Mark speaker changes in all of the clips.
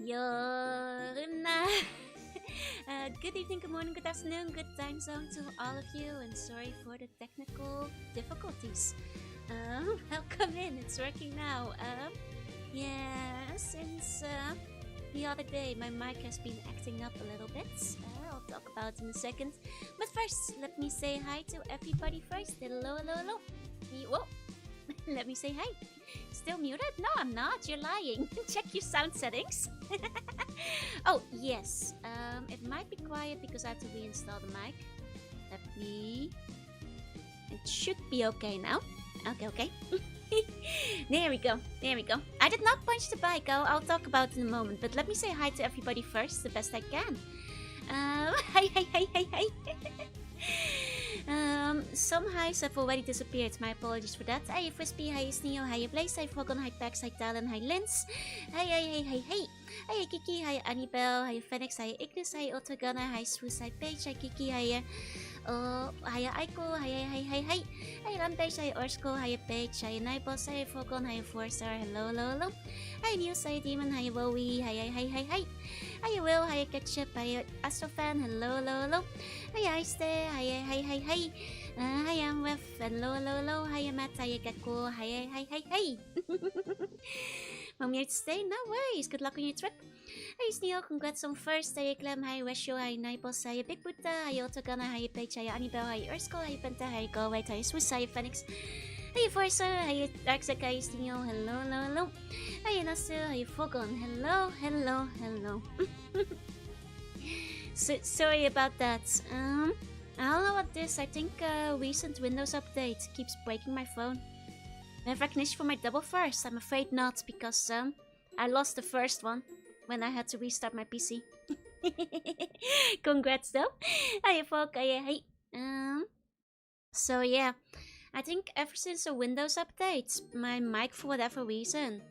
Speaker 1: Jorunna. Good evening, good morning, good afternoon, good time zone to all of you, and sorry for the technical difficulties. Welcome in, it's working now. Yeah, since the other day my mic has been acting up a little bit. I'll talk about it in a second. But first, let me say hi to everybody first. Hello, hello, hello. Whoa. Let me say hi. Still muted? No, I'm not. You're lying. Check your sound settings. Oh, yes. It might be quiet because I have to reinstall the mic. Let me... It should be okay now. Okay. There we go. I did not punch the bike. I'll talk about it in a moment. But let me say hi to everybody first, the best I can. Hi. Some highs have already disappeared. My apologies for that. Hi Frisbee, hi Sneo, hi Blaze, hi Fogon, hi Pax, hi Talon, hi Linz. Hi. Hi Kiki, hi Annabelle, hi Phoenix, hi Ignis, hi Ottogana, hi Swoosh, hi Paige, hi Kiki, hi Aiko, hi. Hi Rampage, hi Orsko, hi Paige, hi Nibos, hi Fogon, hi Forcer, hello. Hi News, hi Demon, hi Wowie, hi. Hi Will, hi Ketchup, hi Astrofan, hello. Hi Iste, hi. Hi Amwef, hello. Hi Matt, hi Gekko, hi. Mom here to stay? No worries, good luck on your trip. Hi Sneo, congrats on first. Hi Clem, hi Wesho, hi Nibos, hi Big Buddha, hi Otogana, hi Paige, hi Annabelle, hi Ursko, hi Penta, hi Galway, hi Swiss, hi Phoenix. Hi Forza, hi Darkseid, hi Sneo, hello. Hi Nasu, hi Fogon, hello. Sorry about that. I don't know what this. I think recent Windows update keeps breaking my phone. I have recognition for my double first. I'm afraid not, because I lost the first one when I had to restart my PC. Congrats though. Hi folk, hey. So yeah, I think ever since the Windows update, my mic, for whatever reason,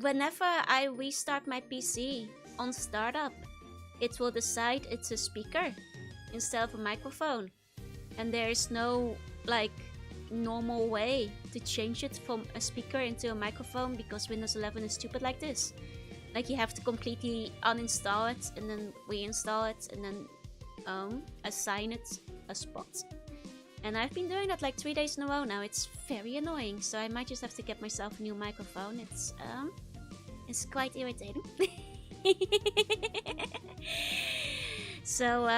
Speaker 1: whenever I restart my PC on startup, it will decide it's a speaker instead of a microphone, and there is no like normal way to change it from a speaker into a microphone, because Windows 11 is stupid like this. Like, you have to completely uninstall it and then reinstall it and then assign it a spot. And I've been doing that like 3 days in a row now. It's very annoying, so I might just have to get myself a new microphone. It's quite irritating. So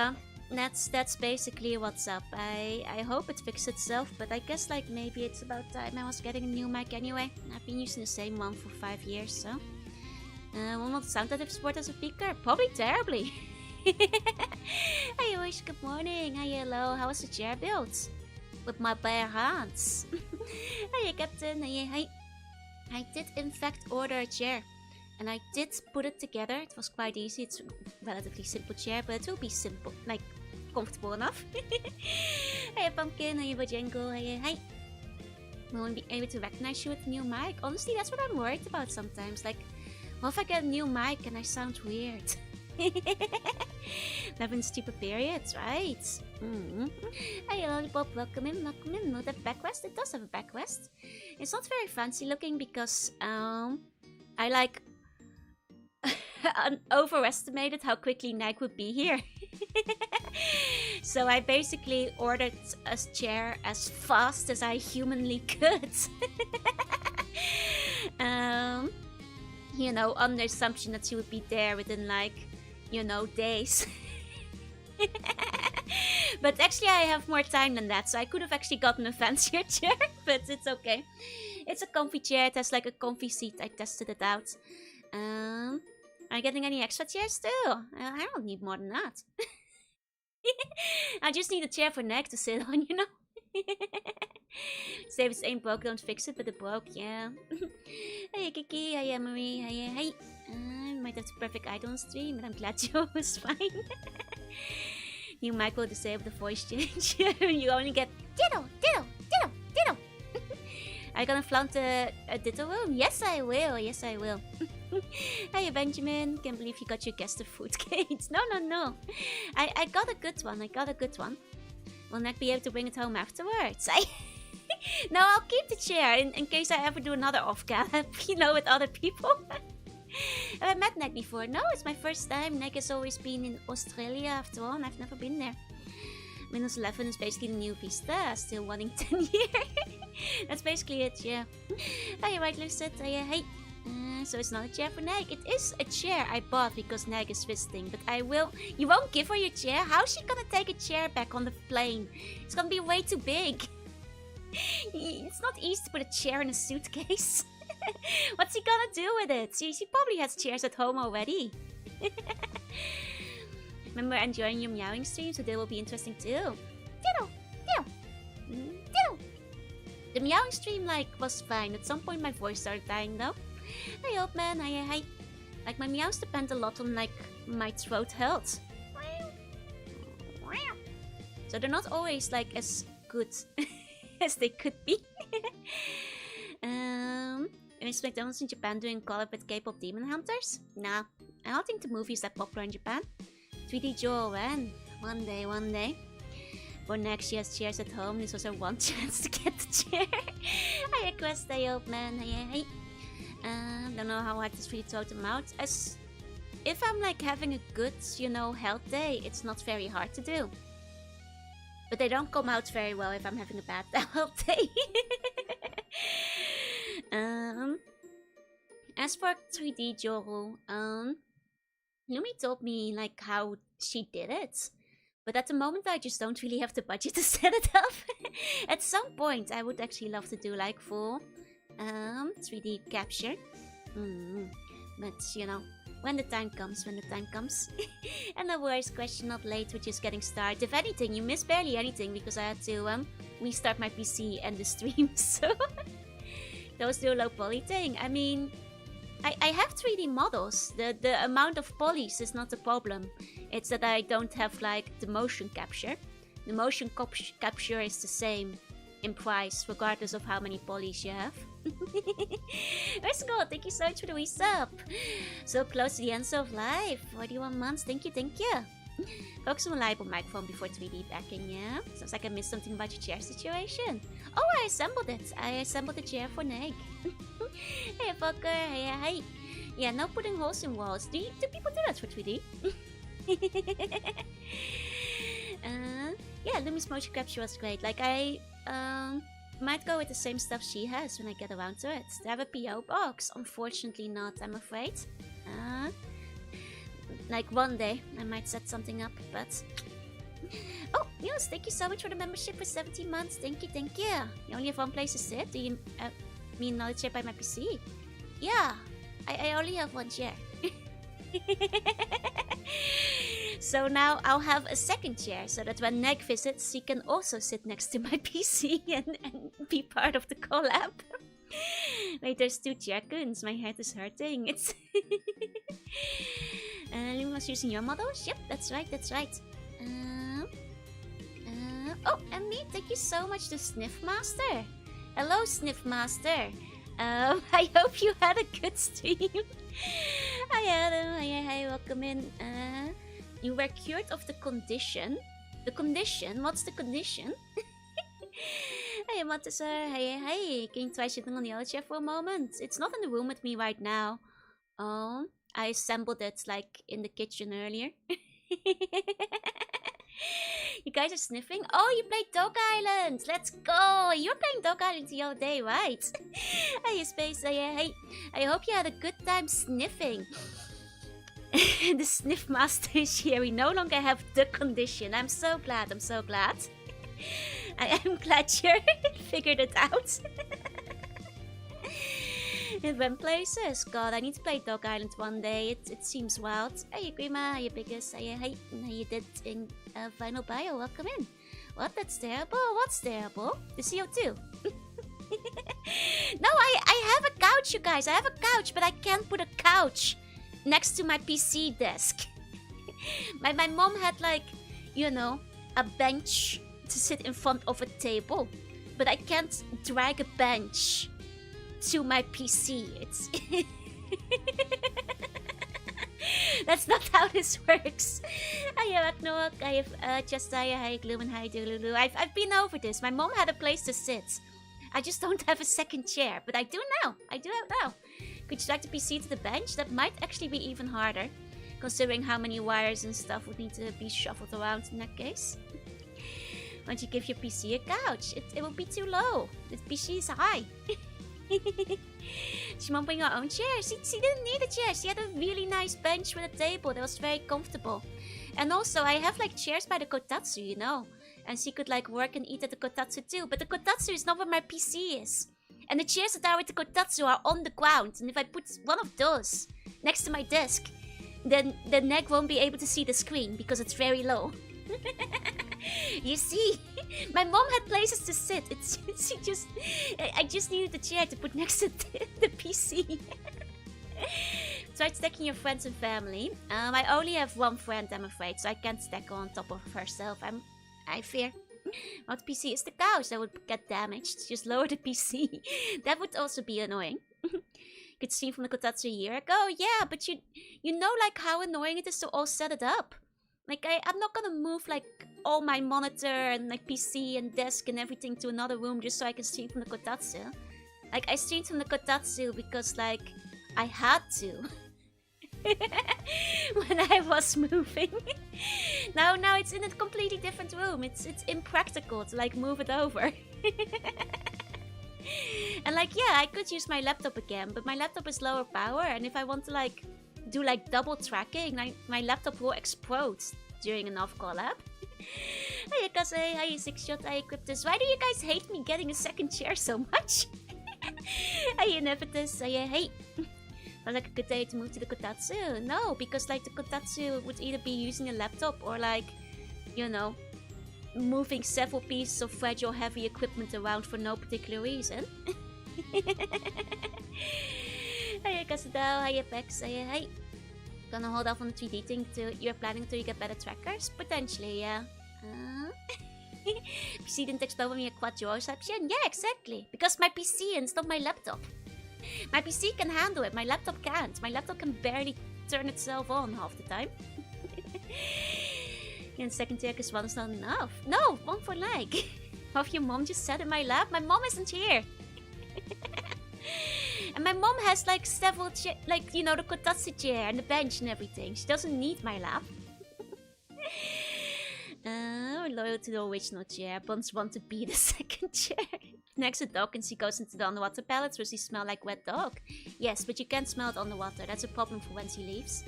Speaker 1: that's basically what's up. I hope it fixes itself, but I guess like maybe it's about time I was getting a new mic anyway. I've been using the same one for 5 years, so will not sound that support as a speaker? Probably terribly. Hey Wish, good morning. Hi hello, how was the chair built? With my bare hands. Hi Captain, hi. I did in fact order a chair, and I did put it together. It was quite easy. It's a relatively simple chair, but it will be simple, like comfortable enough. Hey Pumpkin, hi Bojango, hi. We won't be able to recognize you with a new mic. Honestly, that's what I'm worried about sometimes. Like, what if I get a new mic and I sound weird? 11 stupid periods, right? Hey Lollipop, welcome in. Will that backrest? It does have a backrest. It's not very fancy looking because I like overestimated how quickly Nike would be here. So I basically ordered a chair as fast as I humanly could. You know, on the assumption that she would be there within like, you know, days. But actually I have more time than that, so I could have actually gotten a fancier chair, but it's okay. It's a comfy chair. It has like a comfy seat. I tested it out. Are you getting any extra chairs too? I don't need more than that. I just need a chair for Nick to sit on, you know? Say if it ain't broke, don't fix it, but it broke, yeah. Hey Kiki, hi Marie, hi. I might have the perfect idol on stream, but I'm glad Joe was fine. New mic will disable the voice change. You only get ditto. Are you gonna flaunt a ditto room? Yes, I will. Hey Benjamin, can't believe you got your guest of food, Kate. No. I got a good one. Will Nick be able to bring it home afterwards? No, I'll keep the chair in case I ever do another off-cam, you know, with other people. Have I met Neg before? No, it's my first time. Neg has always been in Australia after all, and I've never been there. Windows 11 is basically the new Vista, still wanting 10 years. That's basically it, yeah. Hey, right, Lucid. Hey. So it's not a chair for Neg. It is a chair I bought because Neg is visiting, but I will... You won't give her your chair? How's she gonna take a chair back on the plane? It's gonna be way too big. It's not easy to put a chair in a suitcase. What's he gonna do with it? She probably has chairs at home already. Remember enjoying your meowing stream, so they will be interesting too. The meowing stream was fine. At some point my voice started dying though. Hey old man, hi. My meows depend a lot on my throat health. So they're not always as good as they could be. Is McDonald's in Japan doing collab with K-pop demon hunters? Nah, I don't think the movie is that popular in Japan. 3D Joel, when? One day. For next, she has chairs at home. This was her one chance to get the chair. I request the old man. Hey. Don't know how hard it is for you to throw them out. If I'm having a good, health day, it's not very hard to do. But they don't come out very well if I'm having a bad health day. As for 3D Joru, Lumi told me how she did it. But at the moment I just don't really have the budget to set it up. At some point I would actually love to do full 3D capture. But when the time comes. And the worst question not late, we're just getting started. If anything, you missed barely anything because I had to restart my PC and the stream, so those do low poly thing. I mean, I have 3D models. The amount of polys is not the problem. It's that I don't have the motion capture. The motion capture is the same in price regardless of how many polys you have. Let's go. Thank you so much for the resub. So close to the end of life. 41 months. Thank you. Focus on a reliable microphone before 3D backing, yeah? Sounds like I missed something about your chair situation. Oh, I assembled it. I assembled the chair for Neg. Hey, fucker. Hey. Yeah, no putting holes in walls. Do people do that for 3D? Yeah, Lumi's motion capture was great. I might go with the same stuff she has when I get around to it. Do I have a PO box? Unfortunately not, I'm afraid. One day I might set something up, but... Oh, Niels, thank you so much for the membership for 17 months. Thank you. You only have one place to sit? Do you mean another chair by my PC? Yeah, I only have one chair. So now I'll have a second chair so that when Neg visits, she can also sit next to my PC and be part of the collab. Wait, there's 2 chair goons. My head is hurting. It's... Luma's using your models? Yep, that's right. Oh, and me, thank you so much to Sniff Master. Hello, Sniff Master. I hope you had a good stream. Hi, Adam. Hi, welcome in. You were cured of the condition. The condition? What's the condition? Hey, Matasar. Hey. Can you try sitting on the other chair for a moment? It's not in the room with me right now. Oh, I assembled it in the kitchen earlier. You guys are sniffing? Oh, you played Dog Island! Let's go! You're playing Dog Island the other day, right? Hey, Space. Hey. I hope you had a good time sniffing. The Sniff Master is here. We no longer have the condition. I'm so glad. I am glad you figured it out. It went places. God, I need to play Dog Island one day. It seems wild. Hey, Grima. Hey, Biggest. Hey, how you did in Final Bio? Welcome in. What? That's terrible? What's terrible? The CO2. No, I have a couch, you guys. I have a couch, but I can't put a couch next to my PC desk. My mom had a bench to sit in front of a table, but I can't drag a bench to my PC. It's that's not how this works. Hi, Aknoak. I have Justaya. Hi, Gloom, and hi, Dululu. I've been over this. My mom had a place to sit. I just don't have a second chair, but I do now. Could you drag the PC to the bench? That might actually be even harder, considering how many wires and stuff would need to be shuffled around in that case. Why don't you give your PC a couch? It will be too low. The PC is high. She won't bring her own chair. She didn't need a chair. She had a really nice bench with a table that was very comfortable. And also, I have like chairs by the kotatsu, you know. And she could like work and eat at the kotatsu too. But the kotatsu is not where my PC is. And the chairs that are with the kotatsu are on the ground. And if I put one of those next to my desk, then the neck won't be able to see the screen because it's very low. You see, my mom had places to sit. I just needed the chair to put next to the PC. Try stacking your friends and family. I only have one friend, I'm afraid, so I can't stack her on top of herself. I fear. Well, the PC is the couch that would get damaged. Just lower the PC. That would also be annoying. Could stream from the kotatsu a year ago. Yeah, but you know like how annoying it is to all set it up. Like I'm not gonna move like all my monitor and like PC and desk and everything to another room just so I can stream from the kotatsu. Like I streamed from the kotatsu because like I had to. When I was moving. Now it's in a completely different room. It's impractical to like move it over. And like yeah, I could use my laptop again, but my laptop is lower power, and if I want to like do like double tracking, my laptop will explode during an off collab. Hi Akase, hi 6shot, hi Cryptus. Why do you guys hate me getting a second chair so much? Hi Inevitus, hey. Was like a good day to move to the kotatsu? No, because like the kotatsu would either be using a laptop or like, you know, moving several pieces of fragile heavy equipment around for no particular reason. Hi Kasadao, hi Apex, hi. Gonna hold off on the 3D thing till you're planning till you get better trackers? Potentially, yeah. PC didn't explode when we had quad jaw reception? Yeah, exactly. Because my PC and it's not my laptop. My PC can handle it, my laptop can't. My laptop can barely turn itself on half the time. And second tier because one is not enough. No, one for leg. Have your mom just sat in my lap? My mom isn't here. And my mom has like several like, you know, the kotatsu chair and the bench and everything. She doesn't need my lap. Loyal to the original chair. Buns want to be the second chair. Next to dog and she goes into the underwater pellets where she smell like wet dog. Yes, but you can't smell it underwater. That's a problem for when she leaves.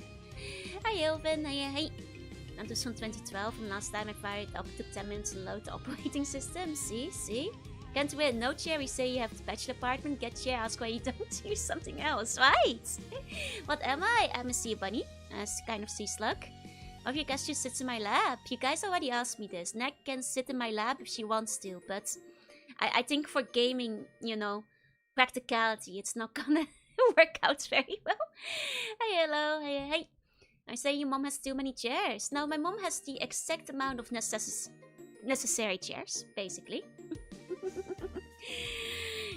Speaker 1: Hi Elvin, hey. I'm just from 2012 and last time I fired up it took 10 minutes to load the operating system. See? Can't win. No chair, we say you have the bachelor apartment. Get chair, ask why you don't use something else. Right! What am I? I'm a sea bunny. Kind of sea slug. One of you guys just sits in my lap. You guys already asked me this. Neck can sit in my lap if she wants to, but I think for gaming, you know, practicality, it's not gonna work out very well. Hey, hello, hey. I say your mom has too many chairs. No, my mom has the exact amount of necessary chairs, basically.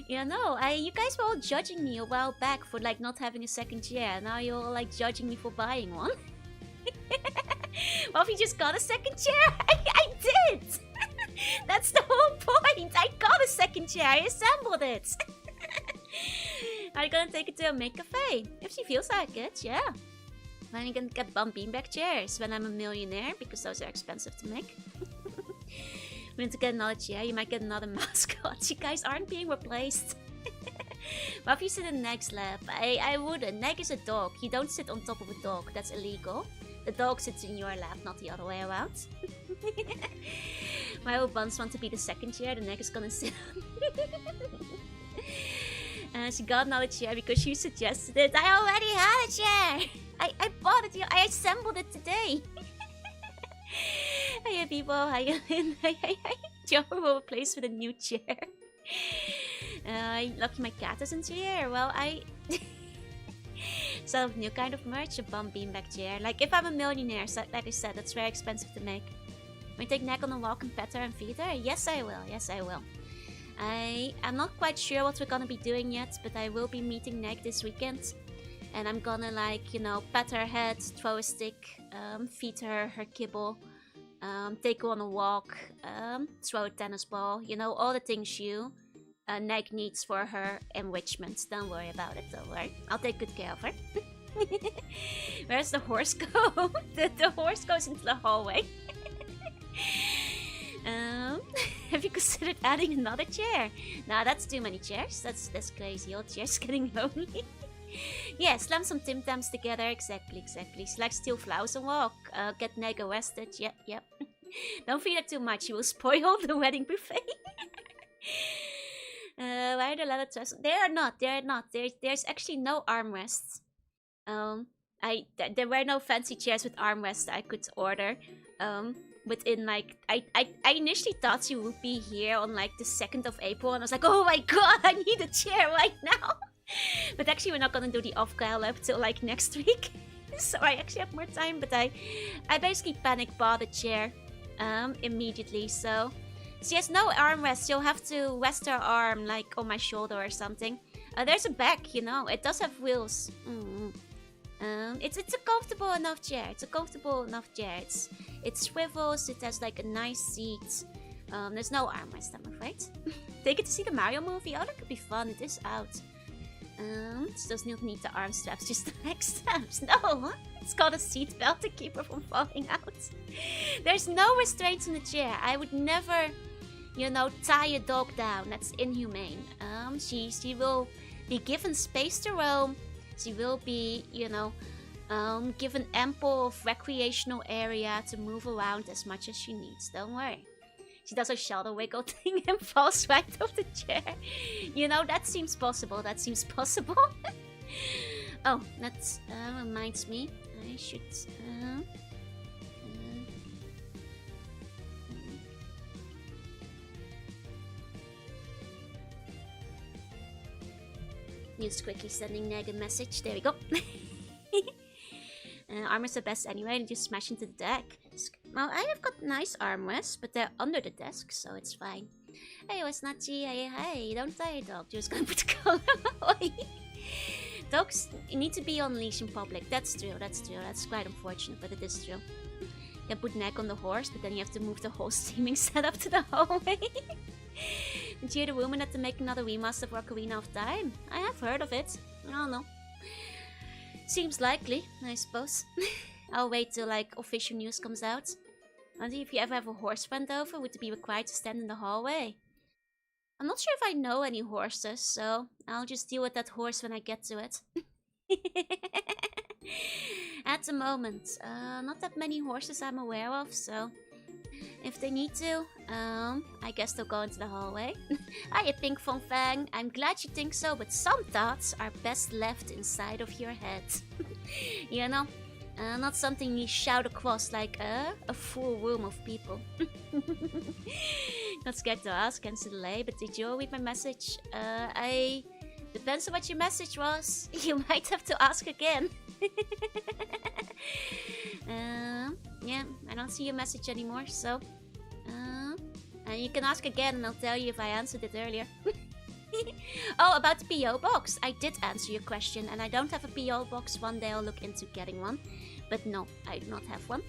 Speaker 1: Yeah, no, you guys were all judging me a while back for like not having a second chair. Now you're all like judging me for buying one. Well, if you just got a second chair, I did. That's the whole point. I got a second chair. I assembled it. Are you gonna take it to a make cafe? If she feels like it, yeah. When are you gonna get bum beanbag chairs? When I'm a millionaire, because those are expensive to make. We need to get another chair. You might get another mascot. You guys aren't being replaced. Well, if you sit in Neg's lap, I wouldn't. Neg is a dog. You don't sit on top of a dog. That's illegal. The dog sits in your lap, not the other way around. My old buns want to be the second chair. The Neg is gonna sit on. She got another chair because you suggested it. I already had a chair. I bought it. I assembled it today. Hey people, how you doing? Hey. Joe will replace with a new chair. Lucky my cat isn't here. Well, I sell a new kind of merch, a bum beanbag chair. Like if I'm a millionaire, so, like I said, that's very expensive to make. Will you take Neck on a walk and pet her and feed her? Yes, I will. I'm not quite sure what we're gonna be doing yet, but I will be meeting Neck this weekend. And I'm gonna like, you know, pat her head, throw a stick, feed her kibble, take her on a walk, throw a tennis ball, you know, all the things you Neg needs for her enrichments. Don't worry about it, don't worry. I'll take good care of her. Where's the horse go? the horse goes into the hallway. Have you considered adding another chair? Nah, that's too many chairs. That's crazy. Old chair's getting lonely. Yeah, slam some Tim Tams together. Exactly. Select steal flowers and walk. Get Neg arrested. Yep. Don't feed her too much. You will spoil the wedding buffet. Why are the leather truss? They are not. There's actually no armrests. There were no fancy chairs with armrests I could order. Within like I initially thought you would be here on like the 2nd of April, and I was like, oh my god, I need a chair right now. But actually, we're not gonna do the off-gale lab till like next week, so I actually have more time. But I basically panic bought a chair, immediately. So she has no armrest. You'll have to rest her arm like on my shoulder or something. There's a back, you know. It does have wheels. It's a comfortable enough chair. It swivels. It has like a nice seat. There's no armrest, I'm afraid. Take it to see the Mario movie. Oh, that could be fun. It is out. It does not need the arm straps, just the leg straps. No, it's called a seat belt to keep her from falling out. There's no restraints in the chair. I would never, you know, tie a dog down. That's inhumane. She will be given space to roam. She will be, you know, given ample of recreational area to move around as much as she needs. Don't worry. She does her shoulder wiggle thing and falls right off the chair. You know, that seems possible. Oh, that reminds me. I should... Just quickly sending Neg a message. There we go. Armors are best anyway, and just smash into the deck. Well, I have got nice armrests, but they're under the desk, so it's fine. Hey, what's Nachi? Hey, don't die, dog. Just gonna put the color away. Dogs need to be on leash in public. That's true. That's quite unfortunate, but it is true. You can put Neg on the horse, but then you have to move the whole streaming setup to the hallway. Did you hear the rumor that to make another remaster of Ocarina of Time? I have heard of it. I don't know. Seems likely, I suppose. I'll wait till like official news comes out. Wonder if you ever have a horse friend over, would it be required to stand in the hallway? I'm not sure if I know any horses, so I'll just deal with that horse when I get to it. At the moment, not that many horses I'm aware of, so if they need to, I guess they'll go into the hallway. Hiya, Pink Fong Fang. I'm glad you think so, but some thoughts are best left inside of your head. You know? Not something you shout across like a full room of people. Not scared to ask, hence the delay, but did you read my message? Depends on what your message was. You might have to ask again. Yeah, I don't see your message anymore, so... you can ask again and I'll tell you if I answered it earlier. Oh, about the P.O. box. I did answer your question, and I don't have a P.O. box. One day I'll look into getting one. But no, I do not have one.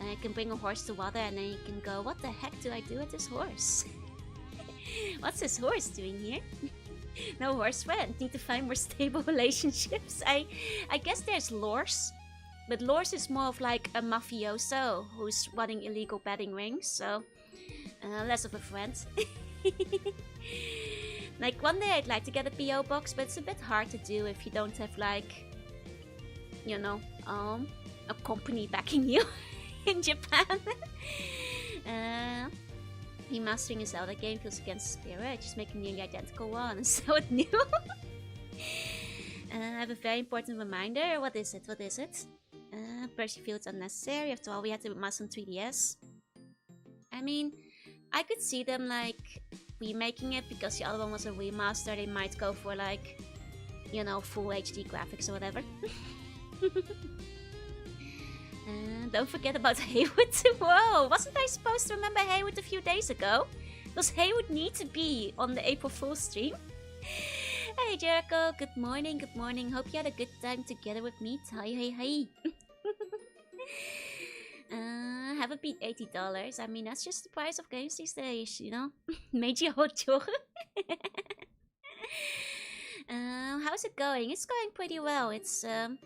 Speaker 1: I can bring a horse to water, and then you can go, what the heck do I do with this horse? What's this horse doing here? No horse friend. Need to find more stable relationships. I guess there's Lors. But Lors is more of like a mafioso who's running illegal betting rings, so less of a friend. Like, one day I'd like to get a P.O. box, but it's a bit hard to do if you don't have, like, you know, a company backing you in Japan. Remastering a Zelda game feels against spirit, just making the identical one, and so it new. I have a very important reminder. What is it? Percy feels unnecessary. After all, we had to master on 3DS. I mean, I could see them, like, remaking it because the other one was a remaster. They might go for, like, you know, full HD graphics or whatever. Don't forget about Haywood too. Whoa, wasn't I supposed to remember Haywood a few days ago? Does Haywood need to be on the April Fool's stream? Hey Jericho, good morning. Hope you had a good time together with me. Hi. Haven't beat $80. I mean, that's just the price of games these days, you know? Meiji Hojo. How's it going? It's going pretty well. It's the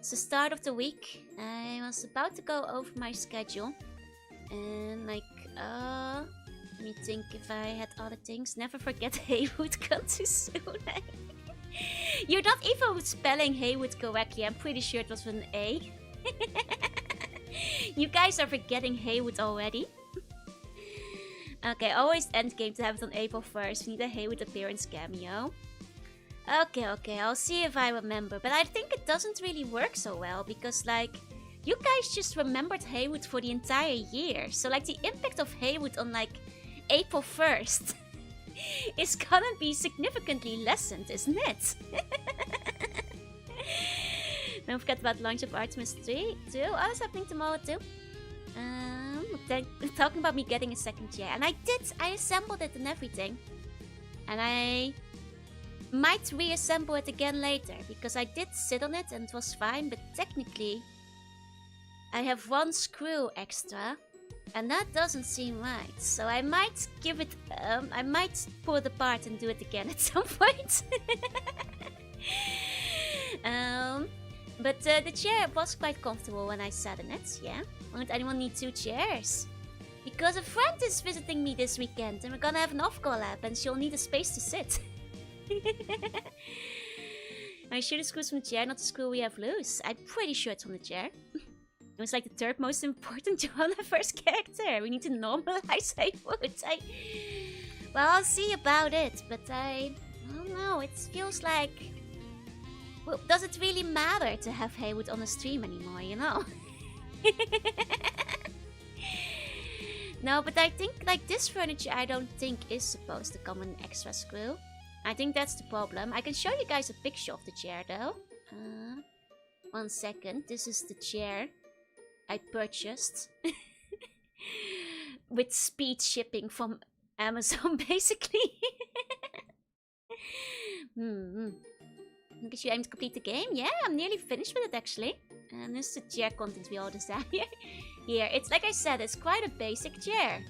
Speaker 1: start of the week. I was about to go over my schedule. And like, let me think if I had other things. Never forget Haywood gone too soon. You're not even spelling Haywood correctly. I'm pretty sure it was with an A. You guys are forgetting Haywood already. Okay, always endgame to have it on April 1st. We need a Haywood appearance cameo. Okay, I'll see if I remember. But I think it doesn't really work so well because, like, you guys just remembered Haywood for the entire year. So, like, the impact of Haywood on, like, April 1st is gonna be significantly lessened, isn't it? Don't forget about the launch of Artemis 3 too. Oh, that's happening tomorrow too. Talking about me getting a second chair. And I assembled it and everything. And I might reassemble it again later. Because I did sit on it and it was fine. But technically, I have one screw extra. And that doesn't seem right. So I might give it, I might pull it apart and do it again at some point. But the chair was quite comfortable when I sat in it, yeah. Won't anyone need 2 chairs? Because a friend is visiting me this weekend and we're gonna have an off-call lab and she'll need a space to sit. Are you sure the screw's from the chair, not the screw we have loose? I'm pretty sure it's from the chair. It was like the 3rd most important Jorunna first character. We need to normalize Haywood. Well, I'll see about it, but I don't know. It feels like... Well, does it really matter to have Haywood on the stream anymore, you know? No, but I think, like, this furniture I don't think is supposed to come with an extra screw. I think that's the problem. I can show you guys a picture of the chair, though. 1 second. This is the chair I purchased. With speed shipping from Amazon, basically. Look at you aim to complete the game. Yeah, I'm nearly finished with it, actually. And this is the chair content we all desire. Here, it's like I said, it's quite a basic chair.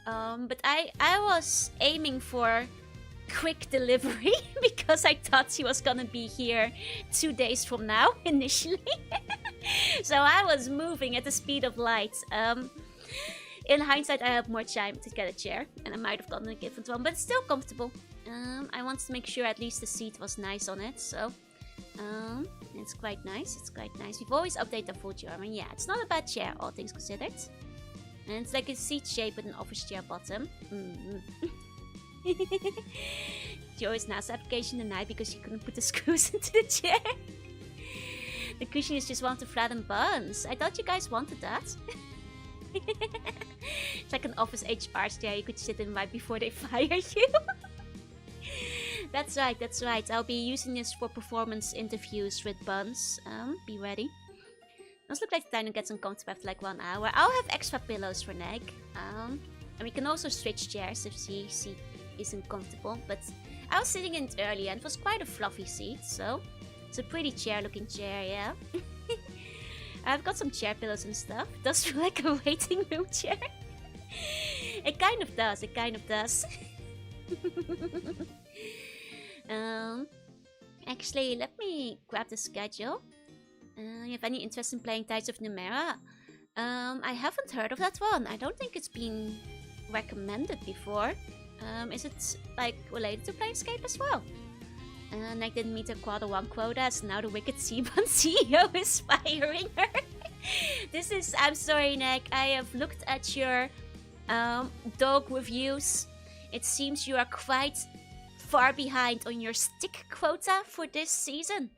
Speaker 1: But I was aiming for quick delivery because I thought she was gonna be here 2 days from now, initially. So I was moving at the speed of light. In hindsight, I had more time to get a chair, and I might have gotten a different one, but it's still comfortable. I wanted to make sure at least the seat was nice on it, so it's quite nice. It's quite nice. We've always updated the full German. Yeah, it's not a bad chair, all things considered. And it's like a seat shape with an office chair bottom. Joey's NAS application denied because she couldn't put the screws into the chair. The cushion is just one of the flattened buns. I thought you guys wanted that. It's like an office HR chair you could sit in right before they fire you. That's right, that's right. I'll be using this for performance interviews with buns. Be ready. Does look like the time to get some comfortable after like 1 hour. I'll have extra pillows for Neg. And we can also switch chairs if she isn't comfortable. But I was sitting in it earlier and it was quite a fluffy seat, so it's a pretty chair-looking chair, yeah. I've got some chair pillows and stuff. It does feel like a waiting room chair. It kind of does, it kind of does. Actually, let me grab the schedule. You have any interest in playing Tides of Numenera? I haven't heard of that one. I don't think it's been recommended before. Is it like related to Planescape as well? Neg didn't meet her quarter 1 quota, so now the Wicked Seaborn CEO is firing her. This is, I'm sorry Neg, I have looked at your dog reviews. It seems you are quite far behind on your stick quota for this season.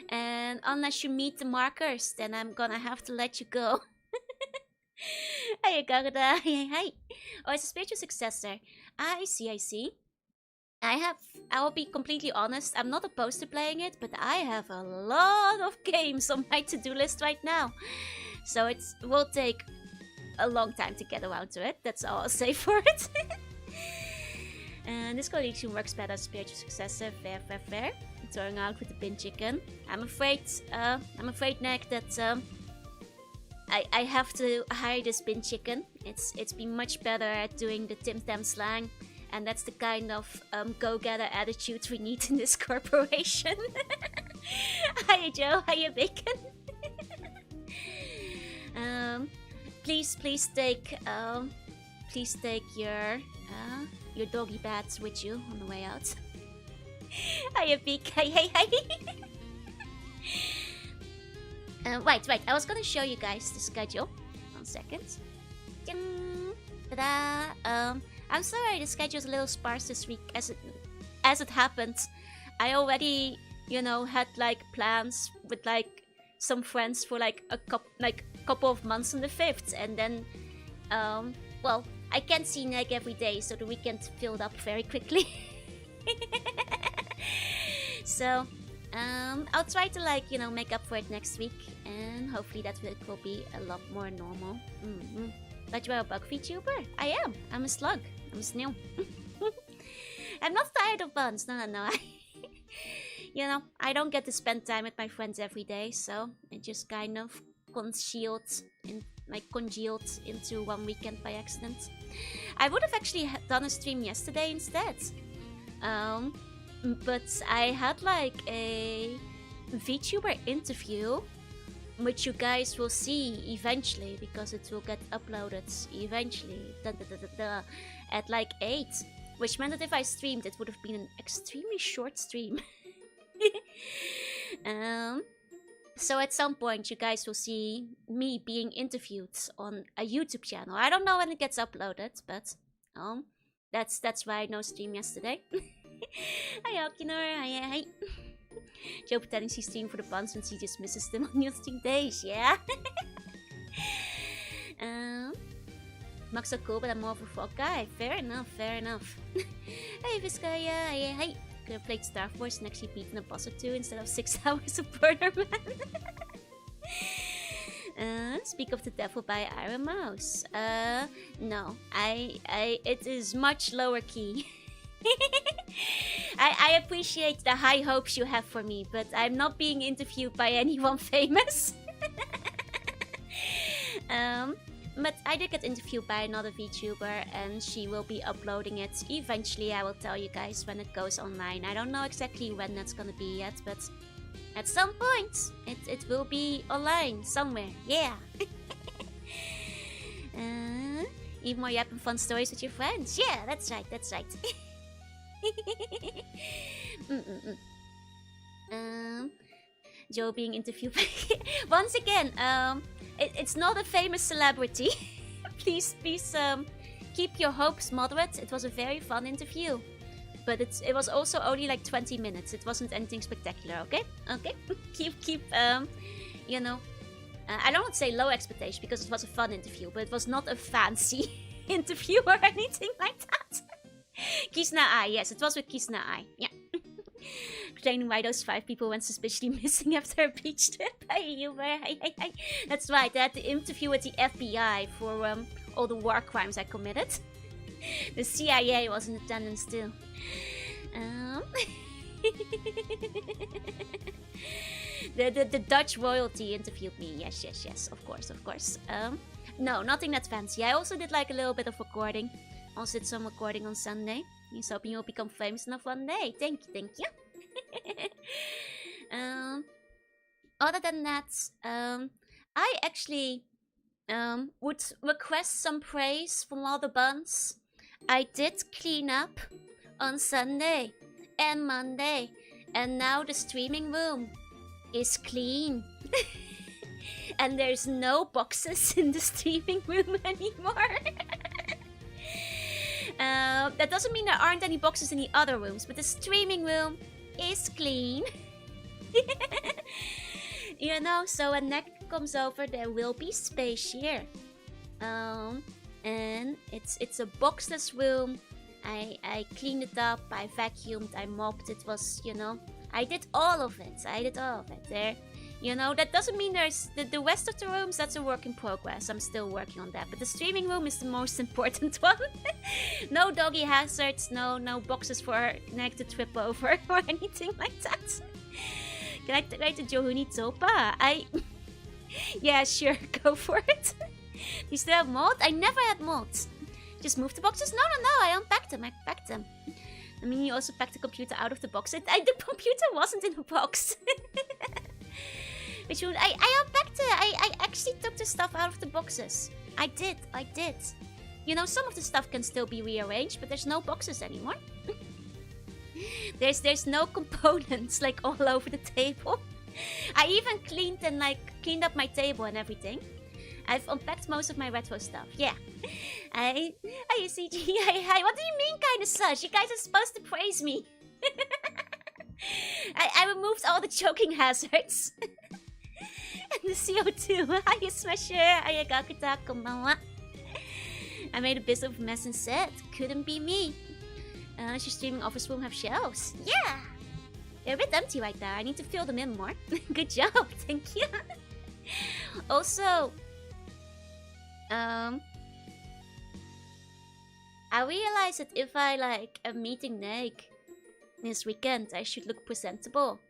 Speaker 1: And unless you meet the markers, then I'm gonna have to let you go. Hey, Garda. Hey. Oh, it's a spiritual successor. I see. I will be completely honest, I'm not opposed to playing it, but I have a lot of games on my to-do list right now. So it will take a long time to get around to it. That's all I'll say for it. And this collection works better as spiritual successor. Fair. Throwing out with the bin chicken. I'm afraid, Neg, that I have to hire this bin chicken. It's been much better at doing the Tim Tam slang And that's the kind of go-getter attitude we need in this corporation. Hiya Joe, hiya Bacon. Please take your doggy baths with you on the way out. Hiya Beak, hey. Right, I was gonna show you guys the schedule. 1 second. Ta-da! I'm sorry the schedule's a little sparse this week. As it happened, I already, had like plans with like some friends for like a couple of months on the 5th, and then, well, I can't see Neg every day, so the weekend filled up very quickly. So, I'll try to make up for it next week, and hopefully that will be a lot more normal. But you're a bug Vtuber? I am. I'm a slug. I'm a snail. I'm not tired of buns. No. I don't get to spend time with my friends every day, so it just kind of congealed into one weekend by accident. I would have actually done a stream yesterday instead. But I had like a VTuber interview, which you guys will see eventually because it will get uploaded eventually at like 8, which meant that if I streamed it would have been an extremely short stream. So at some point you guys will see me being interviewed on a YouTube channel. I don't know when it gets uploaded, but that's why no stream yesterday. Hi Okinor, hi. Joe pretending she's streaming for the buns when she just misses them on your stream days, yeah? Max so cool, but I'm more of a frog guy. Fair enough. Hey Vizcaya, hi. Could have played Star Force and actually beaten a boss or 2 instead of 6 hours of Burner Man. Speak of the Devil by Iron Mouse. No. It is much lower key. I appreciate the high hopes you have for me, but I'm not being interviewed by anyone famous. But I did get interviewed by another VTuber, and she will be uploading it eventually. I will tell you guys when it goes online. I don't know exactly when that's gonna be yet, but at some point it will be online somewhere. Yeah. Even more yapping fun stories with your friends. Yeah, that's right. Joe being interviewed by once again, it's not a famous celebrity. please keep your hopes moderate. It was a very fun interview, but it was also only like 20 minutes. It wasn't anything spectacular. Okay. keep I don't want to say low expectation because it was a fun interview, but it was not a fancy interview or anything like that. Kisna Ai, yes, it was with Kisna Ai. Yeah. Explaining why those 5 people went suspiciously missing after a beach trip. Hi. That's right, they had to interview with the FBI for all the war crimes I committed. The CIA was in attendance too. The Dutch royalty interviewed me. Yes, of course. No, nothing that fancy. I also did like a little bit of recording. Also did some recording on Sunday. He's hoping you'll become famous enough one day. Thank you. Other than that, I actually would request some praise from all the buns. I did clean up on Sunday and Monday, and now the streaming room is clean. And there's no boxes in the streaming room anymore. That doesn't mean there aren't any boxes in the other rooms, but the streaming room is clean. So when Nick comes over, there will be space here. And it's a boxless room. I cleaned it up, I vacuumed, I mopped. It was, I did all of it. There. That doesn't mean there's the rest of the rooms, that's a work in progress. I'm still working on that. But the streaming room is the most important one. No doggy hazards, no boxes for Nick to trip over or anything like that. Can I write to Jorunna Topa? Yeah, sure, go for it. You still have mold? I never had mold. Just move the boxes? No, I unpacked them. I packed them. I mean, you also packed the computer out of the box. The computer wasn't in a box. Which would I unpacked it. I actually took the stuff out of the boxes. I did. You know, some of the stuff can still be rearranged, but there's no boxes anymore. There's no components like all over the table. I even cleaned up my table and everything. I've unpacked most of my retro stuff. Yeah. Hi, CG. Hi. What do you mean, kind of sus? You guys are supposed to praise me. I removed all the choking hazards. And the CO2. Hiya, Smasher. Hiya, Gakuta. Konbanwa. I made a bit of a mess and said, couldn't be me. She's streaming Office Room have shelves. Yeah. They're a bit empty right now. I need to fill them in more. Good job. Thank you. Also, I realized that if I am meeting Nick this weekend, I should look presentable.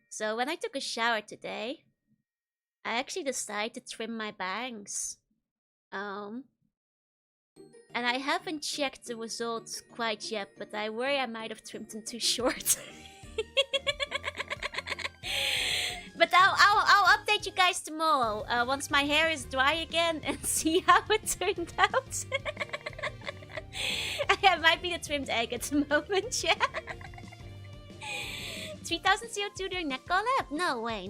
Speaker 1: So when I took a shower today, I actually decided to trim my bangs. And I haven't checked the results quite yet, but I worry I might have trimmed them too short. But I'll update you guys tomorrow once my hair is dry again and see how it turned out. I might be the trimmed egg at the moment, yeah. 3000 CO2 during neck collab? No way.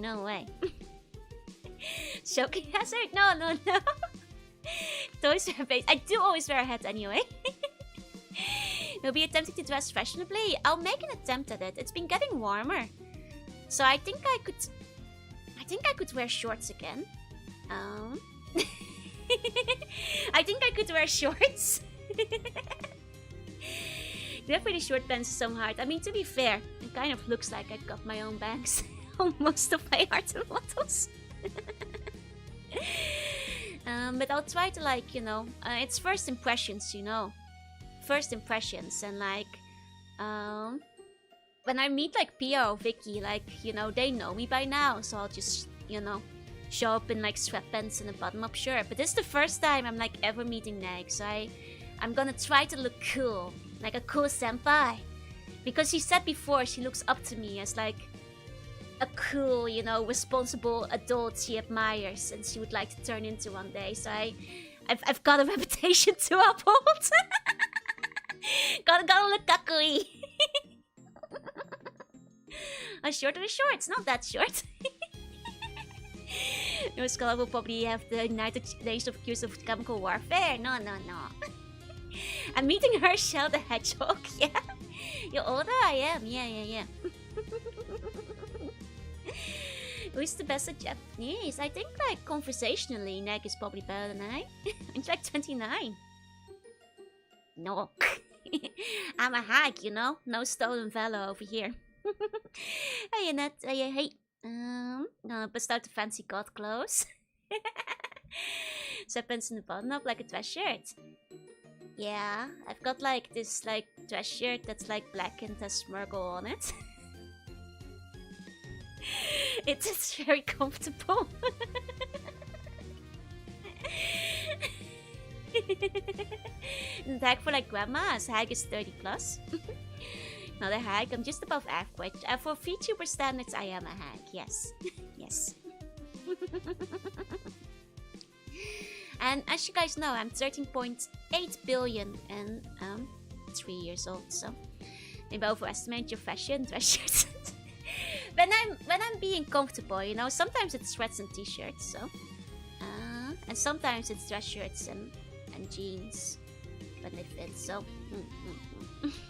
Speaker 1: Choking hazard? No. Toys wear base. I do always wear a hat anyway. You'll be attempting to dress fashionably. I'll make an attempt at it. It's been getting warmer, so I think I could wear shorts again. I think I could wear shorts. Do have really short pants some hard. I mean, to be fair, it kind of looks like I got my own bangs on most of my art models. But I'll try to it's first impressions, First impressions, and when I meet Pia or Vicky, they know me by now, so I'll just, show up in sweatpants and a button-up shirt. But this is the first time I'm ever meeting Neg, so I'm gonna try to look cool, like a cool senpai. Because she said before she looks up to me as a cool, responsible adult she admires and she would like to turn into one day. So I've got a reputation to uphold. gotta look kakui. Shorter the shorts, not that short. No scholar will probably have the United Nations accused of chemical warfare. No. I'm meeting Herschel the Hedgehog, yeah. You're older? I am, yeah. Who's the best at Japanese? I think conversationally, Neg is probably better than I. I'm 29. No. I'm a hag, No stolen valor over here. Hey, Annette. Hey. Gonna bust out the fancy god clothes. Sweatpants and a button-up like a dress shirt. Yeah, I've got this dress shirt that's black and has Smuggler on it. It is very comfortable. The tag for grandma's hag is 30 plus. Not a hag, I'm just above average. For Vtuber standards, I am a hag, yes. Yes. And as you guys know, I'm 13.8 billion and 3 years old, so maybe overestimate your fashion, dress shirts. when I'm being comfortable, sometimes it's sweats and t-shirts, so and sometimes it's dress shirts and jeans when they fit, so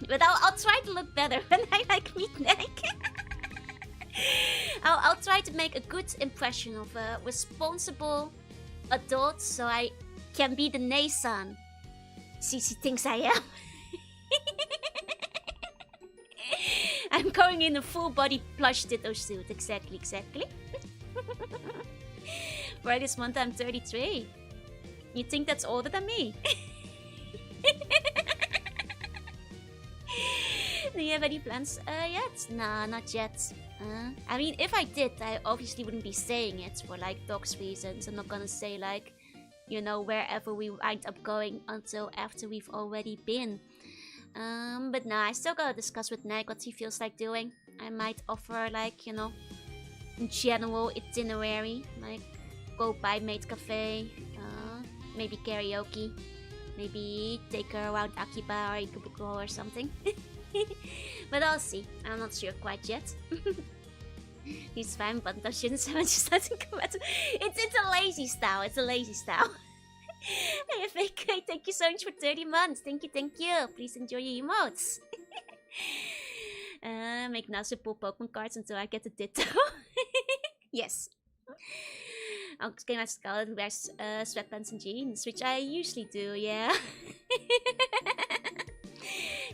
Speaker 1: but I'll try to look better when I meet Nick. I'll try to make a good impression of a responsible adult, so I can be the Neisan she thinks I am. I'm going in a full body plush ditto suit, exactly. Right this month I'm 33. You think that's older than me? Do you have any plans yet? Nah, not yet. I mean, if I did, I obviously wouldn't be saying it for dogs reasons. I'm not gonna say you know, wherever we wind up going until after we've already been. But nah, I still gotta discuss with Neg what he feels like doing. I might offer, like, you know, general itinerary, like go by Maid Cafe, maybe karaoke, maybe take her around Akiba or Ikubuko or something. But I'll see. I'm not sure quite yet. He's fine, but that shouldn't sound just doesn't come out. It's a lazy style. It's a lazy style. Hey, FAK, thank you so much for 30 months. Thank you. Please enjoy your emotes. Make Nasu pull Pokemon cards until I get a Ditto. Yes. I'll get my Scarlet who wears sweatpants and jeans, which I usually do, yeah.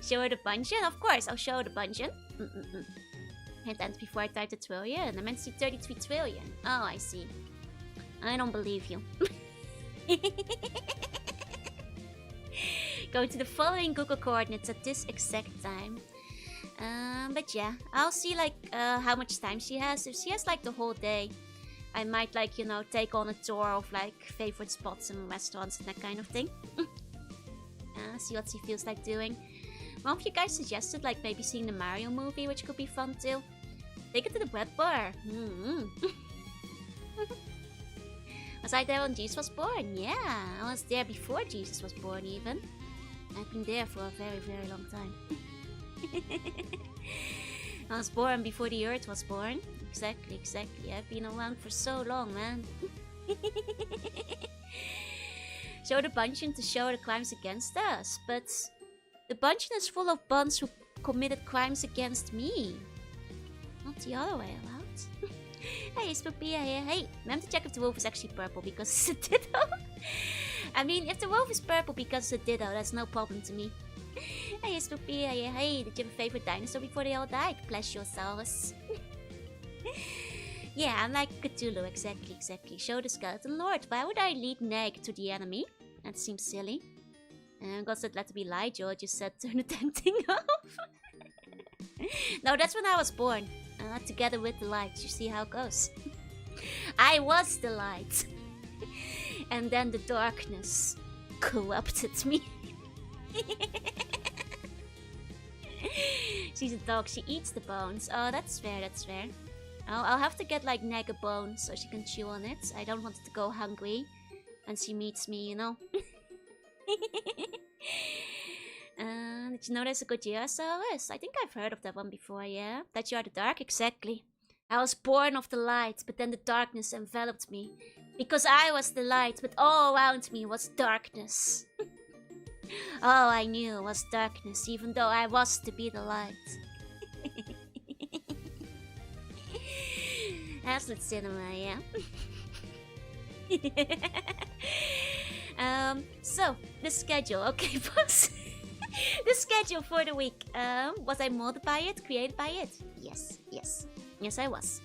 Speaker 1: Show her the dungeon? Of course, I'll show her the dungeon. And then before I typed a trillion, I meant to see 33 trillion. Oh, I see. I don't believe you. Go to the following Google coordinates at this exact time. But yeah, I'll see like how much time she has. If she has like the whole day, I might like, you know, take on a tour of like favorite spots and restaurants and that kind of thing. See what she feels like doing. One of you guys suggested like maybe seeing the Mario movie, which could be fun too. Take it to the wet bar. Was I there when Jesus was born? Yeah, I was there before Jesus was born even. I've been there for a very, very long time. I was born before the earth was born. Exactly. I've been around for so long, man. Show the bungeon to show the crimes against us, but the bungeon is full of buns who committed crimes against me. Not the other way around. Hey, Spoopy, hey. Remember to check if the wolf is actually purple because it's a ditto. I mean, if the wolf is purple because it's a ditto, that's no problem to me. Hey, Spoopy, hey. Did you have a favorite dinosaur before they all died? Plesiosaurus. Yeah, I'm like Cthulhu, exactly. Show the skeleton lord. Why would I lead Neg to the enemy? That seems silly. God said let it be lie, George. You said turn the damn thing off. No, that's when I was born. Together with the light. You see how it goes. I was the light. And then the darkness corrupted me. She's a dog. She eats the bones. Oh, that's fair. I'll have to get like Neg a bone so she can chew on it. I don't want her to go hungry when she meets me, you know. Did you know there's a Gojirasaurus? I think I've heard of that one before, yeah? That you are the dark? Exactly. I was born of the light, but then the darkness enveloped me. Because I was the light, but all around me was darkness. All I knew was darkness, even though I was to be the light. That's the cinema, yeah? So, the schedule. Okay, boss. The schedule for the week. Was I molded by it? Created by it? Yes, I was.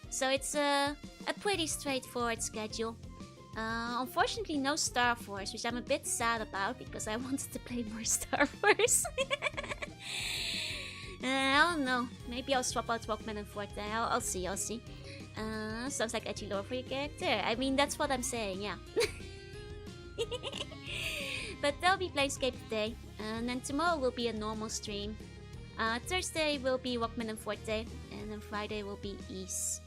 Speaker 1: So it's a pretty straightforward schedule. Unfortunately, no Star Force, which I'm a bit sad about because I wanted to play more Star Force. I don't know. Maybe I'll swap out Walkman and Forte. I'll see. Sounds like edgy lore for your character. I mean, that's what I'm saying, yeah. But there'll be Planescape today, and then tomorrow will be a normal stream. Thursday will be Walkman and Forte, and then Friday will be Ease.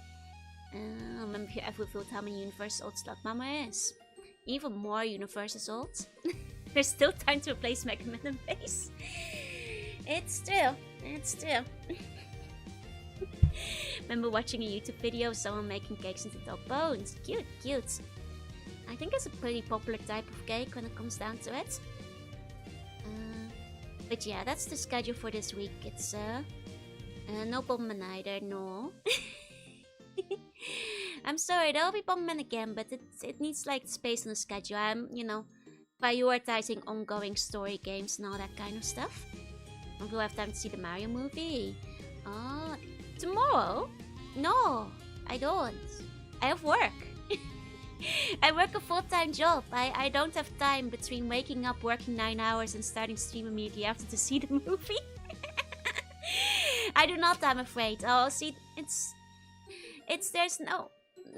Speaker 1: Remember if you ever felt how many universes old Slug Mama is? Even more universes old. There's still time to replace Mega Man and Base. It's true. Remember watching a YouTube video of someone making cakes into dog bones. Cute. I think it's a pretty popular type of cake when it comes down to it. But yeah, that's the schedule for this week. It's no Bomberman either, no. I'm sorry, there'll be Bomberman again, but it needs like space on the schedule. I'm, you know, prioritizing ongoing story games and all that kind of stuff. I will have time to see the Mario movie. Tomorrow? No, I don't. I have work. I work a full-time job. I don't have time between waking up, working 9 hours, and starting stream immediately after to see the movie. I do not, I'm afraid. Oh, see, there's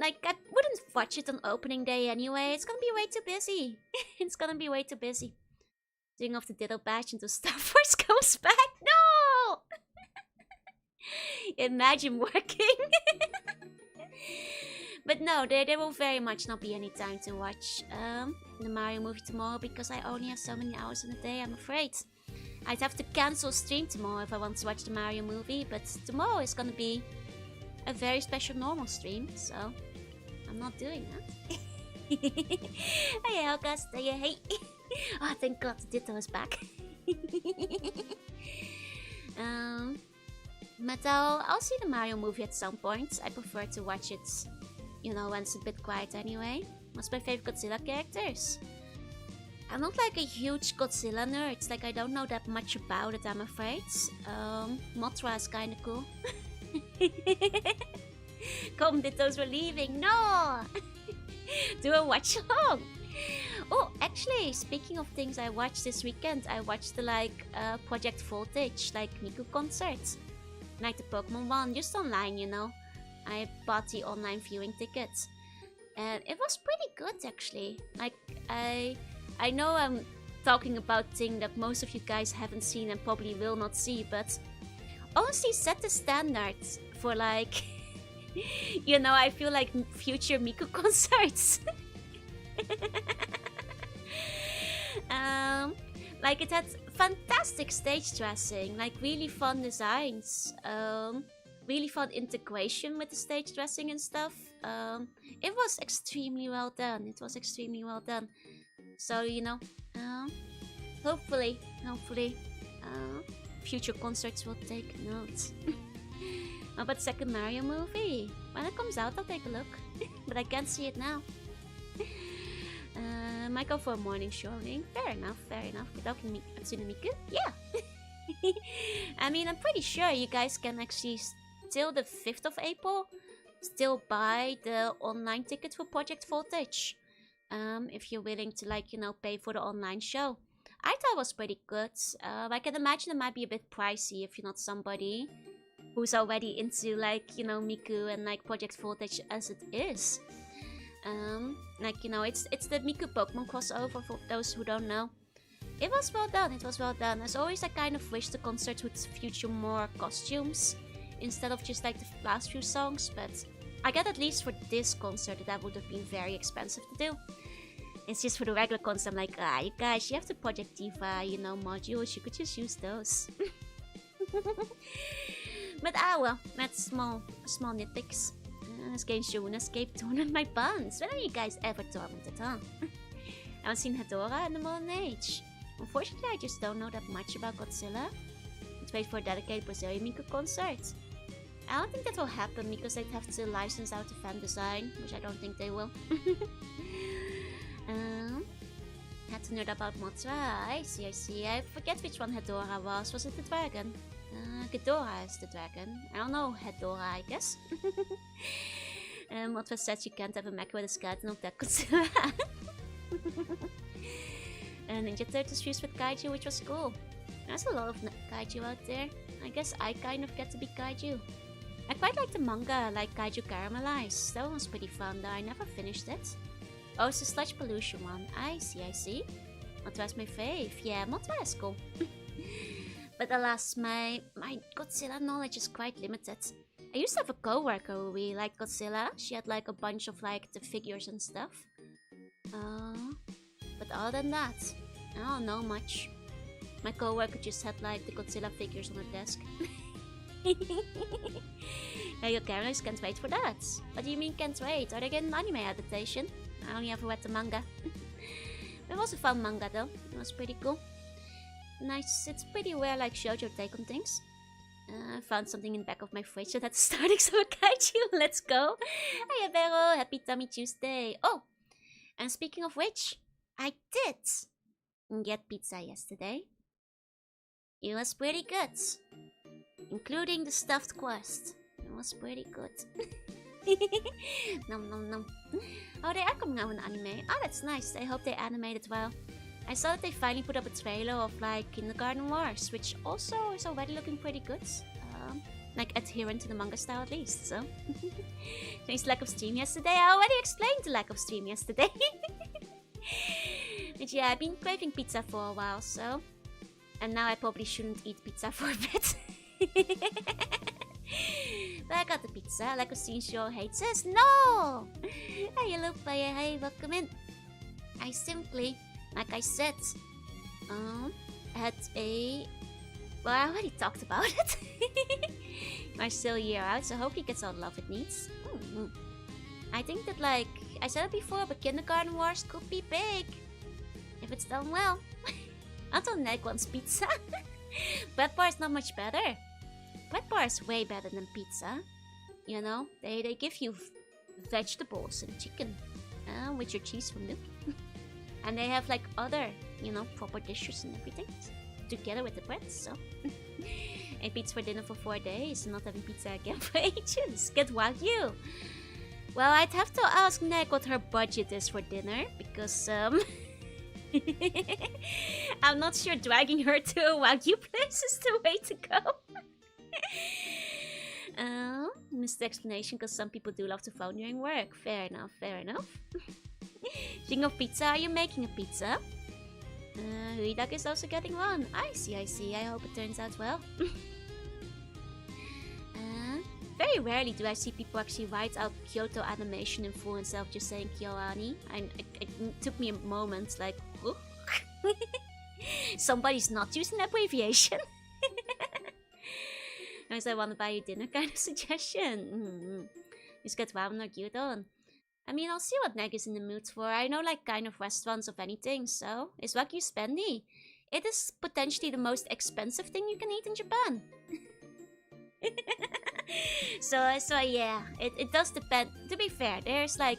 Speaker 1: like, I wouldn't watch it on opening day anyway. It's gonna be way too busy. It's gonna be way too busy. Doing off the Ditto badge until Star Force comes back. No! Imagine working. But no, there will very much not be any time to watch the Mario movie tomorrow because I only have so many hours in a day, I'm afraid. I'd have to cancel stream tomorrow if I want to watch the Mario movie, but tomorrow is gonna be a very special normal stream, so I'm not doing that. Hey, Helgas, hey. Oh, thank God, Ditto is back. But I'll see the Mario movie at some point. I prefer to watch it, you know, when it's a bit quiet anyway. What's my favorite Godzilla characters? I'm not like a huge Godzilla nerd. Like, I don't know that much about it, I'm afraid. Mothra is kinda cool. Come, Dittos, we're leaving. No! Do a watch along. Oh, actually, speaking of things I watched this weekend, I watched the Project Voltage, like Miku concerts. Like the Pokemon one, just online, you know. I bought the online viewing tickets. And it was pretty good, actually. Like, I know I'm talking about things that most of you guys haven't seen and probably will not see, but honestly set the standards for like, you know, I feel like future Miku concerts. Like it had fantastic stage dressing, like really fun designs, really fun integration with the stage dressing and stuff. It was extremely well done. It was extremely well done. So, you know, hopefully, future concerts will take note. How about the second Mario movie? When it comes out, I'll take a look. But I can't see it now. Might go for a morning showing. Fair enough, fair enough. We're talking Hatsune Miku? Yeah! I mean, I'm pretty sure you guys can actually, till the 5th of April, still buy the online ticket for Project Voltage. If you're willing to, like, you know, pay for the online show. I thought it was pretty good. I can imagine it might be a bit pricey if you're not somebody who's already into, like, you know, Miku and, like, Project Voltage as it is. Like, you know, it's the Miku Pokemon crossover for those who don't know. It was well done, it was well done. As always, I kind of wish the concert would feature more costumes instead of just, like, the last few songs, but I get at least for this concert that would have been very expensive to do. It's just for the regular concert, I'm like, you guys, you have the Project Diva, you know, modules, you could just use those. But well, that's small nitpicks. This game's Jorunna escaped torment my buns. When are you guys ever tormented, huh? I haven't seen Hedora in the modern age. Unfortunately, I just don't know that much about Godzilla. Let's wait for a dedicated Brazilian Miku concert. I don't think that will happen because they'd have to license out the fan design, which I don't think they will. Had to nerd about Mothra. I see. I forget which one Hedora was. Was it the dragon? Ghidorah is the dragon. I don't know, Hedora, I guess. Mothra said you can't have a mech with a skeleton of that Godzilla. Ninja Turtles fused with Kaiju, which was cool. There's a lot of Kaiju out there. I guess I kind of get to be Kaiju. I quite like the manga, like Kaiju Caramelized. That one was pretty fun though, I never finished it. Oh, it's the Sludge Pollution one. I see. Mothra's my fave. Yeah, Mothra is cool. But alas, my Godzilla knowledge is quite limited. I used to have a coworker who really liked Godzilla. She had like a bunch of like the figures and stuff. But other than that, I don't know much. My coworker just had like the Godzilla figures on her desk. Hey, your cameras can't wait for that. What do you mean can't wait? Are they getting an anime adaptation? I only ever read the manga. It was a fun manga though. It was pretty cool. Nice. It's pretty rare like shoujo take on things. I found something in the back of my fridge, so that's starting some kaiju. Let's go. Hiya, Vero. Happy Tummy Tuesday. Oh, and speaking of which, I did get pizza yesterday. It was pretty good. Including the stuffed crust. It was pretty good. Nom. Oh, they are coming out with an anime. Oh, that's nice. I hope they animate it well. I saw that they finally put up a trailer of like Kindergarten Wars, which also is already looking pretty good. like adherent to the manga style at least, so. Thanks lack of stream yesterday. I already explained the lack of stream yesterday. But yeah, I've been craving pizza for a while, so. And now I probably shouldn't eat pizza for a bit. But I got the pizza. Lack of stream sure hates us. No! Hey, hello, player. Hey, welcome in. I simply, like I said, had a... Well, I already talked about it. I'm still a year out, so I hope he gets all the love it needs. I think that, like I said it before, but Kindergarten Wars could be big. If it's done well. Until Neg wants pizza. Wet bar is not much better. Wet bar is way better than pizza. You know, they give you vegetables and chicken. With your cheese from milk. And they have like other, you know, proper dishes and everything. Together with the bread, so. Ate pizza for dinner for 4 days. Not having pizza again for ages. Get Wagyu. Well, I'd have to ask Neg what her budget is for dinner. Because, I'm not sure dragging her to a Wagyu place is the way to go. Missed the explanation because some people do love to phone during work. Fair enough, fair enough. Speaking of pizza, are you making a pizza? Huidak is also getting one. I see, I see. I hope it turns out well. Very rarely do I see people actually write out Kyoto animation in full instead of just saying KyoAni. It took me a moment, like, oh. Somebody's not using an abbreviation. Because I want to buy you dinner kind of suggestion. Just get ramen or gyudon. I mean, I'll see what Neg is in the mood for. I know like kind of restaurants of anything, so is Wagyu spendy? It is potentially the most expensive thing you can eat in Japan. so yeah, it does depend. To be fair, there's like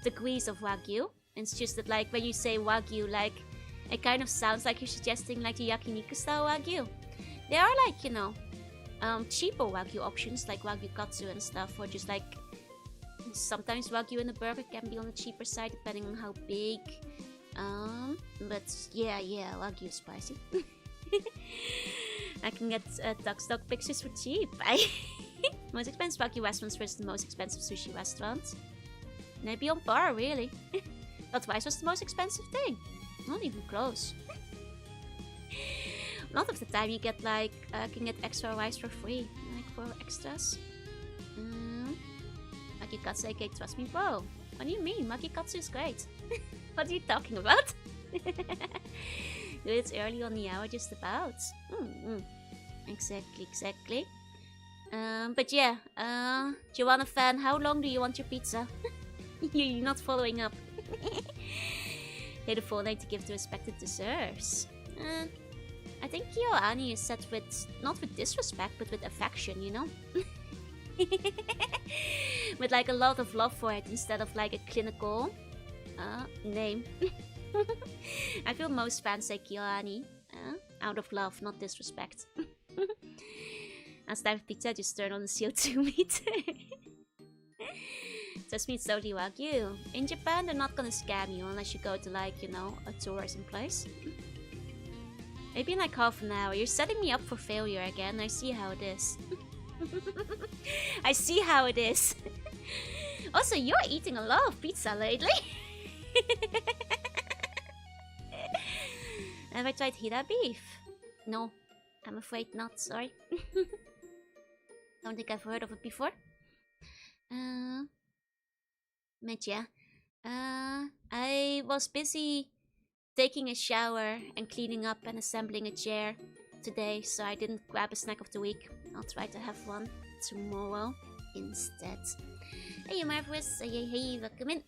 Speaker 1: degrees of Wagyu. It's just that like when you say Wagyu, like it kind of sounds like you're suggesting like the yakiniku style Wagyu. There are like, you know, cheaper Wagyu options like Wagyu katsu and stuff, or just like sometimes Wagyu in a burger can be on the cheaper side depending on how big. But yeah, Wagyu is spicy. I can get duck stock pictures for cheap. Most expensive Wagyu restaurants versus the most expensive sushi restaurants. Maybe on par, really. But rice was the most expensive thing. Not even close. A lot of the time you get like, can get extra rice for free, like for extras. Makikatsu, okay, trust me, bro. What do you mean? Makikatsu is great. What are you talking about? It's early on the hour, just about. Exactly. But yeah, Jorunna fan, how long do you want your pizza? You're not following up. Pay the full name to give the respect it deserves. I think KyoAni is said with, not with disrespect, but with affection, you know? With like a lot of love for it instead of like a clinical name. I feel most fans say KyoAni out of love, not disrespect. As time of pizza, just turn on the CO2 meter. Trust me, it's totally Wagyu. In Japan, they're not gonna scam you unless you go to like, you know, a tourism place. Maybe in like half an hour. You're setting me up for failure again. I see how it is. I see how it is. Also, you're eating a lot of pizza lately. Have I tried Hira beef? No, I'm afraid not, sorry. Don't think I've heard of it before. But yeah, I was busy taking a shower and cleaning up and assembling a chair today, so I didn't grab a snack of the week. I'll try to have one tomorrow instead. Hey, Marvelous. Hey, welcome in.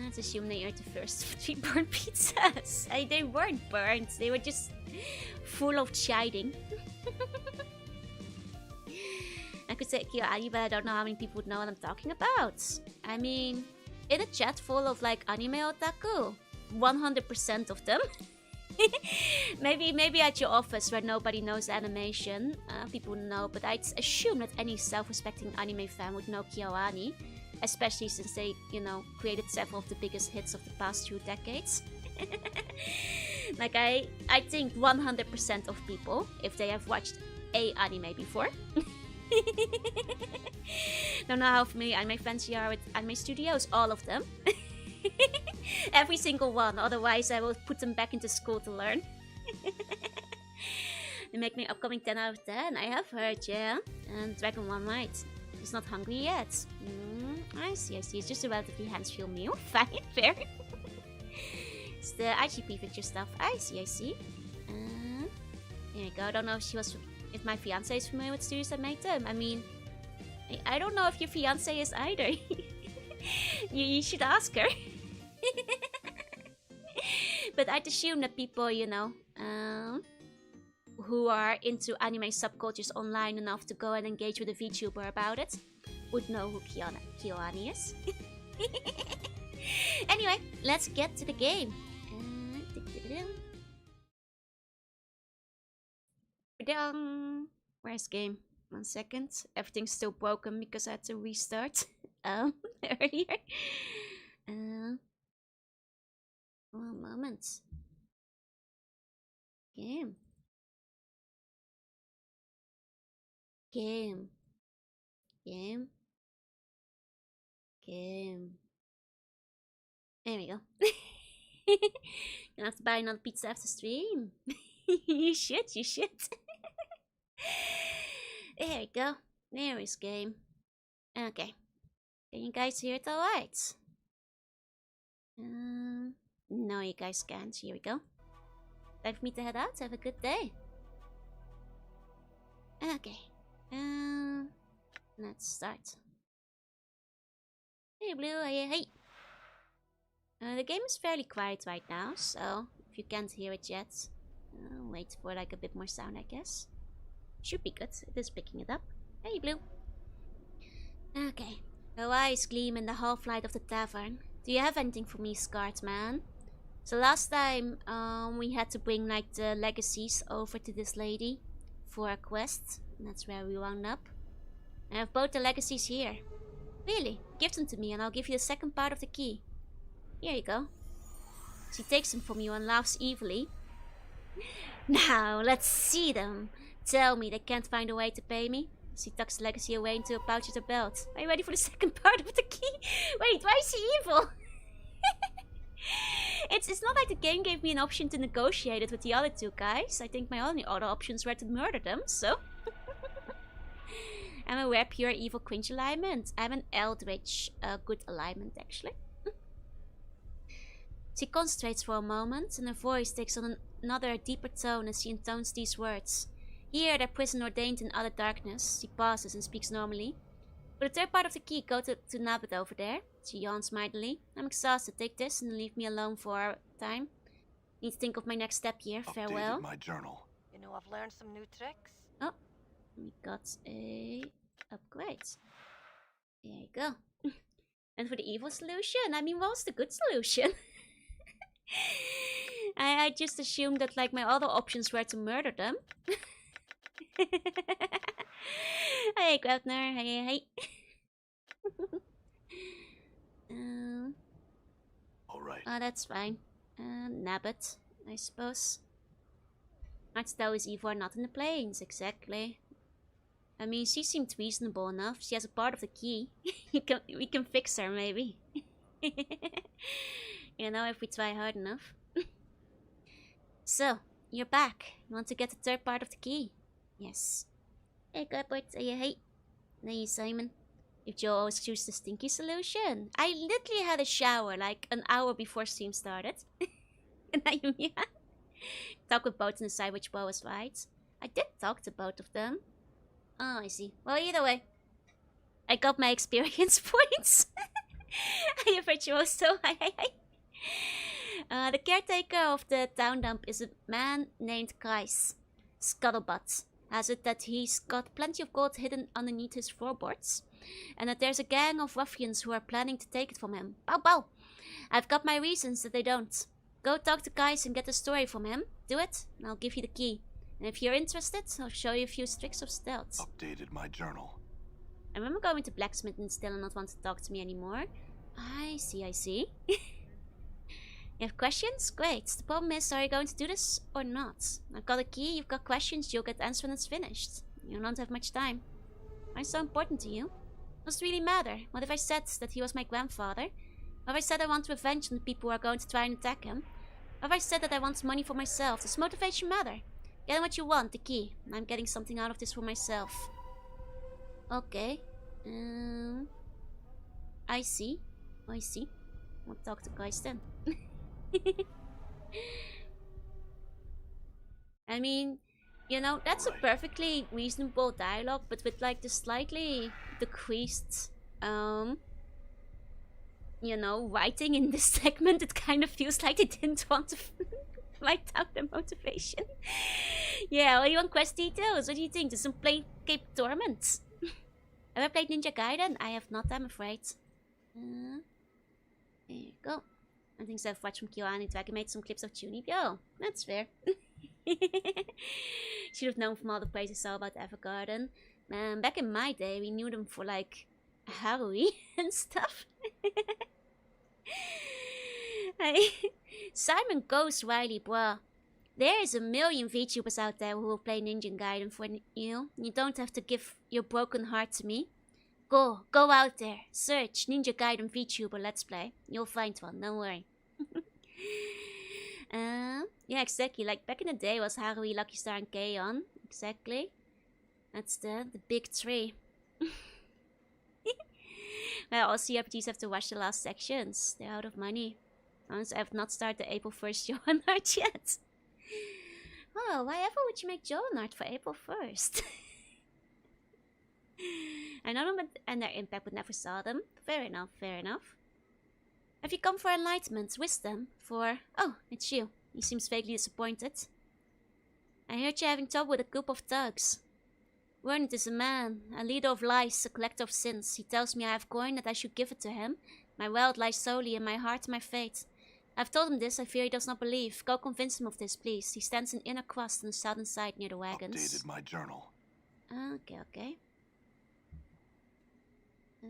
Speaker 1: Let's assume they are the first 3 burnt pizzas. They weren't burnt, they were just full of chiding. I could say KyoAni, but I don't know how many people would know what I'm talking about. I mean, in a chat full of like anime otaku, 100% of them. maybe at your office where nobody knows animation, people know, but I'd assume that any self-respecting anime fan would know KyoAni, especially since they, you know, created several of the biggest hits of the past 2 decades. Like I think 100% of people, if they have watched a anime before. Don't know how familiar anime fans you are with anime studios. All of them. Every single one. Otherwise, I will put them back into school to learn. They make me upcoming 10 out of 10. I have heard, yeah. And Dragon One Night. He's not hungry yet. I see. It's just a relatively hands-free meal. Fine, fair. It's the IGP picture stuff. I see. There we go. I don't know if my fiance is familiar with studios that make them. I mean, I don't know if your fiance is either. you should ask her. But I'd assume that people, you know, who are into anime subcultures online enough to go and engage with a VTuber about it would know who Kyoani is. Anyway, let's get to the game. Where's game? 1 second. Everything's still broken because I had to restart earlier. 1 moment. Game. There we go. Gonna have to buy another pizza after stream. you should. There we go. There is game. Okay. Can you guys hear it alright? No, you guys can't. Here we go. Time for me to head out. Have a good day. Okay. Let's start. Hey, Blue. Hey. The game is fairly quiet right now, so if you can't hear it yet, wait for like a bit more sound, I guess. Should be good. It is picking it up. Hey, Blue. Okay. Her eyes gleam in the half light of the tavern. Do you have anything for me, Scarred Man? So last time, we had to bring like the legacies over to this lady for a quest. And that's where we wound up. I have both the legacies here. Really? Give them to me and I'll give you the second part of the key. Here you go. She takes them from you and laughs evilly. Now, let's see them. Tell me they can't find a way to pay me. She tucks the legacy away into a pouch at her belt. Are you ready for the second part of the key? Wait, why is she evil? It's not like the game gave me an option to negotiate it with the other two guys. I think my only other options were to murder them, so... I'm a rare pure evil cringe alignment. I'm an eldritch good alignment, actually. She concentrates for a moment, and her voice takes on another deeper tone as she intones these words. Here, their prison ordained in utter darkness. She pauses and speaks normally. For the third part of the key, go to Nabit over there. She yawns mightily. I'm exhausted. Take this and leave me alone for a time. Need to think of my next step here. Farewell.
Speaker 2: Updated my journal.
Speaker 3: You know, I've learned some new tricks.
Speaker 1: Oh, we got a upgrade. There you go. And for the evil solution, I mean, what was the good solution? I just assumed that like my other options were to murder them. Hey, Grautner. Hey.
Speaker 2: Alright.
Speaker 1: Oh, that's fine. Nabbit, I suppose. Matstow is evil or not in the plains, exactly. I mean, she seemed reasonable enough. She has a part of the key. We can fix her, maybe. You know, if we try hard enough. So, you're back. You want to get the third part of the key? Yes. Hey, Gladbert. Hey. Hey, Simon. If Joe always choose the stinky solution. I literally had a shower like an hour before stream started. And now you talk with both and decide which bow was right. I did talk to both of them. Oh, I see. Well, either way, I got my experience points. Hey, Virtuoso. Hi. The caretaker of the town dump is a man named Kais. Scuttlebutt has it that he's got plenty of gold hidden underneath his floorboards, and that there's a gang of ruffians who are planning to take it from him. Bow. I've got my reasons that they don't. Go talk to Kais and get the story from him. Do it, and I'll give you the key. And if you're interested, I'll show you a few tricks of stealth.
Speaker 2: Updated my journal.
Speaker 1: I remember going to blacksmith and still not want to talk to me anymore. I see. You have questions? Great. The problem is, are you going to do this or not? I've got a key, you've got questions, you'll get answers when it's finished. You don't have much time. Why so important to you? Does it really matter? What if I said that he was my grandfather? What if I said I want revenge on the people who are going to try and attack him? What if I said that I want money for myself? Does motivation matter? Get what you want, the key. I'm getting something out of this for myself. Okay. I see. I see. I'll talk to guys then. I mean, you know, that's a perfectly reasonable dialogue, but with like the slightly decreased, you know, writing in this segment, it kind of feels like they didn't want to write down their motivation. Yeah, well, you want quest details? What do you think? There's some Planescape Torment. Have I played Ninja Gaiden? I have not, I'm afraid. There you go. I think I've watched from Kyoani Dragon made some clips of Junibyo. That's fair. Should have known from all the praise I saw about Evergarden. Back in my day, we knew them for like Harui and stuff. Simon Ghost Riley, bruh. There's a million VTubers out there who will play Ninja Gaiden for you. You don't have to give your broken heart to me. Go out there, search Ninja Gaiden VTuber Let's Play. You'll find one, don't worry. Yeah, exactly. Like back in the day was Harui, Lucky Star, and Kaon. Exactly. That's the big three. Well, all CRPGs have to watch the last sections. They're out of money. Honestly, I have not started the April 1st Johan art yet. Oh, why ever would you make Johan art for April 1st? I know them and their impact, but never saw them. Fair enough, fair enough. Have you come for enlightenment, wisdom, for... Oh, it's you. He seems vaguely disappointed. I heard you're having trouble with a group of thugs. Wernet is a man, a leader of lies, a collector of sins. He tells me I have coin, that I should give it to him. My wealth lies solely in my heart and my fate. I've told him this, I fear he does not believe. Go convince him of this, please. He stands in inner crust on the southern side near the wagons.
Speaker 2: Updated my journal.
Speaker 1: Okay.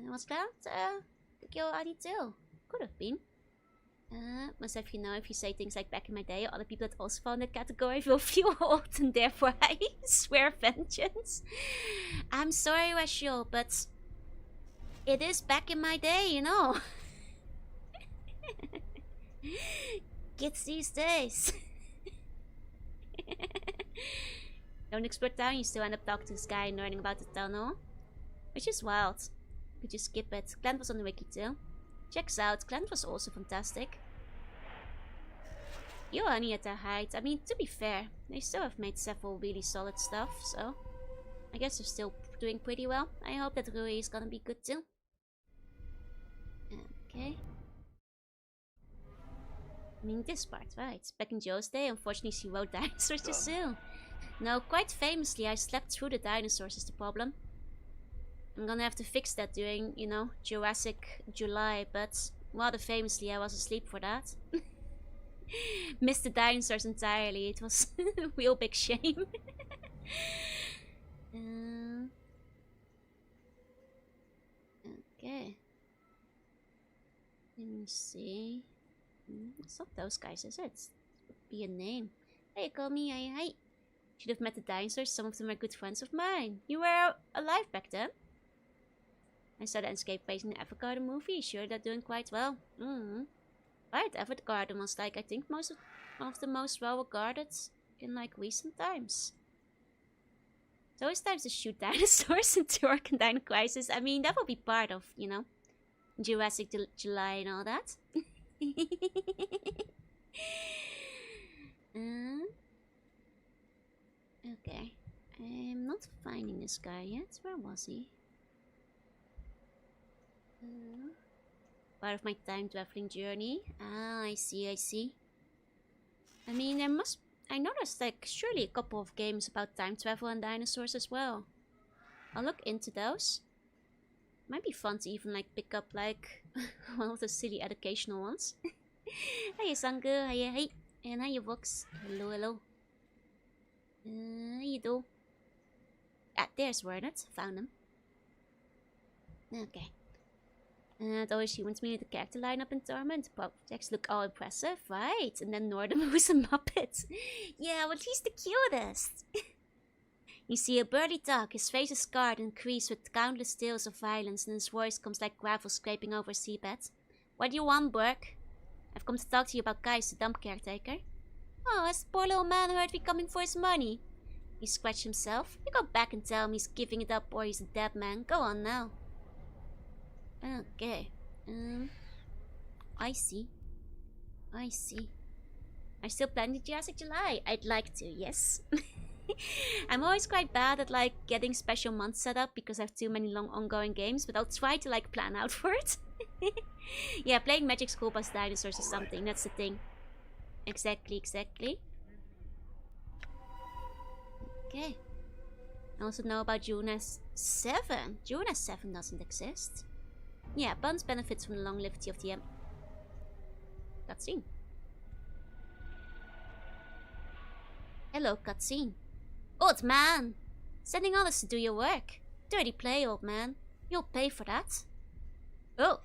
Speaker 1: What's that? Kill Adi too. Could have been. Must have, you know, if you say things like back in my day, other people that also fall in that category will feel old and therefore I swear vengeance. I'm sorry, Rashio, but it is back in my day, you know. Kids these days. Don't explore town, you still end up talking to this guy and learning about the tunnel. Which is wild. Could you skip it? Glenn was on the wiki too. Checks out, Glenn was also fantastic. You're only at their height. I mean, to be fair, they still have made several really solid stuff, so I guess they're still doing pretty well. I hope that Rui is gonna be good too. Okay. I mean, this part, right? Back in Joe's day, unfortunately she wrote dinosaurs too soon. No, quite famously, I slept through the dinosaurs is the problem. I'm gonna have to fix that during, you know, Jurassic July, but rather famously I was asleep for that. Missed the dinosaurs entirely, it was a real big shame. Okay. Let me see. It's not those guys, is it? It would be a name. Hey, call me, hi. Should have met the dinosaurs, some of them are good friends of mine. You were alive back then? I saw the Escape Place in the Evergarden movie. Sure, they're doing quite well. Right, Evergarden was like, I think, one of the most well regarded in like recent times. It's always time to shoot dinosaurs in Turk and Dino Crisis. I mean, that will be part of, you know, Jurassic July and all that. Okay. I'm not finding this guy yet. Where was he? Part of my time traveling journey. Ah, I see. I mean, I noticed like surely a couple of games about time travel and dinosaurs as well. I'll look into those. Might be fun to even like pick up like one of the silly educational ones. Hiya Sangu, hiya hey, and hiya Vox. Hello. How you do? Ah, there's Wernet. Found him. Okay. And always humans mean the character lineup in Torment. Projects look all impressive, right? And then Nordham who's a Muppet. Yeah, well, he's the cutest. You see a burly dog, his face is scarred and creased with countless tales of violence, and his voice comes like gravel scraping over a seabed. What do you want, Burke? I've come to talk to you about Kais, the dump caretaker. Oh, has the poor little man heard we coming for his money? He scratched himself. You go back and tell him he's giving it up or he's a dead man. Go on now. Okay. I see. I see. I still planning the Jurassic July. I'd like to, yes. I'm always quite bad at like getting special months set up because I have too many long ongoing games, but I'll try to like plan out for it. Yeah, playing Magic School Bus Dinosaurs or something, that's the thing. Exactly. Okay. I also know about Jorunna's 7. Jorunna's 7 doesn't exist. Yeah, Buns benefits from the longevity of the cutscene. Hello, cutscene. Old man! Sending others to do your work. Dirty play, old man. You'll pay for that. Oh!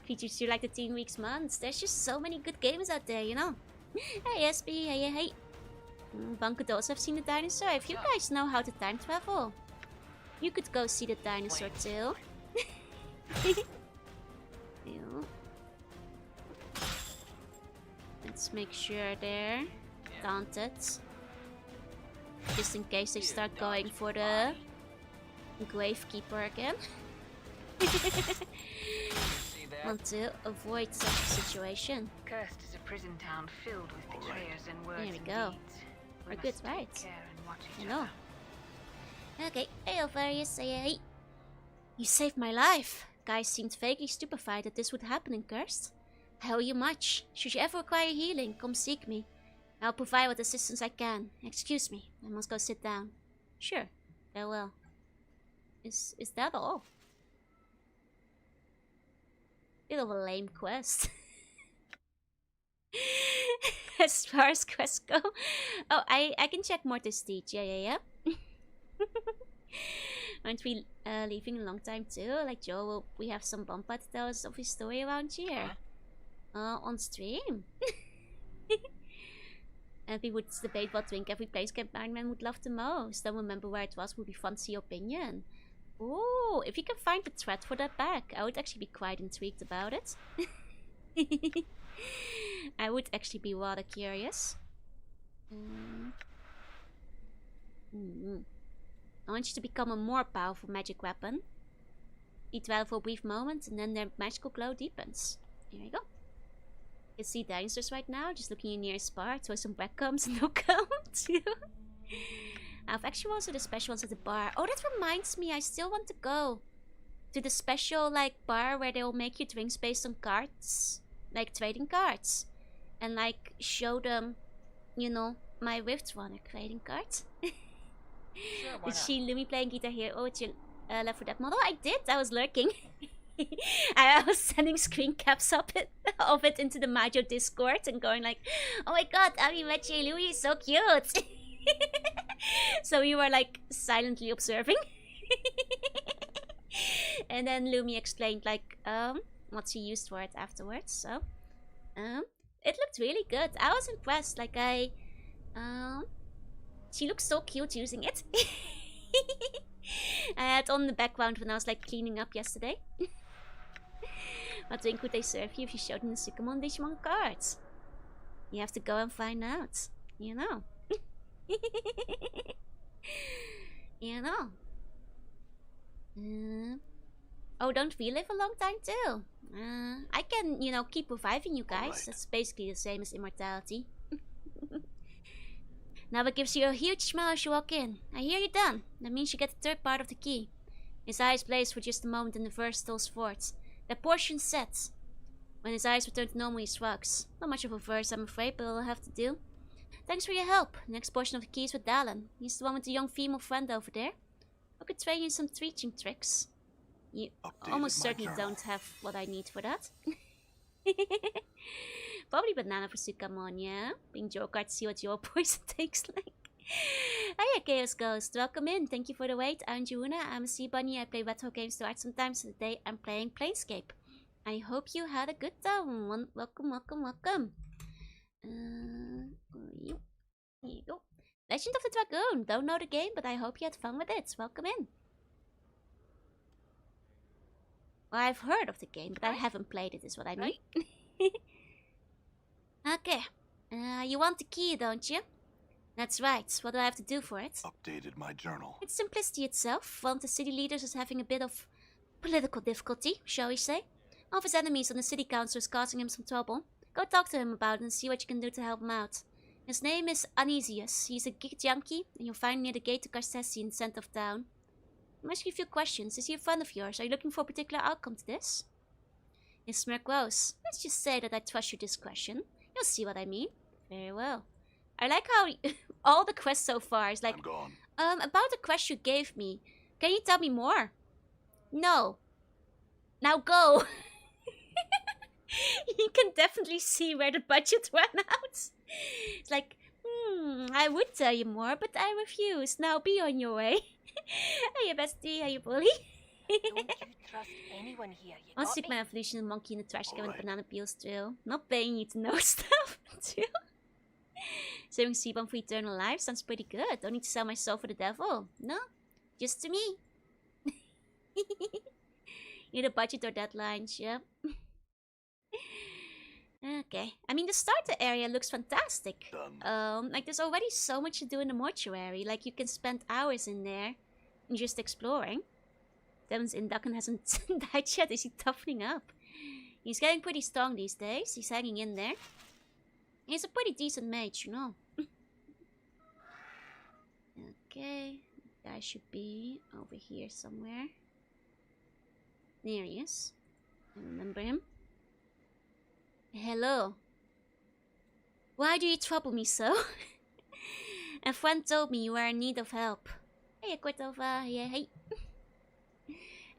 Speaker 1: Features you like the Teen Weeks months. There's just so many good games out there, you know. Hey, SB, hey. One could also have seen the dinosaur. If you guys know how to time travel, you could go see the dinosaur too. Let's make sure they're taunted. Just in case they start going for the Gravekeeper again. Want to avoid such a situation.
Speaker 3: Cursed is a prison town filled with betrayers and words.
Speaker 1: There we go. We're good, right? Hello. Okay, hey Alvarius, hey. You saved my life. Guys seemed vaguely stupefied that this would happen in Cursed. I owe you much. Should you ever require healing, come seek me. I'll provide what assistance I can. Excuse me, I must go sit down. Sure, farewell. Is that all? Bit of a lame quest. As far as quests go. Oh, I can check more to Steed. Yeah. Aren't we leaving a long time too? Like Joe, will we have some Bumpa to tell us of his story around here? On stream. And we would debate what drink every Planescape man would love the most. Don't remember where it was, would be fun to see your opinion. Ooh, if you can find the thread for that back, I would actually be quite intrigued about it. I would actually be rather curious. I want you to become a more powerful magic weapon. Eat well for a brief moment, and then their magical glow deepens. Here we go. You can see dinosaurs right now, just looking in nearest bar. Throw some breadcrumbs and they'll come too. I've actually also the special ones at the bar. Oh, that reminds me, I still want to go to the special like bar where they'll make you drinks based on cards, like trading cards, and like show them, you know, my Rift Runner trading cards.
Speaker 3: Sure,
Speaker 1: Did she Lumi playing Guitar Hero with your love for that model? I did. I was lurking. I was sending screen caps of it into the Majo Discord and going like, "Oh my god, Abby met J. Louis is so cute." So we were like silently observing. And then Lumi explained like what she used for it afterwards. So it looked really good. I was impressed. Like she looked so cute using it. I had on the background when I was like cleaning up yesterday. What drink would they serve you if you showed them the Sukamon Digimon cards? You have to go and find out. You know. You know. Oh, don't we live a long time too? I can, you know, keep reviving you guys.
Speaker 2: Right.
Speaker 1: That's basically the same as immortality. Now it gives you a huge smile as you walk in. I hear you're done. That means you get the third part of the key. His eyes blaze for just a moment and the verse stalls forth. That portion sets. When his eyes return to normal, he shrugs. Not much of a verse, I'm afraid, but I'll have to do. Thanks for your help. Next portion of the key is with Dalen. He's the one with the young female friend over there. I could train you in some teaching tricks. You almost certainly don't have what I need for that. Probably banana for Sukamon, yeah? Being Joker to see what your poison takes like. Hiya, Chaos Ghost. Welcome in. Thank you for the wait. I'm Jorunna. I'm a sea bunny. I play retro games to art sometimes. Today I'm playing Planescape. I hope you had a good time. Welcome. Here you go. Legend of the Dragoon. Don't know the game, but I hope you had fun with it. Welcome in. Well, I've heard of the game, but I haven't played it, is what I mean. Okay. You want the key, don't you? That's right. What do I have to do for it?
Speaker 2: Updated my journal.
Speaker 1: It's simplicity itself. One of the city leaders is having a bit of political difficulty, shall we say. One of his enemies on the city council is causing him some trouble. Go talk to him about it and see what you can do to help him out. His name is Anisius. He's a geek junkie, and you'll find him near the gate to Carcessi in the center of town. I'm asking you a few questions. Is he a friend of yours? Are you looking for a particular outcome to this? His smirk grows. Let's just say that I trust your discretion. You'll see what I mean. Very well. I like how all the quests so far is like,
Speaker 2: I'm gone.
Speaker 1: About the quest you gave me. Can you tell me more? No. Now go. You can definitely see where the budget ran out. It's like, I would tell you more, but I refuse. Now be on your way. Hey, bestie. Hey, bully.
Speaker 4: Don't you trust anyone here? You
Speaker 1: I'll
Speaker 4: got
Speaker 1: stick
Speaker 4: me?
Speaker 1: my evolution and monkey in the trash can with
Speaker 2: Alright.
Speaker 1: banana peels too. Not paying you to know stuff too. Saving Seabomb for eternal life sounds pretty good. Don't need to sell my soul for the devil. No, just to me. Need a budget or deadlines, yeah. Okay. I mean, the starter area looks fantastic.
Speaker 2: Done.
Speaker 1: Like there's already so much to do in the mortuary. Like you can spend hours in there just exploring. Devin's Inducken hasn't died yet. Is he toughening up? He's getting pretty strong these days. He's hanging in there. He's a pretty decent mage, you know. Okay. The guy should be over here somewhere. There he is. I remember him. Hello. Why do you trouble me so? A friend told me you were in need of help. Hey, Kortova. Yeah, hey.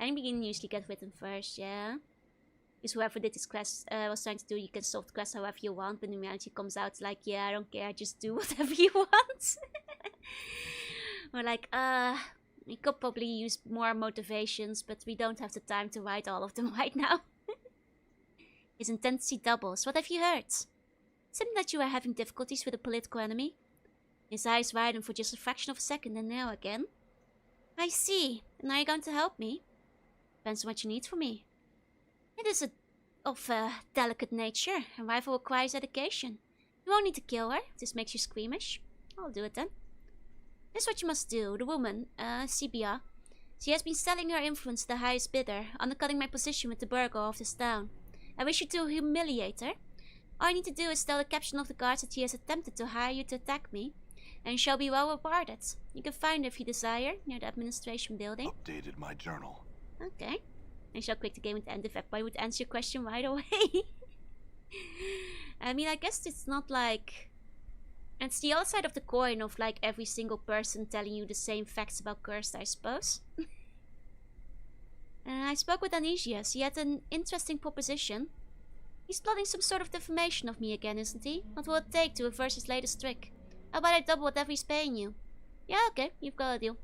Speaker 1: I think we can usually get with him first, yeah? Because whoever did this quest was trying to do, you can solve the quest however you want, but in reality it comes out like, yeah, I don't care, just do whatever you want. Or like, we could probably use more motivations, but we don't have the time to write all of them right now. His intensity doubles. What have you heard? Something that you are having difficulties with a political enemy? His eyes widen for just a fraction of a second and now again. I see. And are you going to help me? Depends on what you need from me. It is of a delicate nature. A rival requires dedication. You won't need to kill her. This makes you squeamish. I'll do it then. This is what you must do. The woman, Sibia, she has been selling her influence to the highest bidder, undercutting my position with the burgher of this town. I wish you to humiliate her. All you need to do is tell the captain of the guards that she has attempted to hire you to attack me, and you shall be well rewarded. You can find her if you desire, near the administration building.
Speaker 2: Updated my journal.
Speaker 1: Okay. I shall click the game at the end if everybody would answer your question right away. I mean, I guess it's not like... It's the other side of the coin of like every single person telling you the same facts about Cursed, I suppose. I spoke with Anisius. He had an interesting proposition. He's plotting some sort of defamation of me again, isn't he? What will it take to reverse his latest trick? How about I double whatever he's paying you? Yeah, okay, you've got a deal.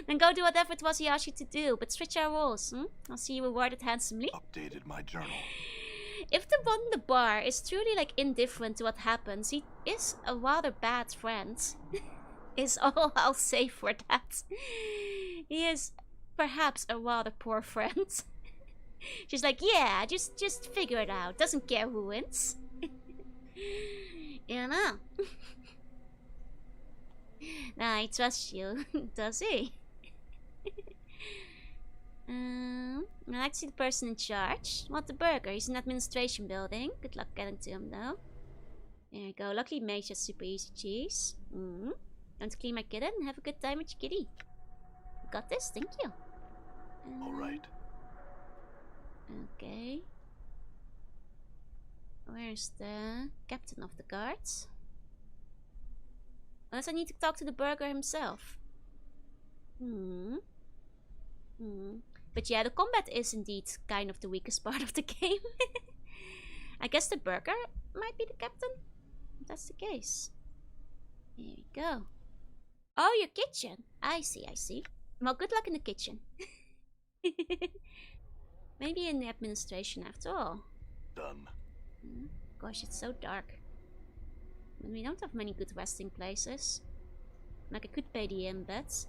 Speaker 1: Then go do whatever it was he asked you to do, but switch our roles, I'll see you rewarded handsomely.
Speaker 2: Updated my journal.
Speaker 1: If the one in the bar is truly like indifferent to what happens, he is a rather bad friend. Is all I'll say for that. He is perhaps a rather poor friend. She's like, yeah, just figure it out. Doesn't care who wins. You know. Nah, I trust you. Does he? I'd like to see the person in charge. Want the burger? He's in the administration building. Good luck getting to him, though. There you go. Luckily, made just super easy cheese. Going to clean my kitten and have a good time with your kitty. Got this? Thank you.
Speaker 2: Alright.
Speaker 1: Okay. Where's the captain of the guards? Unless I need to talk to the burger himself. But yeah, the combat is indeed kind of the weakest part of the game. I guess the burger might be the captain. If that's the case. Here we go. Oh, your kitchen. I see, I see. Well, good luck in the kitchen. Maybe in the administration after all.
Speaker 2: Done.
Speaker 1: Gosh, it's so dark. But we don't have many good resting places. Like, I could pay the inn, but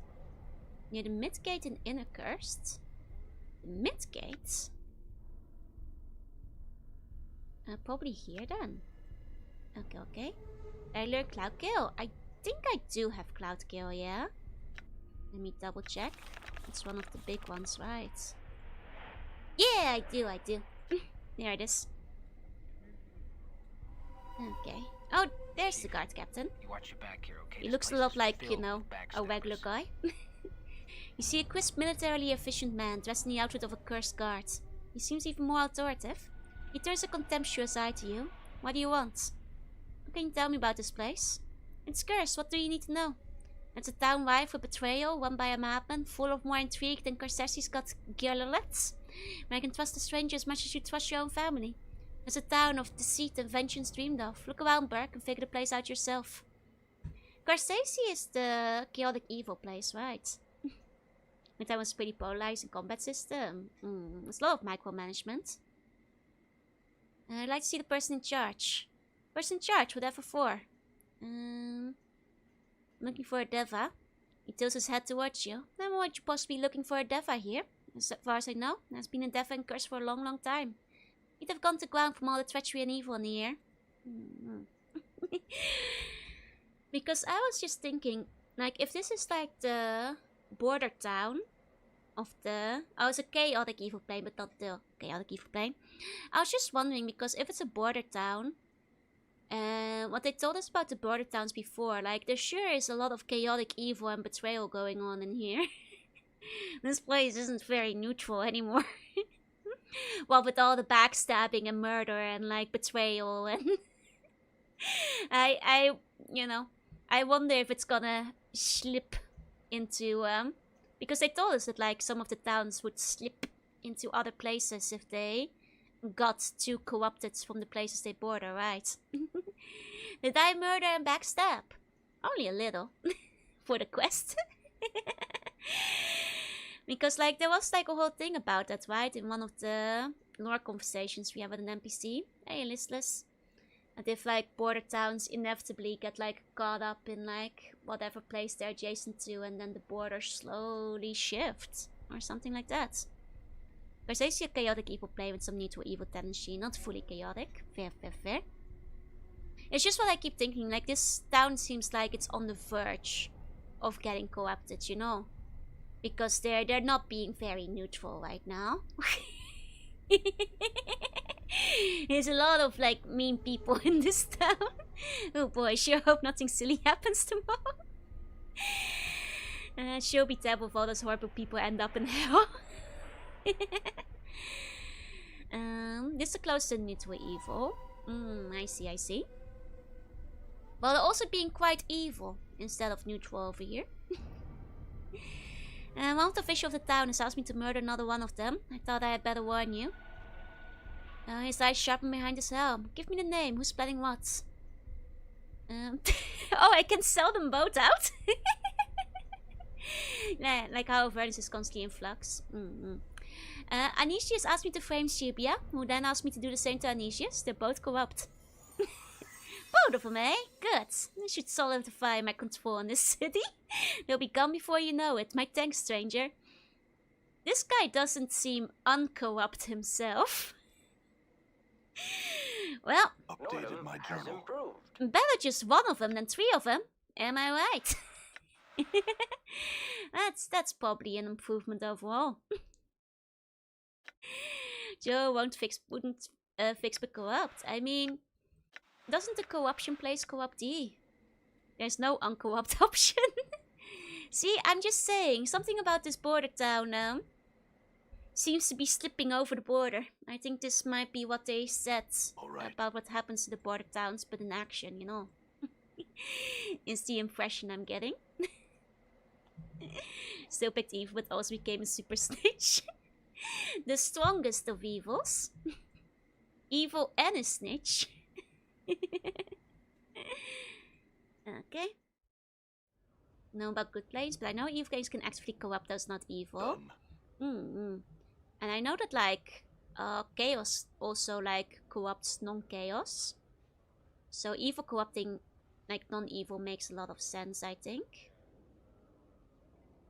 Speaker 1: near the Midgate and Inner Cursed. The Midgate? Probably here then. Okay, okay. Earlier Cloud Kill. I think I do have Cloud Kill, yeah? Let me double check. It's one of the big ones, right? Yeah, I do. There it is. Okay. Oh, there's the guard captain.
Speaker 5: You watch your back here, okay?
Speaker 1: He looks a lot like, you know, a regular guy. You see a crisp, militarily efficient man dressed in the outfit of a cursed guard. He seems even more authoritative. He turns a contemptuous eye to you. What do you want? What can you tell me about this place? It's cursed. What do you need to know? It's a town rife with betrayal, won by a madman, full of more intrigue than Corsessi's got Girlolets. Where I can trust a stranger as much as you trust your own family. It's a town of deceit and vengeance dreamed of. Look around, Burke, and figure the place out yourself. Corsesi is the chaotic evil place, right? The town was pretty polarized in combat system. There's a lot of micromanagement. I'd like to see the person in charge. Person in charge, whatever for. I'm looking for a Deva. He tilts his head towards you. Then why would you possibly looking for a Deva here? As far as I know, there's been a Deva in Curse for a long, long time. He'd have gone to ground from all the treachery and evil in the air. Because I was just thinking, like, if this is like the border town of the... Oh, it's a chaotic evil plane, but not the chaotic evil plane. I was just wondering, because if it's a border town, what they told us about the border towns before, like, there sure is a lot of chaotic evil and betrayal going on in here. This place isn't very neutral anymore. Well, with all the backstabbing and murder and, like, betrayal and... you know, I wonder if it's gonna slip into, because they told us that, like, some of the towns would slip into other places if they got too corrupted from the places they border, right? Did I murder and backstab? Only a little. For the quest. Because, like, there was, like, a whole thing about that, right? In one of the lore conversations we have with an NPC. Hey, Listless. And if, like, border towns inevitably get, like, caught up in, like, whatever place they're adjacent to, and then the border slowly shifts. Or something like that. Because I see a chaotic evil play with some neutral evil tendency. Not fully chaotic. Fair, fair, fair. It's just what I keep thinking. Like, this town seems like it's on the verge of getting corrupted, you know? Because they're not being very neutral right now. There's a lot of, like, mean people in this town. Oh boy, sure hope nothing silly happens tomorrow. Sure be terrible if all those horrible people end up in hell. This is close to neutral evil. I see, I see. Well, they're also being quite evil instead of neutral over here. One of the officials of the town has asked me to murder another one of them. I thought I had better warn you. His eyes sharpened behind his helm. Give me the name. Who's spelling what? Oh, I can sell them both out? Yeah, like how awareness is constantly in flux. Anisius asked me to frame Shibia, who then asked me to do the same to Anisius. They're both corrupt. Both of them, eh? Good. I should solidify my control in this city. They'll be gone before you know it. My thanks, stranger. This guy doesn't seem uncorrupt himself. Well,
Speaker 2: Updated my journal.
Speaker 1: better just one of them than three of them. Am I right? That's probably an improvement overall. Joe wouldn't fix but corrupt. I mean, doesn't the corruption place corruptee? There's no uncorrupt option. See, I'm just saying, something about this border town seems to be slipping over the border. I think this might be what they said about what happens to the border towns, but in action, you know. Is the impression I'm getting. Still picked evil, but also became a super snitch. The strongest of evils. Evil and a snitch. Okay. Know about good planes, but I know evil games can actively corrupt those not evil. And I know that, like, chaos also, like, corrupts non-chaos. So evil corrupting like non-evil makes a lot of sense, I think.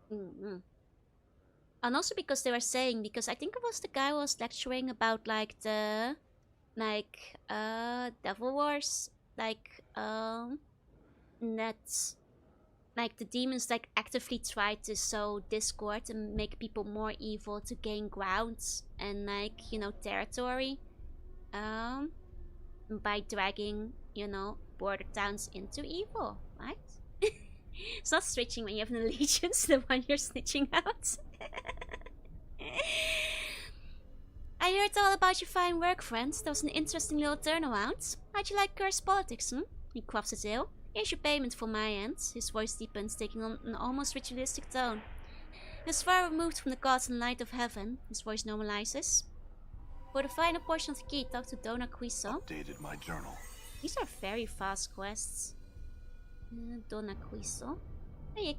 Speaker 1: And also because they were saying, because I think it was the guy who was lecturing about like the Devil Wars, like that like the demons like actively try to sow discord and make people more evil to gain ground and like, you know, territory. By dragging, you know, border towns into evil, right? It's not switching when you have an allegiance, the one you're snitching out. I heard all about your fine work, friends. That was an interesting little turnaround. How'd you like cursed politics, He quaffs his ale. Here's your payment for my end. His voice deepens, taking on an almost ritualistic tone. As far removed from the gods and light of heaven, his voice normalizes. For the final portion of the key, talk to Dona Quiso.
Speaker 2: Updated my journal.
Speaker 1: These are very fast quests. Dona Quiso. Hey.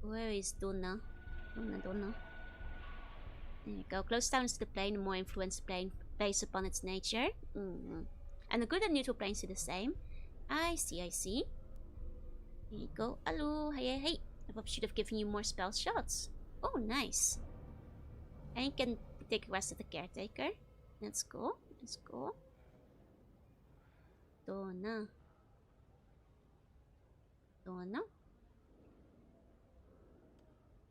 Speaker 1: Where is Dona? Dona. There you go. Close down to the plane, the more influence the plane based upon its nature. And the good and neutral planes do the same. I see. Here you go. Hello. Hey. I probably should have given you more spell shots. Oh, nice. And you can take a rest at the caretaker. Let's go. Dona.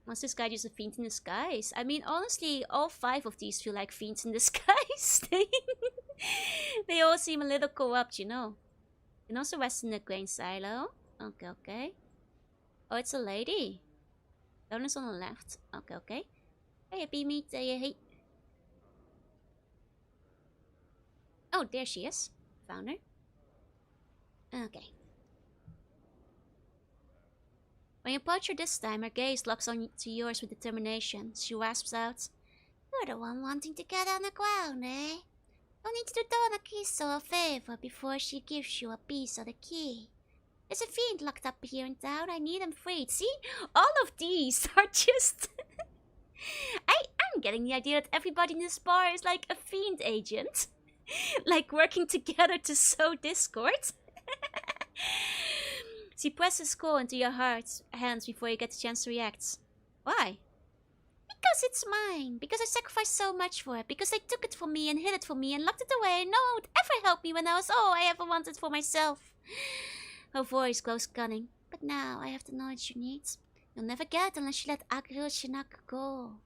Speaker 1: Must this guy use a fiend in disguise? I mean, honestly, all 5 of these feel like fiends in disguise. They all seem a little corrupt, you know. You can also rest in the grain silo. Okay. Oh, it's a lady. Dona's on the left. Okay. Hey, meet. Hey. Oh, there she is. Found her. Okay. When you approach her this time, her gaze locks on to yours with determination. She rasps out, "You're the one wanting to get on the ground, eh? You'll need to do Donna Kiso a favor before she gives you a piece of the key. There's a fiend locked up here in town. I need him freed." See? All of these are just... I'm getting the idea that everybody in this bar is like a fiend agent. Like working together to sow discord. She presses skull into your hands before you get the chance to react. Why? Because it's mine. Because I sacrificed so much for it. Because they took it from me and hid it from me and locked it away. And no one would ever help me when I was all I ever wanted for myself. Her voice grows cunning. But now I have the knowledge you need. You'll never get unless you let Agril Shinaka go.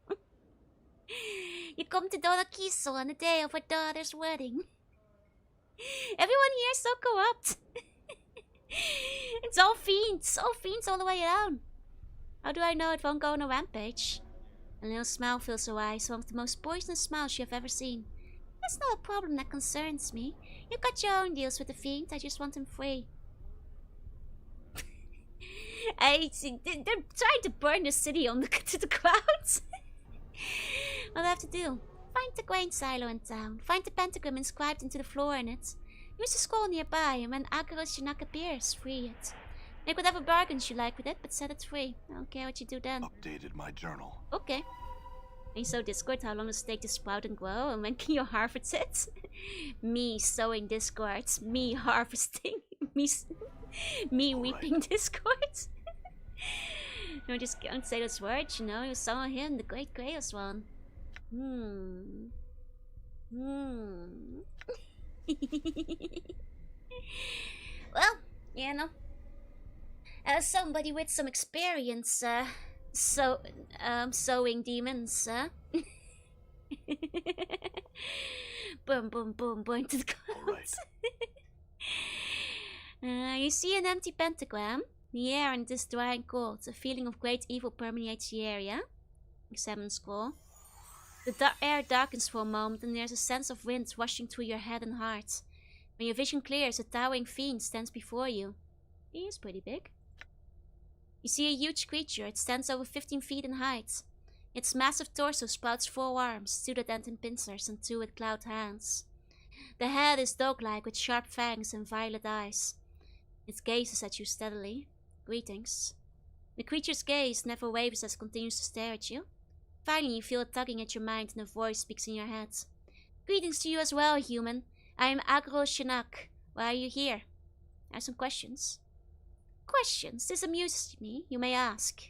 Speaker 1: You come to Dona Kiso on the day of her daughter's wedding. Everyone here is so corrupt. It's all fiends all the way down. How do I know it won't go on a rampage? A little smile fills her eyes, one of the most poisonous smiles you have ever seen. That's not a problem that concerns me. You've got your own deals with the fiend, I just want him free. They're trying to burn the city to the ground. What do I have to do? Find the grain silo in town. Find the pentagram inscribed into the floor in it. Use the scroll nearby, and when Agro Shinak appears, free it. Make whatever bargains you like with it, but set it free. I don't care what you do then.
Speaker 2: Updated my journal.
Speaker 1: Okay. And so discord, how long does it take to sprout and grow, and when can you harvest it? Me sowing discords, me harvesting, me weeping discords. No, just don't say those words, you know. You saw him, the great Grails one. Well, you know, as somebody with some experience, sowing demons, boom, to the clouds. You see an empty pentagram. The air and it is dry and cold. A feeling of great evil permeates the area. Examine scroll. The air darkens for a moment and there's a sense of wind rushing through your head and heart. When your vision clears, a towering fiend stands before you. He is pretty big. You see a huge creature. It stands over 15 feet in height. Its massive torso sprouts 4 arms, 2 that end in pincers and 2 with clawed hands. The head is dog-like with sharp fangs and violet eyes. It gazes at you steadily. Greetings. The creature's gaze never wavers as it continues to stare at you. Finally, you feel it tugging at your mind and a voice speaks in your head. Greetings to you as well, human. I am Agro Shinak, Why are you here? I have some questions. Questions? This amuses me, you may ask.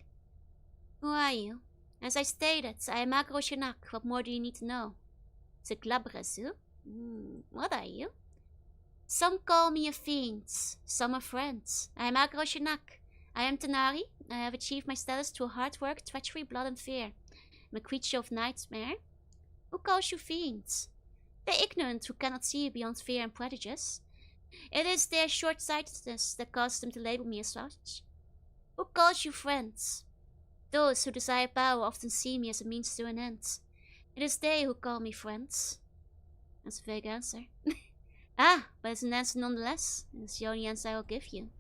Speaker 1: Who are you? As I stated, I am Agro. What more do you need to know? C'est Glabrezu? What are you? Some call me a fiend, some a friend. I am Agro. I am Itinerary. I have achieved my status through hard work, treachery, blood, and fear. I'm a creature of nightmare. Who calls you fiends? The ignorant who cannot see beyond fear and prejudice. It is their short-sightedness that causes them to label me as such. Who calls you friends? Those who desire power often see me as a means to an end. It is they who call me friends. That's a vague answer. But it's an answer nonetheless, and it's the only answer I will give you.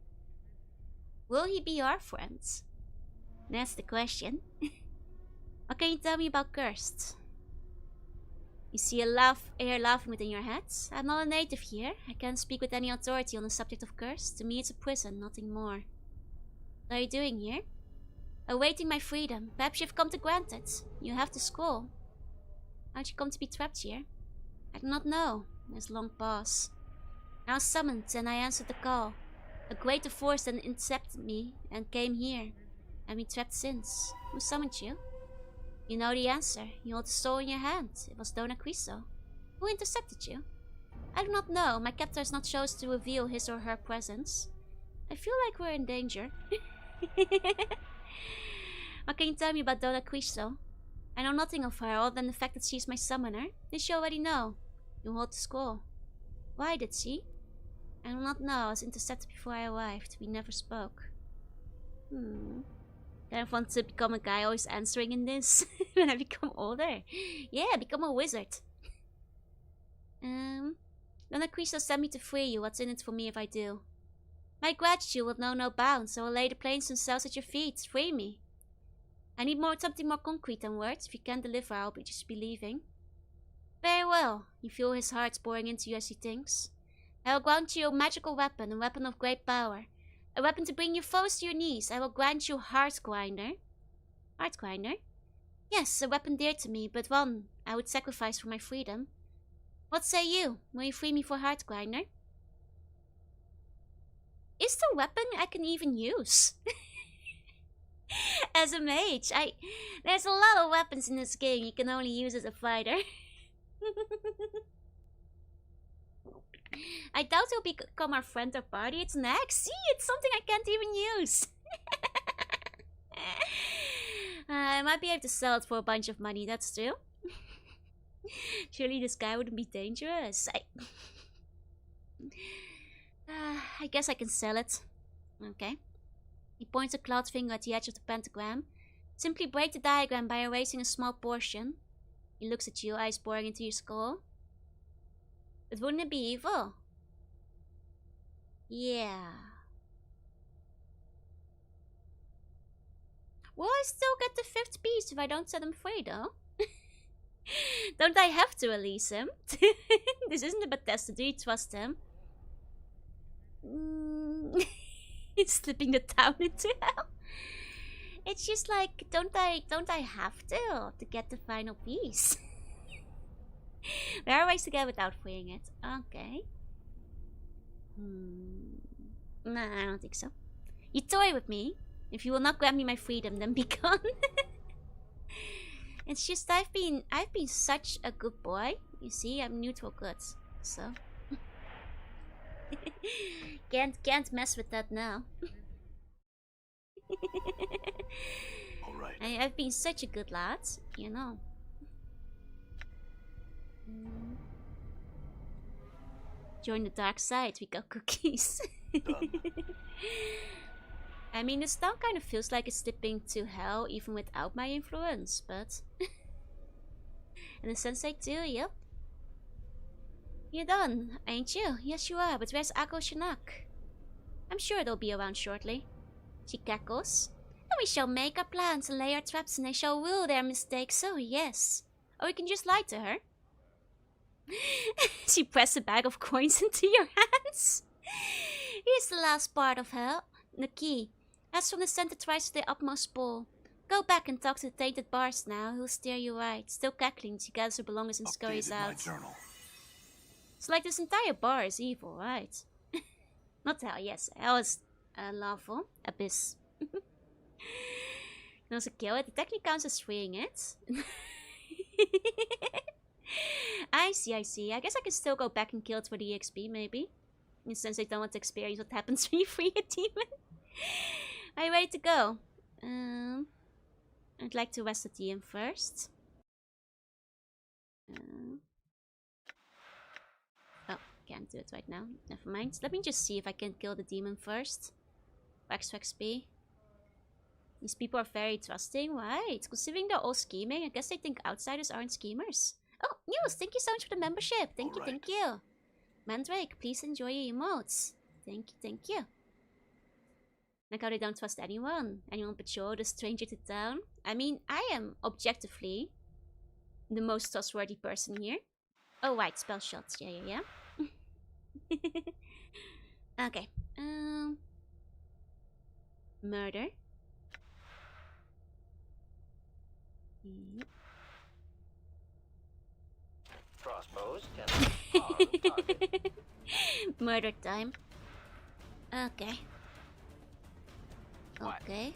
Speaker 1: Will he be our friend? That's the question. What can you tell me about Cursed? You see a air laughing within your head? I'm not a native here. I can't speak with any authority on the subject of Cursed. To me it's a prison, nothing more. What are you doing here? Awaiting my freedom. Perhaps you've come to grant it. You have the scroll. How'd you come to be trapped here? I do not know. There's a long pause. I was summoned and I answered the call. A greater force then intercepted me and came here. And been trapped since. Who summoned you? You know the answer. You hold the soul in your hand. It was Dona Quiso. Who intercepted you? I do not know. My captor has not chosen to reveal his or her presence. I feel like we're in danger. What can you tell me about Dona Quiso? I know nothing of her other than the fact that she's my summoner. This you already know. You hold the scroll. Why did she? I do not know. I was intercepted before I arrived. We never spoke. Kind of want to become a guy always answering in this when I become older. Yeah, become a wizard. Dona Quiso sent me to free you. What's in it for me if I do? My gratitude will know no bounds. I will lay the plains themselves at your feet. Free me. I need something more concrete than words. If you can't deliver, I'll just be leaving. Very well. You feel his heart pouring into you as he thinks. I will grant you a magical weapon, a weapon of great power. A weapon to bring your foes to your knees. I will grant you Heart Grinder. Heart Grinder? Yes, a weapon dear to me, but one I would sacrifice for my freedom. What say you? Will you free me for Heart Grinder? Is the weapon I can even use? As a mage, there's a lot of weapons in this game you can only use as a fighter. I doubt he'll become our friend or party. It's an axe. See, it's something I can't even use. I might be able to sell it for a bunch of money, that's true. Surely this guy wouldn't be dangerous. I guess I can sell it. Okay. He points a cloud finger at the edge of the pentagram. Simply break the diagram by erasing a small portion. He looks at you, eyes boring into your skull. But wouldn't it be evil? Yeah. Will I still get the 5th piece if I don't set him free, though? Don't I have to release him? This isn't a Bethesda. Do you trust him? He's slipping the town into hell. It's just like, don't I have to get the final piece? There are ways to get without freeing it. Okay. Nah, I don't think so. You toy with me. If you will not grant me my freedom, then be gone. It's just I've been such a good boy. You see, I'm neutral good, so can't mess with that now.
Speaker 2: All right.
Speaker 1: I've been such a good lad, you know. Join the dark side. We got cookies.
Speaker 2: Done.
Speaker 1: I mean, this town kind of feels like it's slipping to hell even without my influence, but in a sense I do, yep. You're done, ain't you? Yes, you are, but where's Akko Shinnok? I'm sure they'll be around shortly. She cackles. And we shall make our plans and lay our traps, and they shall rue their mistakes, so yes. Or we can just lie to her. She pressed a bag of coins into your hands. Here's the last part of hell. The key. As from the center twice to the utmost pole. Go back and talk to the tainted bars now. He'll steer you right. Still cackling, she gathers her belongings and scurries
Speaker 2: Updated my
Speaker 1: out.
Speaker 2: journal.
Speaker 1: It's like this entire bar is evil, right? Not hell, yes. Hell is lawful. Abyss. Can also kill it. It technically counts as freeing it. I see. I guess I can still go back and kill it for the EXP, maybe. Since I don't want to experience what happens when you free a demon. Are you ready to go? I'd like to rest the DM first. Oh, can't do it right now. Never mind. Let me just see if I can kill the demon first. For extra XP. These people are very trusting. Right. Considering they're all scheming, I guess they think outsiders aren't schemers. Oh, News, thank you so much for the membership. Thank you. Mandrake, please enjoy your emotes. Thank you. Like how they don't trust anyone. Anyone but Joe, the stranger to town. I mean, I am objectively the most trustworthy person here. Oh, right, spell shots. Yeah. Okay. Murder.
Speaker 5: Crossbows, target.
Speaker 1: Murder time. Okay. Okay.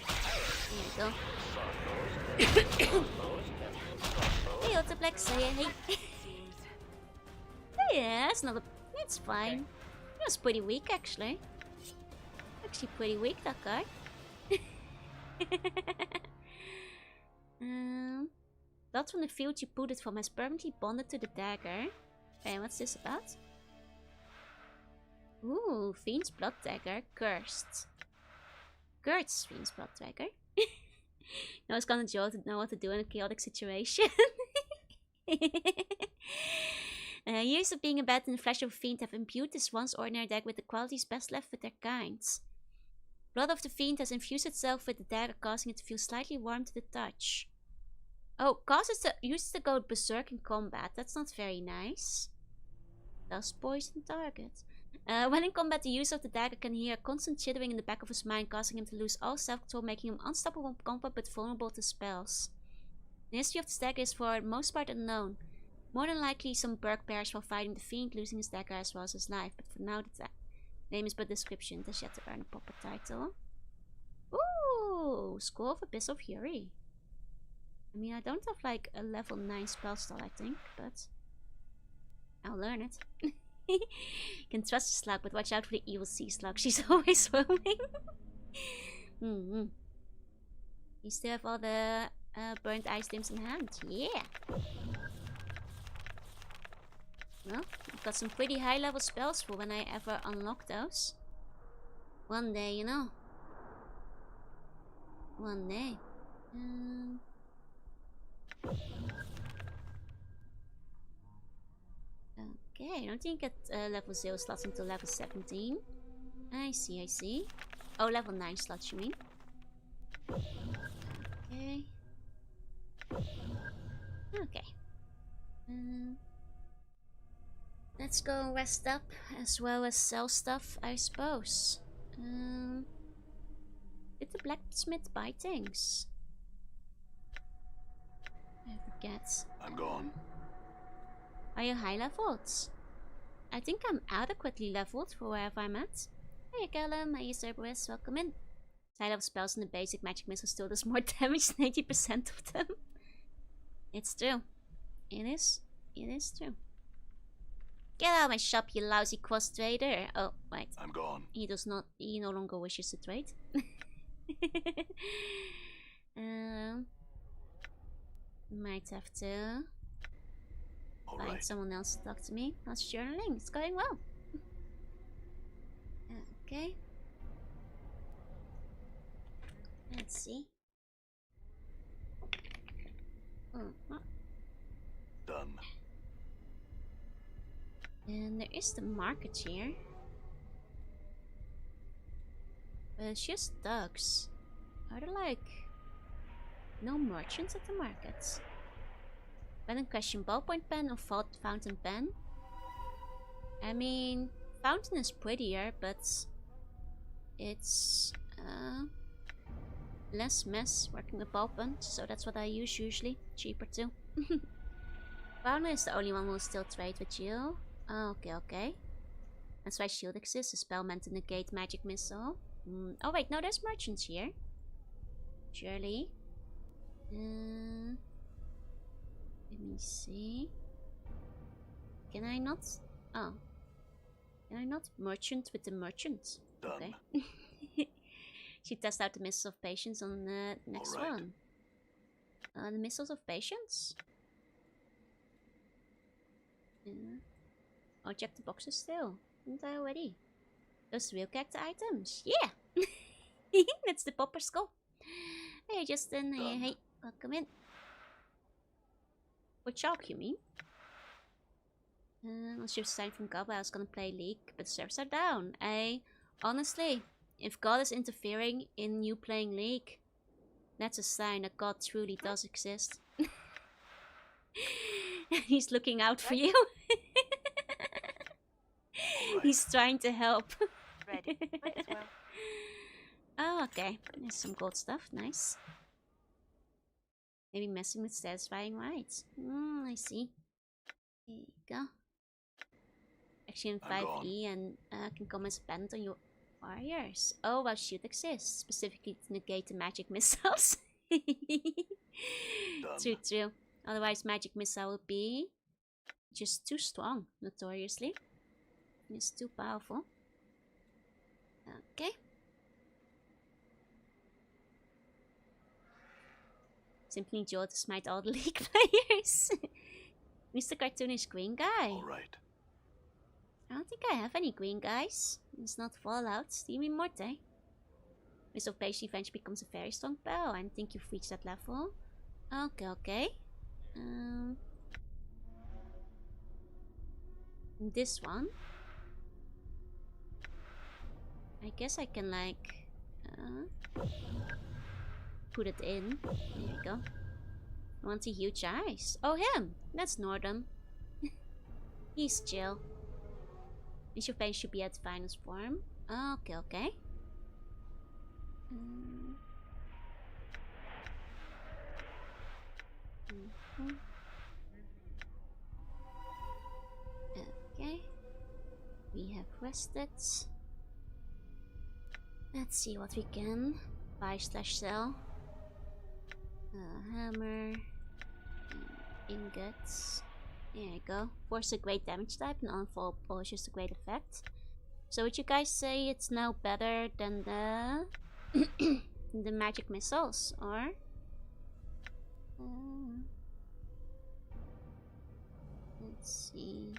Speaker 1: Here we go. Hey, Autoplex, hey. Yeah, it's fine. It was pretty weak, actually. Pretty weak, that guy. Blood from the field you put it from has permanently bonded to the dagger. Hey, what's this about? Ooh, Fiend's Blood Dagger. Cursed. Cursed Fiend's Blood Dagger. Now it's gonna Joe to know what to do in a chaotic situation. Years of being embedded in the flesh of a fiend have imbued this once ordinary dagger with the qualities best left with their kinds. Blood of the fiend has infused itself with the dagger, causing it to feel slightly warm to the touch. Oh, used to go berserk in combat. That's not very nice. Does poison target. When in combat, the use of the dagger can hear a constant chittering in the back of his mind, causing him to lose all self-control, making him unstoppable in combat but vulnerable to spells. The history of this dagger is for the most part unknown. More than likely, some Berg perished while fighting the fiend, losing his dagger as well as his life. But for now, the name is but description. It has yet to earn a proper title. Ooh! Scroll of Abyssal Fury. I mean, I don't have like a level 9 spell stall, I think, but I'll learn it. You can trust the slug, but watch out for the evil sea slug. She's always swimming. You still have all the burnt ice limbs in hand. Yeah. Well, I've got some pretty high level spells for when I ever unlock those. One day, you know. One day. Okay, I don't think it level 0 slots until level 17. I see. Oh, level 9 slots, you mean? Okay. Let's go rest up, as well as sell stuff, I suppose. Did the blacksmith buy things? I forget.
Speaker 2: I'm gone.
Speaker 1: Are you high leveled? I think I'm adequately leveled for wherever I'm at. Hey Callum, hey Cerberus, welcome in. High level spells in the basic magic missile still does more damage than 80% of them. It's true. It is true. Get out of my shop, you lousy cross trader. Oh, right.
Speaker 2: I'm gone.
Speaker 1: He no longer wishes to trade. Might have to find someone else to talk to me. How's journaling? It's going well. Okay. Let's see.
Speaker 2: Done.
Speaker 1: And there is the market here. But it's just thugs. Are there like no merchants at the markets? Pen and question, ballpoint pen or fountain pen? I mean, fountain is prettier, but it's less mess working with ballpoint, so that's what I use usually. Cheaper too. Fountain is the only one who will still trade with you. Okay. That's why shield exists. A spell meant to negate magic missile. Oh wait, no, there's merchants here. Surely. Let me see. Can I not? Oh. Can I not merchant with the merchant?
Speaker 2: Done.
Speaker 1: Okay. She test out the missiles of patience on the next one. The missiles of patience? Yeah. I'll check the boxes still. Aren't I already? Those real character items. Yeah! That's the popper skull. Hey Justin, hey, welcome in. For chalk, you mean? I'll shift sign from God, I was gonna play League, but the servers are down. Honestly, if God is interfering in you playing League, that's a sign that God truly does exist. He's looking out for you. He's trying to help.
Speaker 4: Ready. Might as well.
Speaker 1: Oh, okay. There's some gold stuff. Nice. Maybe messing with satisfying rights. I see. There you go. Action 5E and can come as banned on your warriors. Oh, well, shield exists. Specifically to negate the magic missiles. True. Otherwise, magic missile would be just too strong, notoriously. It's too powerful. Okay. Simply enjoy to smite all the League players. Mr. Cartoonish green guy.
Speaker 2: Alright.
Speaker 1: I don't think I have any green guys. It's not Fallout. Do you mean Morte? Mist of Patience eventually becomes a very strong spell. I think you've reached that level. Okay. This one. I guess I can like put it in. There we go. I want to see huge eyes. Oh, him! That's Nordum. He's chill. Mist of Patience should be at finest form. Okay. Okay. We have rested. Let's see what we can buy / sell. Hammer. Ingots. There you go. Force a great damage type and unfold polishes a great effect. So would you guys say it's now better than the the magic missiles, or let's see.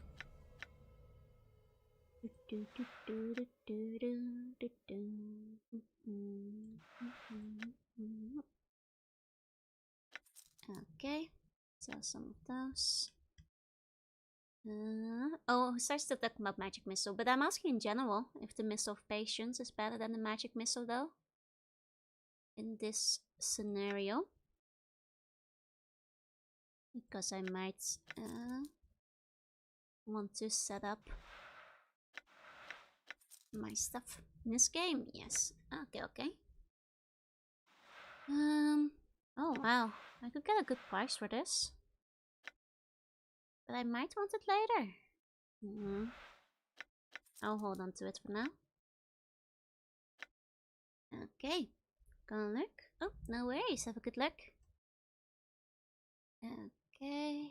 Speaker 1: Okay, sell some of those. Oh, starts to talk about magic missile, but I'm asking in general if the missile of patience is better than the magic missile, though. In this scenario, because I might want to set up my stuff in this game. Yes. Okay. Oh wow, I could get a good price for this, but I might want it later. I'll hold on to it for now. Okay, gonna look. Oh, no worries. Have a good look. Okay.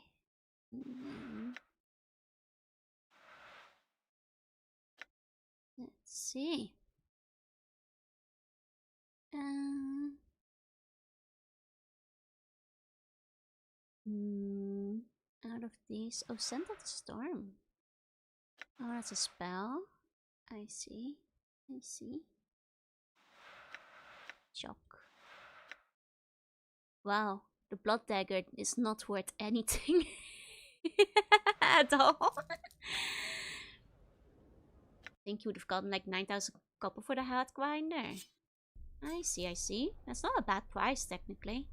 Speaker 1: Let's see. Out of these, oh, Send Out the Storm. Oh, that's a spell. I see. Shock. Wow, the Blood Dagger is not worth anything at all. I think you would have gotten like 9,000 copper for the Heart Grinder. I see. That's not a bad price, technically.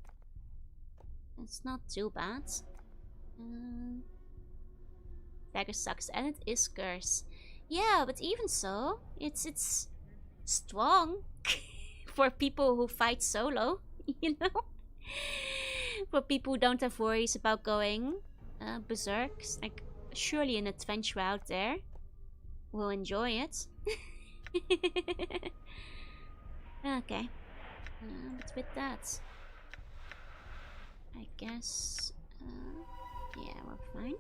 Speaker 1: It's not too bad. Dagger sucks, and it is curse. Yeah, but even so, it's strong for people who fight solo, you know? For people who don't have worries about going berserk. Like, surely an adventure out there. will enjoy it. Okay. But with that, I guess, yeah, we're fine.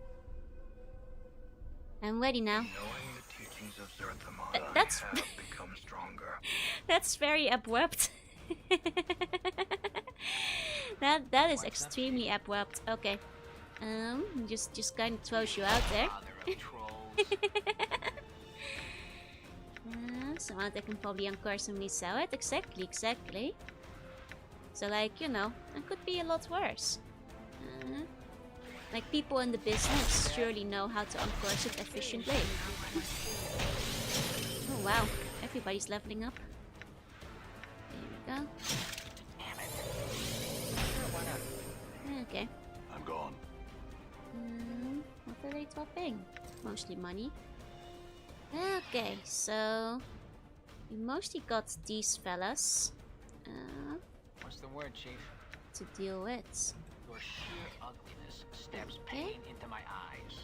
Speaker 1: I'm ready now.
Speaker 2: Knowing the teachings of Zerthamon,
Speaker 1: That's
Speaker 2: I have become stronger.
Speaker 1: that's very abrupt. that is extremely abrupt. Okay. Just kind of throws you out there. So they can probably uncursively sell it. Exactly. So like, you know, it could be a lot worse. Like people in the business surely know how to uncurse it efficiently. Oh wow, everybody's leveling up. There we go. Okay.
Speaker 2: I'm gone.
Speaker 1: What are they dropping? Mostly money. Okay, so we mostly got these fellas
Speaker 6: What's the word, Chief?
Speaker 1: to deal with.
Speaker 6: Your sheer ugliness stabs
Speaker 1: Okay.
Speaker 6: pain into my eyes.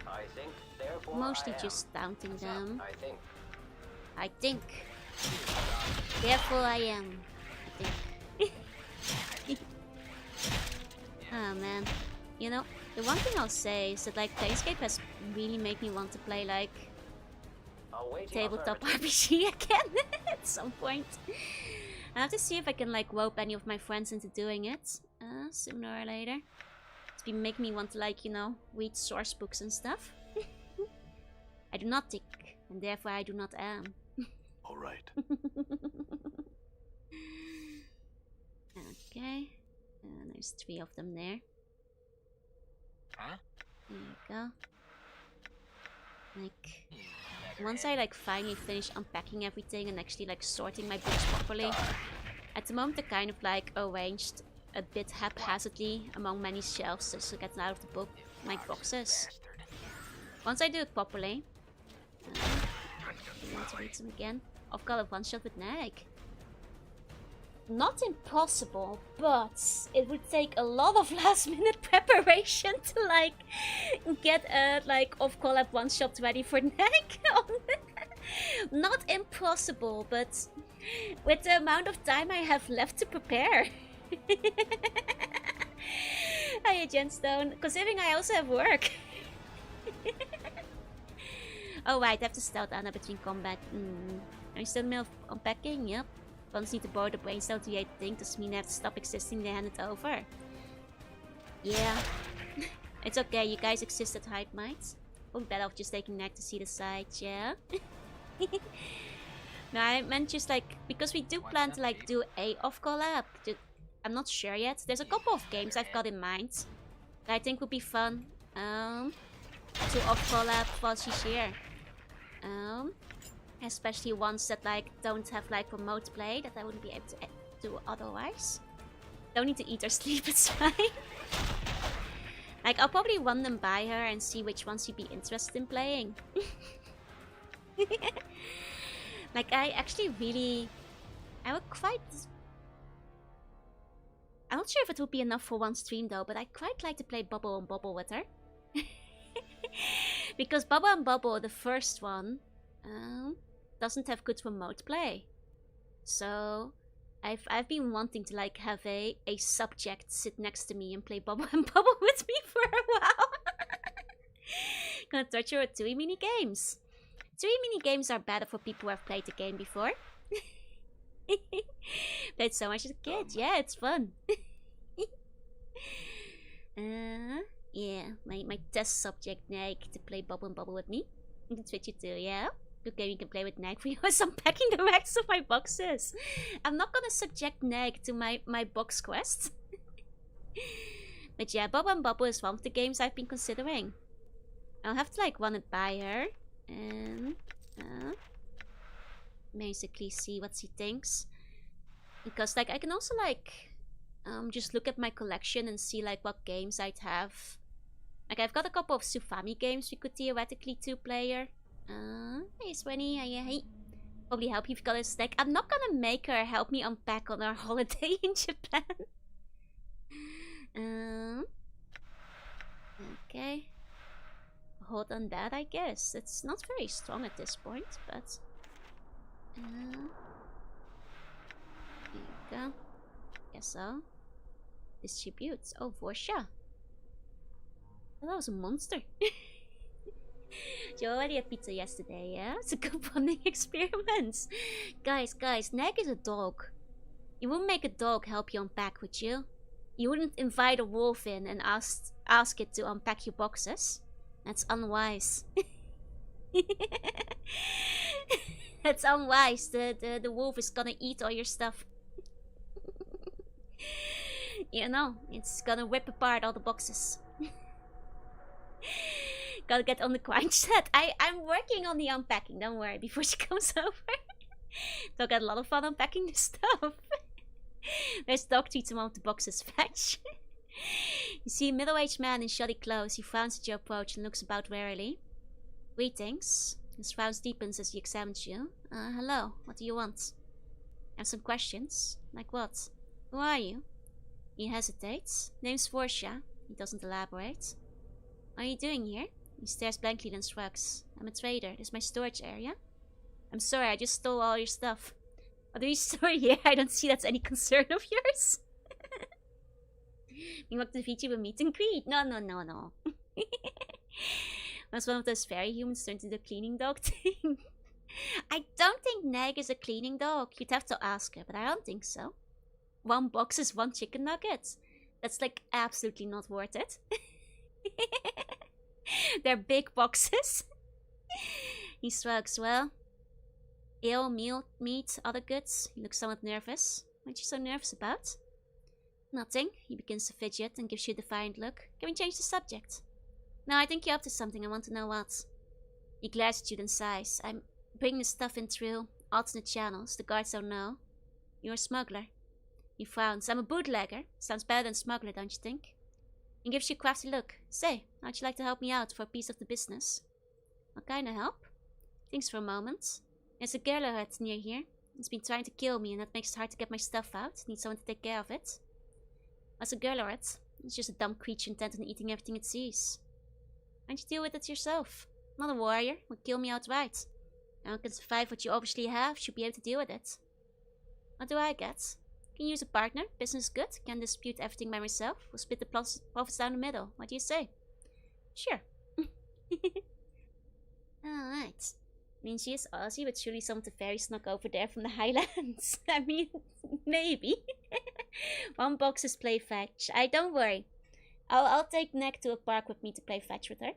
Speaker 5: I think, therefore
Speaker 1: Mostly
Speaker 5: I am.
Speaker 1: just taunting them.
Speaker 5: I think.
Speaker 1: I think. Therefore I am. I think. Oh man. You know, the one thing I'll say is that like Planescape has really made me want to play like
Speaker 5: Awaiting
Speaker 1: tabletop
Speaker 5: affirmative.
Speaker 1: RPG again at some point. I have to see if I can like rope any of my friends into doing it sooner or later. It's been making me want to like, you know, read source books and stuff. I do not think, and therefore I do not am.
Speaker 2: All right.
Speaker 1: Okay. There's 3 of them there.
Speaker 6: Huh?
Speaker 1: There you go. Like, once I like finally finish unpacking everything and actually like sorting my books properly, at the moment they're kind of like arranged a bit haphazardly among many shelves just to get out of the book my boxes. Once I do it properly, I want to read them again. I've got a one-shot with Nag. Not impossible, but it would take a lot of last-minute preparation to like get a like off-collab one-shot ready for Nag. Not impossible, but with the amount of time I have left to prepare. Hiya, Jenstone. Considering I also have work. Oh right, I have to stealth Anna between combat. Are you still in the middle of unpacking? Yep. Ones need to borrow the brain cell to create the thing. Does mean I have to stop existing to hand it over? Yeah. It's okay, you guys exist at height might. Won't better off just taking Nag to see the sights, yeah? No, I meant just like, because we do plan to like do a off-collab. I'm not sure yet. There's a couple of games I've got in mind that I think would be fun to off-collab while she's here. Especially ones that like don't have like remote play that I wouldn't be able to do otherwise. Don't need to eat or sleep, it's fine. Like I'll probably run them by her and see which ones you'd be interested in playing. Like I actually really, I would quite, I'm not sure if it would be enough for one stream though, but I quite like to play Bubble and Bubble with her. Because Bubble and Bubble, the first one, doesn't have good remote play. So I've been wanting to like have a subject sit next to me and play Bubble and Bubble with me for a while. Gonna torture with 2 mini games. 3 mini games are better for people who have played the game before. Played so much as a kid. Yeah, it's fun. Yeah, my test subject Nag to play Bubble and Bubble with me. That's what you do, yeah? Good game you can play with Nag for you. I'm packing the rest of my boxes. I'm not gonna subject Nag to my box quest. But yeah, Bubble and Bubble is one of the games I've been considering. I'll have to like run it by her and basically see what she thinks. Because like I can also like just look at my collection and see like what games I'd have. Like I've got a couple of Sufami games we could theoretically 2-player. Hey Swenny, hey. Probably help you if you've got a stack. I'm not gonna make her help me unpack on our holiday in Japan. Okay. blood on that, I guess. It's not very strong at this point, but... here you go. Guess so. Distribute. Oh, Vorsha. That was a monster. You already had pizza yesterday, yeah? It's a good bonding experiment. Guys, Neg is a dog. You wouldn't make a dog help you unpack, would you? You wouldn't invite a wolf in and ask it to unpack your boxes. That's unwise. That's unwise. The wolf is gonna eat all your stuff. You know, it's gonna rip apart all the boxes. Gotta get on the crime set. I'm working on the unpacking, don't worry, before she comes over. They'll get a lot of fun unpacking the stuff. There's dog treats in one of the boxes, fetch. You see a middle-aged man in shoddy clothes. He frowns at your approach and looks about warily. Greetings. His frown deepens as he examines you. Hello, what do you want? I have some questions. Like what? Who are you? He hesitates. Name's Vorsha. He doesn't elaborate. What are you doing here? He stares blankly then shrugs. I'm a trader. This is my storage area. I'm sorry, I just stole all your stuff. What do you store here? I don't see that's any concern of yours. You want to Vtuber meet and greet? No. Was one of those fairy humans turned into the cleaning dog thing? I don't think Neg is a cleaning dog. You'd have to ask her, but I don't think so. 1 box is 1 chicken nugget. That's like absolutely not worth it. They're big boxes. He shrugs. Well, ale, meat, other goods. He looks somewhat nervous. What are you so nervous about? Nothing. He begins to fidget and gives you a defiant look. Can we change the subject? No, I think you're up to something. I want to know what. He glares at you then sighs. I'm bringing the stuff in through alternate channels. The guards don't know. You're a smuggler. He frowns. I'm a bootlegger. Sounds better than smuggler, don't you think? He gives you a crafty look. Say, how'd you like to help me out for a piece of the business? What kind of help? Thinks for a moment. There's a guerrilla hut near here. It's been trying to kill me and that makes it hard to get my stuff out. Need someone to take care of it. What's a guerrilla hut? It's just a dumb creature intent on eating everything it sees. Why don't you deal with it yourself? Not a warrior. Would kill me outright. Anyone can survive what you obviously have. Should be able to deal with it. What do I get? Can use a partner. Business is good. Can dispute everything by myself. We'll split the profits down the middle. What do you say? Sure. Alright. I mean, she is Aussie, but surely some of the fairies snuck over there from the Highlands. I mean, maybe. 1 box is play fetch. Don't worry. I'll take Neck to a park with me to play fetch with her.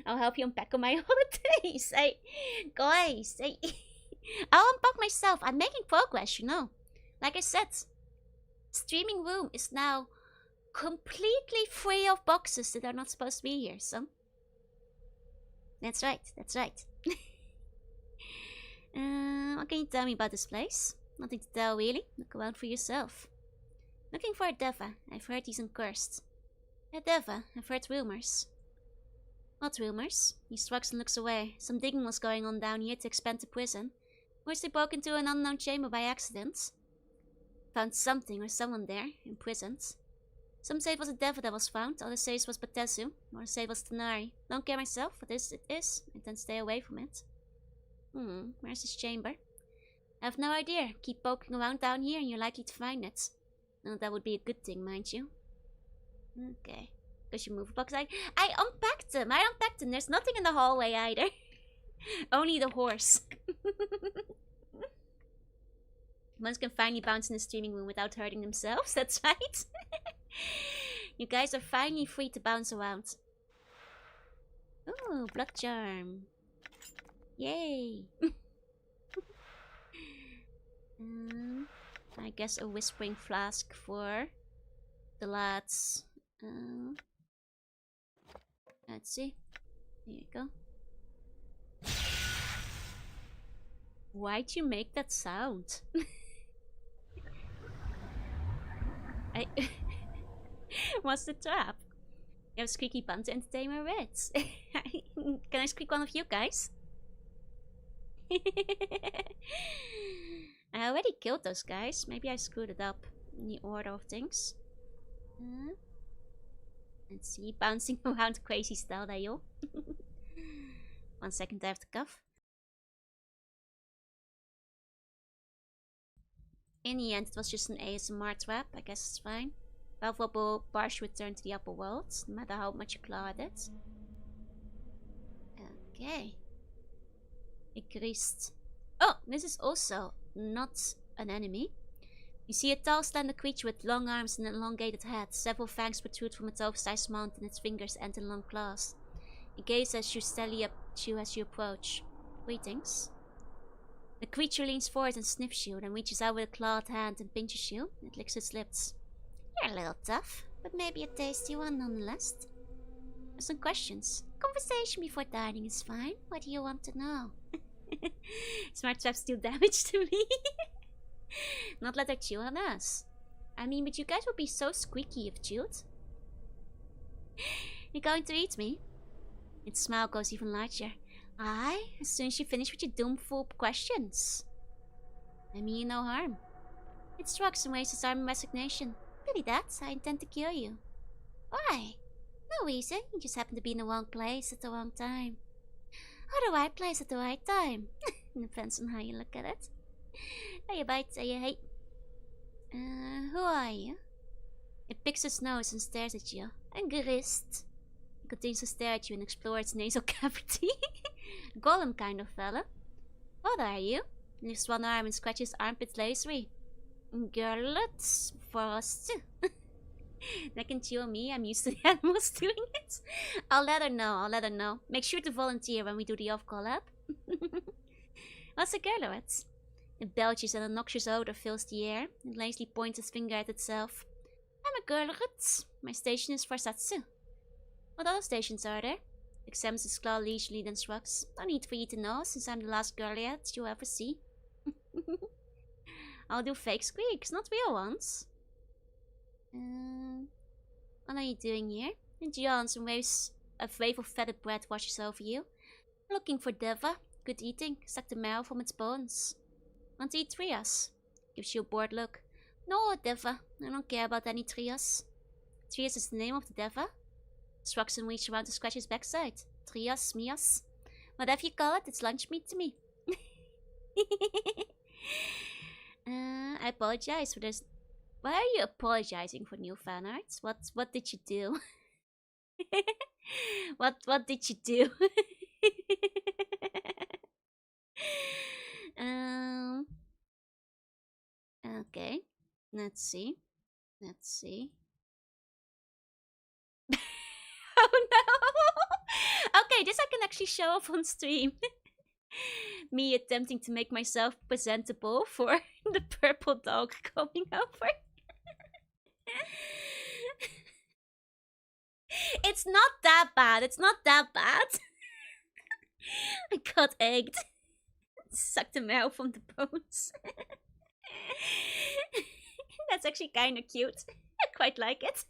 Speaker 1: I'll help you unpack on my holidays. Guys, I'll unpack myself. I'm making progress, you know. Like I said, streaming room is now completely free of boxes that are not supposed to be here, so... That's right. What can you tell me about this place? Nothing to tell, really. Look around for yourself. Looking for a Deva. I've heard he's uncursed. A Deva. I've heard rumors. What rumors? He shrugs and looks away. Some digging was going on down here to expand the prison. Or they broke into an unknown chamber by accident. Found something or someone there, imprisoned. Some say it was a Deva that was found, others say it was Batezu, others say it was Itinerary. Don't care myself, what it is. I tend to stay away from it. Where's this chamber? I have no idea. Keep poking around down here and you're likely to find it. No, that would be a good thing, mind you. Okay. Because you move a box. I unpacked them. There's nothing in the hallway either. Only the horse. Ones can finally bounce in the streaming room without hurting themselves. That's right. You guys are finally free to bounce around. Ooh, blood charm. Yay. I guess a whispering flask for the lads. Let's see. Here you go. Why'd you make that sound? What's the trap? You have a squeaky bun to entertain my reds. Can I squeak one of you guys? I already killed those guys. Maybe I screwed it up in the order of things. Let's see, bouncing around crazy style there, yo. 1 second, I have to cough. In the end, it was just an ASMR trap. I guess it's fine. Valuable bars return to the upper world, no matter how much you claw at it. Okay. Increased. Oh, this is also not an enemy. You see a tall, slender creature with long arms and an elongated head. Several fangs protrude from its oversized mouth, and its fingers end in long claws. It gazes as you steadily up to you as you approach. Greetings. The creature leans forward and sniffs you, then reaches out with a clawed hand and pinches you. It licks its lips. You're a little tough, but maybe a tasty one nonetheless. Some questions. Conversation before dining is fine. What do you want to know? Smart traps deal damage to me. Not let her chew on us. I mean, but you guys would be so squeaky if chewed. You're going to eat me? Its smile goes even larger. Aye, as soon as you finish with your doomful questions. I mean you no harm. It shrugs and raises his arm in resignation. Pity that, I intend to kill you. Why? No reason, you just happen to be in the wrong place at the wrong time. Or the right place at the right time. Depends on how you look at it. Hey, you bite, hey. Who are you? It picks its nose and stares at you. And grist. It continues to stare at you and explore its nasal cavity. Golem kind of fella. What are you? It lifts one arm and scratches armpits lazily. Girlets for us too. They can chew on me, I'm used to the animals doing it. I'll let her know. Make sure to volunteer when we do the off-collab. What's a girlet? It belches and a noxious odor fills the air. It lazily points its finger at itself. I'm a girlet. My station is for Satsu. What other stations are there? Examines its claw leisurely, then shrugs. No need for you to know, since I'm the last girlet you'll ever see. I'll do fake squeaks, not real ones. What are you doing here? It yawns and waves a wave of feathered bread washes over you. Looking for Deva. Good eating. Suck the marrow from its bones. Want to eat trias? Gives you a bored look. No, Deva. I don't care about any trias. Trias is the name of the Deva. Shrugs and reaches around to scratch his backside. Trias, mias. Whatever you call it, it's lunch meat to me. I apologize for this. Why are you apologizing for new fan arts? What did you do? What did you do? Okay. Let's see. Oh no! Okay, this I can actually show off on stream. Me attempting to make myself presentable for the purple dog coming over. It's not that bad. I got egged. Sucked the marrow from the bones. That's actually kind of cute. I quite like it.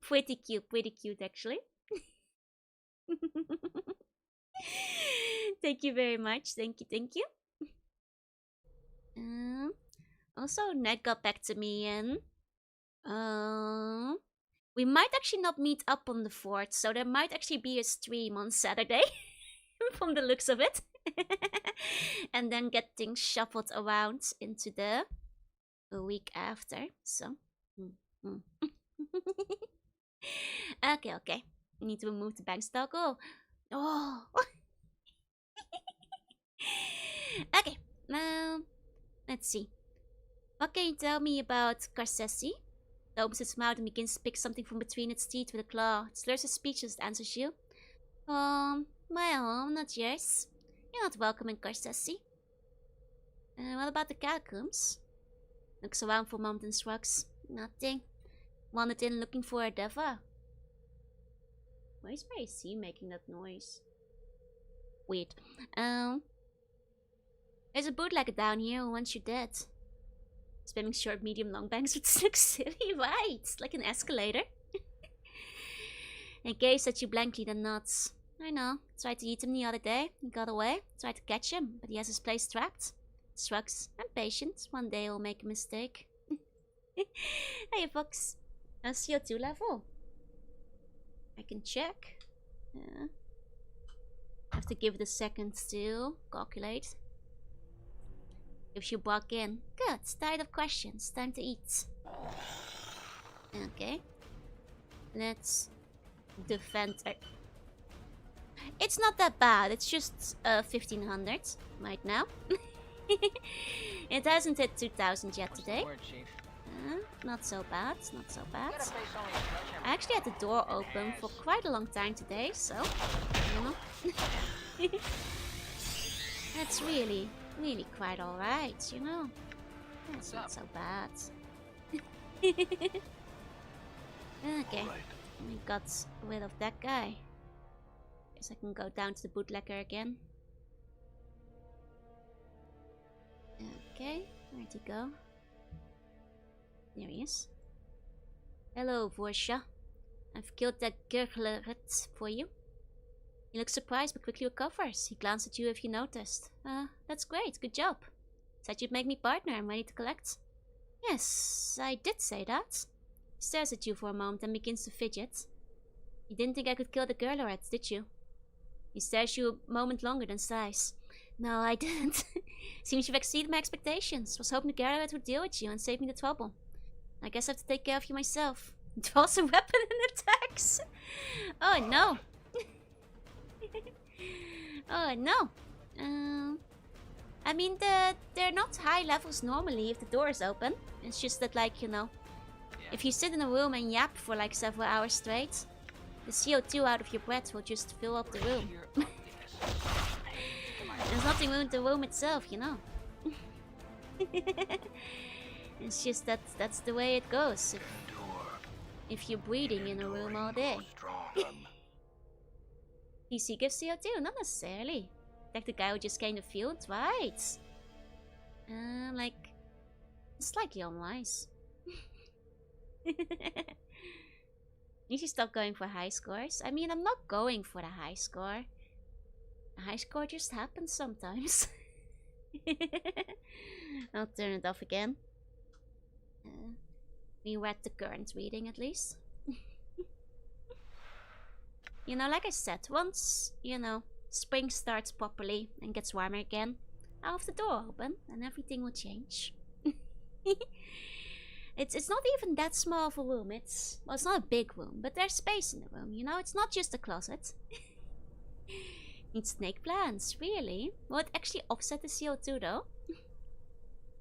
Speaker 1: Pretty cute actually. Thank you very much. Thank you. Also, Ned got back to me and we might actually not meet up on the fort, so there might actually be a stream on Saturday from the looks of it. And then get things shuffled around into the week after. So okay. I need to remove the bank stock. Oh. Okay, now let's see. What can you tell me about Carsesi? It opens its mouth and begins to pick something from between its teeth with a claw. It slurs its speech as it answers you. My home, not yours. You're not welcome in Carsesi. What about the catacombs? Looks around for a moment and shrugs. Nothing. Wandered in looking for a Deva. Why is my AC making that noise? Weird. There's a bootlegger down here who wants you dead. Spamming short, medium, long bangs with Slick City. Right, like an escalator. He gazes at you blankly, then nods. I know. Tried to eat him the other day. He got away. Tried to catch him, but he has his place trapped. Shrugs. I'm patient. One day I'll make a mistake. Hey, Fox. CO2 level? I can check. Yeah. Have to give it a second to calculate. If you walk in. Good. Tired of questions. Time to eat. Okay. Let's defend. It's not that bad. It's just 1500 right now. It hasn't hit 2000 yet
Speaker 6: What's
Speaker 1: today.
Speaker 6: the word, Chief?
Speaker 1: Not so bad. Not so bad.
Speaker 6: Gotta face only a sledgehammer.
Speaker 1: I actually had the door open for quite a long time today, so you know. That's really quite alright, you know. That's not so bad. Okay,
Speaker 2: All right.
Speaker 1: we got rid of that guy. Guess I can go down to the bootlegger again. Okay, where'd he go? There he is. Hello, Vorsha. I've killed that gurgleret for you. He looks surprised but quickly recovers. He glanced at you if you noticed. That's great. Good job. Said you'd make me partner. I'm ready to collect. Yes, I did say that. He stares at you for a moment and begins to fidget. You didn't think I could kill the gurgleret, did you? He stares you a moment longer then sighs. No, I didn't. Seems you've exceeded my expectations. Was hoping the gurgleret would deal with you and save me the trouble. I guess I have to take care of you myself. Draws a weapon and attacks. Oh no. Oh no. I mean, they're not high levels normally if the door is open. It's just that, like, you know, if you sit in a room and yap for like several hours straight, the CO2 out of your breath will just fill up the room.
Speaker 6: Sheer ugliness.
Speaker 1: There's nothing wrong with the room itself, you know. It's just that's the way it goes.
Speaker 2: Endure.
Speaker 1: If you're breathing in a room all day.
Speaker 2: Strong.
Speaker 1: PC gives CO2? Not necessarily. Like the guy who just came to field, right? Like, slightly unwise. You should stop going for high scores. I mean, I'm not going for the high score. A high score just happens sometimes. I'll turn it off again. We read the current reading at least. You know, like I said, once, you know, spring starts properly and gets warmer again, I'll have the door open and everything will change. It's not even that small of a room. It's not a big room, but there's space in the room, you know? It's not just a closet. Need snake plants, really? Will it actually offset the CO2 though?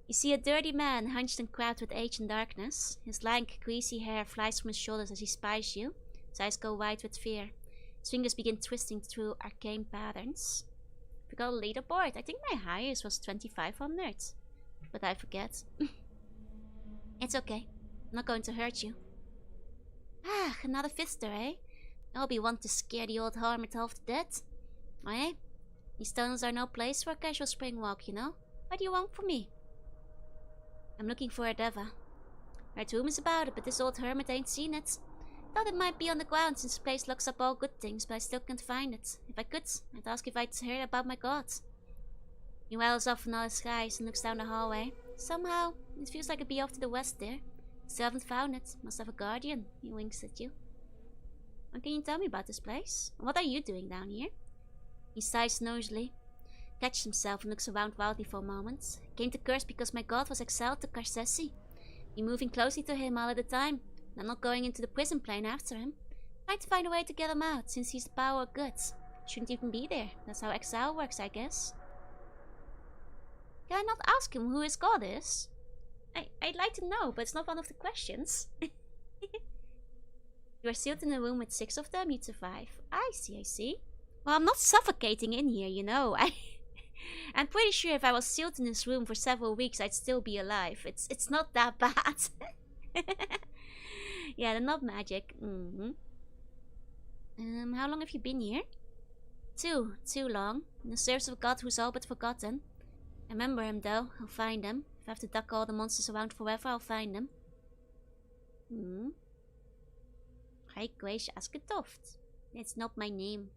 Speaker 1: You see a dirty man hunched and crabbed with age and darkness. His lank, greasy hair flies from his shoulders as he spies you. His eyes go wide with fear. His fingers begin twisting through arcane patterns. We got a leaderboard. I think my highest was 2500. But I forget. It's okay. I'm not going to hurt you. Ah, another fister, eh? I'll be one to scare the old hermit half to death. Eh? These tunnels are no place for a casual spring walk, you know? What do you want from me? I'm looking for a deva. Heard rumors about it, but this old hermit ain't seen it. Thought it might be on the ground since the place locks up all good things, but I still can't find it. If I could, I'd ask if I'd heard about my god. He wails off in all his skies and looks down the hallway. Somehow, it feels like it'd be off to the west there. Still haven't found it. Must have a guardian. He winks at you. What can you tell me about this place? What are you doing down here? He sighs noisily, catches himself and looks around wildly for a moment. Came to curse because my god was exiled to Karsesi. Been moving closely to him all of the time. I'm not going into the prison plane after him. Trying to find a way to get him out, since he's the power of good. Shouldn't even be there. That's how exile works, I guess. Can I not ask him who his god is? I'd like to know, but it's not one of the questions. You are sealed in a room with 6 of them, you'd survive. I see. Well, I'm not suffocating in here, you know. I'm pretty sure if I was sealed in this room for several weeks, I'd still be alive. It's not that bad. Yeah, they're not magic. How long have you been here? Too long. In the service of a god who's all but forgotten. I remember him though. I'll find him. If I have to duck all the monsters around forever, I'll find him. Hi, Grace Asketoft. It's not my name.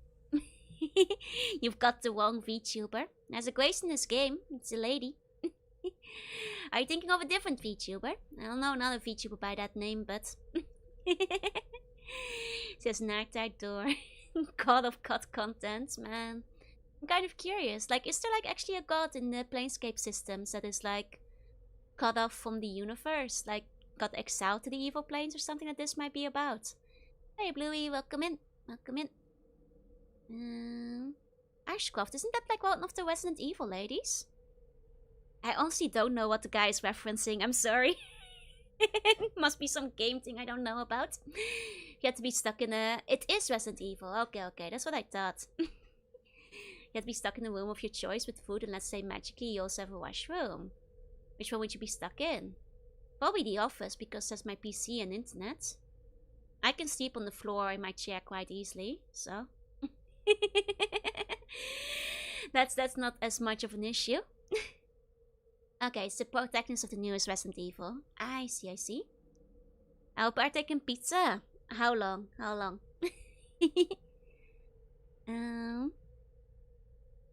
Speaker 1: You've got the wrong VTuber. There's a Grace in this game. It's a lady. Are you thinking of a different VTuber? I don't know another VTuber by that name, but Says Nartide Door. God of cut content, man. I'm kind of curious. Like, is there like actually a god in the Planescape systems that is like cut off from the universe? Like, got exiled to the evil planes or something that this might be about? Hey, Bluey, welcome in. Welcome in. Ashcroft, isn't that like one of the Resident Evil ladies? I honestly don't know what the guy is referencing. I'm sorry. Must be some game thing I don't know about. You had to be stuck in a... It is Resident Evil. Okay, okay. That's what I thought. You had to be stuck in a room of your choice with food, and let's say magically you also have a washroom. Which one would you be stuck in? Probably the office, because that's my PC and internet. I can sleep on the floor in my chair quite easily, so... that's not as much of an issue. Okay, it's the protagonist of the newest Resident Evil. I see, I see. I'll partake in pizza. How long? How long?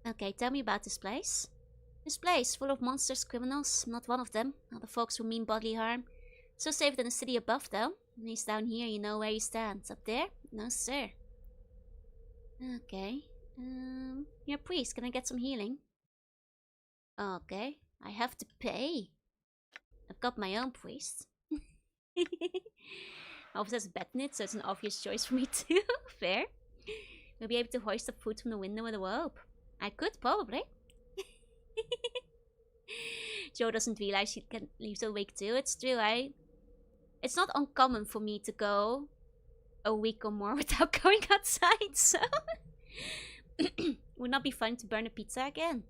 Speaker 1: Okay, tell me about this place. This place, full of monsters, criminals. Not one of them. Other folks who mean bodily harm. So safe than the city above, though. At least down here, you know where you stand. Up there? No, sir. Okay. You're a priest. Can I get some healing? Okay. I have to pay. I've got my own priest. Office has a bed in it, so it's an obvious choice for me too. Fair. We'll be able to hoist up food from the window with a rope. I could, probably. Joe doesn't realize she can leave so awake too. It's true, It's not uncommon for me to go a week or more without going outside, so... Would not be fun to burn a pizza again.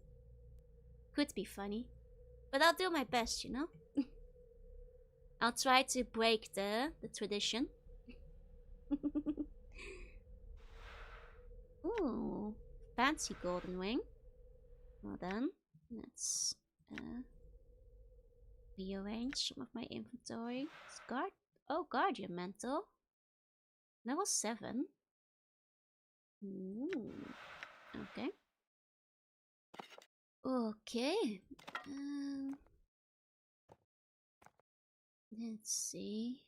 Speaker 1: Could be funny. But I'll do my best, you know? I'll try to break the tradition. Ooh, fancy golden wing. Well then, let's rearrange some of my inventory. Guardian Mantle. Level 7. Ooh. Okay. Okay. Let's see.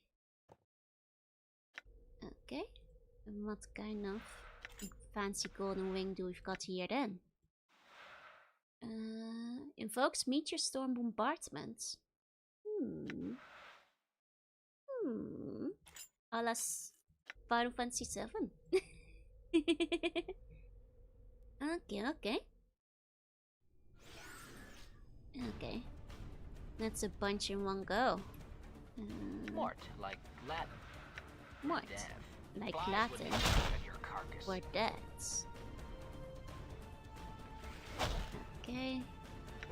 Speaker 1: Okay. And what kind of fancy golden wing do we've got here then? Invokes Meteor Storm Bombardment. Alas, Final Fantasy 7. Okay. Okay. That's a bunch in one go.
Speaker 6: Mort, like Latin.
Speaker 1: Mort,
Speaker 6: Death.
Speaker 1: like
Speaker 6: Flies
Speaker 1: Latin,
Speaker 6: within of your carcass.
Speaker 1: or deaths. Okay.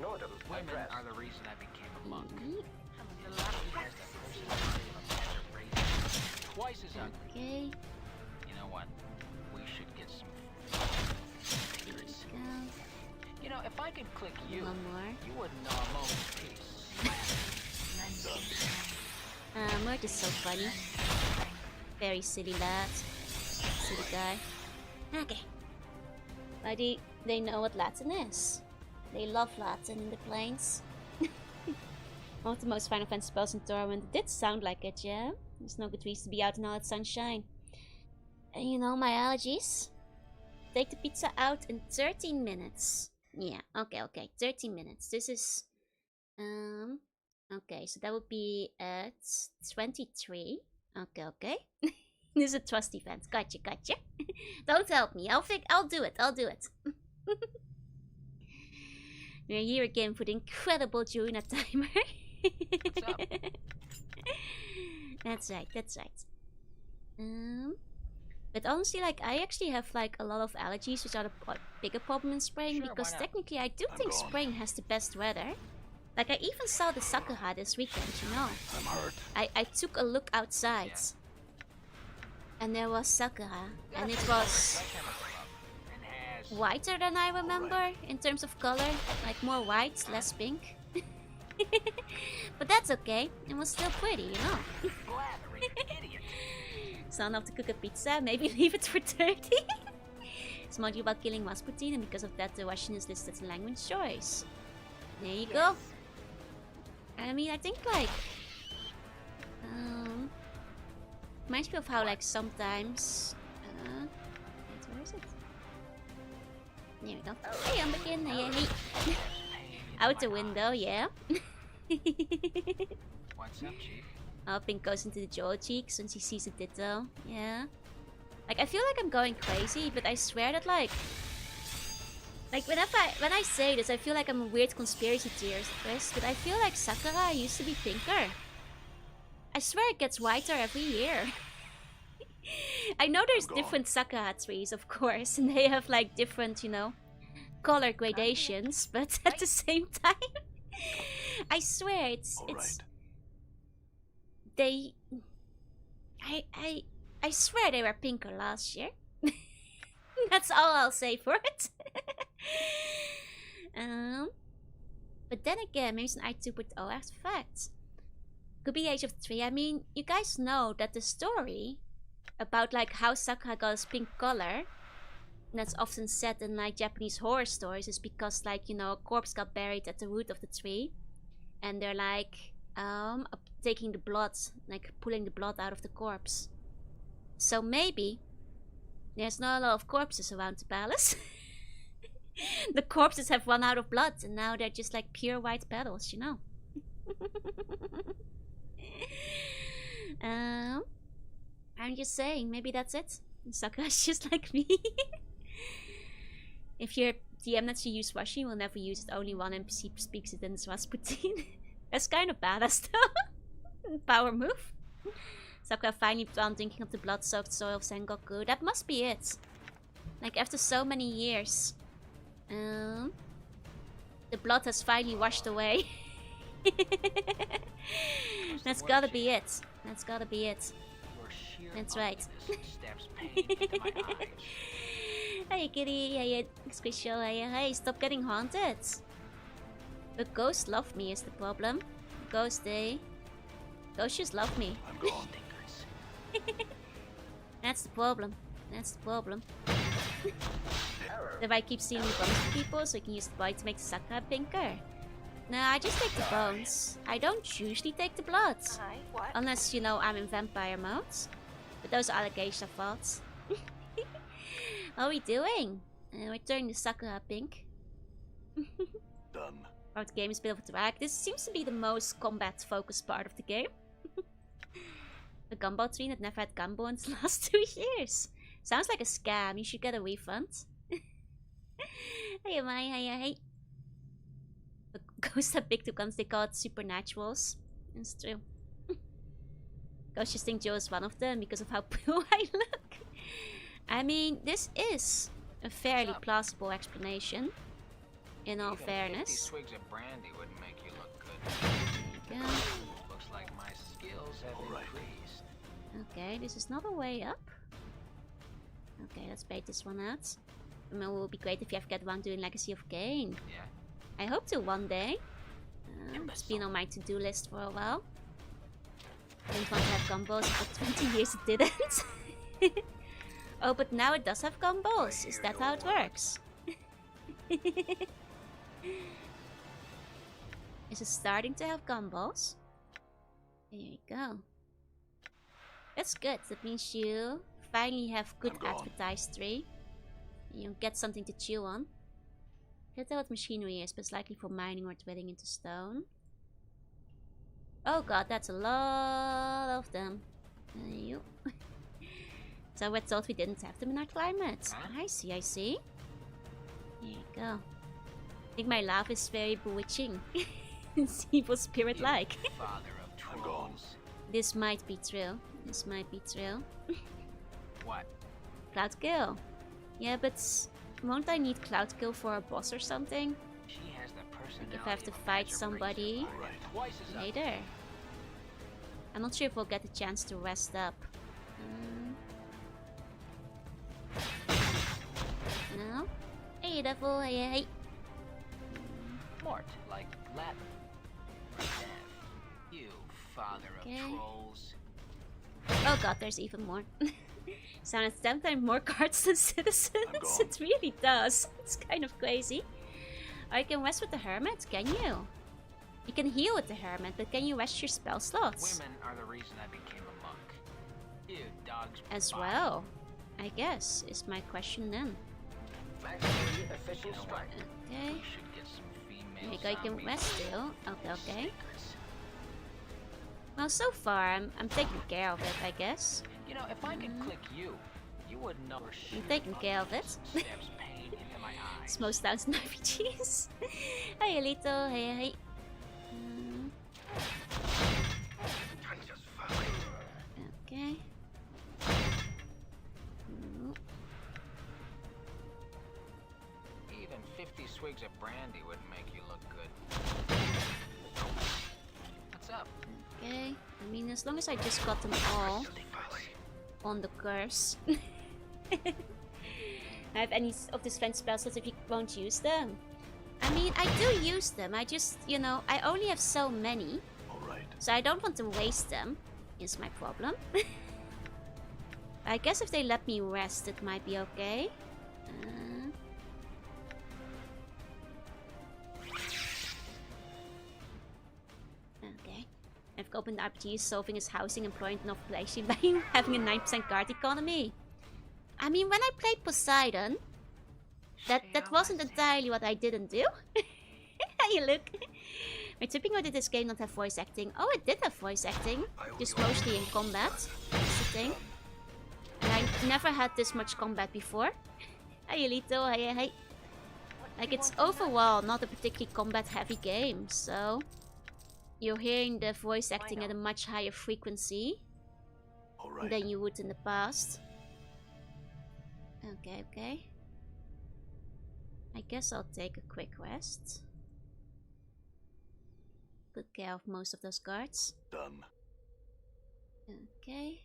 Speaker 5: Nordal,
Speaker 6: Women
Speaker 5: address.
Speaker 6: are the reason I became a monk.
Speaker 1: Yeet.
Speaker 6: The Latin has that personality of a better race. Twice as ugly.
Speaker 1: Okay.
Speaker 6: You know what? We should get some secrets.
Speaker 1: Go.
Speaker 6: You know, if I could click you,
Speaker 1: One more.
Speaker 6: you wouldn't know a moment's peace.
Speaker 1: Mort is so funny. Very silly lad. Silly guy. Okay. Buddy, they know what Latin is. They love Latin in the plains. One of the most Final Fantasy spells in Torment. It did sound like it, yeah? There's no good reason to be out in all that sunshine. And you know my allergies? Take the pizza out in 13 minutes. Yeah, okay. 13 minutes. This is... Okay, so that would be at 23. Okay. This is a trust event. Gotcha. Don't help me. I'll do it. We're here again for the incredible Jorunna timer.
Speaker 6: What's up?
Speaker 1: That's right. But honestly, like, I actually have like a lot of allergies, which are the bigger problem in spring,
Speaker 6: Sure,
Speaker 1: because
Speaker 6: why not?
Speaker 1: technically I do
Speaker 2: I'm
Speaker 1: think
Speaker 2: gone.
Speaker 1: spring has the best weather. Like, I even saw the Sakura this weekend, you know.
Speaker 2: I'm hurt.
Speaker 1: I took a look outside, and there was Sakura, and it was whiter than I remember in terms of color, like more white, less pink. But that's okay, it was still pretty, you know. So enough to cook a pizza, maybe leave it for 30. It's module about killing Rasputin, and because of that the Russian is listed as a language choice. There you go. I mean, I think like... reminds me of how like sometimes wait, where is it? There we go. Hey, I'm back in. Hey. Out the window, yeah.
Speaker 6: What's up, Chief?
Speaker 1: Oh, Pink goes into the jaw cheeks when she sees a ditto. Yeah. Like, I feel like I'm going crazy, but I swear that like when I say this, I feel like I'm a weird conspiracy theorist, but I feel like Sakura used to be pinker. I swear it gets whiter every year. I know there's different Sakura trees, of course, and they have like different, you know, color gradations, but at the same time, I swear it's they. I swear they were pinker last year. That's all I'll say for it. But then again, maybe it's an I2.0 artifact. Could be Age of 3. I mean, you guys know that the story about like how Sakura got his pink color, and that's often said in like Japanese horror stories, is because like, you know, a corpse got buried at the root of the tree, and they're like taking the blood, like pulling the blood out of the corpse. So maybe there's not a lot of corpses around the palace. The corpses have run out of blood, and now they're just like pure white petals, you know. I'm just saying, maybe that's it. Sakura's just like me. If your DM lets you use Washi, you will never use it. Only one NPC speaks it in Rasputin. That's kind of badass though. Power move. Sakura finally began drinking of the blood-soaked soil of Sengoku. That must be it. Like, after so many years, the blood has finally washed away. That's gotta be it. That's gotta be it. That's right. Hey kitty, hey Squisho, hey, stop getting haunted. The ghosts love me is the problem. Ghosts just love me.
Speaker 2: I'm gone.
Speaker 1: That's the problem. That's the problem. If I keep stealing the bones from people so I can use the body to make the Sakura pinker. No, I just take the bones. I don't usually take the blood.
Speaker 4: Hi, what?
Speaker 1: Unless, you know, I'm in vampire mode. But those are allegation faults. What are we doing? We're turning the Sakura pink.
Speaker 2: Done.
Speaker 1: Our game is a bit of a drag. This seems to be the most combat-focused part of the game. A gumball tree that never had gumbo in the last 2 years. Sounds like a scam. You should get a refund. Hey, hey. The ghosts have big guns. They call it supernaturals. It's true. Ghosts just think Joe is one of them because of how blue I look. I mean, this is a fairly plausible explanation. In all fairness.
Speaker 6: 50 swigs of brandy wouldn't make you look good.
Speaker 1: There you go.
Speaker 6: Looks like my skills have increased.
Speaker 1: Okay, this is not a way up. Okay, let's bait this one out. I mean, it would be great if you ever get one doing Legacy of Kain.
Speaker 6: Yeah.
Speaker 1: I hope to one day. It's been on my to-do list for a while. Didn't want to have combos, for 20 years it didn't. Oh, but now it does have combos. Is that how it works? Is it starting to have combos? There you go. That's good. That means you finally have good advertised tree. You get something to chew on. I can't tell what machinery is, but it's likely for mining or drilling into stone. Oh god, that's a lot of them. So we thought we didn't have them in our climate. I see, I see. There you go. I think my laugh is very bewitching. It's evil spirit-like.
Speaker 6: Father of trolls.
Speaker 1: This might be true. This might be true.
Speaker 6: What?
Speaker 1: Cloud kill. Yeah, but won't I need cloud kill for a boss or something?
Speaker 6: She has the personality
Speaker 1: Like if I have to
Speaker 6: of a
Speaker 1: fight
Speaker 6: magic
Speaker 1: somebody
Speaker 6: razor. Twice as up.
Speaker 1: later. I'm not sure if we'll get a chance to rest up. No? Hey, devil, hey.
Speaker 6: Mort, like Latin. Death. You father of trolls.
Speaker 1: Oh god, there's even more. Sounds 10 times more cards than citizens. It really does. It's kind of crazy. Or you can rest with the hermit, can you? You can heal with the hermit, but can you rest your spell slots?
Speaker 6: Women are the reason I became a monk. Ew, dog's
Speaker 1: as
Speaker 6: body.
Speaker 1: well? I guess, is my question then.
Speaker 5: Maximally efficient strike.
Speaker 1: Okay.
Speaker 6: We should get some female
Speaker 1: There you go, you can
Speaker 6: zombies
Speaker 1: rest
Speaker 6: with
Speaker 1: still. Okay, okay.
Speaker 6: stickers.
Speaker 1: Well, so far, I'm taking care of it, I guess.
Speaker 6: You know, if I could click you, you wouldn't know.
Speaker 1: I'm taking care of it.
Speaker 6: Stabs pain into my eyes.
Speaker 1: It's most thousand RPGs. Hey, Alito. Hey, hey. Okay.
Speaker 6: Even 50 swigs of brandy wouldn't make you look good. What's up?
Speaker 1: Okay. I mean, as long as I just got them all on the curse. I have any of the strength spells if you won't use them. I mean, I do use them. I just, you know, I only have so many.
Speaker 2: Alright.
Speaker 1: So I don't want to waste them, is my problem. I guess if they let me rest, it might be okay. Okay. I've opened the RPG, solving his housing, employment, and population by having a 9% card economy. I mean, when I played Poseidon, that wasn't entirely what I didn't do. How you look? My tipping, or did this game not have voice acting? Oh, it did have voice acting. Just mostly in combat. That's the thing. And I never had this much combat before. Hey, Lito. Hey, hey. Like, it's overall not a particularly combat heavy game, so you're hearing the voice acting at a much higher frequency
Speaker 2: Alright.
Speaker 1: than you would in the past. Okay, okay. I guess I'll take a quick rest. Good care of most of those guards.
Speaker 2: Done.
Speaker 1: Okay.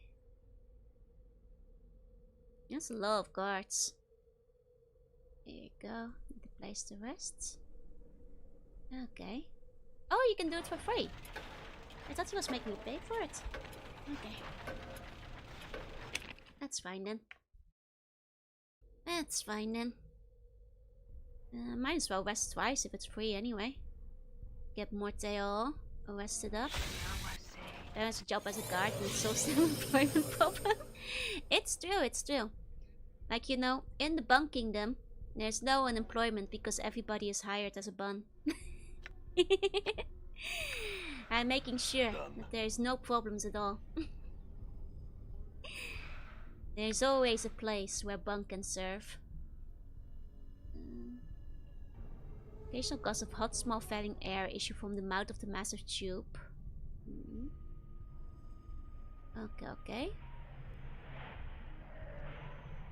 Speaker 1: There's a lot of guards. Here you go. Need a place to rest. Okay. Oh, you can do it for free. I thought he was making me pay for it. Okay. That's fine then. That's fine then. Might as well rest twice if it's free anyway. Get Morteo arrested up. There's a job as a guard and it's also an employment problem. It's true, it's true. Like, you know, in the Bun Kingdom, there's no unemployment because everybody is hired as a bun. I'm making sure that there's no problems at all. There's always a place where Bun can serve. Occasional gust of hot, small, falling air issue from the mouth of the massive tube. Okay, okay.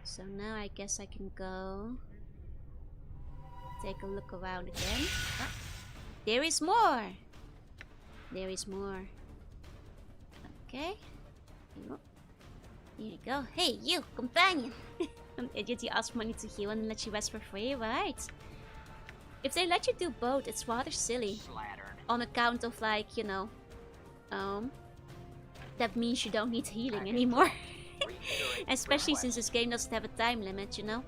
Speaker 1: So now I guess I can go take a look around again. Ah, there is more! There is more. Okay. Here you go. Hey, you, companion! An idiot, you ask money to heal and let you rest for free, right? If they let you do both, it's rather silly.
Speaker 6: Slattern.
Speaker 1: On account of, like, you know, that means you don't need healing anymore. Especially since this game doesn't have a time limit, you know?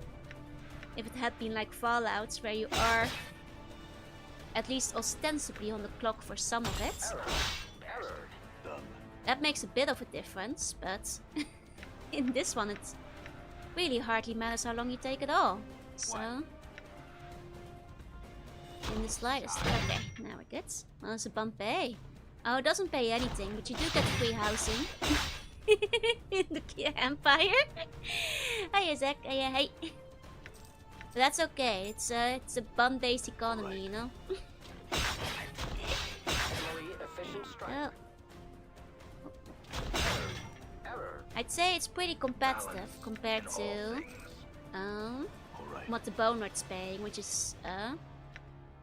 Speaker 1: If it had been like Fallouts, where you are at least ostensibly on the clock for some of it,
Speaker 2: Done.
Speaker 1: that makes a bit of a difference, but in this one it really hardly matters how long you take at all. So, in the slightest. Okay, now we're good. Well, it's a bump pay. Oh, it doesn't pay anything, but you do get free housing. In the Empire. Hiya, Zach. Hiya, hey. But that's okay. It's a bun-based economy, you know. Well, I'd say it's pretty competitive compared to what the Bone Lord's paying, which is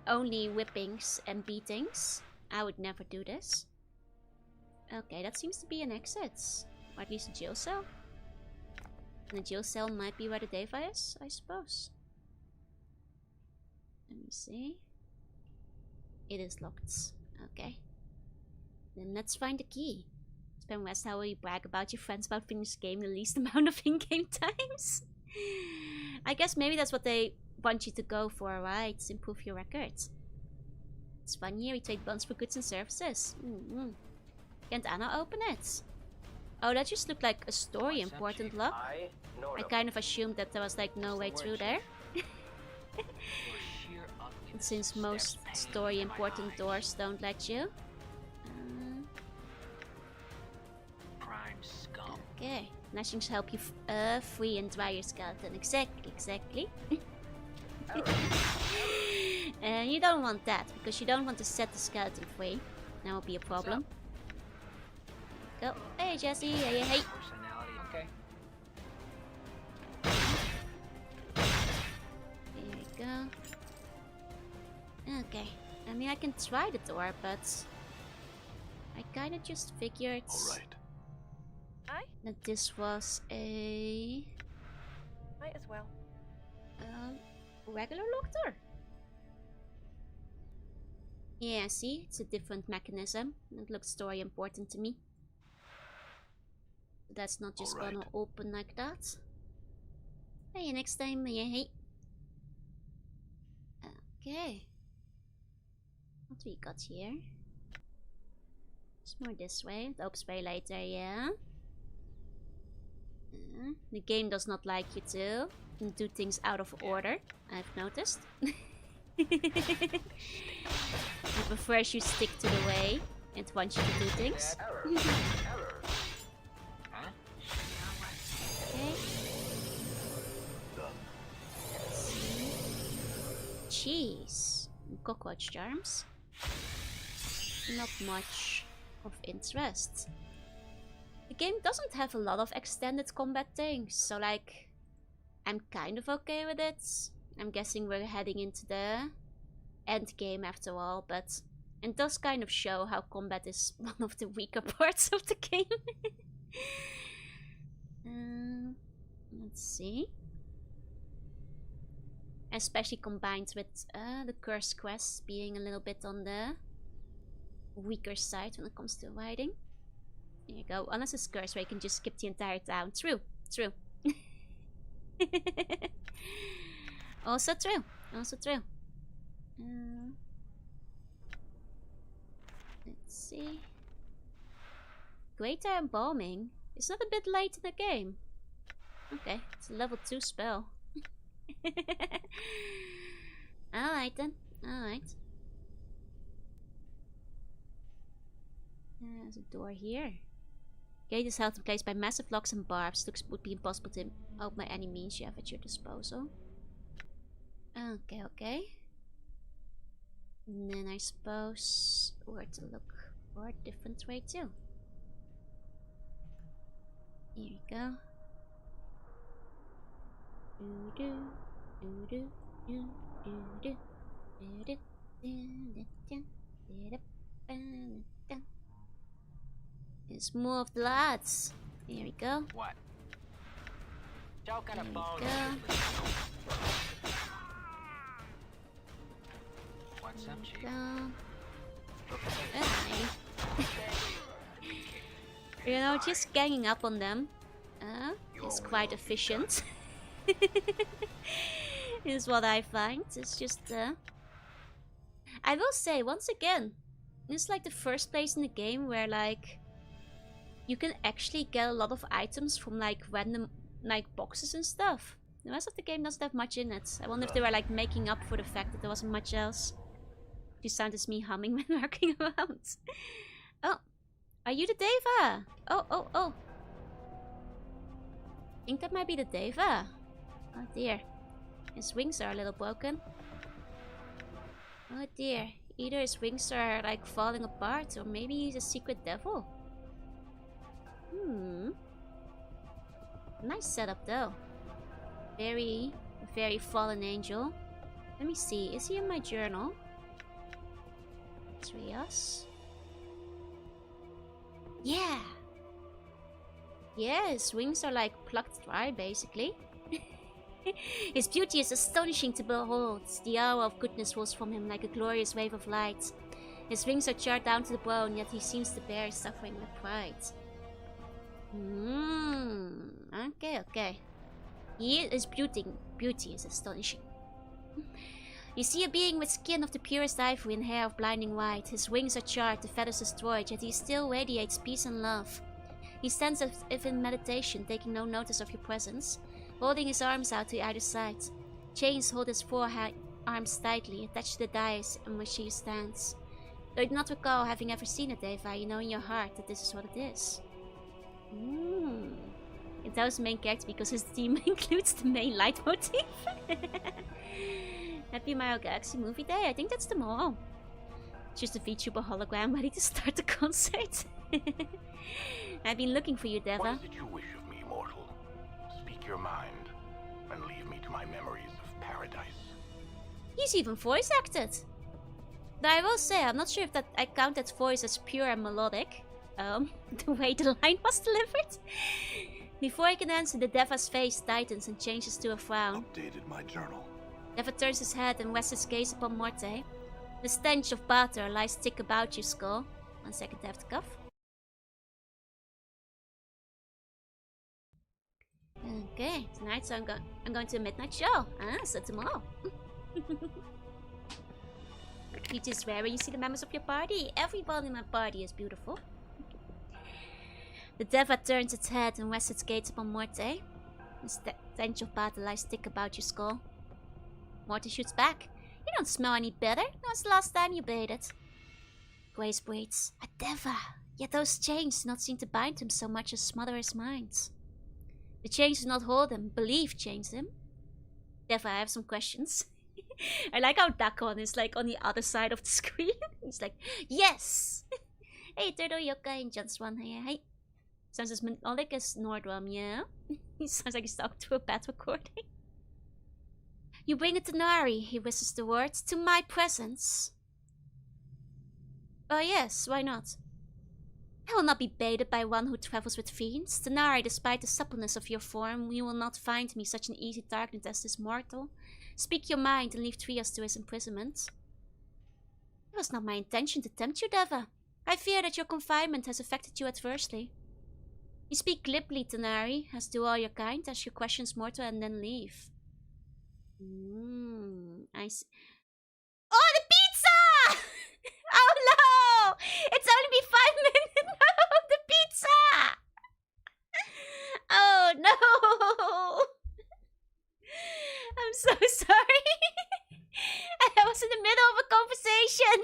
Speaker 1: only whippings and beatings. I would never do this. Okay, that seems to be an exit. Or at least a jail cell. And the jail cell might be where the Deva is, I suppose. Let me see. It is locked. Okay. Then let's find the key. Spam West, how will you brag about your friends about finishing the game in the least amount of in-game times? I guess maybe that's what they want you to go for, right? To improve your records. It's fun here, we trade buns for goods and services. Can't Anna open it? Oh, that just looked like a story
Speaker 6: What's up,
Speaker 1: important
Speaker 6: Chief?
Speaker 1: lock.
Speaker 5: I know
Speaker 1: I kind of assumed that there was like no way
Speaker 6: What's the
Speaker 1: through
Speaker 6: word,
Speaker 1: there.
Speaker 6: Your sheer ugliness
Speaker 1: Since
Speaker 6: stabs
Speaker 1: most
Speaker 6: pain
Speaker 1: story
Speaker 6: into my
Speaker 1: important
Speaker 6: eye.
Speaker 1: doors don't let you.
Speaker 6: Prime scum.
Speaker 1: Okay. Lashings help you free and dry your skeleton. Exactly. And you don't want that, because you don't want to set the skeleton free. That will be a problem. Go. Hey, Jesse. Hey.
Speaker 6: Personality. Okay.
Speaker 1: Here we go. Okay. I mean, I can try the door, but I kinda just figured
Speaker 2: All right.
Speaker 1: that this was a
Speaker 4: Might as well.
Speaker 1: regular locked door. Yeah, see? It's a different mechanism. It looks story important to me. That's not just
Speaker 2: Alright.
Speaker 1: gonna open like that. Hey, next time, hey. Okay. What we got here? It's more this way. It opens way later, yeah. The game does not like you to do things out of order, I've noticed. It prefers you stick to the way it wants you to do things.
Speaker 5: Error. Error.
Speaker 6: Huh?
Speaker 1: Okay.
Speaker 2: Done.
Speaker 1: Cheese. Cockroach charms. Not much of interest. The game doesn't have a lot of extended combat things, so like, I'm kind of okay with it. I'm guessing we're heading into the end game after all, but it does kind of show how combat is one of the weaker parts of the game. Let's see. Especially combined with the curse quests being a little bit on the weaker side when it comes to riding. There you go. Unless it's curse where you can just skip the entire town. True. Also true. Let's see. Greater Embalming. Is that a bit late in the game? Okay, it's a level 2 spell. Alright then. Alright. There's a door here. Gate is held in place by massive locks and barbs. Looks would be impossible to open by any means you have at your disposal. Okay. And then I suppose where to look for a different way too. Here you go. It's more of the lads. Here we go.
Speaker 6: What?
Speaker 5: Joking
Speaker 1: There we
Speaker 5: about
Speaker 1: go.
Speaker 6: What's up, Chief?
Speaker 1: Go. Hi. You know, just ganging up on them is quite efficient. Is what I find. It's just I will say once again, it's like the first place in the game where like you can actually get a lot of items from like random like boxes and stuff. The rest of the game doesn't have much in it. I wonder if they were like making up for the fact that there wasn't much else. You sound as me humming when walking around. Oh, are you the Deva? Oh. I think that might be the Deva. Oh dear. His wings are a little broken. Oh dear. Either his wings are like falling apart or maybe he's a secret devil. Nice setup though. Very fallen angel. Let me see. Is he in my journal? Trios? Yeah! Yeah, his wings are like plucked dry basically. His beauty is astonishing to behold. The aura of goodness rolls from him like a glorious wave of light. His wings are charred down to the bone, yet he seems to bear his suffering with pride. Okay. His beauty is astonishing. You see a being with skin of the purest ivory and hair of blinding white. His wings are charred, the feathers destroyed, yet he still radiates peace and love. He stands as if in meditation, taking no notice of your presence, holding his arms out to either side. Chains hold his four arms tightly, attached to the dais on which he stands. Though you do not recall having ever seen a Deva, you know in your heart that this is what it is. It tells main character because his theme includes the main leitmotif. Happy Mario Galaxy Movie Day. I think that's tomorrow. Just a VTuber hologram ready to start the concert. I've been looking for you, Deva.
Speaker 2: What is it you wish of me, mortal? Speak your mind, and leave me to my memories of paradise.
Speaker 1: He's even voice acted. Though I will say, I'm not sure if that I count that voice as pure and melodic. The way the line was delivered. Before he can answer, the Deva's face tightens and changes to a frown.
Speaker 2: Updated my journal.
Speaker 1: Deva turns his head and rests his gaze upon Morte. The stench of batter lies thick about your skull. 1 second, I have to cough. Okay, tonight so I'm going to a midnight show. So tomorrow. You just rare when you see the members of your party. Everyone in my party is beautiful. The Deva turns its head and rests its gaze upon Morte. The stench of battle lies thick about your skull. Morte shoots back. You don't smell any better. When was the last time you bathed? Grace breathes. A Deva. Yet those chains do not seem to bind him so much as smother his mind. The chains do not hold him. Belief chains him. Deva, I have some questions. I like how Dakon is like on the other side of the screen. He's like, yes! Hey, Turtle Yokai and John Swan. Hey. Sounds as melodic as Nordrum, yeah? He sounds like he's talking to a bad recording. You bring Itinerary, he whispers the words, to my presence. Oh yes, why not? I will not be baited by one who travels with fiends. Itinerary, despite the suppleness of your form, you will not find me such an easy target as this mortal. Speak your mind and leave Trias to his imprisonment. It was not my intention to tempt you, Deva. I fear that your confinement has affected you adversely. You speak glibly, Itinerary, as do all your kind, as you questions mortal and then leave. I see. Oh, the pizza! Oh no! It's only been 5 minutes. No, the pizza! Oh no! I'm so sorry. I was in the middle of a conversation.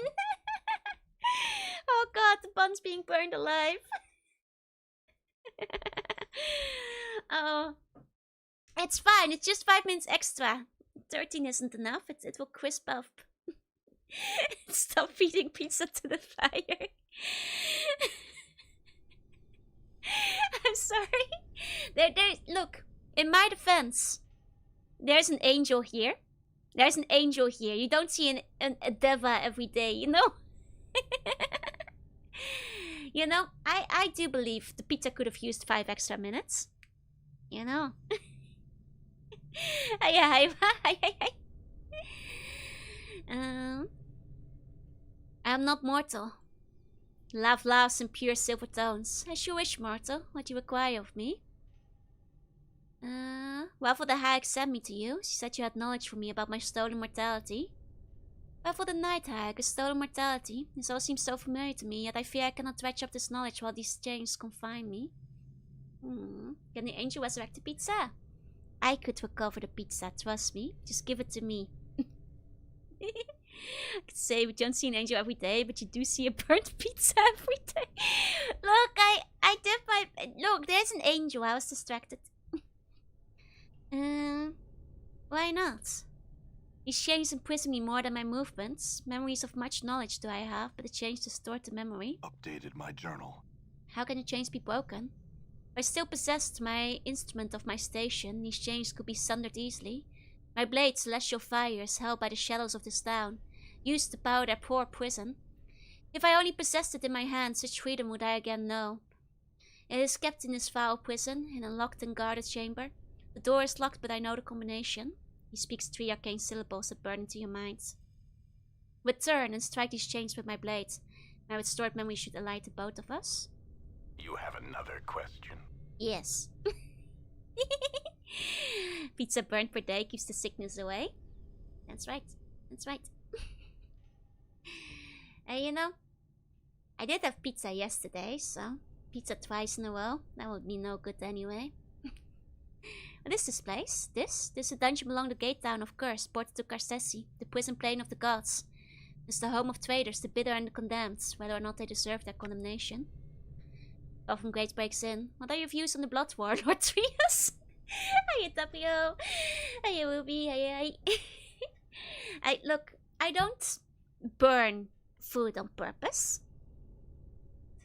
Speaker 1: Oh god, the bun's being burned alive. Oh, it's fine. It's just 5 minutes extra. 13 isn't enough. It will crisp up. Stop feeding pizza to the fire. I'm sorry. Look, in my defense, there's an angel here. There's an angel here. You don't see a Deva every day, you know? You know, I do believe the pizza could have used 5 extra minutes. You know? I'm not mortal. Love laughs in pure silver tones. As you wish, mortal. What you require of me? Well, for the hag sent me to you. She said you had knowledge from me about my stolen mortality. Well, for the night hag, a stolen mortality. This all seems so familiar to me, yet I fear I cannot dredge up this knowledge while these chains confine me. Can the angel resurrect the pizza? I could recover the pizza, trust me. Just give it to me. I could say we don't see an angel every day, but you do see a burnt pizza every day. Look, I did my... Look, there's an angel. I was distracted. Why not? These chains imprison me more than my movements. Memories of much knowledge do I have, but the chains distort the memory.
Speaker 2: Updated my journal.
Speaker 1: How can the chains be broken? If I still possessed my instrument of my station, these chains could be sundered easily. My blade, celestial fire, is held by the shadows of this town, used to power their poor prison. If I only possessed it in my hand, such freedom would I again know. It is kept in this foul prison, in a locked and guarded chamber. The door is locked, but I know the combination. He speaks 3 arcane syllables that burn into your mind. Return and strike these chains with my blade. My restored memory should alight to both of us.
Speaker 2: You have another question?
Speaker 1: Yes. Pizza burnt per day keeps the sickness away. That's right. That's right. And you know, I did have pizza yesterday, so pizza twice in a row. That would be no good anyway. What is this place? This is a dungeon along the gate town of Curse, ported to Karsesi, the prison plane of the gods. It's the home of traitors, the bitter and the condemned, whether or not they deserve their condemnation. Often Great breaks in. What are your views on the Blood War, Lord Trias? Hiya, Tapio. Hiya, Ruby. Hiya. Look, I don't burn food on purpose.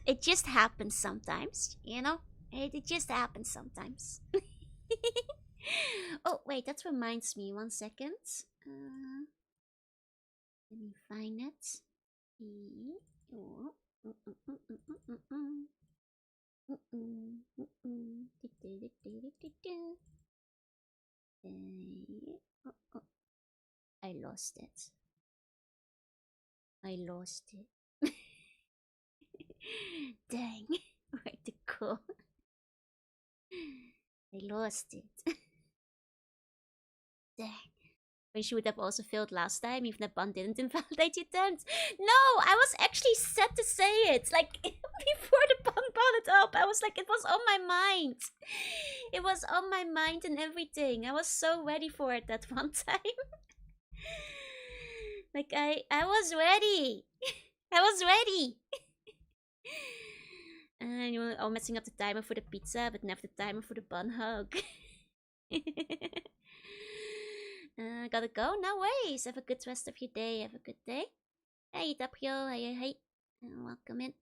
Speaker 1: It just happens sometimes, you know? It just happens sometimes. Oh, wait, that reminds me. 1 second. Let me find it. I lost it. Dang. Where'd it go? I lost it. Dang. When she would have also failed last time, even the bun didn't invalidate the attempt. No, I was actually set to say it. Like, before the bun brought it up, I was like, it was on my mind. It was on my mind and everything. I was so ready for it that one time. Like, I was ready. I was ready. And you were all messing up the timer for the pizza, but never the timer for the bun hug. Gotta go? No worries. Have a good rest of your day. Have a good day. Hey, Tapio. Hey. Welcome in.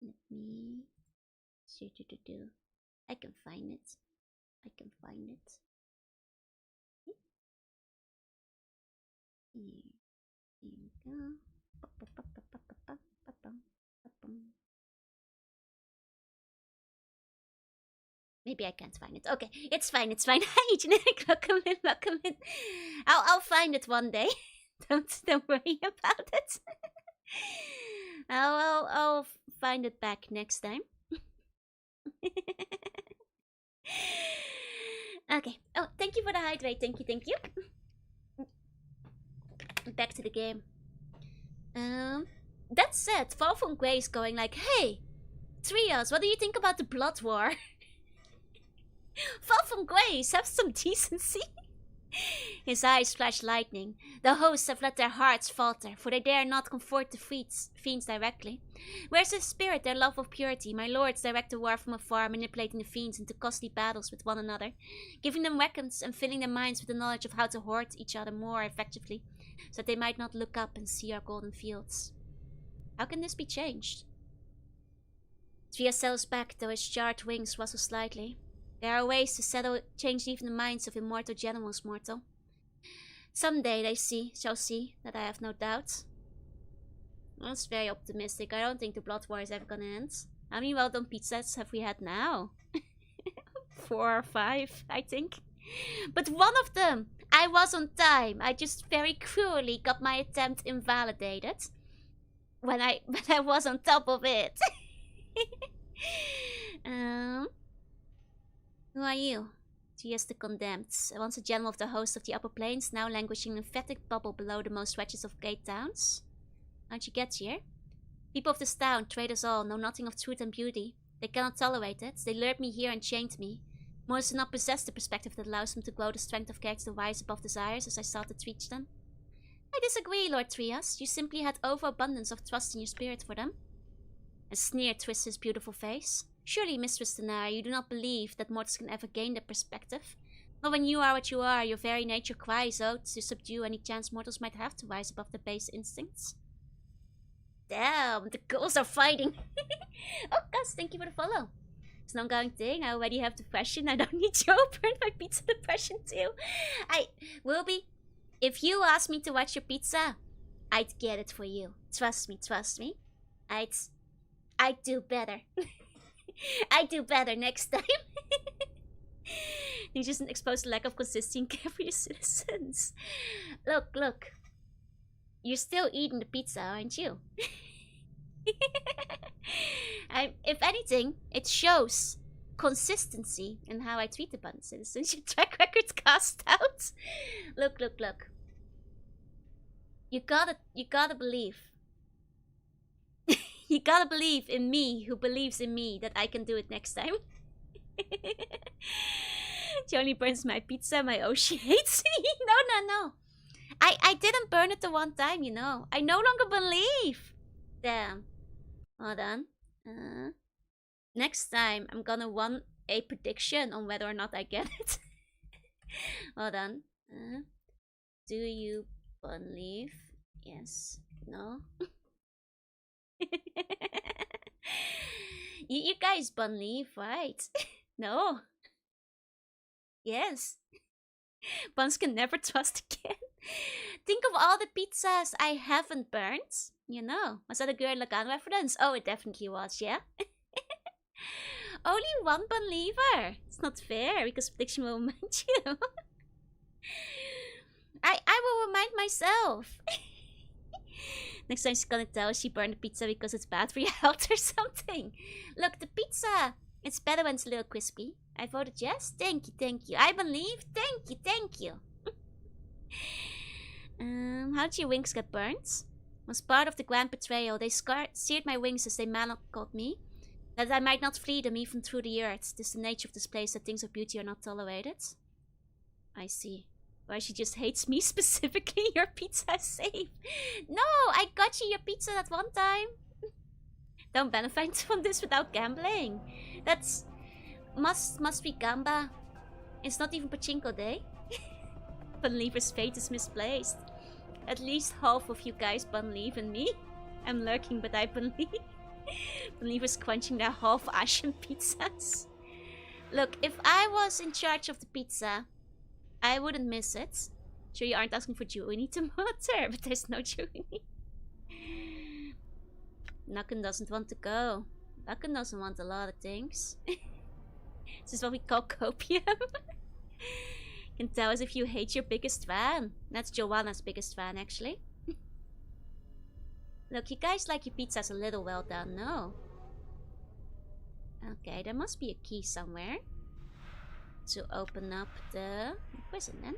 Speaker 1: Let me see what to do. I can find it. Here we go. Maybe I can't find it. Okay, it's fine. Hi, Generic. Welcome in. I'll find it one day. Don't worry about it. I'll find it back next time. Okay. Oh, thank you for the hydrate. Thank you. Back to the game. That said, Far From Grace going like, hey, Trias, what do you think about the Blood War? Far From Grace, have some decency. His eyes flash lightning. The hosts have let their hearts falter, for they dare not comfort the fiends directly. Where's their spirit, their love of purity? My lords direct the war from afar, manipulating the fiends into costly battles with one another, giving them weapons and filling their minds with the knowledge of how to hoard each other more effectively, so that they might not look up and see our golden fields. How can this be changed? Tria settles back, though his charred wings rustle slightly. There are ways to change even the minds of immortal generals, mortal. Someday they shall see, that I have no doubt. That's very optimistic. I don't think the Blood War is ever gonna end. How many well-done pizzas have we had now? 4 or 5, I think. But one of them, I was on time. I just very cruelly got my attempt invalidated. When I was on top of it. Who are you? She is the condemned. Once a general of the host of the upper plains, now languishing in a fetid bubble below the most wretched of gate towns. How'd you get here? People of this town, traitors all, know nothing of truth and beauty. They cannot tolerate it. They lured me here and chained me. Mortals do not possess the perspective that allows them to grow the strength of character to rise above desires as I sought to reach them. I disagree, Lord Trias. You simply had overabundance of trust in your spirit for them. A sneer twists his beautiful face. Surely, Mistress Itinerary, you do not believe that mortals can ever gain that perspective. Not when you are what you are, your very nature cries out to subdue any chance mortals might have to rise above their base instincts. Damn, the girls are fighting. Oh, Gus, thank you for the follow. It's an ongoing thing. I already have depression. I don't need you to burn my pizza depression too. Wilby, if you asked me to watch your pizza, I'd get it for you. Trust me. I'd do better. I do better next time. You just expose the lack of consistency and care for your citizens. Look. You're still eating the pizza, aren't you? If anything, it shows consistency in how I treat the button citizens. Your track record's cast out. Look. You gotta believe. You gotta believe in me, who believes in me, that I can do it next time. She only burns my pizza, my she hates me. No. I didn't burn it the one time, you know. I no longer believe. Damn. Hold on. Next time, I'm gonna want a prediction on whether or not I get it. Hold on. Do you believe? Yes. No? you guys believe, right? No. Yes. Buns can never trust again. Think of all the pizzas I haven't burnt. You know. Was that a Gurren Lagann reference? Oh, it definitely was, yeah? Only one believer. It's not fair because prediction will remind you. I will remind myself. Next time she's gonna tell she burned the pizza because it's bad for your health or something. Look, the pizza. It's better when it's a little crispy. I voted yes. Thank you. I believe. Thank you. How'd your wings get burnt? Was part of the grand betrayal. They seared my wings as they manacled me, that I might not flee them even through the earth. This is the nature of this place, that things of beauty are not tolerated. I see. Why she just hates me specifically. Your pizza is safe. No, I got you your pizza that one time. Don't benefit from this without gambling. That's must be gamba. It's not even pachinko day. Believer's fate is misplaced. At least half of you guys believe in me. I'm lurking, but I believe. Believers crunching their half-ashen pizzas. Look, if I was in charge of the pizza, I wouldn't miss it. Sure, you aren't asking for Jorunna to monitor, but there's no Jorunna. Nukken doesn't want to go. Nukken doesn't want a lot of things. This is what we call copium. Can tell us if you hate your biggest fan. That's Joanna's biggest fan, actually. Look, you guys like your pizzas a little well done, no? Okay, there must be a key somewhere to open up the prison then.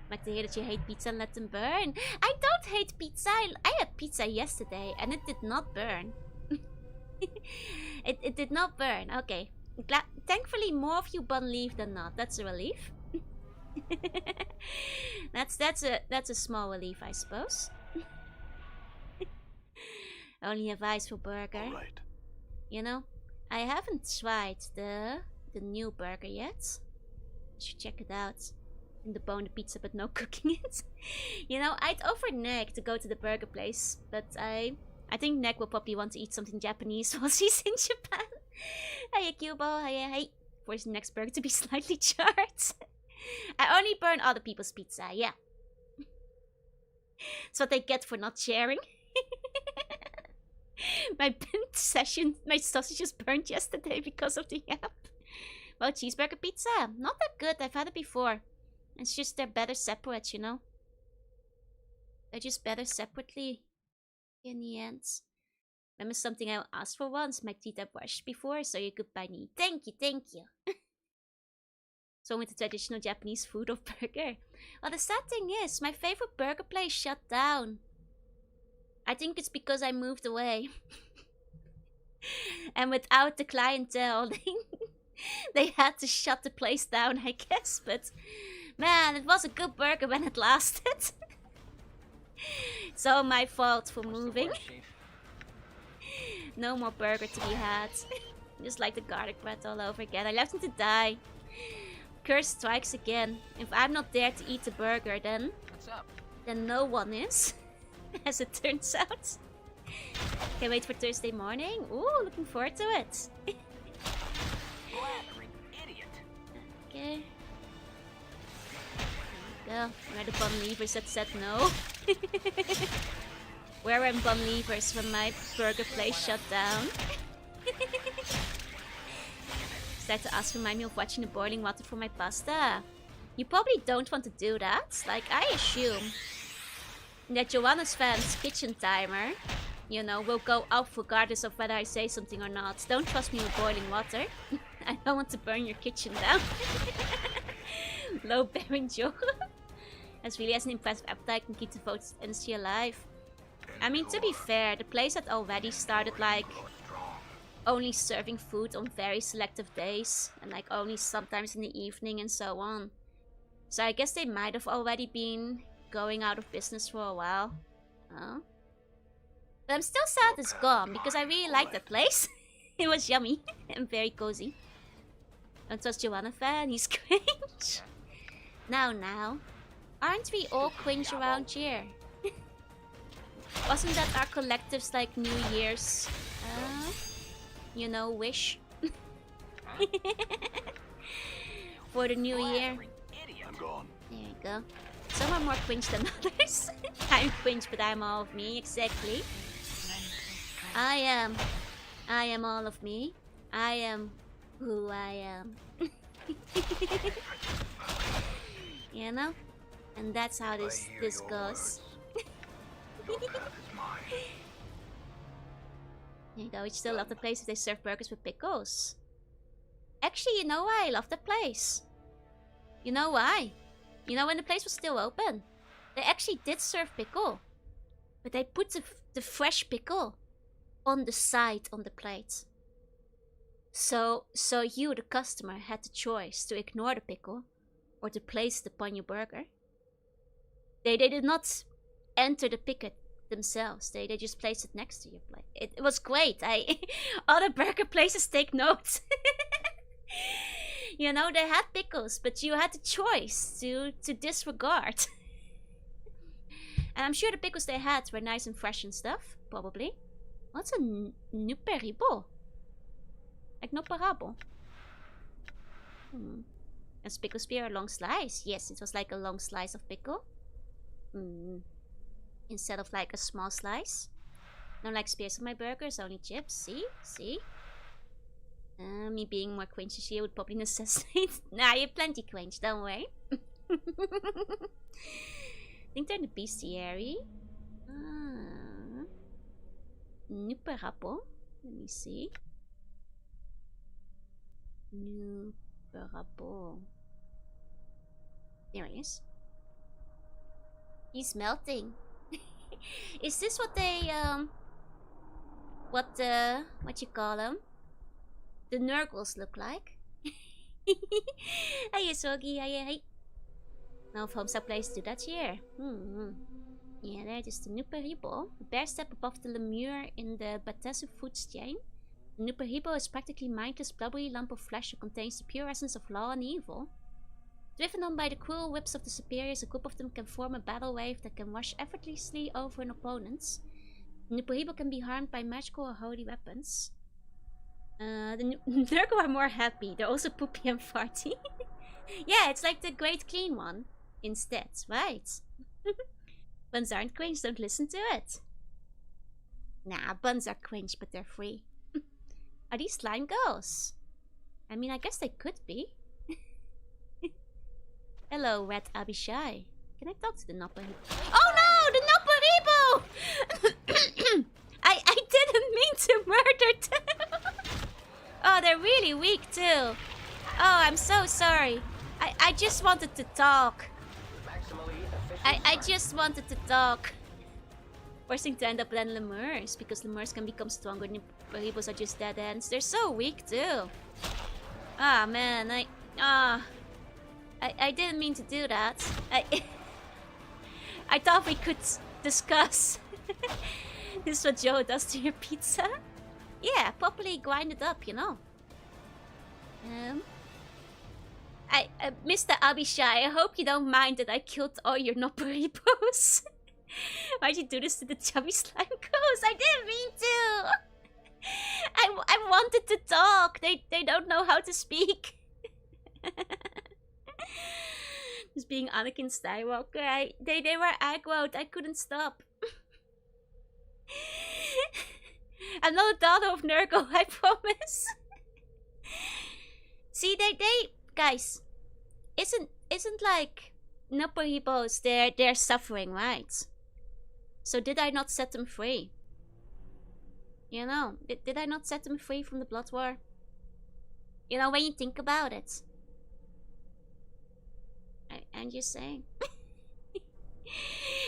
Speaker 1: Like to hear that you hate pizza and let them burn. I don't hate pizza. I had pizza yesterday and it did not burn. it did not burn. Okay. Thankfully more of you believe than not. That's a relief. that's a small relief, I suppose. Only advice for burger.
Speaker 2: All right.
Speaker 1: You know, I haven't tried the new burger yet. I should check it out. In the bone the pizza, but no cooking it. You know, I'd offer Nick to go to the burger place, but I think Nick will probably want to eat something Japanese while she's in Japan. Hey, Cubo. Hey. Force the next burger to be slightly charred. I only burn other people's pizza, yeah. That's what they get for not sharing. My sausages burned yesterday because of the app. Well, cheeseburger pizza. Not that good. I've had it before. It's just they're better separate, you know? They're just better separately in the end. Remember something I asked for once? My teeth are brushed before, so you could buy me. Thank you. So with the traditional Japanese food of burger. Well, the sad thing is, my favorite burger place shut down. I think it's because I moved away. And without the clientele, they had to shut the place down, I guess. But man, it was a good burger when it lasted. It's all my fault for moving. No more burger to be had. Just like the garlic bread all over again. I left him to die. Curse strikes again. If I'm not there to eat the burger, then no one is. As it turns out. Can't wait for Thursday morning. Ooh, looking forward to it. Okay. Go. Where are the believers that said no? Where are believers when my burger place shut down? Start to ask remind me of watching the boiling water for my pasta. You probably don't want to do that. Like, I assume that Joanna's fans' kitchen timer, you know, will go up regardless of whether I say something or not. Don't trust me with boiling water. I don't want to burn your kitchen down. Low bearing Joe. As really has an impressive appetite and keep the vote's energy alive. I mean, to be fair, the place had already started like only serving food on very selective days and like only sometimes in the evening and so on. So I guess they might have already been going out of business for a while. Oh. But I'm still sad it's gone because I really liked that place. It was yummy and very cozy. Don't trust Jorunna fan, he's cringe. Now. Aren't we all cringe around here? Wasn't that our collective's like New Year's, wish? For the new year.
Speaker 2: I'm gone.
Speaker 1: There you go. Some are more cringe than others. I'm cringe, but I'm all of me, exactly. I am all of me. I am who I am. You know? And that's how this goes.
Speaker 2: Your path is mine.
Speaker 1: There you go, we still love the places they serve burgers with pickles. Actually, you know why I love that place? You know why? You know when the place was still open? They actually did serve pickle. But they put the fresh pickle on the side on the plate. So you, the customer, had the choice to ignore the pickle or to place it upon your burger. They did not enter the picket themselves. They just placed it next to your plate. It was great. Other burger places take note. You know, they had pickles, but you had the choice to disregard. And I'm sure the pickles they had were nice and fresh and stuff. Probably. What's a nuperibo? Like noperable. A pickle spear, a long slice. Yes, it was like a long slice of pickle. Instead of like a small slice. No like spears on my burgers, only chips. See? Me being more cringe this year would probably necessitate. Nah, you're plenty cringe, don't worry. I think they're in the bestiary. Nuperapo. Let me see. Nuperapo. There he is. He's melting. Is this what they what you call them? The Nurgles look like? Hiya Sogi, hiya. No homestyle place do that here. Yeah, there it is the Nuperibo. A bare step above the lemur in the Batesu food chain. The Nuperibo is practically mindless, blubbery lump of flesh that contains the pure essence of law and evil. Driven on by the cruel whips of the superiors, a group of them can form a battle wave that can wash effortlessly over an opponent. The Nuperibo can be harmed by magical or holy weapons. The Nurgle are more happy. They're also poopy and farty. Yeah, it's like the Great Clean one instead, right? Buns aren't cringe, don't listen to it. Nah, buns are cringe, but they're free. Are these slime girls? I mean, I guess they could be. Hello, Red Abishai. Can I talk to the Noperibo? Oh no! The Noperibo! I didn't mean to murder them! Oh, they're really weak too. Oh, I'm so sorry. I just wanted to talk. I just wanted to talk. Worst thing to end up than lemurs, because lemurs can become stronger and Noperibos are just dead ends. They're so weak too. Ah man, I didn't mean to do that. I thought we could discuss. This is what Joe does to your pizza? Yeah, properly grind it up, you know. Mr. Abishai, I hope you don't mind that I killed all your Noperibos. Why'd you do this to the chubby slime girls? I didn't mean to. I wanted to talk. They don't know how to speak. Just being Anakin Skywalker. They were aggroed. I couldn't stop. I'm not a daughter of Nurgle, I promise. See, they guys, isn't like Noperibos, they're suffering, right? So did I not set them free? You know, did I not set them free from the Blood War? You know, when you think about it. I'm just saying.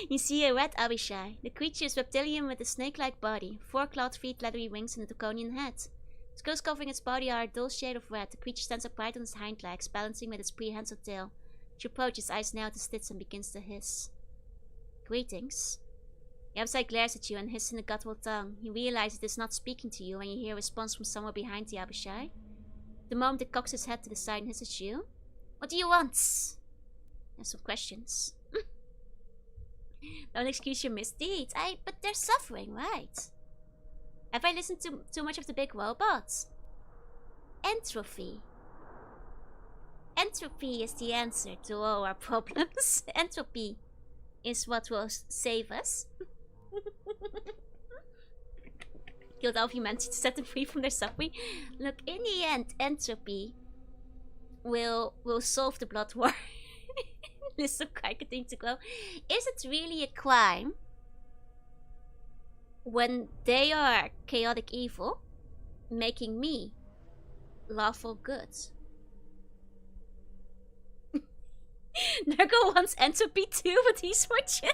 Speaker 1: You see a red Abishai. The creature is reptilian with a snake-like body, 4 clawed feet, leathery wings, and a draconian head. Scales covering its body are a dull shade of red. The creature stands upright on its hind legs, balancing with its prehensile tail. She approaches, eyes narrow to slits, and begins to hiss. Greetings. The Abishai glares at you and hisses in a guttural tongue. You realize it is not speaking to you when you hear a response from somewhere behind the Abishai. The moment it cocks its head to the side and hisses you. What do you want? There's some questions. Don't excuse your misdeeds. But they're suffering, right? Have I listened to too much of the big robots? Entropy. Entropy is the answer to all our problems. Entropy is what will save us. Killed all humanity to set them free from their suffering. Look, in the end, entropy will solve the blood war. List of thing to go. Is it really a crime when they are chaotic evil, making me lawful good? Nurgle wants entropy too, but he's more chill.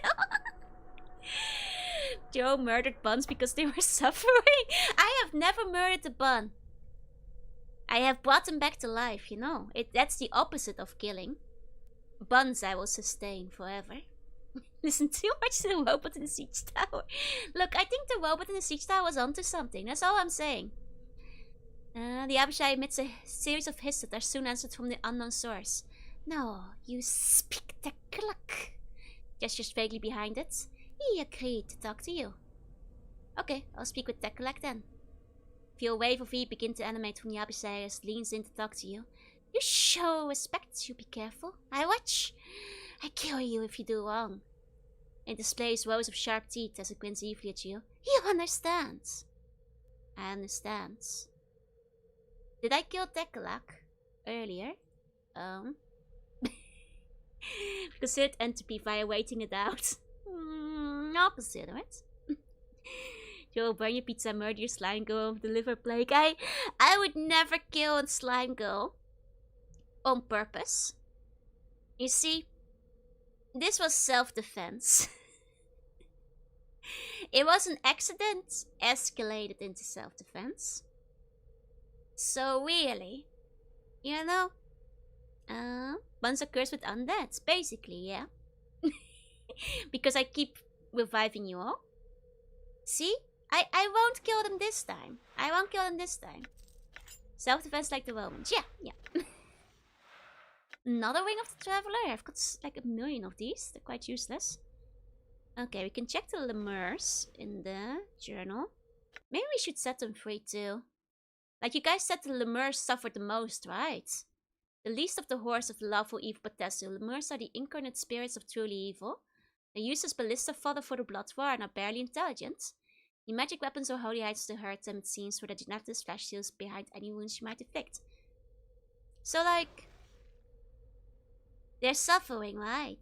Speaker 1: Joe murdered buns because they were suffering. I have never murdered a bun. I have brought them back to life, you know. That's the opposite of killing. Buns I will sustain forever. Listen too much to the robot in the siege tower. Look, I think the robot in the siege tower was onto something. That's all I'm saying. The Abishai emits a series of hisses that are soon answered from the unknown source. No, you spectacular. Gestures vaguely behind it. He agreed to talk to you. Okay, I'll speak with Tekulak then. Feel a wave of heat begin to animate from the Abishai as leans in to talk to you. You show respect, you be careful. I watch. I kill you if you do wrong. It displays rows of sharp teeth as it grins evilly at you. You understand. I understand. Did I kill Tekulak earlier? Considered entropy via waiting it out. I'll consider it. You'll burn your pizza, murder your slime girl, deliver plague. I would never kill a slime girl on purpose. You see, this was self-defense. It was an accident escalated into self-defense. So really, you know, buns are cursed with undeads, basically, yeah. Because I keep reviving you all. See? I won't kill them this time. I won't kill them this time. Self-defense like the Romans. Yeah. Another Ring of the Traveler? I've got like 1 million of these. They're quite useless. Okay, we can check the lemurs in the journal. Maybe we should set them free too. Like you guys said the lemurs suffered the most, right? The least of the hordes of the lawful evil Bethesda, lemurs are the incarnate spirits of truly evil. They're used as ballista fodder for the blood war and are barely intelligent. The magic weapons or holy heights to hurt them, it seems, for the genetic flash shields behind any wounds you might inflict. So, like, they're suffering, right?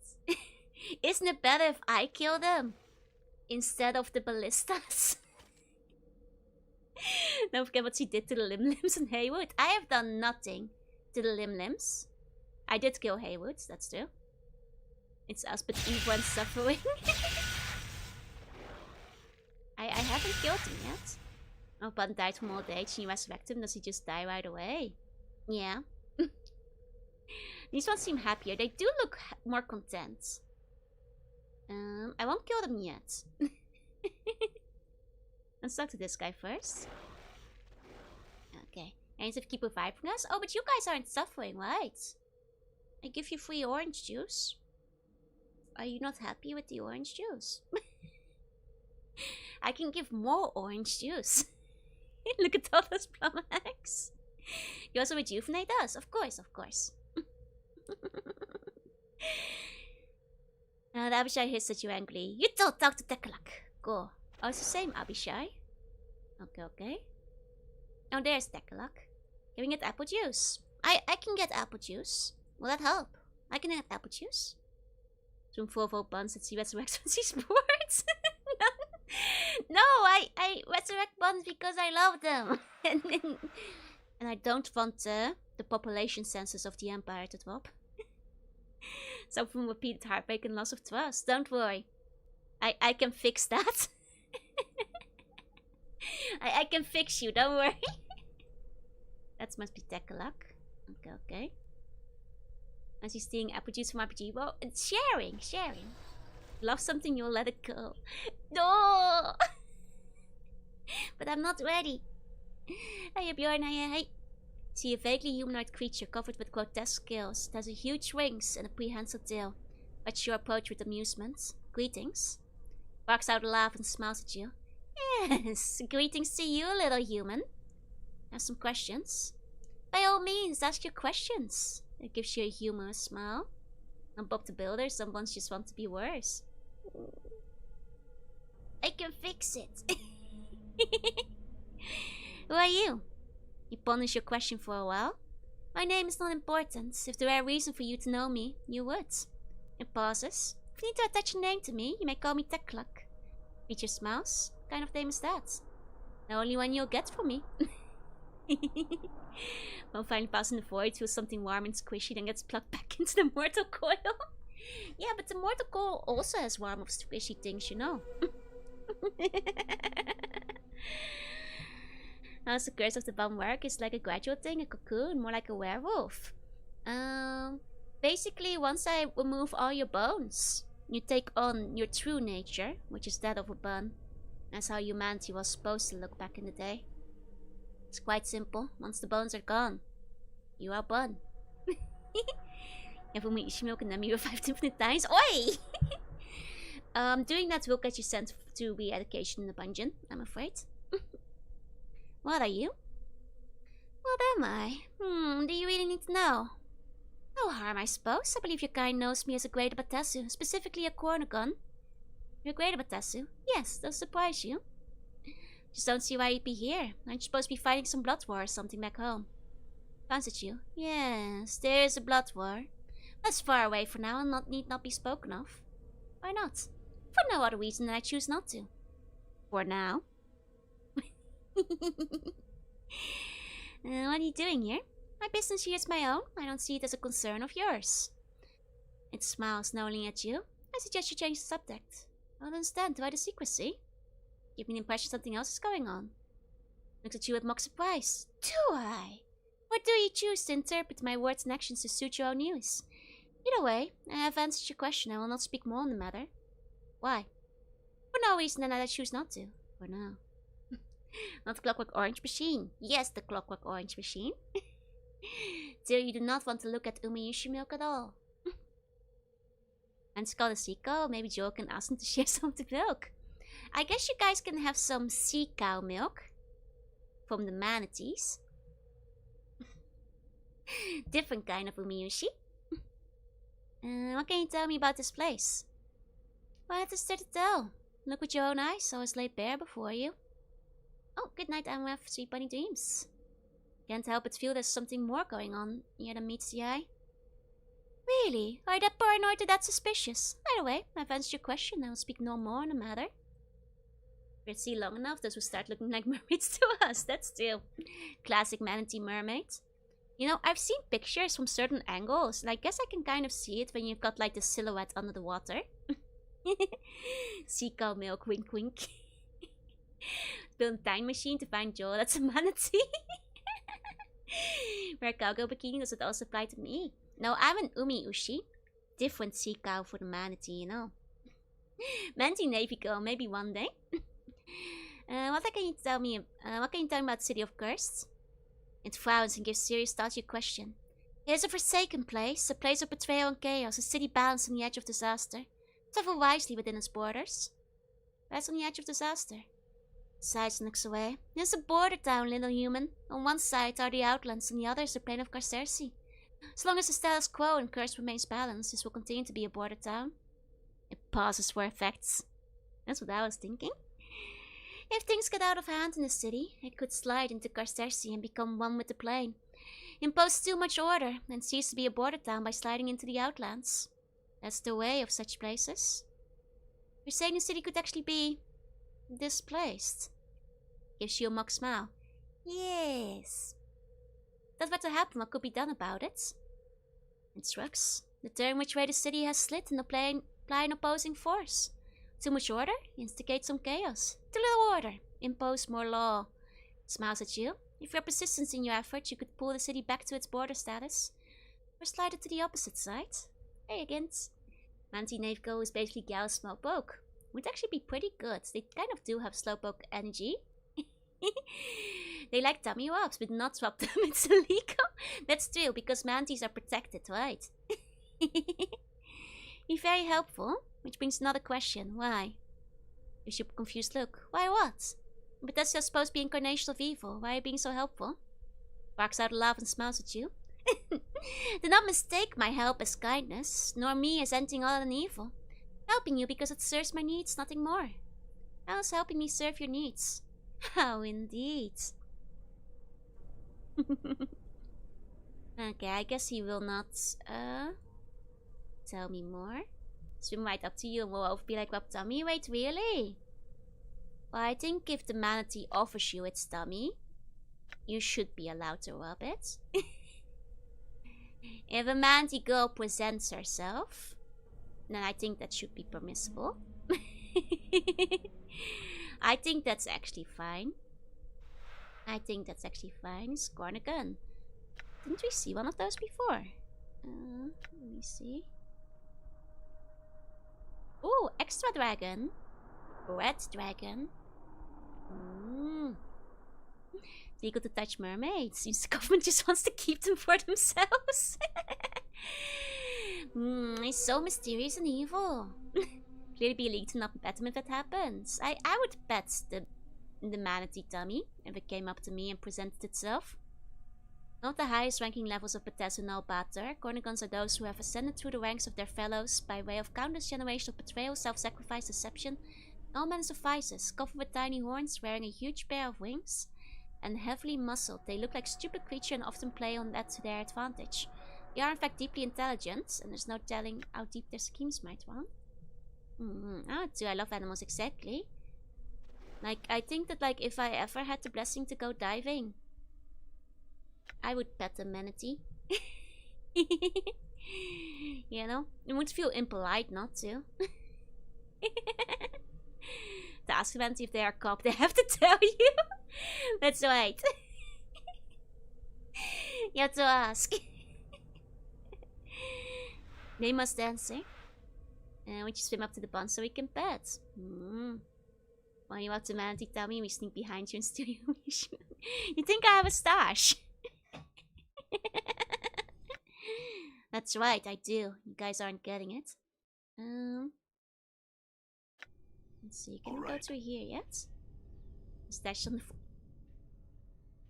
Speaker 1: Isn't it better if I kill them instead of the ballistas? Don't forget what she did to the Limlims and Haywood. I have done nothing to the Limlims. I did kill Haywood, that's true. It's us, but evil and suffering. I haven't killed him yet. Oh, Bun died from old age and you resurrect him. Does he just die right away? Yeah. These ones seem happier. They do look more content. I won't kill them yet. Let's talk to this guy first. Okay. And to keep reviving us. Oh, but you guys aren't suffering, right? I give you free orange juice. Are you not happy with the orange juice? I can give more orange juice. Look at all those plum eggs. You also rejuvenate us? Of course, of course. The Abishai hissed at you angrily. You don't talk to Tekulak. Go. Oh, it's the same Abishai. Okay. Oh, there's Tekulak. Can we get apple juice? I can get apple juice. Will that help? I can get apple juice. Zoom full of buns that she resurrects when she's bored. No, I resurrect buns because I love them. And I don't want the population census of the Empire to drop. Some from repeated heartbreak and loss of trust. Don't worry. I can fix that. I can fix you, don't worry. That must be Tekkalak. Okay. As he's stealing apple juice from RPG. Well, it's sharing. Love something, you'll let it go. No! But I'm not ready. Hey, Bjorn, hey. See a vaguely humanoid creature covered with grotesque scales. It has a huge wings and a prehensile tail. Watch your approach with amusement. Greetings. Barks out a laugh and smiles at you. Yes, greetings to you, little human. Have some questions? By all means, ask your questions. It gives you a humorous smile. I'm Bob the Builder, some ones just want to be worse. I can fix it. Who are you? He ponders your question for a while. My name is not important. If there were a reason for you to know me, you would. It pauses. If you need to attach a name to me, you may call me Tekkalak. Creature smiles. What kind of name is that? The only one you'll get from me. Well, finally passing the void, feels something warm and squishy, then gets plugged back into the mortal coil. Yeah, but the mortal coil also has warm or squishy things, you know. How's the curse of the bomb work? It's like a gradual thing, a cocoon, more like a werewolf. Basically, once I remove all your bones, you take on your true nature, which is that of a bun. That's how humanity was supposed to look back in the day. It's quite simple. Once the bones are gone, you are bun. If we meet milk and then you revive infinite times. Oi! Doing that will get you sent to re-education in the dungeon, I'm afraid. What are you? What am I? Do you really need to know? No harm, I suppose. I believe your kind knows me as a great Batasu, specifically a corner gun. You're a great Batasu? Yes, that'll surprise you. Just don't see why you'd be here. Aren't you supposed to be fighting some blood war or something back home? Glance at you. Yes, there is a blood war. That's far away for now and need not be spoken of. Why not? For no other reason than I choose not to. For now. What are you doing here? My business here is my own. I don't see it as a concern of yours. It smiles knowingly at you. I suggest you change the subject. I don't understand. Why the secrecy? Give me the impression something else is going on. Looks at you with mock surprise. Do I? Or do you choose to interpret my words and actions to suit your own use? Either way, I have answered your question. I will not speak more on the matter. Why? For no reason than that I choose not to. For now. Not the Clockwork Orange Machine. Yes, the Clockwork Orange Machine. Still, you do not want to look at Umiyushi milk at all. And call the sea cow. Maybe Joe can ask him to share some of the milk. I guess you guys can have some sea cow milk. From the manatees. Different kind of Umiyushi. What can you tell me about this place? What is there to tell? Look with your own eyes. Always laid bare before you. Oh, good night, MF. Sweet bunny dreams. Can't help but feel there's something more going on here than meets the eye. Really? Are you that paranoid or that suspicious? Either way, I've answered your question. I will speak no more on the matter. If we're sea long enough, those will start looking like mermaids to us. That's still classic manatee mermaid. You know, I've seen pictures from certain angles, and I guess I can kind of see it when you've got like the silhouette under the water. Sea cow milk, wink wink. Build a time machine to find Joel, that's a manatee. Wear a cowgirl bikini, does it also apply to me? No, I'm an Umi-ushi. Different sea cow for the manatee, you know. Manatee navy girl, maybe one day. What can you tell me about the City of Cursed? It frowns and gives serious thought to your question. It is a forsaken place, a place of betrayal and chaos, a city balanced on the edge of disaster. Travel wisely within its borders. That's on the edge of disaster. Sides looks away. It's a border town, little human. On one side are the Outlands, on the other is the plain of Carcersi. As long as the status quo and curse remains balanced, this will continue to be a border town. It pauses for effects. That's what I was thinking. If things get out of hand in the city, it could slide into Carcersi and become one with the plain. Impose too much order and cease to be a border town by sliding into the Outlands. That's the way of such places. You're saying the city could actually be displaced? Gives you a mock smile. Yes. That's what to happen. What could be done about it? It shrugs. Determine which way the city has slid and apply an opposing force. Too much order? Instigate some chaos. Too little order? Impose more law. Smiles at you. If you're persistent in your efforts, you could pull the city back to its border status. Or slide it to the opposite side. Hey, again. Anti-Naveco is basically Gau's Slowpoke. Would actually be pretty good. They kind of do have Slowpoke energy. They like dummy ups, but not swap them into illegal. That's true, because Manties are protected, right? You're very helpful, which brings another question. Why? You should confused look. Why what? But that's just supposed to be incarnation of evil. Why are you being so helpful? Barks out loud and smiles at you. Do not mistake my help as kindness, nor me as anything other than evil. Helping you because it serves my needs, nothing more. How is helping me serve your needs? How indeed. Okay, I guess he will not tell me more. Swim right up to you and will over be like, well, dummy, wait, really? Well, I think if the manatee offers you its dummy, you should be allowed to rub it. If a manatee girl presents herself, then I think that should be permissible. I think that's actually fine. Scorn a gun. Didn't we see one of those before? Let me see. Oh, extra dragon. Red dragon. Legal to touch mermaids. Seems the government just wants to keep them for themselves. He's so mysterious and evil. Clearly be illegal to not pet him if that happens. I would pet the manatee dummy if it came up to me and presented itself. Not the highest ranking levels of Bethesda Null Batter. Cornigons are those who have ascended through the ranks of their fellows by way of countless generations of betrayal, self-sacrifice, deception, and all manners of vices, covered with tiny horns, wearing a huge pair of wings, and heavily muscled. They look like stupid creatures and often play on that to their advantage. They are in fact deeply intelligent, and there's no telling how deep their schemes might run. Do I love animals exactly? Like, I think that like if I ever had the blessing to go diving, I would pet a manatee. You know? It would feel impolite not to. To ask a manatee if they are cop, they have to tell you. That's right. You have to ask. They must answer. We just swim up to the pond so we can pet. While you out to manatee, tell me we sneak behind you and steal your mission. You think I have a stash? That's right, I do. You guys aren't getting it. Let's see, can we go through here yet? Stash on the floor.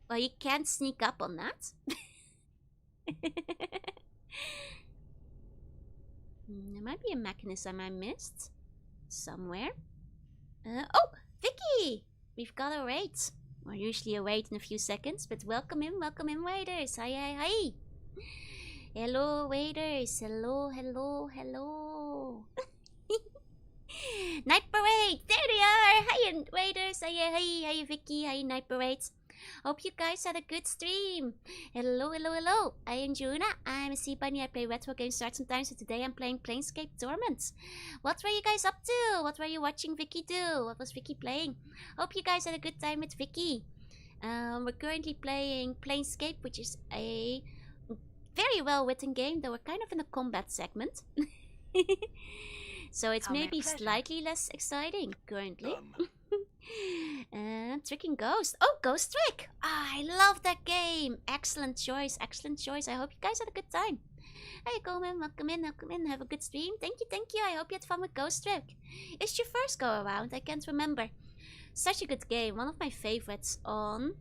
Speaker 1: Well, you can't sneak up on that. There might be a mechanism I missed somewhere. Oh, Vicky! We've got a raid. We're usually a raid in a few seconds, but welcome in, raiders. Hi, hi, hi. Hello, raiders. Hello, hello, hello. Night Parade! There they are! Hi, raiders! Hi, Vicky! Hi, Night Parade! Hope you guys had a good stream! Hello, hello, hello! I am Jorunna. I'm a sea bunny. I play retro games sometimes, so today I'm playing Planescape Torment. What were you guys up to? What were you watching Vicky do? What was Vicky playing? Hope you guys had a good time with Vicky. We're currently playing Planescape, which is a very well written game, though we're kind of in a combat segment. So it's maybe slightly less exciting currently. Tricking Ghost. Oh, Ghost Trick! I love that game. Excellent choice, excellent choice. I hope you guys had a good time. Hey, welcome in, have a good stream. Thank you. I hope you had fun with Ghost Trick. It's your first go around, I can't remember. Such a good game, one of my favorites on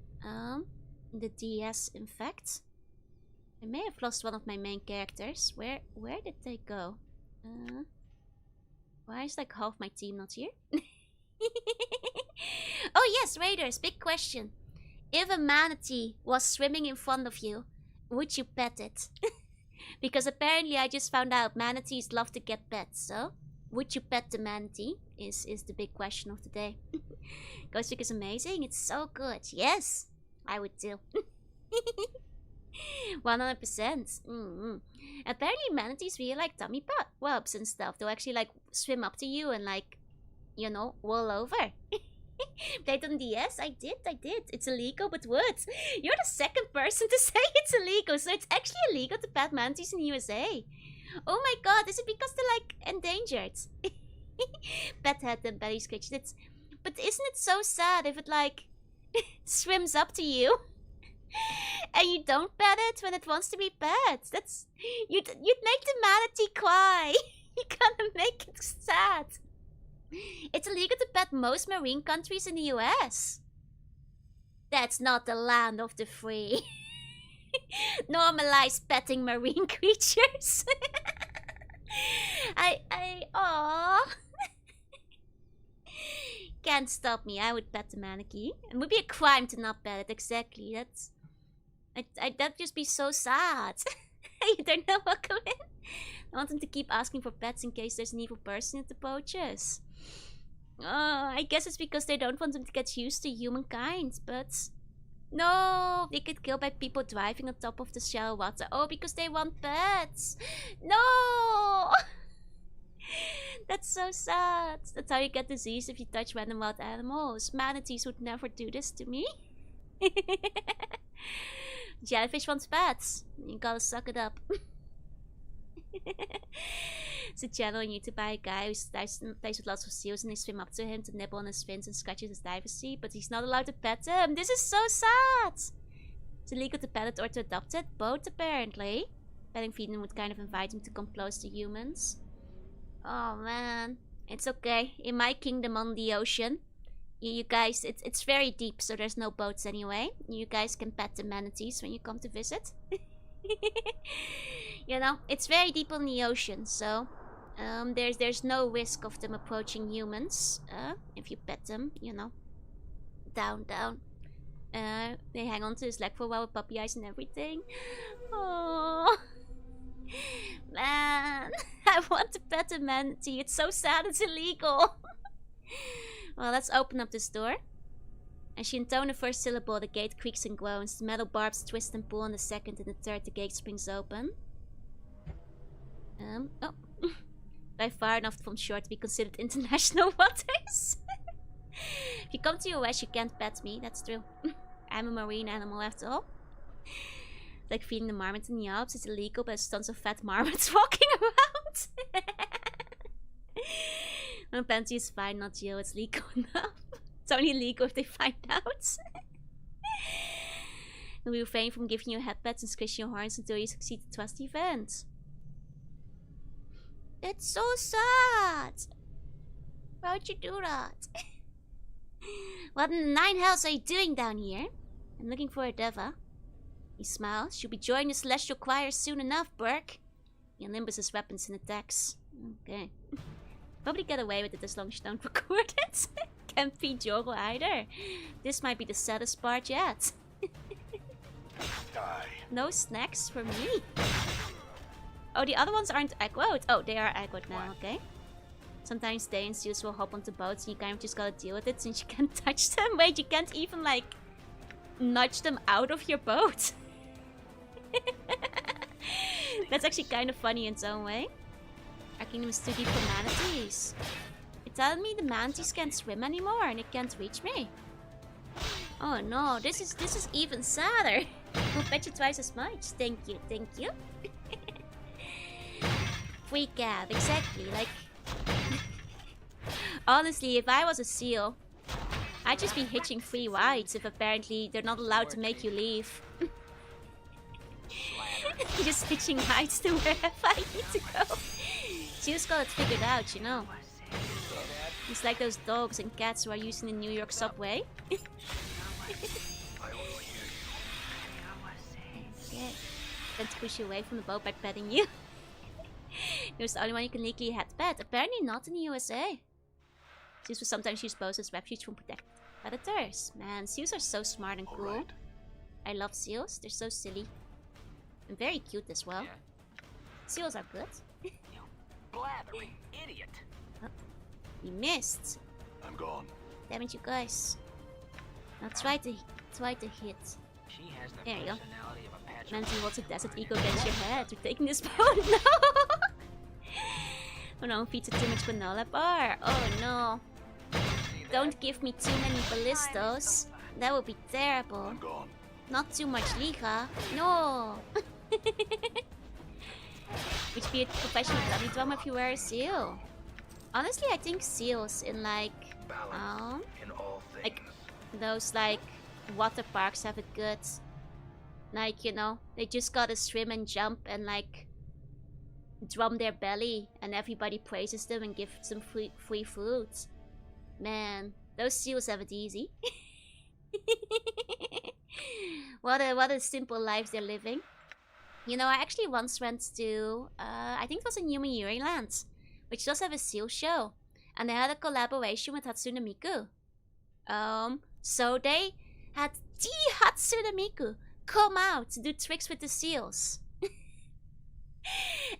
Speaker 1: the DS, in fact. I may have lost one of my main characters. Where did they go? Why is like half my team not here? Oh yes, raiders, big question. If a manatee was swimming in front of you, would you pet it? Because apparently I just found out manatees love to get pets, so would you pet the manatee is the big question of the day. Ghost Trick is amazing, it's so good. Yes, I would too. 100%. Apparently manatees really like tummy rubs and stuff. They'll actually like swim up to you and like you know, wool over. Played on DS? I did. It's illegal, but what? You're the second person to say it's illegal, so it's actually illegal to pet manatees in the USA. Oh my god, is it because they're like endangered? Pet had them belly scratched. But isn't it so sad if it like swims up to you and you don't pet it when it wants to be pet? That's you'd make the manatee cry. You gotta make it sad. It's illegal to pet most marine countries in the US. That's not the land of the free. Normalize petting marine creatures. Aww. Can't stop me. I would pet the manatee. It would be a crime to not pet it. Exactly. That'd just be so sad. They're not welcome in. I want them to keep asking for pets in case there's an evil person at the poachers. I guess it's because they don't want them to get used to humankind, but... No! They get killed by people driving on top of the shallow water. Oh, because they want pets! No! That's so sad. That's how you get disease if you touch random wild animals. Manatees would never do this to me. Jellyfish wants pets. You gotta suck it up. It's a channel on YouTube by a guy who dives with lots of seals and they swim up to him to nibble on his fins and scratches his diver's seat, but he's not allowed to pet them. This is so sad! It's illegal to pet it or to adopt it, both apparently. Petting feeding would kind of invite him to come close to humans. Oh man. It's okay. In my kingdom on the ocean, you guys, it's very deep, so there's no boats anyway. You guys can pet the manatees when you come to visit. You know, it's very deep on the ocean, so there's no risk of them approaching humans. If you pet them, you know. Down. They hang on to his leg for a while with puppy eyes and everything. Oh man, I want to pet a manatee. It's so sad it's illegal. Well, let's open up this door. As you intone the first syllable, the gate creaks and groans. The metal barbs twist and pull on the second, and the third, the gate springs open. Oh. By far enough from shore to be considered international waters. If you come to US, you can't pet me. That's true. I'm a marine animal after all. Like feeding the marmot in the Alps. It's illegal, but there's tons of fat marmots walking around. When a panty is fine, not jail. It's legal enough. It's only illegal if they find out. And we refrain from giving you head pets and squishing your horns until you succeed to trust the event. It's so sad. Why would you do that? What in the nine hells are you doing down here? I'm looking for a Deva. He smiles. She'll be joining the Celestial Choir soon enough, Burke. He unlimbers his weapons and attacks. Okay. Probably get away with it as long as you don't record it. Can't feed Jorunna either. This might be the saddest part yet.
Speaker 2: Die.
Speaker 1: No snacks for me. Oh, the other ones aren't aggroed. Oh, they are aggroed now, okay. Sometimes they and seals will hop onto boats and you kind of just gotta deal with it since you can't touch them. Wait, you can't even like nudge them out of your boat. That's actually kind of funny in its own way. Our kingdom is too deep for manatees. You're telling me the manatees can't swim anymore and it can't reach me? Oh no, this is even sadder. We'll bet you twice as much. Thank you. Free cab, exactly. Like, honestly, if I was a seal, I'd just be hitching free rides if apparently they're not allowed to make you leave. Just hitching rides to wherever I need to go. Seals got it figured out, you know. It's like those dogs and cats who are using the New York subway. Okay. Then to push you away from the boat by petting you. You're the only one you can legally head pet. Apparently not in the USA. Seals will sometimes use bows as refuge from protected predators. Man, seals are so smart and cool.
Speaker 2: Right.
Speaker 1: I love seals. They're so silly. And very cute as well.
Speaker 6: Yeah.
Speaker 1: Seals are good.
Speaker 6: You blathering idiot.
Speaker 1: Oh, you missed.
Speaker 2: I'm gone.
Speaker 1: Damn it, you guys. Now try to hit.
Speaker 6: She has the
Speaker 1: There you go.
Speaker 6: personality of a patch
Speaker 1: Manti
Speaker 6: of
Speaker 1: holds a desert
Speaker 6: covered
Speaker 1: eagle
Speaker 6: in
Speaker 1: against your
Speaker 6: moss.
Speaker 1: head. You're taking this bone. No! Oh no, feeds a too much granola bar. Oh no. don't give me too many ballistos. That would be terrible.
Speaker 2: I'm gone.
Speaker 1: Not too much Liga. No! Would you be a professional dummy drum if you were a seal? Honestly, I think seals in like
Speaker 5: In all things.
Speaker 1: like those like water parks have it good. Like, you know, they just gotta swim and jump and like drum their belly and everybody praises them and gives them free food. Man, those seals have it easy. What a simple life they're living. You know, I actually once went to I think it was in Yomiuri Land, which does have a seal show, and they had a collaboration with Hatsune Miku. So they had the Hatsune Miku come out to do tricks with the seals.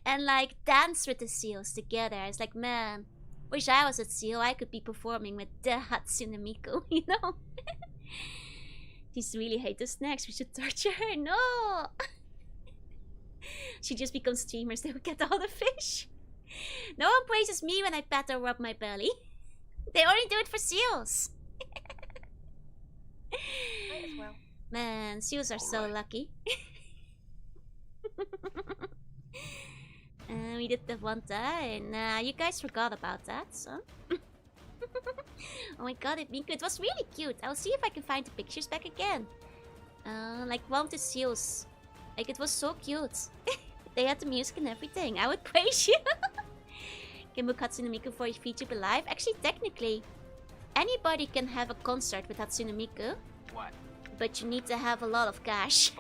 Speaker 1: And like dance with the seals together. It's like, man, wish I was a seal. I could be performing with the Hatsune Miku, you know? These really hate the snacks. We should torture her. No! She just becomes streamers. They would get all the fish. No one praises me when I pat or rub my belly. They only do it for seals.
Speaker 4: Might as well.
Speaker 1: Man, seals are so lucky. We did that one time. Nah, you guys forgot about that, so. Oh my god, it was really cute. I'll see if I can find the pictures back again. Like one of the seals. Like, it was so cute. They had the music and everything. I would praise you. Can book Hatsune Miku for your VTuber live. Actually, technically, anybody can have a concert with Hatsune Miku.
Speaker 6: What?
Speaker 1: But you need to have a lot of cash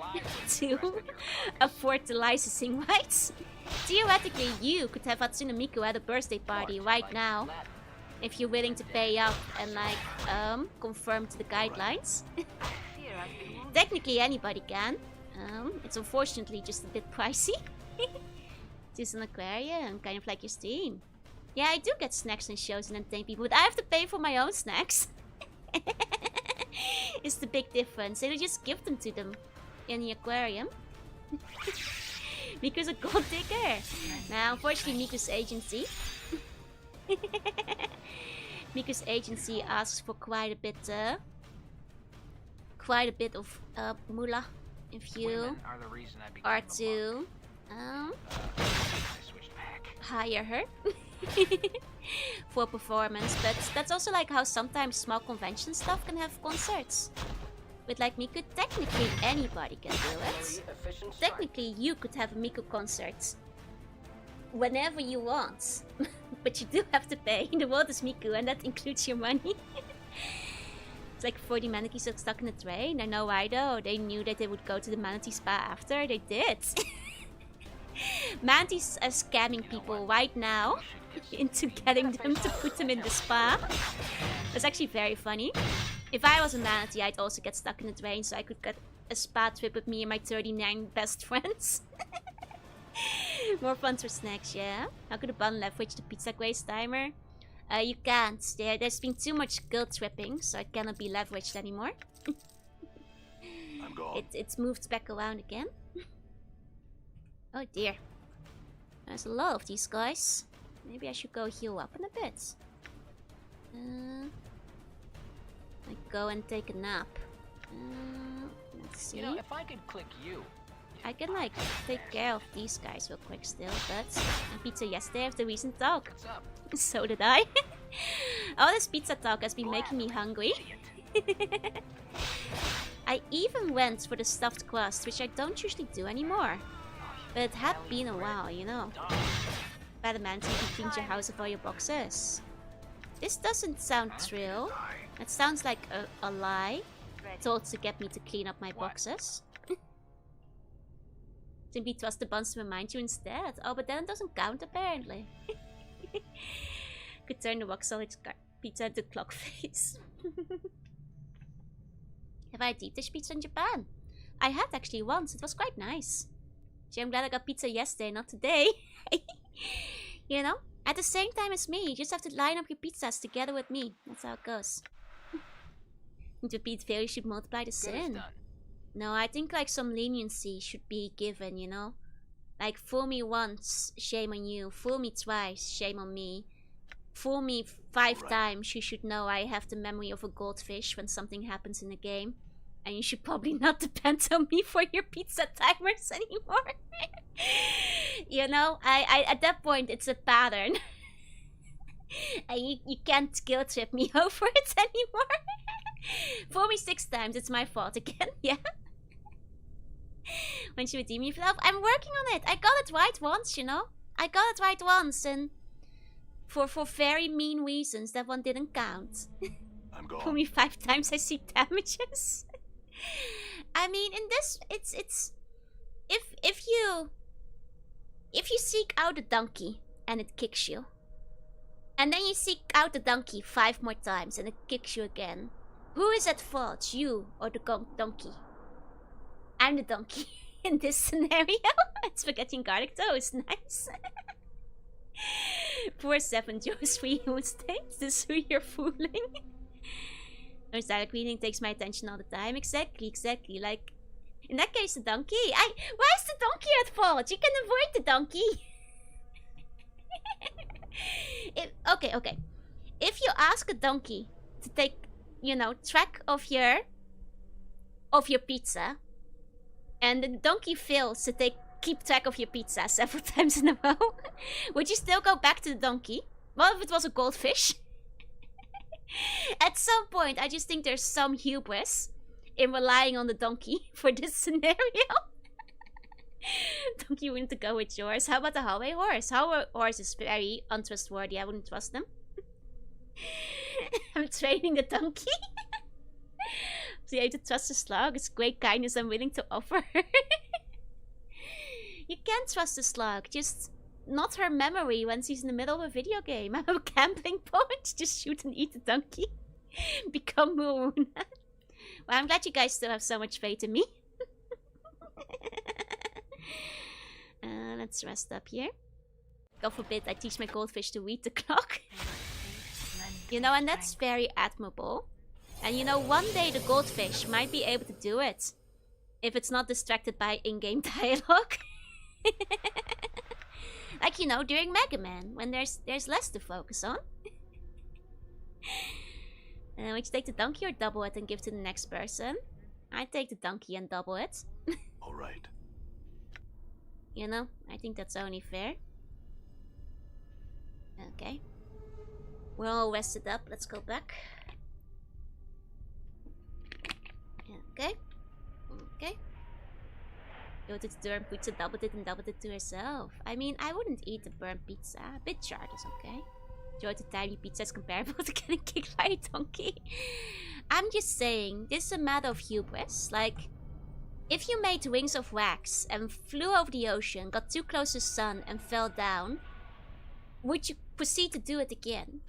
Speaker 1: to afford the licensing rights. Theoretically, you could have Hatsune Miku at a birthday party right now. If you're willing to pay up and like conform to the guidelines. Technically anybody can. It's unfortunately just a bit pricey. Just an aquarium, kind of like your stream. Yeah, I do get snacks and shows and entertain people, but I have to pay for my own snacks. It's the big difference. They don't just give them to them in the aquarium. Miku's a gold digger. Now, unfortunately, Miku's agency. Miku's agency asks for quite a bit of moolah if you
Speaker 6: Women are the reason I became
Speaker 1: are
Speaker 6: a
Speaker 1: to
Speaker 6: monk. I switched back.
Speaker 1: hire her for performance. But that's also like how sometimes small convention stuff can have concerts. With like Miku, technically anybody can do it. Technically you could have a Miku concert whenever you want. But you do have to pay. The world is Miku and that includes your money. It's like 40 manatees are stuck in the train. I know why though. They knew that they would go to the manatee spa after. They did. Manatees are scamming people right now into getting them to put them in the spa. That's actually very funny. If I was a manatee, I'd also get stuck in the train so I could get a spa trip with me and my 39 best friends. More fun for snacks, yeah? How could a bun leverage the pizza grace timer? You can't. There's been too much guilt tripping, so it cannot be leveraged anymore.
Speaker 2: I'm gone.
Speaker 1: It's moved back around again. Oh dear. There's a lot of these guys. Maybe I should go heal up in a bit. I go and take a nap. Let's see.
Speaker 6: You know, if I could click you.
Speaker 1: I can like take care of these guys real quick still, but pizza yesterday after the recent talk.
Speaker 6: What's up?
Speaker 1: So did I. All this pizza talk has been making me hungry. I even went for the stuffed crust, which I don't usually do anymore. But it had been a while, you know. Badamante, you cleaned your house of all your boxes. This doesn't sound true. It sounds like a lie told to get me to clean up my boxes. Simply trust the buns to remind you instead. Oh, but then it doesn't count apparently. Could turn the rock solid pizza into clock face. Have I deep dish pizza in Japan? I had actually once. It was quite nice. Gee, I'm glad I got pizza yesterday, not today. You know? At the same time as me. You just have to line up your pizzas together with me. That's how it goes. And to repeat failure should multiply the sin. No, I think like some leniency should be given, you know? Like, fool me once, shame on you. Fool me twice, shame on me. fool me 5 times, you should know I have the memory of a goldfish when something happens in a game. And you should probably not depend on me for your pizza timers anymore. You know, I at that point it's a pattern. And you can't guilt trip me over it anymore. Fool me 6 times, it's my fault again, yeah. When you redeem yourself, I'm working on it. I got it right once, you know. I got it right once, and for very mean reasons, that one didn't count.
Speaker 2: I'm gone.
Speaker 1: Fool me 5 times, I see damages. I mean, in this, it's if you seek out a donkey and it kicks you, and then you seek out the donkey 5 more times and it kicks you again, who is at fault, you or the donkey? I'm the donkey in this scenario. Spaghetti and garlic toast, nice. Poor 7 Joe's 3 mistakes. This is who you're fooling. No, silent reading takes my attention all the time. Exactly. Like, in that case, the donkey. Why is the donkey at fault? You can avoid the donkey. Okay. If you ask a donkey to take, you know, track of your pizza, and the donkey fails to keep track of your pizza several times in a row, would you still go back to the donkey? Well, if it was a goldfish. At some point, I just think there's some hubris in relying on the donkey for this scenario. Donkey wouldn't to go with yours. How about the hallway horse? Hallway horse is very untrustworthy. I wouldn't trust them. I'm training the donkey. So you have to trust the slug. It's great kindness I'm willing to offer. You can't trust the slug. Just not her memory when she's in the middle of a video game. I have a gambling point. Just shoot and eat the donkey. Become Jorunna. Well, I'm glad you guys still have so much faith in me. Let's rest up here. God forbid I teach my goldfish to read the clock. You know, and that's very admirable. And you know, one day the goldfish might be able to do it. If it's not distracted by in-game dialogue. Like, you know, during Mega Man, when there's less to focus on. Would you take the donkey or double it and give to the next person? I'd take the donkey and double it.
Speaker 2: Alright.
Speaker 1: You know, I think that's only fair. Okay. We're all rested up, let's go back. Okay. Go to the burnt pizza, doubled it and doubled it to herself. I mean, I wouldn't eat a burnt pizza. A bit charred is okay. Enjoy the tiny pizza is comparable to getting kicked by a donkey. I'm just saying, this is a matter of hubris. Like, if you made wings of wax and flew over the ocean, got too close to the sun and fell down, would you proceed to do it again?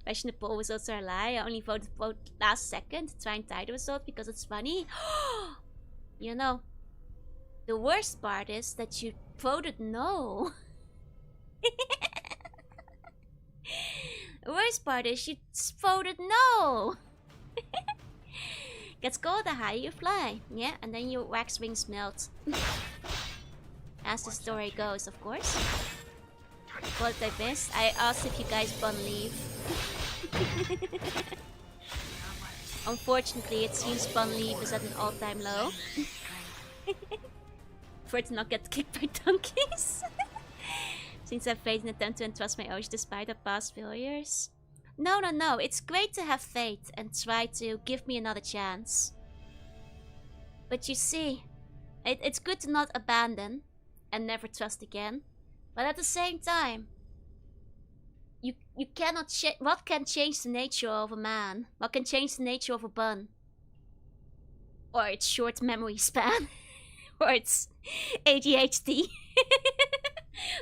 Speaker 1: Question: the poll results are a lie. I only voted last second to try and tie the result because it's funny. You know, the worst part is that you voted no. The worst part is you voted no. Gets cold the higher you fly. Yeah, and then your wax wings melt. As the story goes, of course. What I missed? I asked if you guys bun leave. Unfortunately, it seems bun leave is at an all-time low. For it to not get kicked by donkeys. Since I've faith in attempt to entrust my ocean despite our past failures. No. It's great to have faith and try to give me another chance. But you see, it's good to not abandon and never trust again. But at the same time, you cannot what can change the nature of a man? What can change the nature of a bun? Or its short memory span? Or its ADHD?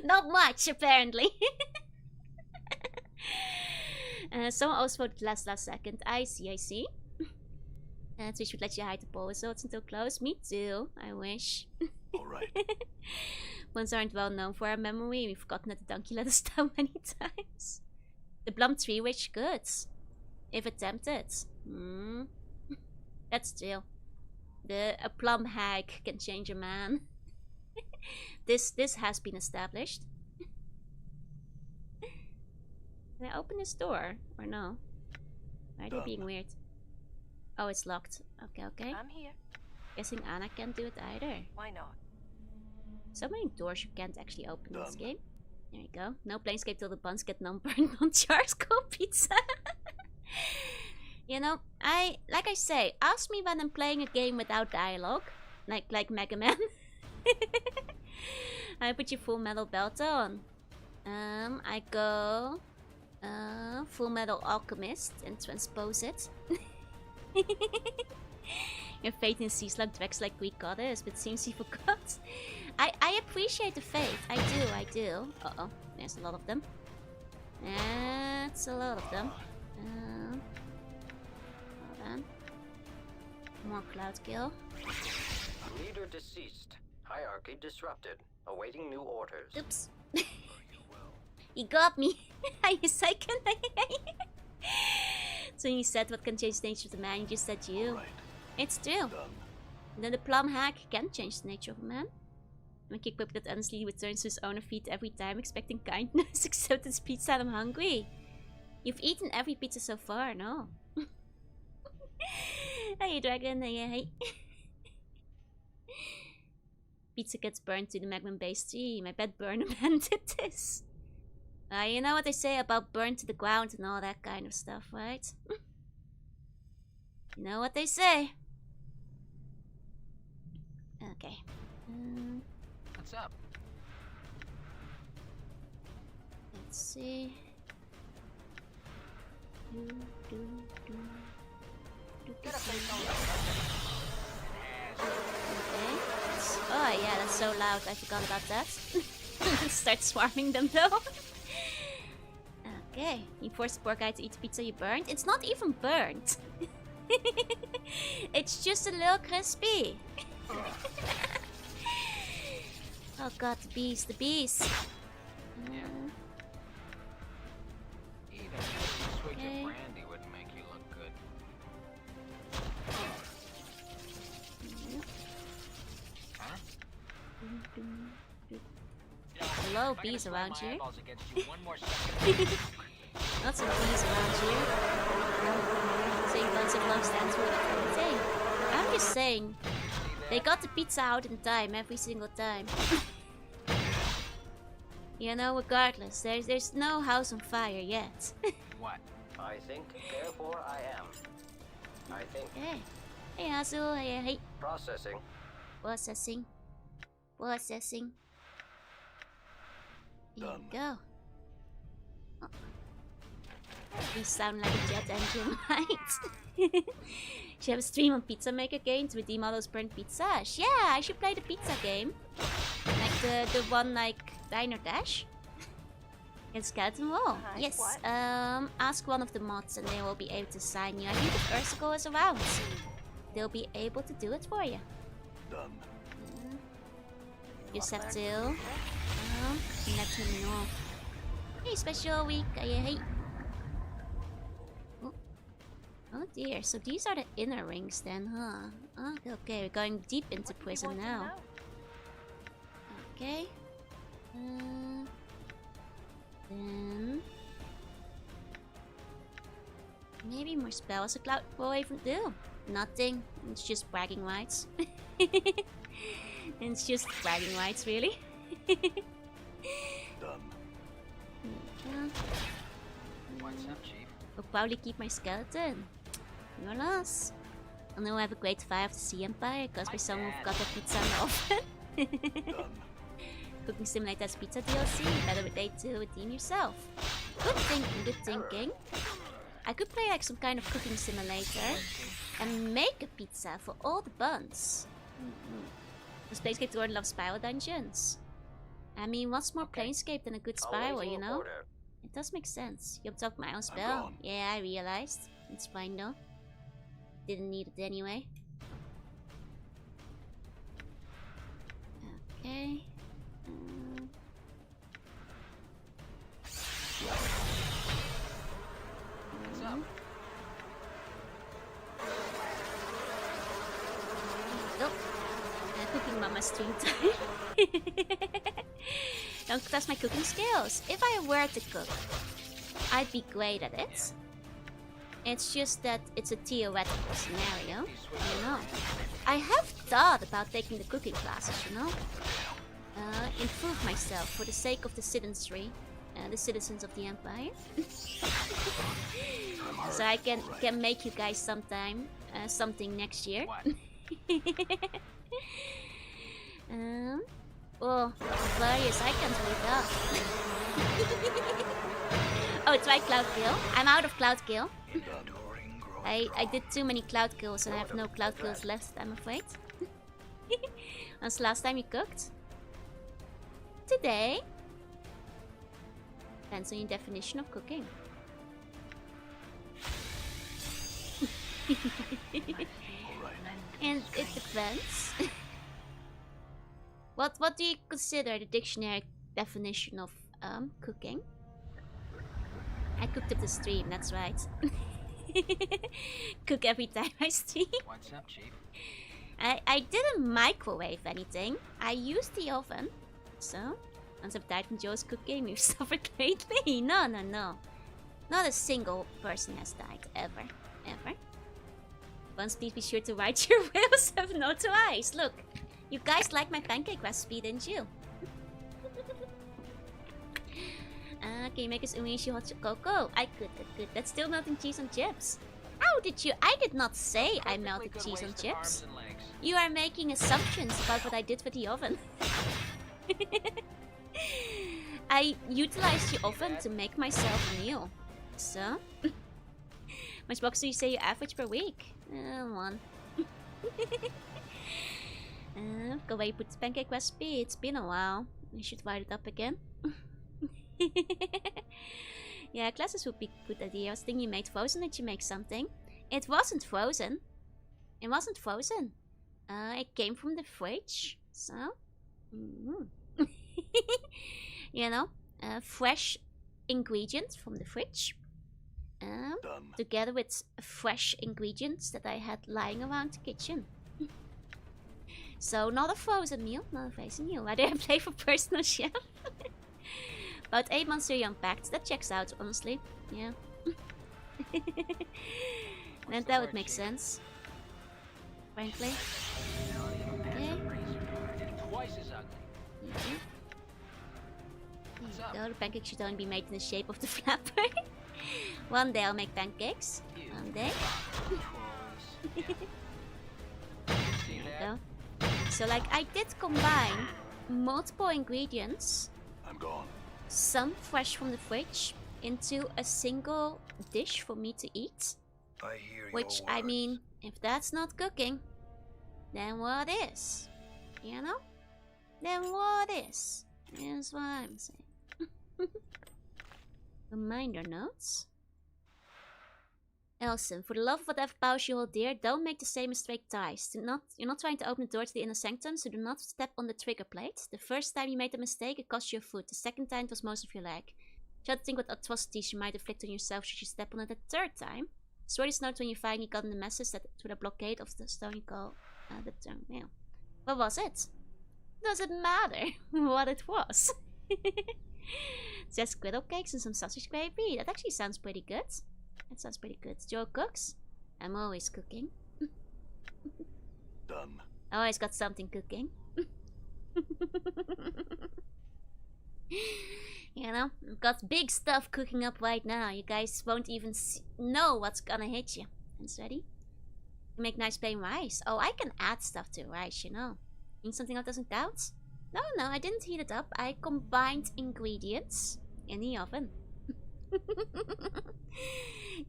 Speaker 1: Not much, apparently. Someone else voted last second. I see. And so we should let you hide the poll results until close. Me too, I wish.
Speaker 2: Alright.
Speaker 1: Ones aren't well known for our memory. We've forgotten that the donkey let us down many times. The Blum Tree Witch goods. If attempted. That's true. A plum hag can change a man. This has been established. Can I open this door? Or no? Why are they being weird? Oh, it's locked. Okay, okay.
Speaker 4: I'm here.
Speaker 1: Guessing Anna can't do it either.
Speaker 4: Why not?
Speaker 1: So many doors you can't actually open in this game. There you go. No Planescape till the buns get non-burned on charcoal pizza. You know, like I say, ask me when I'm playing a game without dialogue. Like Mega Man. I put your full metal belt on. I go Full Metal Alchemist and transpose it. Your faith in sea slug dwex like Greek goddess, but seems you forgot. I appreciate the faith. I do. Uh-oh. There's a lot of them. That's a lot of them. Hold on. More cloud kill.
Speaker 5: Leader deceased. Hierarchy disrupted. Awaiting new orders.
Speaker 1: Oops. He got me. You second. So you said what can change the nature of the man, you just said you.
Speaker 2: Right.
Speaker 1: It's true. And then the plum hack can change the nature of a man. I'm a kickback that honestly returns to his owner feet every time, expecting kindness, except it's pizza and I'm hungry. You've eaten every pizza so far, no? Hey, dragon, hey. Pizza gets burned to the magma base tree. My bad burner man did this. You know what they say about burn to the ground and all that kind of stuff, right? You know what they say. Okay.
Speaker 6: What's up?
Speaker 1: Let's see. Okay. Oh yeah, that's so loud. I forgot about that. Start swarming them though. Okay. You force the poor guy to eat the pizza you burned. It's not even burnt. It's just a little crispy. Oh god, the bees, the bees.
Speaker 6: Even a swig of brandy wouldn't make you look good. Huh?
Speaker 1: Hello, bees around here.
Speaker 6: Eyeballs against you one more second.
Speaker 1: Lots of bees around here. Saying lots of love stands for everything. I'm just saying, they got the pizza out in time every single time. You know, regardless, there's no house on fire yet.
Speaker 6: What?
Speaker 5: I think, therefore I am. I think.
Speaker 1: Hey, Hazel. Hey.
Speaker 5: Processing.
Speaker 1: Processing. Here we go. Oh. These sound like a jet engine, right? Should have a stream on Pizza Maker game to redeem all those burnt pizzas. Yeah, I should play the pizza game. Like the one like Diner Dash. Against Skeleton Wall. Yes.
Speaker 4: What?
Speaker 1: Ask one of the mods and they will be able to sign you. I think if Ursicle is around, they'll be able to do it for you.
Speaker 2: Done.
Speaker 1: Just have to let him know. Hey, special week. Hey. Oh dear, so these are the inner rings then, huh? Okay, we're going deep into prison now. Okay. Then maybe more spells a cloud will even do. Nothing. It's just bragging rights. It's just bragging rights, really.
Speaker 2: Done.
Speaker 6: What's up, Chief?
Speaker 1: I'll probably keep my skeleton. Your loss. I know I have a great fire of the Sea Empire, caused by someone who got their pizza in the oven.
Speaker 2: Done.
Speaker 1: Cooking Simulator's pizza DLC, better relate to redeem yourself. Good thinking, good thinking. I could play like some kind of cooking simulator and make a pizza for all the buns. Does Planescape Jordan love spiral dungeons? I mean, what's more Planescape than a good spiral, you know? It does make sense. You absorbed my own spell. Yeah, I realized. It's fine though. Didn't need it anyway. Okay.
Speaker 6: What's up?
Speaker 1: Nope. Cooking mama stream time. Don't test my cooking skills. If I were to cook, I'd be great at it. It's just that it's a theoretical scenario, you know. I have thought about taking the cooking classes, you know. Improve myself for the sake of the citizenry, the citizens of the Empire. So I can make you guys sometime something next year. Oh, Various, I can't wait up. Oh, it's right, Cloud Kill. I'm out of Cloud Kill. I did too many Cloud Kills and I have no Cloud Kills left, I'm afraid. When's the last time you cooked? Today. Depends on your definition of cooking. And it depends. What do you consider the dictionary definition of cooking? I cooked up the stream, that's right. Cook every time I stream.
Speaker 6: What's up, Chief?
Speaker 1: I didn't microwave anything. I used the oven. So, once I've died from Joe's cooking, we've suffered greatly. No. Not a single person has died, ever. Once, please be sure to write your wills. Have no two eyes. Look, you guys like my pancake recipe, didn't you? Can you make us Umishi hot cocoa? I could. That's still melting cheese on chips. How did you? I did not say I melted cheese on chips. You are making assumptions about what I did with the oven. I utilized the oven to make myself a meal. So, how much box do you say you average per week? One. Go away, put the pancake recipe. It's been a while. I should write it up again. Yeah, classes would be a good idea. I was thinking you made frozen. Did you make something? It wasn't frozen. It came from the fridge. So, you know, fresh ingredients from the fridge. Together with fresh ingredients that I had lying around the kitchen. So, not a frozen meal. Why do I play for personal chef? About 8 months to unpacked. That checks out, honestly. Yeah. And that would make sense. Frankly. Okay.
Speaker 6: Twice as ugly.
Speaker 1: There the pancakes should only be made in the shape of the flapper. One day I'll make pancakes. One day. There we go. So, like, I did combine multiple ingredients.
Speaker 2: I'm gone.
Speaker 1: Some fresh from the fridge into a single dish for me to eat.
Speaker 7: I hear
Speaker 1: Which, I mean, if that's not cooking, then what is? You know? Then what is? Is what I'm saying. Reminder notes. Elson, for the love of whatever powers you hold dear, don't make the same mistake twice. You're not trying to open the door to the inner sanctum, so do not step on the trigger plate. The first time you made a mistake, it cost you a foot. The second time, it was most of your leg. Try to think what atrocities you might inflict on yourself should you step on it the third time. Swear this note when you finally got the message that to the blockade of the stony call. What was it? Does it matter what it was? Just griddle cakes and some sausage gravy. That actually sounds pretty good. That sounds pretty good. Joe cooks. I'm always cooking.
Speaker 2: Done.
Speaker 1: I always got something cooking. You know, I've got big stuff cooking up right now. You guys won't even know what's gonna hit you. It's ready? Make nice plain rice. Oh, I can add stuff to rice, you know. Need something that doesn't count? No, I didn't heat it up. I combined ingredients in the oven.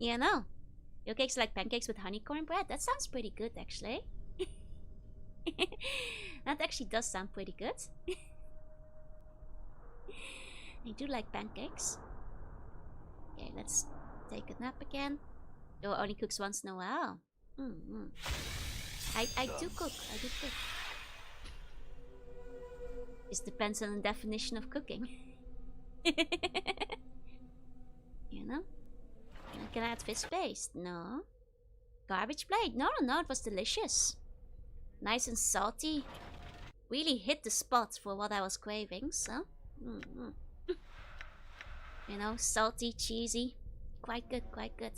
Speaker 1: You know, your cakes are like pancakes with honeycomb bread. That sounds pretty good, actually. That actually does sound pretty good. I do like pancakes. Okay, let's take a nap again. Joe only cooks once in a while. I do cook. Just depends on the definition of cooking. You know? Can I add fish paste? No. Garbage plate? No, it was delicious. Nice and salty. Really hit the spot for what I was craving, so. You know, salty, cheesy. Quite good, quite good.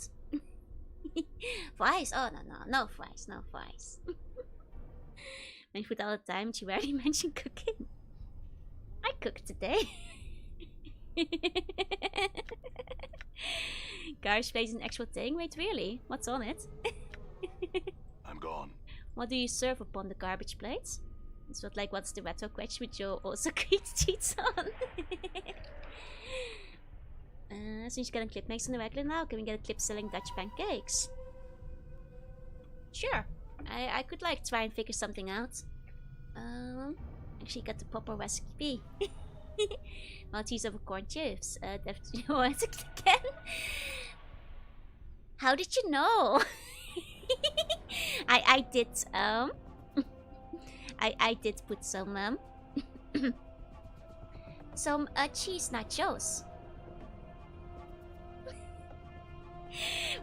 Speaker 1: Fries? Oh, no fries, no fries. Make food all the time, but you rarely mention cooking. I cooked today. Garbage plate is an actual thing? Wait, really? What's on it?
Speaker 2: I'm gone.
Speaker 1: What do you serve upon the garbage plates? It's not like what's the retro question which you also create cheats on. Since you can clip makes on the regular now, can we get a clip selling Dutch pancakes? Sure. I could like try and figure something out. Actually got the proper recipe. Maltese over corn chips. Definitely want it again. How did you know? I did I did put some cheese nachos.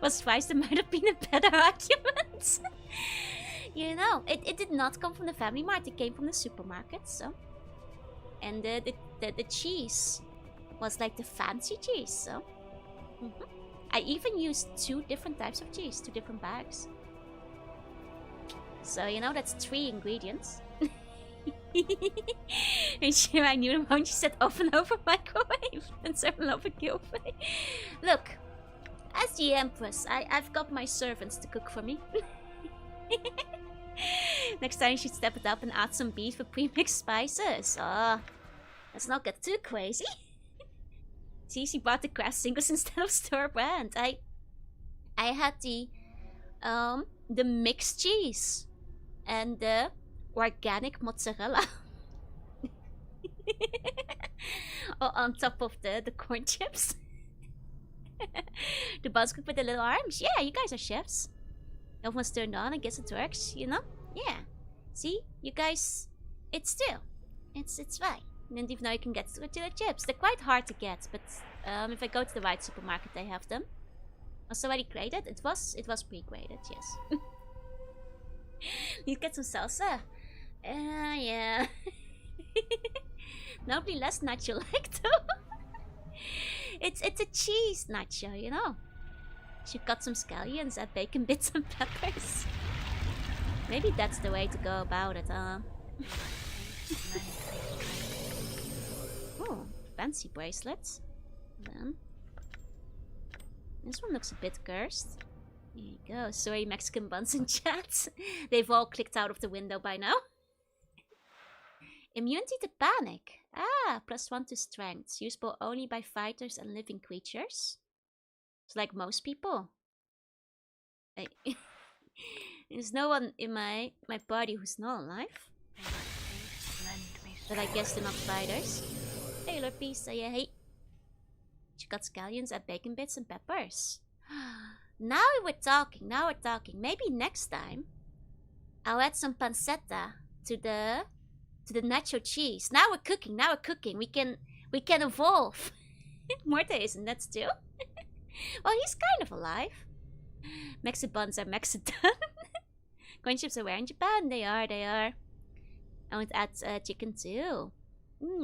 Speaker 1: Was twice there might have been a better argument. You know, it did not come from the family mart, it came from the supermarket, so. And the cheese was like the fancy cheese, so. I even used 2 different types of cheese, 2 different bags. So, you know, that's 3 ingredients. And sure, I knew the moment she said oven over microwave and 7 over oven. Look, as the Empress, I've got my servants to cook for me. Next time you should step it up and add some beef with pre-mixed spices. Oh, let's not get too crazy. See, she bought the craft singles instead of store brand. I had the mixed cheese and the organic mozzarella. Oh, on top of the corn chips. The basket with the little arms. Yeah, you guys are chefs. Everyone's turned on. I guess it works, you know? Yeah. See? You guys... It's fine. And even though you can get tortilla chips. They're quite hard to get, but if I go to the right supermarket, they have them. Was already graded? It was pre-graded, yes. You get some salsa? Yeah. Nobody less nacho-like, though. It's a cheese nacho, you know. Should cut some scallions, add bacon bits and peppers. Maybe that's the way to go about it, huh? Oh, fancy bracelets. Then this one looks a bit cursed. Here you go. Sorry, Mexican buns in chat. They've all clicked out of the window by now. Immunity to panic. Ah, +1 to strength. Usable only by fighters and living creatures. It's like most people. There's no one in my party who's not alive. But I guess they're not fighters. Hey, Lord Peace, hey. She got scallions, add bacon bits and peppers. Now we're talking, Maybe next time I'll add some pancetta to the nacho cheese. Now we're cooking, We can evolve. Morte isn't that still? Well, he's kind of alive. Mexibuns are Mexidan. Corn chips are where in Japan? They are. I want to add chicken too.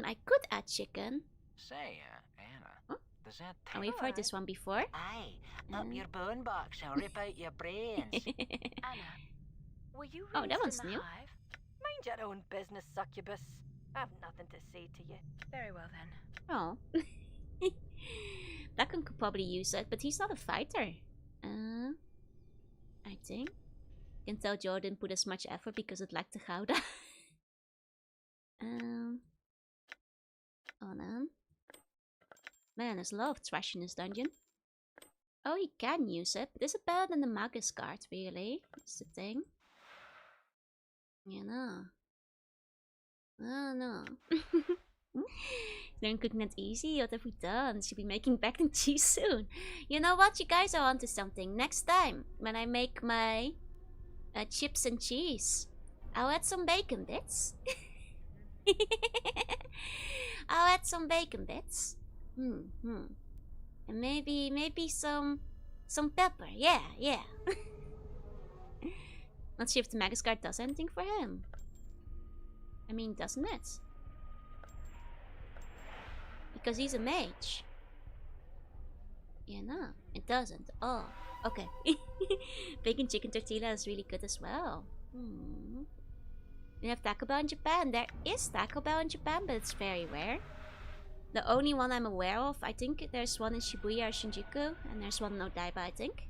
Speaker 1: I could add chicken.
Speaker 6: Say, Anna,
Speaker 1: huh?
Speaker 6: does that
Speaker 1: Oh, we've heard this one before.
Speaker 7: Aye, up your bone box, I'll rip out your brains.
Speaker 4: Anna, were you
Speaker 1: Oh,
Speaker 4: raised
Speaker 1: that one's
Speaker 4: in the
Speaker 1: new.
Speaker 4: hive? Mind your own business, succubus. I've nothing to say to you.
Speaker 3: Very well then.
Speaker 1: Oh. Blackon could probably use it, but he's not a fighter. I think. Can tell Joe didn't put as much effort because it lacked the Gouda. Oh no. Man, there's a lot of trash in this dungeon. Oh, he can use it, but is it better than the Magus card, really? That's the thing. You know. Oh no. Learn cooking that easy? What have we done? Should be making mac and cheese soon. You know what? You guys are onto something. Next time, when I make my chips and cheese, I'll add some bacon bits. I'll add some bacon bits. And maybe some pepper. Yeah. Not sure if the Magus card does anything for him. I mean, doesn't it? Because he's a mage. Yeah, no, it doesn't. Oh, okay. Bacon chicken tortilla is really good as well. We have Taco Bell in Japan. There is Taco Bell in Japan, but it's very rare. The only one I'm aware of, I think there's one in Shibuya or Shinjuku, and there's one in Odaiba, I think.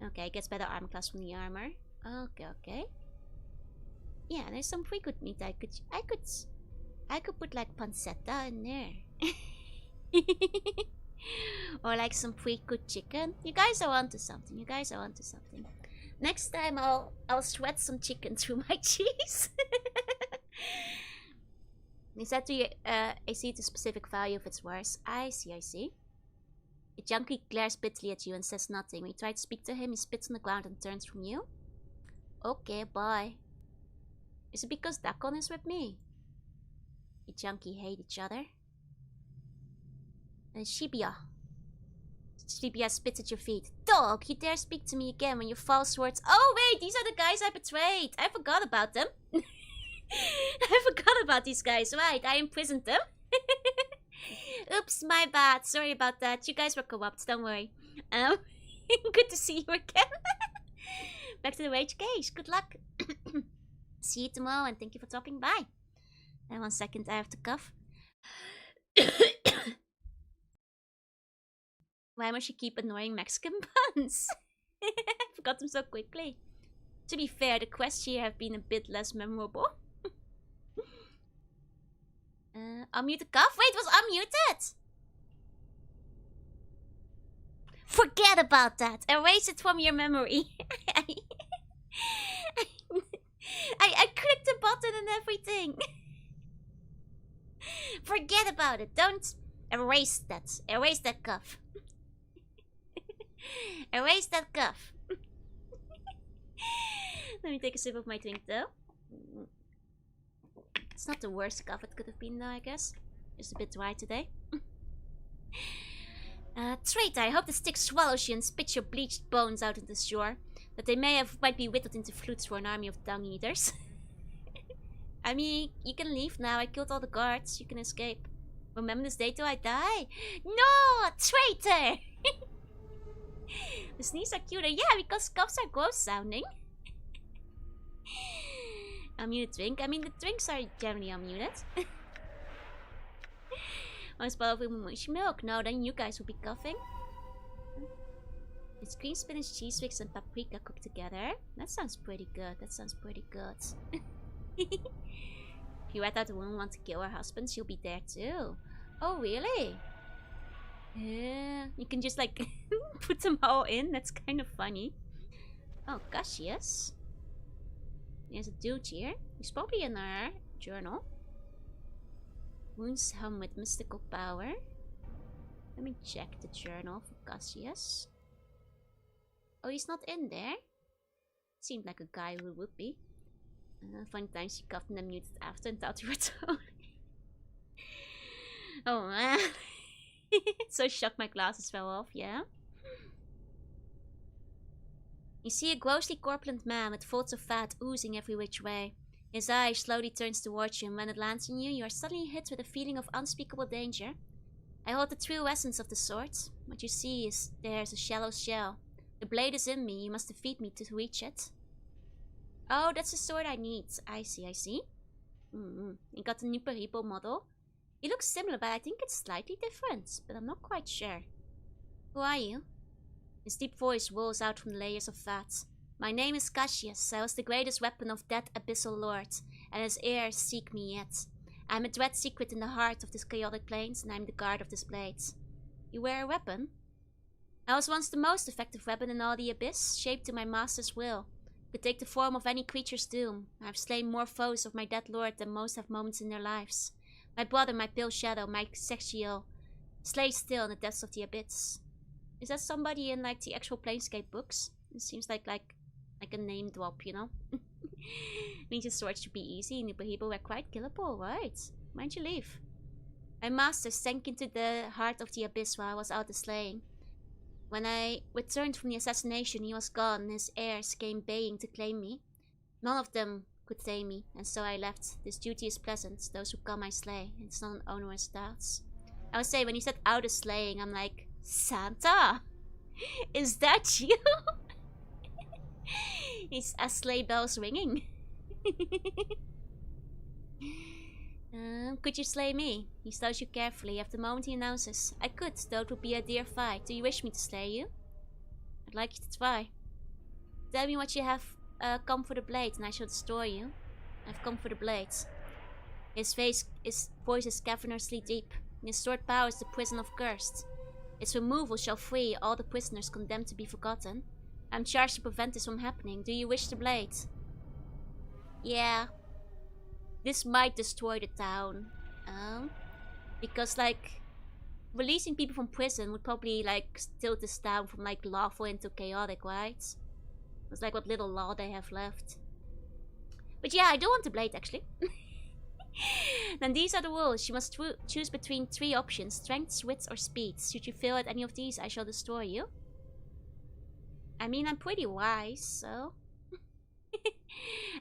Speaker 1: Okay, gets better armor class from the armor. Okay. Yeah, there's some pretty good meat I could put like pancetta in there. Or like some pretty good chicken. You guys are onto something. Next time I'll shred some chicken through my cheese. He said to you, I see the specific value if it's worse. I see. The junkie glares bitterly at you and says nothing. When you try to speak to him, he spits on the ground and turns from you. Okay, bye. Is it because Dakon is with me? The junkie hate each other. And Shibuya spits at your feet. Dog, you dare speak to me again when your false words... Oh wait, these are the guys I betrayed. I forgot about them. I forgot about these guys. Right, I imprisoned them. Oops, my bad. Sorry about that. You guys were corrupt, don't worry. Good to see you again. Back to the rage cage. Good luck. See you tomorrow and thank you for dropping by. And 1 second, I have to cough. Why must you keep annoying Mexican puns? I forgot them so quickly. To be fair, the quests here have been a bit less memorable. Unmute the cough? Wait, it was unmuted! Forget about that! Erase it from your memory. I clicked the button and everything. Forget about it. Don't erase that. Erase that cough. Erase that cough. Let me take a sip of my drink though. It's not the worst cough it could have been though, I guess. Just a bit dry today. Traitor, I hope the stick swallows you and spits your bleached bones out into the shore. That they might be whittled into flutes for an army of dung eaters. I mean, you can leave now. I killed all the guards. You can escape. Remember this day till I die? No! Traitor! The sneeze are cuter. Yeah, because coughs are gross sounding. Unmuted drink. I mean, the drinks are generally unmuted. One bottle of mushy milk. No, then you guys will be coughing. It's green spinach, cheese wicks, and paprika cooked together. That sounds pretty good. If you read out the woman want to kill her husband, she'll be there too. Oh, really? Yeah. You can just like put them all in. That's kind of funny. Oh, gosh, yes. There's a dude here. He's probably in our journal. Wounds hum with mystical power. Let me check the journal for Cassius. Oh, he's not in there? Seemed like a guy who would be. Fun times he coughed and then muted after and thought you were Tony. Oh man. So shocked my glasses fell off, yeah? You see a grossly corpulent man with folds of fat oozing every which way. His eye slowly turns towards you, and when it lands on you, you are suddenly hit with a feeling of unspeakable danger. I hold the true essence of the sword. What you see is there's a shallow shell. The blade is in me, you must defeat me to reach it. Oh, that's the sword I need. I see. You got the new Peripo model. It looks similar, but I think it's slightly different. But I'm not quite sure. Who are you? His deep voice rolls out from the layers of fat. My name is Cassius. I was the greatest weapon of that abyssal lord, and his heirs seek me yet. I am a dread secret in the heart of this chaotic plains, and I am the guard of this blade. You wear a weapon? I was once the most effective weapon in all the abyss, shaped to my master's will. Could take the form of any creature's doom. I have slain more foes of my dead lord than most have moments in their lives. My brother, my pale shadow, my sexual, slays still in the depths of the abyss. Is that somebody in like the actual Planescape books? It seems like a name drop, you know? Means your swords should be easy, and the people were quite killable, right? Why'd you leave? My master sank into the heart of the abyss while I was out slaying. When I returned from the assassination, he was gone, and his heirs came baying to claim me. None of them could tame me, and so I left. This duty is pleasant. Those who come I slay. It's not an onerous task. I would say, when you said out slaying, I'm like, Santa? Is that you? Is a sleigh bells ringing? Could you slay me? He stows you carefully. At the moment he announces, I could, though it would be a dear fight. Do you wish me to slay you? I'd like you to try. Tell me what you have come for the blade, and I shall destroy you. I've come for the blade. His voice is cavernously deep. His sword power is the prison of cursed. Its removal shall free all the prisoners condemned to be forgotten. I'm charged to prevent this from happening. Do you wish the blade? Yeah. This might destroy the town. Because, like, releasing people from prison would probably, like, tilt this town from, like, lawful into chaotic, right? It's like what little law they have left. But yeah, I do want the blade, actually. Then these are the rules. You must choose between 3 options. Strength, wits, or speed. Should you fail at any of these, I shall destroy you. I mean, I'm pretty wise, so...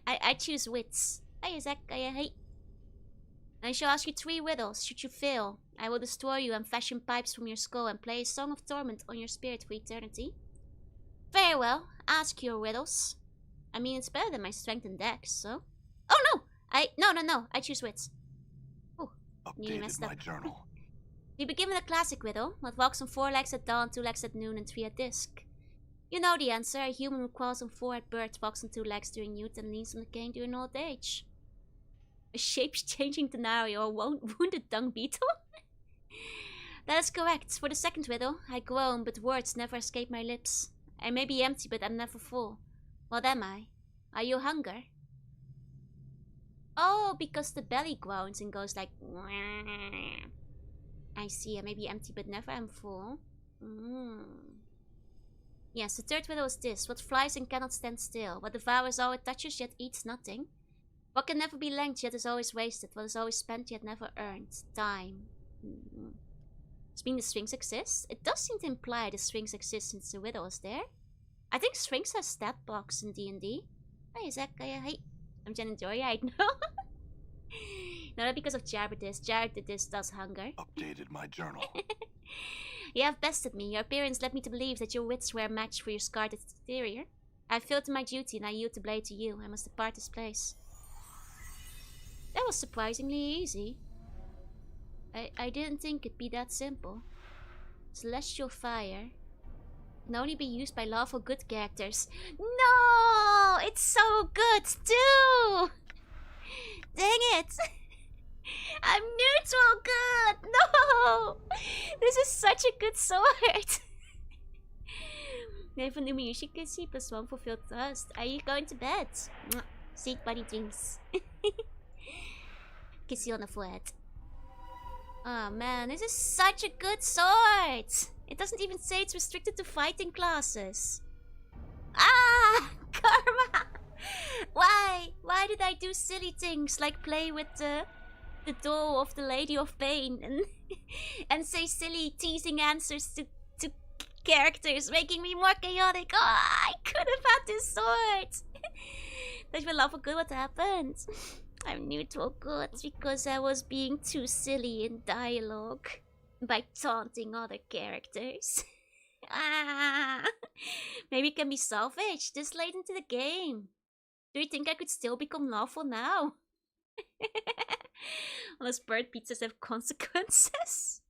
Speaker 1: I choose wits. Hey, Zach, hey. I shall ask you 3 riddles. Should you fail, I will destroy you and fashion pipes from your skull and play a song of torment on your spirit for eternity. Very well. Ask your riddles. I mean, it's better than my strength and dex, so... Oh, no! No. I choose wits. Oh, nearly messed up.
Speaker 2: My journal.
Speaker 1: We begin with a classic riddle. What walks on 4 legs at dawn, 2 legs at noon, and 3 at dusk? You know the answer. A human who crawls on 4 at birth, walks on 2 legs during youth, and leans on a cane during old age. A shape-changing denarii or a wounded dung beetle? That is correct. For the second riddle, I groan, but words never escape my lips. I may be empty, but I'm never full. What am I? Are you hunger? Oh, because the belly groans and goes like... I see, I may be empty, but never am full. Yes, the third riddle is this. What flies and cannot stand still? What devours all it touches, yet eats nothing? What can never be length, yet is always wasted? What is always spent, yet never earned? Time. Does mean the strings exist? It does seem to imply the strings exist since the riddle is there. I think strings has stat blocks in D&D. Hey, Zach, hey. I'm Jen Joy, I know. No, not because of Jabberdiss. Jabberdiss does hunger.
Speaker 2: Updated my journal.
Speaker 1: You have bested me. Your appearance led me to believe that your wits were a match for your scarred exterior. I failed in my duty and I yield the blade to you. I must depart this place. That was surprisingly easy. I didn't think it'd be that simple. Celestial fire can only be used by lawful good characters. No! It's so good too! Dang it! I'm neutral good! No! This is such a good sword! Never knew me. You should get C +1 fulfilled trust. Are you going to bed? Sweet buddy dreams. Kiss you on the forehead. Oh man, this is such a good sword! It doesn't even say it's restricted to fighting classes. Ah! Karma! Why? Why did I do silly things like play with the doll of the Lady of Pain and say silly teasing answers to characters, making me more chaotic? Oh, I could have had this sword! Don't you love how good what happened? I'm neutral good because I was being too silly in dialogue by taunting other characters. Maybe it can be salvaged this late into the game. Do you think I could still become lawful now? Unless bird pizzas have consequences.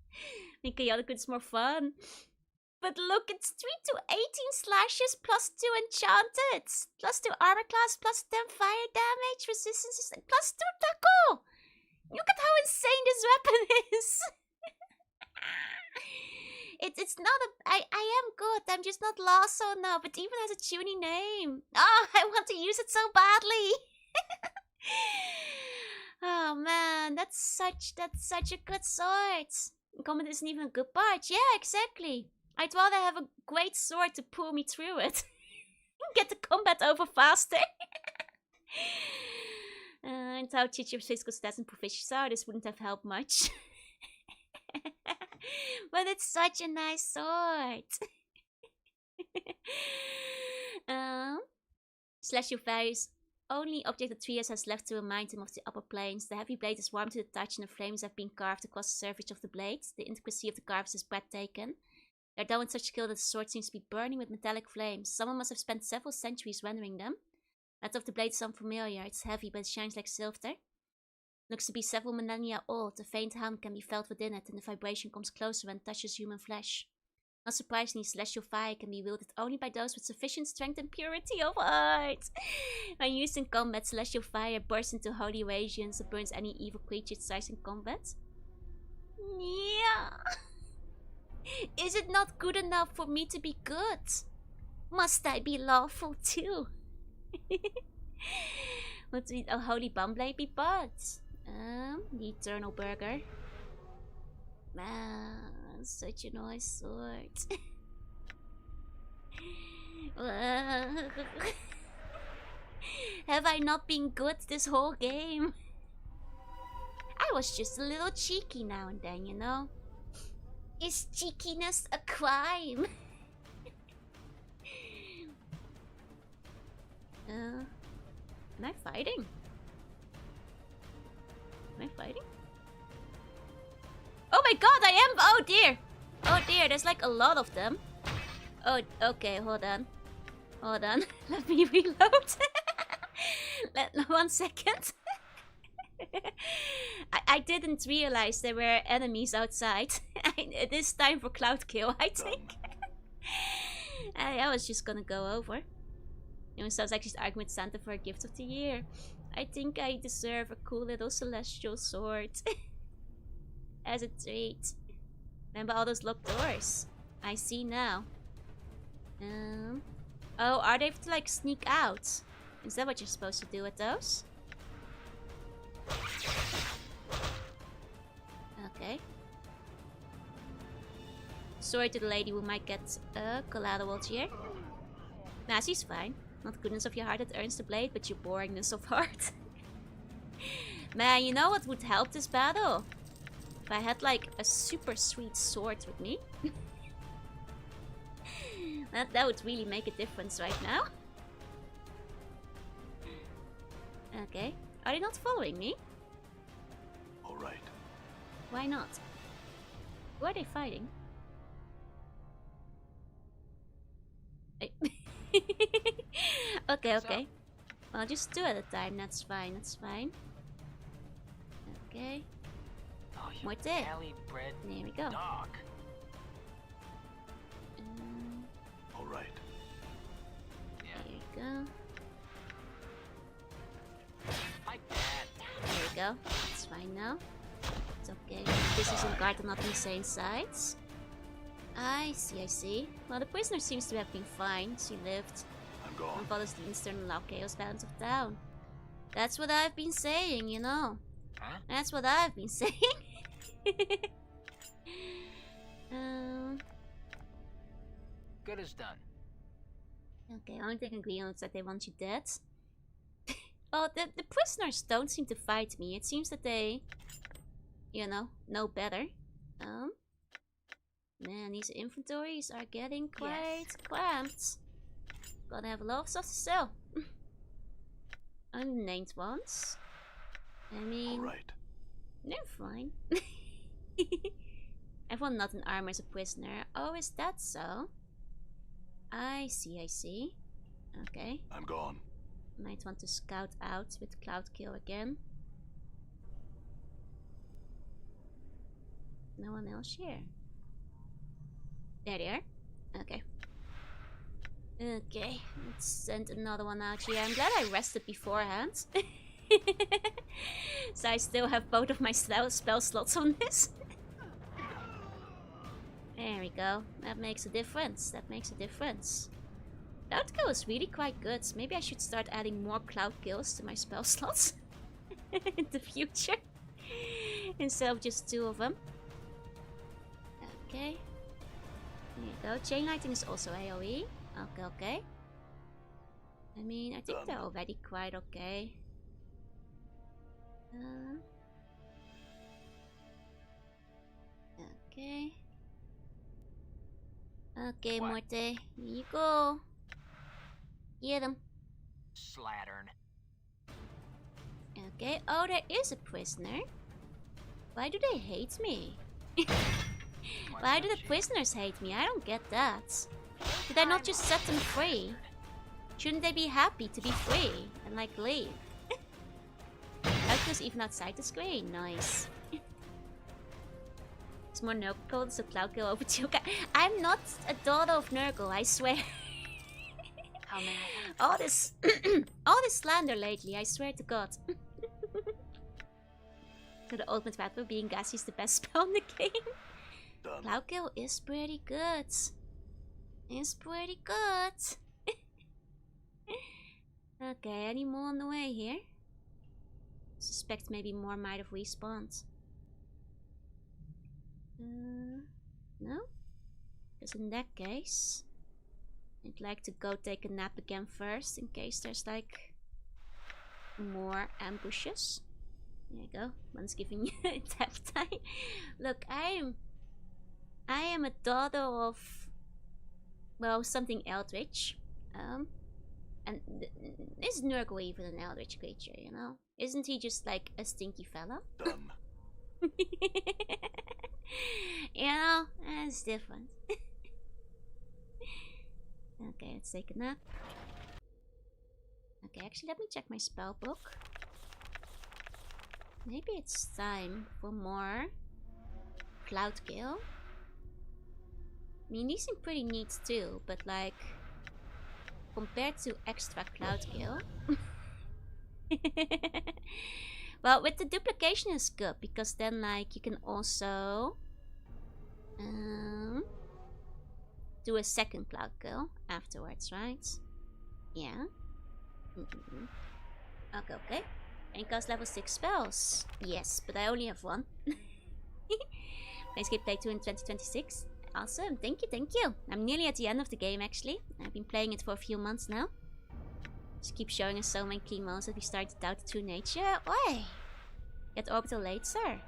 Speaker 1: Make chaotic good is more fun. But look, it's 3 to 18 slashes plus 2 enchanted. Plus 2 armor class, plus 10 fire damage, resistance, plus 2 tackle. Look at how insane this weapon is. It's not a... I am good, I'm just not Lasso now, but it even has a tuny name. Oh, I want to use it so badly. Oh man, that's such a good sword. Combat isn't even a good part. Yeah, exactly. I'd rather have a great sword to pull me through it. Get the combat over faster. And how Chichip's physical stats and proficiency are, this wouldn't have helped much. But it's such a nice sword. Slash your varies. Only object that Trias has left to remind him of the upper planes. The heavy blade is warm to the touch and the flames have been carved across the surface of the blade. The intricacy of the carves is breathtaking. They're done with such skill that the sword seems to be burning with metallic flames. Someone must have spent several centuries rendering them. That of the blade is unfamiliar. It's heavy, but it shines like silver. Looks to be several millennia old. A faint hum can be felt within it, and the vibration comes closer when it touches human flesh. Not surprisingly, celestial fire can be wielded only by those with sufficient strength and purity of heart. When used in combat, celestial fire bursts into holy radiance that burns any evil creature it strikes in combat. Yeah. Is it not good enough for me to be good? Must I be lawful too? What would a holy bumblade be but? The eternal burger. Such a nice sword. Have I not been good this whole game? I was just a little cheeky now and then, you know. Is cheekiness a crime? Am I fighting? Am I fighting? Oh my god, I am! Oh dear! Oh dear, there's like a lot of them. Oh, okay, hold on. Hold on. Let me reload. 1 second. I didn't realize there were enemies outside. It is time for cloud kill, I think. I was just gonna go over. You know, sounds like she's arguing with Santa for a gift of the year. I think I deserve a cool little celestial sword. As a treat. Remember all those locked doors? I see now. Oh, are they to like sneak out? Is that what you're supposed to do with those? Okay. Sorry to the lady who might get collateral here. Nah, she's fine. Not the goodness of your heart that earns the blade, but your boringness of heart. Man, you know what would help this battle? If I had like a super sweet sword with me. that would really make a difference right now. Okay. Are they not following me?
Speaker 2: Alright.
Speaker 1: Why not? Who are they fighting? Okay. Well, just 2 at a time. That's fine. That's fine. Okay.
Speaker 6: Oh, you
Speaker 1: More there.
Speaker 6: alley-bred
Speaker 1: There we go.
Speaker 6: dog.
Speaker 2: Alright.
Speaker 6: Yeah.
Speaker 1: There you go.
Speaker 6: Like that.
Speaker 1: There we go. It's fine now. It's okay. This is in guard and not on the same sides. I see. Well, the prisoner seems to have been fine. She lived.
Speaker 2: I'm gone.
Speaker 1: And follows the external law chaos balance of town. That's what I've been saying, you know.
Speaker 6: Huh?
Speaker 1: That's what I've been saying.
Speaker 6: Good as done.
Speaker 1: Okay, only thing I agree on is that they want you dead. Oh, the prisoners don't seem to fight me. It seems that they, you know better. Man, these inventories are getting quite cramped. Gotta have a lot of stuff to sell. Unnamed ones. I mean,
Speaker 2: Alright.
Speaker 1: they're fine. Everyone not in armor is a prisoner. Oh, is that so? I see. Okay.
Speaker 2: I'm gone.
Speaker 1: Might want to scout out with Cloud Kill again. No one else here. There they are. Okay. Okay, let's send another one out here. I'm glad I rested beforehand. So I still have both of my spell slots on this. There we go. That makes a difference. Cloud Kill is really quite good. Maybe I should start adding more Cloud Kills to my spell slots in the future. Instead of just 2 of them. Okay. There you go. Chain Lighting is also AoE. Okay. I mean, I think they're already quite okay. Okay. Okay,
Speaker 6: What?
Speaker 1: Morte. Here you go. Get him.
Speaker 6: Slattern.
Speaker 1: Okay. Oh, there is a prisoner. Why do they hate me? Why do the prisoners hate me? I don't get that. Did I not just set them free? Shouldn't they be happy to be free and like leave? Outgoes even outside the screen. Nice. It's more Nurgle, so Cloud Kill over to you. I'm not a daughter of Nurgle, I swear.
Speaker 3: How may I help?
Speaker 1: All this all this slander lately, I swear to God. So the ultimate weapon being gassy is the best spell in the game.
Speaker 2: Done.
Speaker 1: Cloud Kill is pretty good. It's pretty good. Okay, any more on the way here? Suspect maybe more might have respawned. No? Because in that case, I'd like to go take a nap again first, in case there's like more ambushes. There you go. One's giving you a tap time. Look, I am a daughter of, well, something eldritch. And is Nurgle even an eldritch creature, you know? Isn't he just like a stinky fella?
Speaker 2: Done.
Speaker 1: You know, it's different. Okay, let's take a nap. Okay, actually, let me check my spell book. Maybe it's time for more Cloud Kill. I mean, these seem pretty neat too, but like, compared to extra Cloud Kill. Well, with the duplication is good, because then like you can also do a second Cloud Kill afterwards, right? Yeah. Okay. And cast level 6 spells. Yes, but I only have one. Planescape Play 2 in 2026. Awesome, thank you. I'm nearly at the end of the game actually. I've been playing it for a few months now. Just keep showing us so many clean moments that we start to doubt the true nature. Oi! Get orbital later.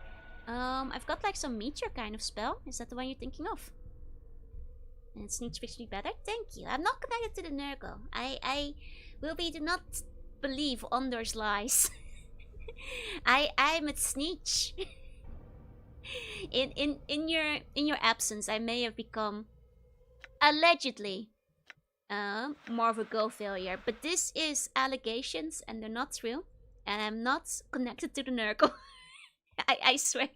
Speaker 1: I've got like some meteor kind of spell. Is that the one you're thinking of? And it sneaks actually better? Thank you. I'm not connected to the Nurgle. I do not believe Onder's lies. I'm a Sneech. In your absence, I may have become allegedly more of a go failure, but this is allegations and they're not true, and I'm not connected to the Nurgle. I swear.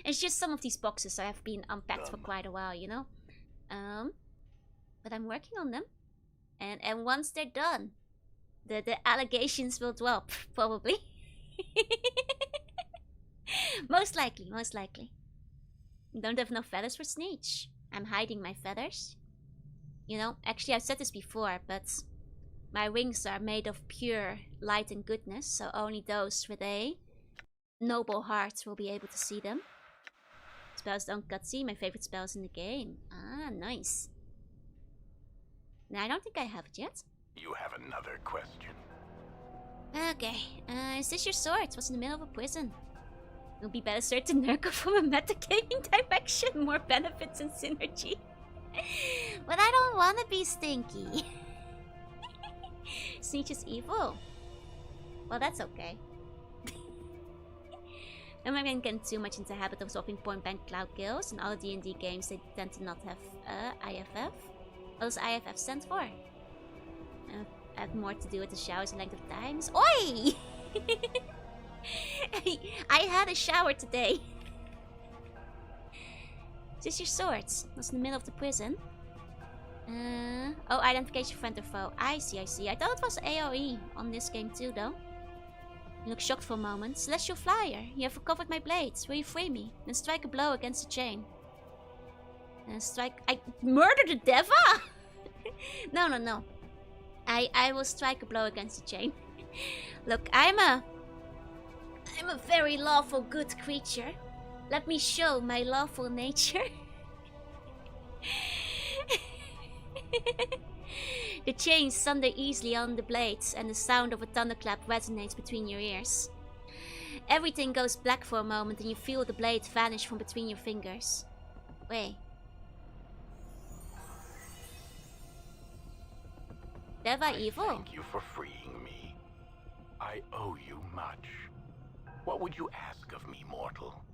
Speaker 1: It's just some of these boxes I have been unpacked for quite a while, you know. But I'm working on them, and once they're done, the allegations will drop probably. Most likely. Don't have enough feathers for Sneech. I'm hiding my feathers. You know, actually I've said this before, but my wings are made of pure light and goodness, so only those with a noble heart will be able to see them. Spells don't cutscene, my favorite spells in the game. Ah, nice. Now I don't think I have it yet.
Speaker 2: You have another question.
Speaker 1: Okay, is this your sword? What's in the middle of a prison? It would be better sword to Nurgle from a metagaming direction. More benefits and synergy. But I don't want to be stinky. Sneech is evil. Well, that's okay. I'm not getting too much into the habit of swapping point bank cloud kills. In other D&D games, they tend to not have IFF. What does IFF stand for? Have more to do with the showers and length of times. Oi! I had a shower today. Is this your swords? What's in the middle of the prison? Oh, identification friend or foe. I see. I thought it was AoE on this game too, though. You look shocked for a moment. Celestial Flyer, you have recovered my blades. Will you free me? Then strike a blow against the chain. I murdered the Deva? No. I will strike a blow against the chain. Look, I'm a very lawful good creature. Let me show my lawful nature. The chains thunder easily on the blades, and the sound of a thunderclap resonates between your ears. Everything goes black for a moment, and you feel the blade vanish from between your fingers. Wait. Deva evil?
Speaker 2: Thank you for freeing me. I owe you much. What would you ask of me, mortal?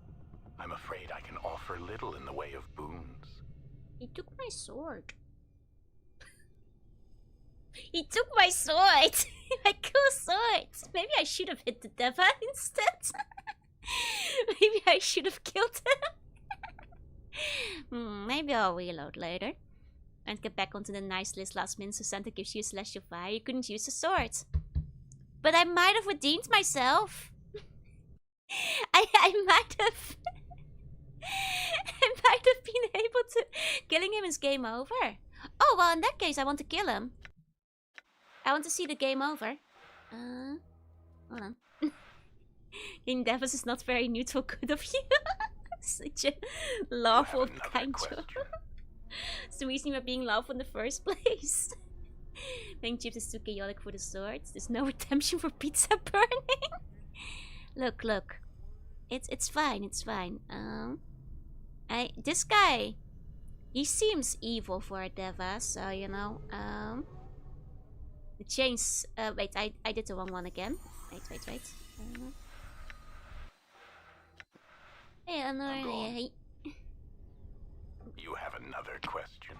Speaker 2: I'm afraid I can offer little in the way of boons.
Speaker 1: He took my sword. He took my sword! My cool sword! Maybe I should have hit the Deva instead. Maybe I should have killed him. Maybe I'll reload later. And get back onto the nice list last minute so Santa gives you a Celestial Fire. You couldn't use the sword. But I might have redeemed myself. I might have... I might have been able to... Killing him is game over. Oh, well, in that case, I want to kill him. I want to see the game over. Hold on. King Devas is not very neutral good of you. Such a lawful kind job. It's the reason we're being lawful in the first place. Playing chips is too chaotic for the swords. There's no redemption for pizza burning. Look. It's fine, it's fine. This guy, he seems evil for a Deva, so you know, the chains, wait, I did the wrong one again. Wait. Hey, Honor, hey.
Speaker 2: You have another question.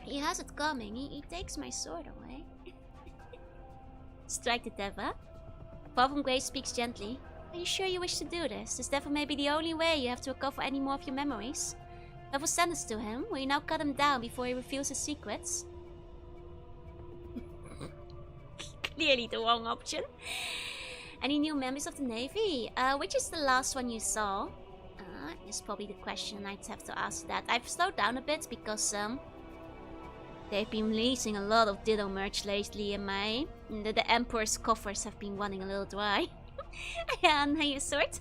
Speaker 1: He has it coming. He takes my sword away. Strike the Deva. Fall from Grace speaks gently. Are you sure you wish to do this? This Deva may be the only way you have to recover any more of your memories. I will send this to him. Will you now cut him down before he reveals his secrets? Clearly the wrong option. Any new members of the Navy? Which is the last one you saw? Is probably the question I'd have to ask that. I've slowed down a bit because they've been releasing a lot of Ditto merch lately and the Emperor's coffers have been running a little dry. And you sword.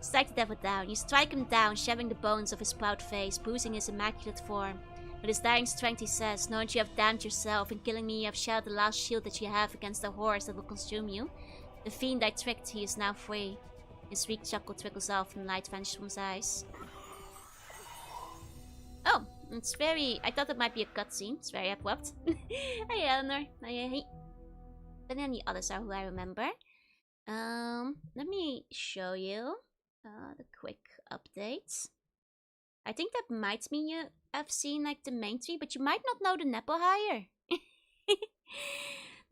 Speaker 1: Strike the Devil down. You strike him down, shaving the bones of his proud face, bruising his immaculate form. With his dying strength he says, knowing you have damned yourself, in killing me you have shattered the last shield that you have against the horrors that will consume you. The fiend I tricked, he is now free. His weak chuckle trickles off and light vanishes from his eyes. Oh, it's very... I thought it might be a cutscene. It's very abrupt. Hey Eleanor. Hey. But then the others are who I remember. Let me show you the quick updates. I think that might mean you have seen like the main tree, but you might not know the Nepo hire.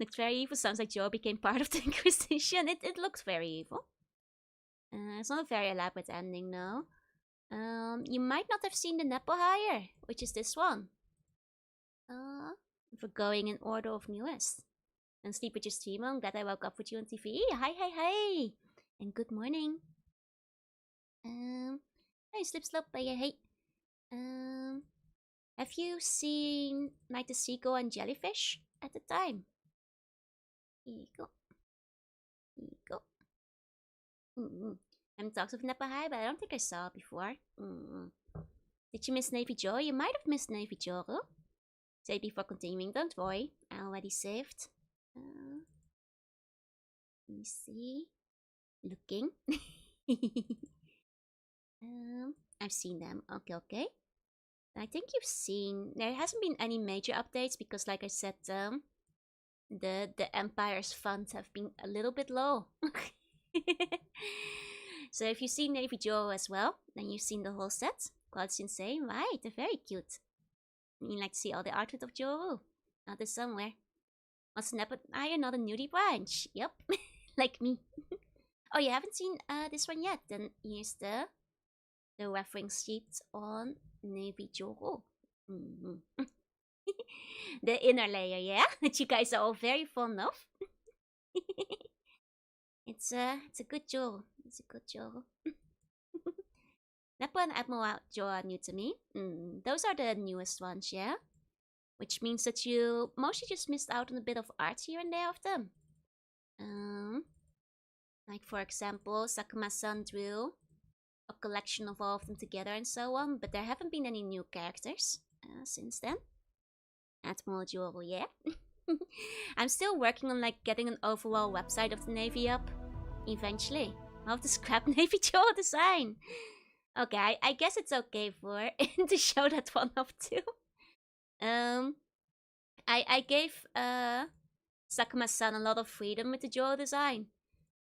Speaker 1: Looked very evil. Sounds like Joe became part of the Inquisition. It looks very evil. It's not a very elaborate ending, no. You might not have seen the Nepo hire, which is this one. For going in order of newest. And sleep with your streamer. I'm glad I woke up with you on TV. Hi. And good morning. Hey, Slip, hey. Have you seen Night the Seagull and Jellyfish at the time? Here you go. I haven't talked with Nepa High, but I don't think I saw it before. Did you miss Navy Joe? You might have missed Navy Joe. Say before continuing, don't worry. I already saved. Let me see. Looking. I've seen them. Okay. I think you've seen... There hasn't been any major updates because, like I said, the Empire's funds have been a little bit low. So if you've seen Navy Joe as well, then you've seen the whole set. God, it's insane. Right, they're very cute. You like to see all the artwork of Joe. Not this somewhere. What's Nepa Hire? Not a nudie branch. Yep. Like me. Oh, you haven't seen this one yet? Then here's the reference sheet on Navy Joe. The inner layer, yeah? That you guys are all very fond of. It's a good Joe. It's a good Joe. Nepo and Admiral Joe are new to me. Those are the newest ones, yeah? Which means that you mostly just missed out on a bit of art here and there of them. Like for example, Sakuma-san drew a collection of all of them together and so on, but there haven't been any new characters since then. Admiral Joe, yeah? I'm still working on like getting an overall website of the Navy up. Eventually. I'll have to scrap Navy Joe design. Okay, I guess it's okay for to show that one off too. I gave Sakuma-san a lot of freedom with the Joe design.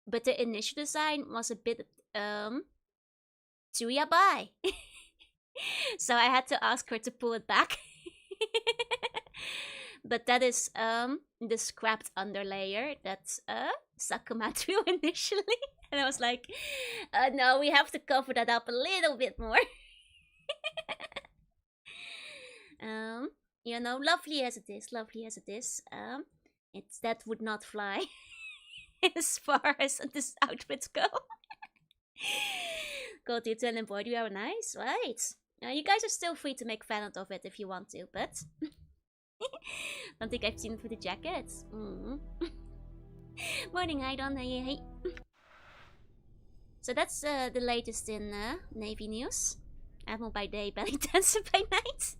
Speaker 1: but the initial design was a bit too yabai. So I had to ask her to pull it back. But that is the scrapped underlayer that Sakuma drew initially. And I was like, no, we have to cover that up a little bit more. You know, lovely as it is, that would not fly as far as this outfits go. Gold Detail and Boy, you are nice, right? You guys are still free to make fan art of it if you want to, but don't think I've seen it for the jackets. Morning, I don't. Hey. So that's the latest in Navy news. Admiral by day, belly dancer by night.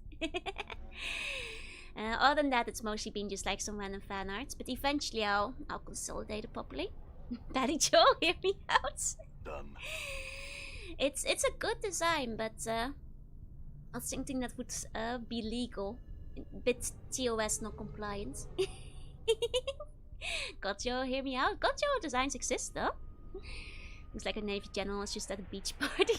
Speaker 1: Other than that, it's mostly been just like some random fan arts, but eventually I'll consolidate it properly. Daddy Joe, hear me out.
Speaker 2: Done.
Speaker 1: It's a good design, but not something that would be legal. A bit TOS not compliant. Gojo, hear me out. Gojo designs exist though. Looks like a Navy general is just at a beach party.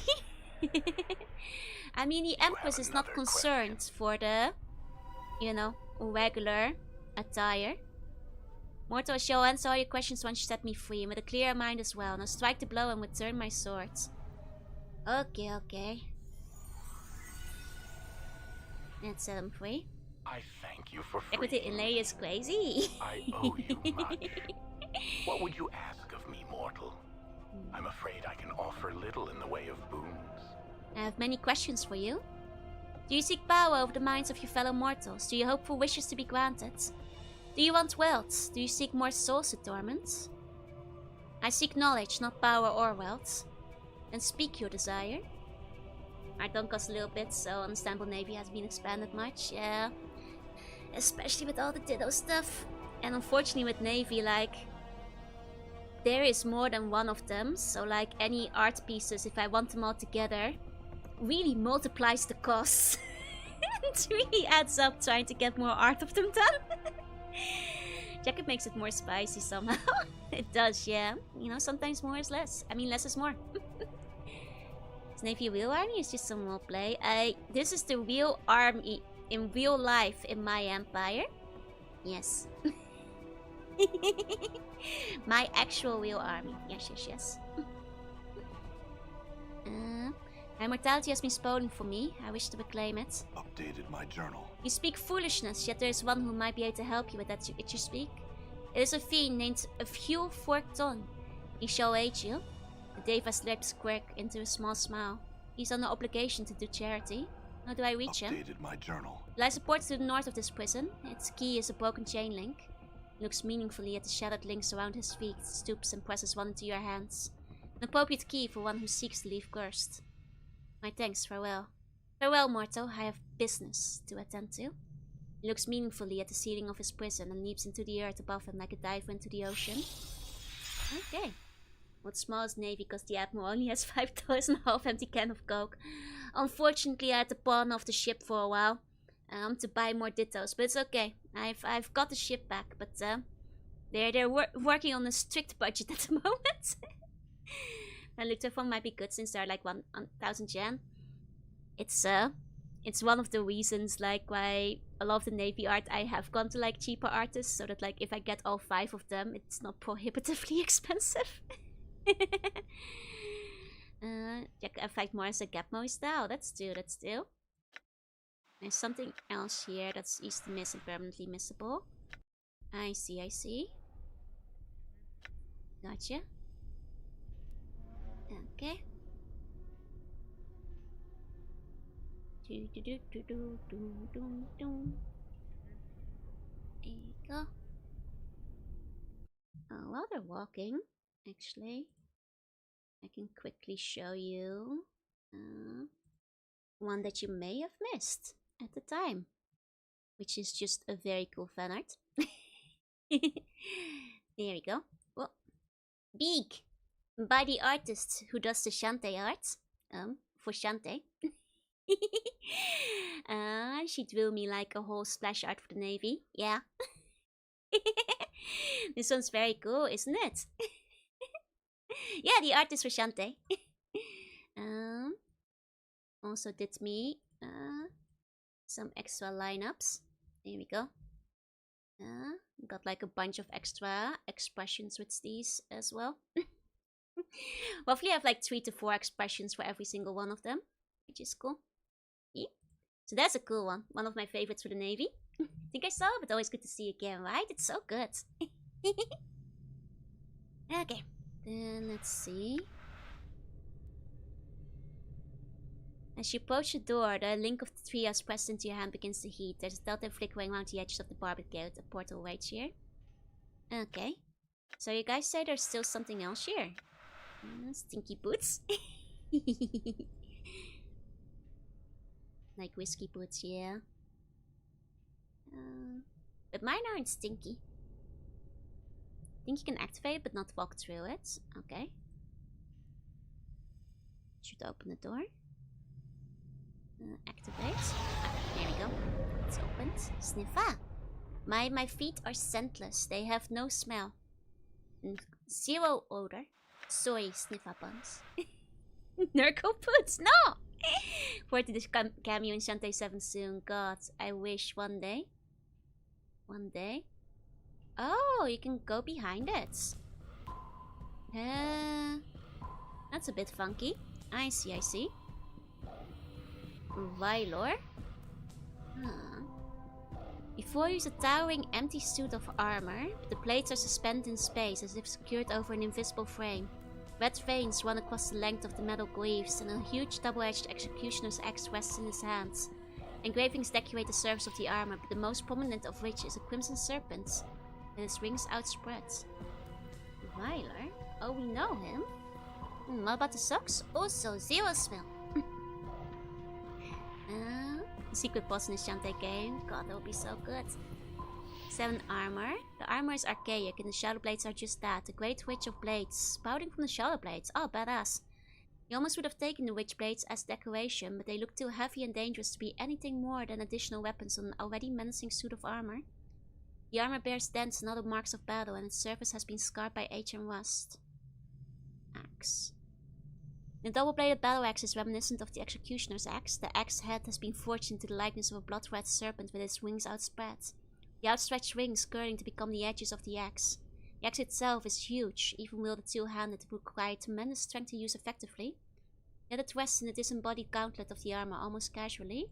Speaker 1: I mean, the Empress is not concerned for the, you know, regular attire. Mortal shall answer all your questions once you set me free, and with a clear mind as well. Now strike the blow and return my sword. Okay. Let's set him free.
Speaker 2: I thank you for free.
Speaker 1: Equity inlay is crazy.
Speaker 2: I owe you much. What would you ask of me, mortal? I'm afraid I can offer little in the way of boons.
Speaker 1: I have many questions for you. Do you seek power over the minds of your fellow mortals? Do you hope for wishes to be granted? Do you want wealth? Do you seek more souls to torment? I seek knowledge, not power or wealth. Then speak your desire. Our don't cost a little bit, so understandable Navy has been expanded much, yeah. Especially with all the Ditto stuff. And unfortunately with Navy, like, there is more than one of them. So like any art pieces, if I want them all together, really multiplies the costs. It really adds up trying to get more art of them done. Jacket makes it more spicy somehow. It does, yeah. You know, sometimes more is less. I mean, less is more. Is Navy real army? It's just some roleplay. This is the real army in real life in my empire. Yes. My actual real army. Yes. My mortality has been stolen from me. I wish to reclaim it.
Speaker 2: Updated my journal.
Speaker 1: You speak foolishness, yet there is one who might be able to help you with that which you speak. It is a fiend named Fuel Forked Tongue. He shall aid you. The Deva's lips quirk into a small smile. He's under obligation to do charity. How do I reach him?
Speaker 2: Updated my journal.
Speaker 1: Lies supports to the north of this prison. Its key is a broken chain link. He looks meaningfully at the shattered links around his feet, stoops and presses one into your hands. An appropriate key for one who seeks to leave cursed. My thanks, farewell. Farewell, mortal, I have business to attend to. He looks meaningfully at the ceiling of his prison and leaps into the earth above him like a diver into the ocean. Okay. What's small is Navy because the Admiral only has $5 and a half empty can of coke. Unfortunately, I had to pawn off the ship for a while to buy more dittos, but it's okay. I've got the ship back, but they're working on a strict budget at the moment. And Lutephone might be good since they're like 1,000 yen. It's one of the reasons like why a lot of the Navy art I have gone to like cheaper artists, so that like if I get all 5 of them, it's not prohibitively expensive. I fight more as a Gapmo style. That's do. There's something else here that's easy to miss and permanently missable. I see. Gotcha. Okay. There you go. While they're walking, actually, I can quickly show you one that you may have missed at the time, which is just a very cool fan art. There we go. Well, big by the artist who does the Shantae art. For Shantae. She drew me like a whole splash art for the Navy. Yeah. This one's very cool, isn't it? Yeah, the art is for Shante. Also did me some extra lineups. Here we go. Got like a bunch of extra expressions with these as well. Roughly I have like 3 to 4 expressions for every single one of them, which is cool. Yeah. So that's a cool one. One of my favorites for the Navy. I think I saw, but always good to see again, right? It's so good. Okay, then let's see. As you approach the door, the link of the trios pressed into your hand begins to heat. There's a delta flickering around the edges of the barbecue. A portal waits here. Okay. So you guys say there's still something else here. Stinky boots. Like whiskey boots, yeah. But mine aren't stinky. I think you can activate it, but not walk through it. Okay. Should open the door. Activate. There we go. It's opened. Sniffa. My feet are scentless. They have no smell. Zero odor. Sorry, sniffa buns. Nurgle boots. No! For this cameo in Shantae 7 soon. God, I wish one day. One day. Oh, you can go behind it. That's a bit funky. I see. Vylor. Before you is a towering empty suit of armor. The plates are suspended in space as if secured over an invisible frame. Red veins run across the length of the metal greaves, and a huge double-edged executioner's axe rests in his hands. Engravings decorate the surface of the armor, but the most prominent of which is a crimson serpent with its wings outspread. Vylor? Oh, we know him. What about the socks? Also, zero smell. Secret boss in the Shantae game. God, that would be so good. 7 armor. The armor is archaic and the shadow blades are just that. The great witch of blades. Spouting from the shadow blades. Oh, badass. You almost would have taken the witch blades as decoration, but they look too heavy and dangerous to be anything more than additional weapons on an already menacing suit of armor. The armor bears dents and other marks of battle, and its surface has been scarred by age and rust. Axe. The double-bladed battle axe is reminiscent of the executioner's axe. The axe head has been forged into the likeness of a blood-red serpent with its wings outspread. The outstretched wings curling to become the edges of the axe. The axe itself is huge, even wielded two-handed it would require tremendous strength to use effectively. Yet it rests in the disembodied gauntlet of the armor almost casually.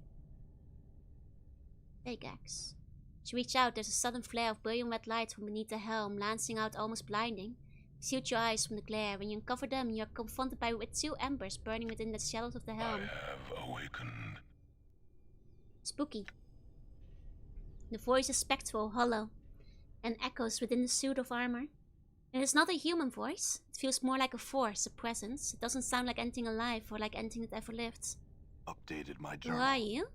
Speaker 1: Big axe. As you reach out, there's a sudden flare of brilliant red light from beneath the helm, lancing out almost blinding. You shield your eyes from the glare. When you uncover them, you are confronted with 2 embers burning within the shadows of the helm.
Speaker 2: I have awakened.
Speaker 1: Spooky. The voice is spectral, hollow, and echoes within the suit of armor. It is not a human voice. It feels more like a force, a presence. It doesn't sound like anything alive or like anything that ever lived.
Speaker 2: Updated my
Speaker 1: Who
Speaker 2: journal.
Speaker 1: are you?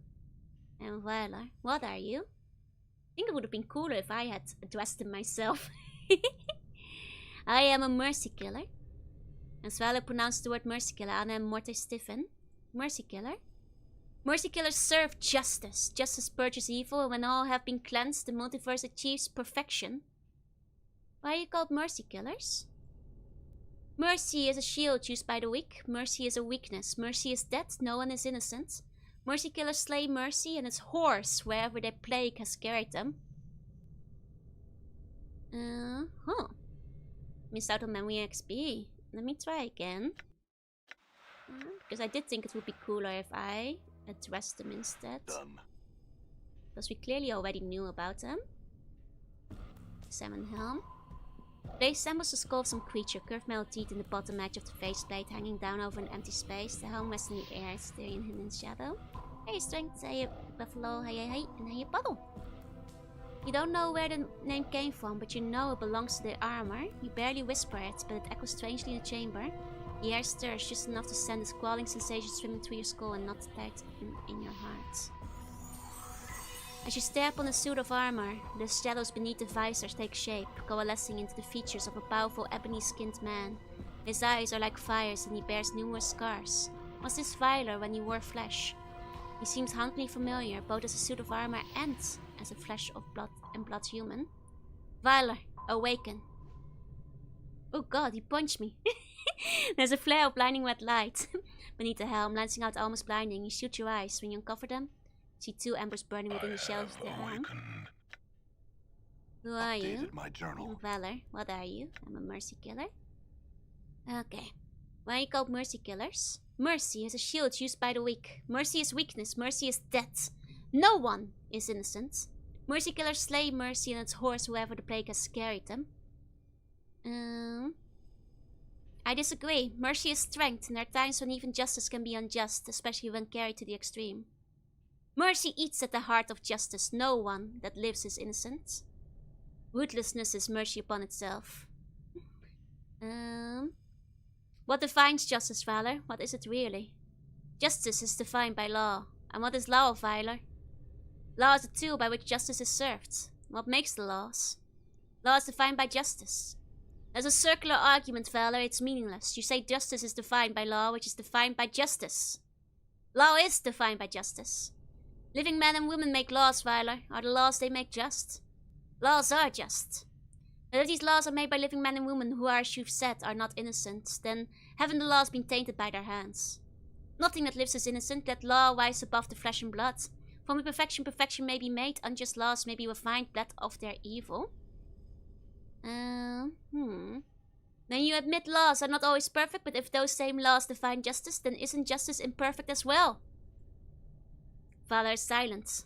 Speaker 1: And Vylor, what are you? I think it would have been cooler if I had addressed him myself. I am a mercy killer. As Vylor pronounced the word mercy killer, Anna and Morte stiffen. Mercy killer? Mercy killers serve justice. Justice purges evil, and when all have been cleansed, the multiverse achieves perfection. Why are you called mercy killers? Mercy is a shield used by the weak. Mercy is a weakness. Mercy is dead. No one is innocent. Mercy killers slay mercy, and its horse wherever their plague has carried them. Missed out on memory XP. Let me try again. Because I did think it would be cooler if I addressed them instead.
Speaker 2: Done.
Speaker 1: Because we clearly already knew about them. Salmon helm. They resembles the skull of some creature, curved metal teeth in the bottom edge of the faceplate hanging down over an empty space. The helm rests in the air, staring hidden in shadow. Hey strength, hey buffalo, hey, and hey bottle. You don't know where the name came from, but you know it belongs to the armor. You barely whisper it, but it echoes strangely in the chamber. The air stirs just enough to send a squalling sensation swimming through your skull and not tight in your heart. As you stare upon the suit of armor, the shadows beneath the visor take shape, coalescing into the features of a powerful ebony-skinned man. His eyes are like fires and he bears numerous scars. Was this Vylor when he wore flesh? He seems hauntingly familiar, both as a suit of armor and as a flesh of blood and blood human. Vylor, awaken. Oh god, he punched me. There's a flare of blinding red light beneath the helm, lancing out almost blinding. You shoot your eyes. When you uncover them, see 2 embers burning within the shells of their helm. Who are you?
Speaker 2: My journal.
Speaker 1: Valor. What are you? I'm a mercy killer. Okay. Why are you called mercy killers? Mercy is a shield used by the weak. Mercy is weakness. Mercy is death. No one is innocent. Mercy killers slay mercy and its horse whoever the plague has carried them. I disagree. Mercy is strength, and there are times when even justice can be unjust, especially when carried to the extreme. Mercy eats at the heart of justice. No one that lives is innocent. Ruthlessness is mercy upon itself. What defines justice, Valor? What is it really? Justice is defined by law. And what is law, Valor? Law is a tool by which justice is served. What makes the laws? Law is defined by justice. As a circular argument, Valor, it's meaningless. You say justice is defined by law, which is defined by justice. Law is defined by justice. Living men and women make laws, Valor. Are the laws they make just? Laws are just. And if these laws are made by living men and women who are, as you've said, are not innocent, then haven't the laws been tainted by their hands? Nothing that lives is innocent, yet law rises above the flesh and blood. From imperfection, perfection may be made, unjust laws may be refined, bled of their evil. Then you admit laws are not always perfect, but if those same laws define justice, then isn't justice imperfect as well? Valor is silent.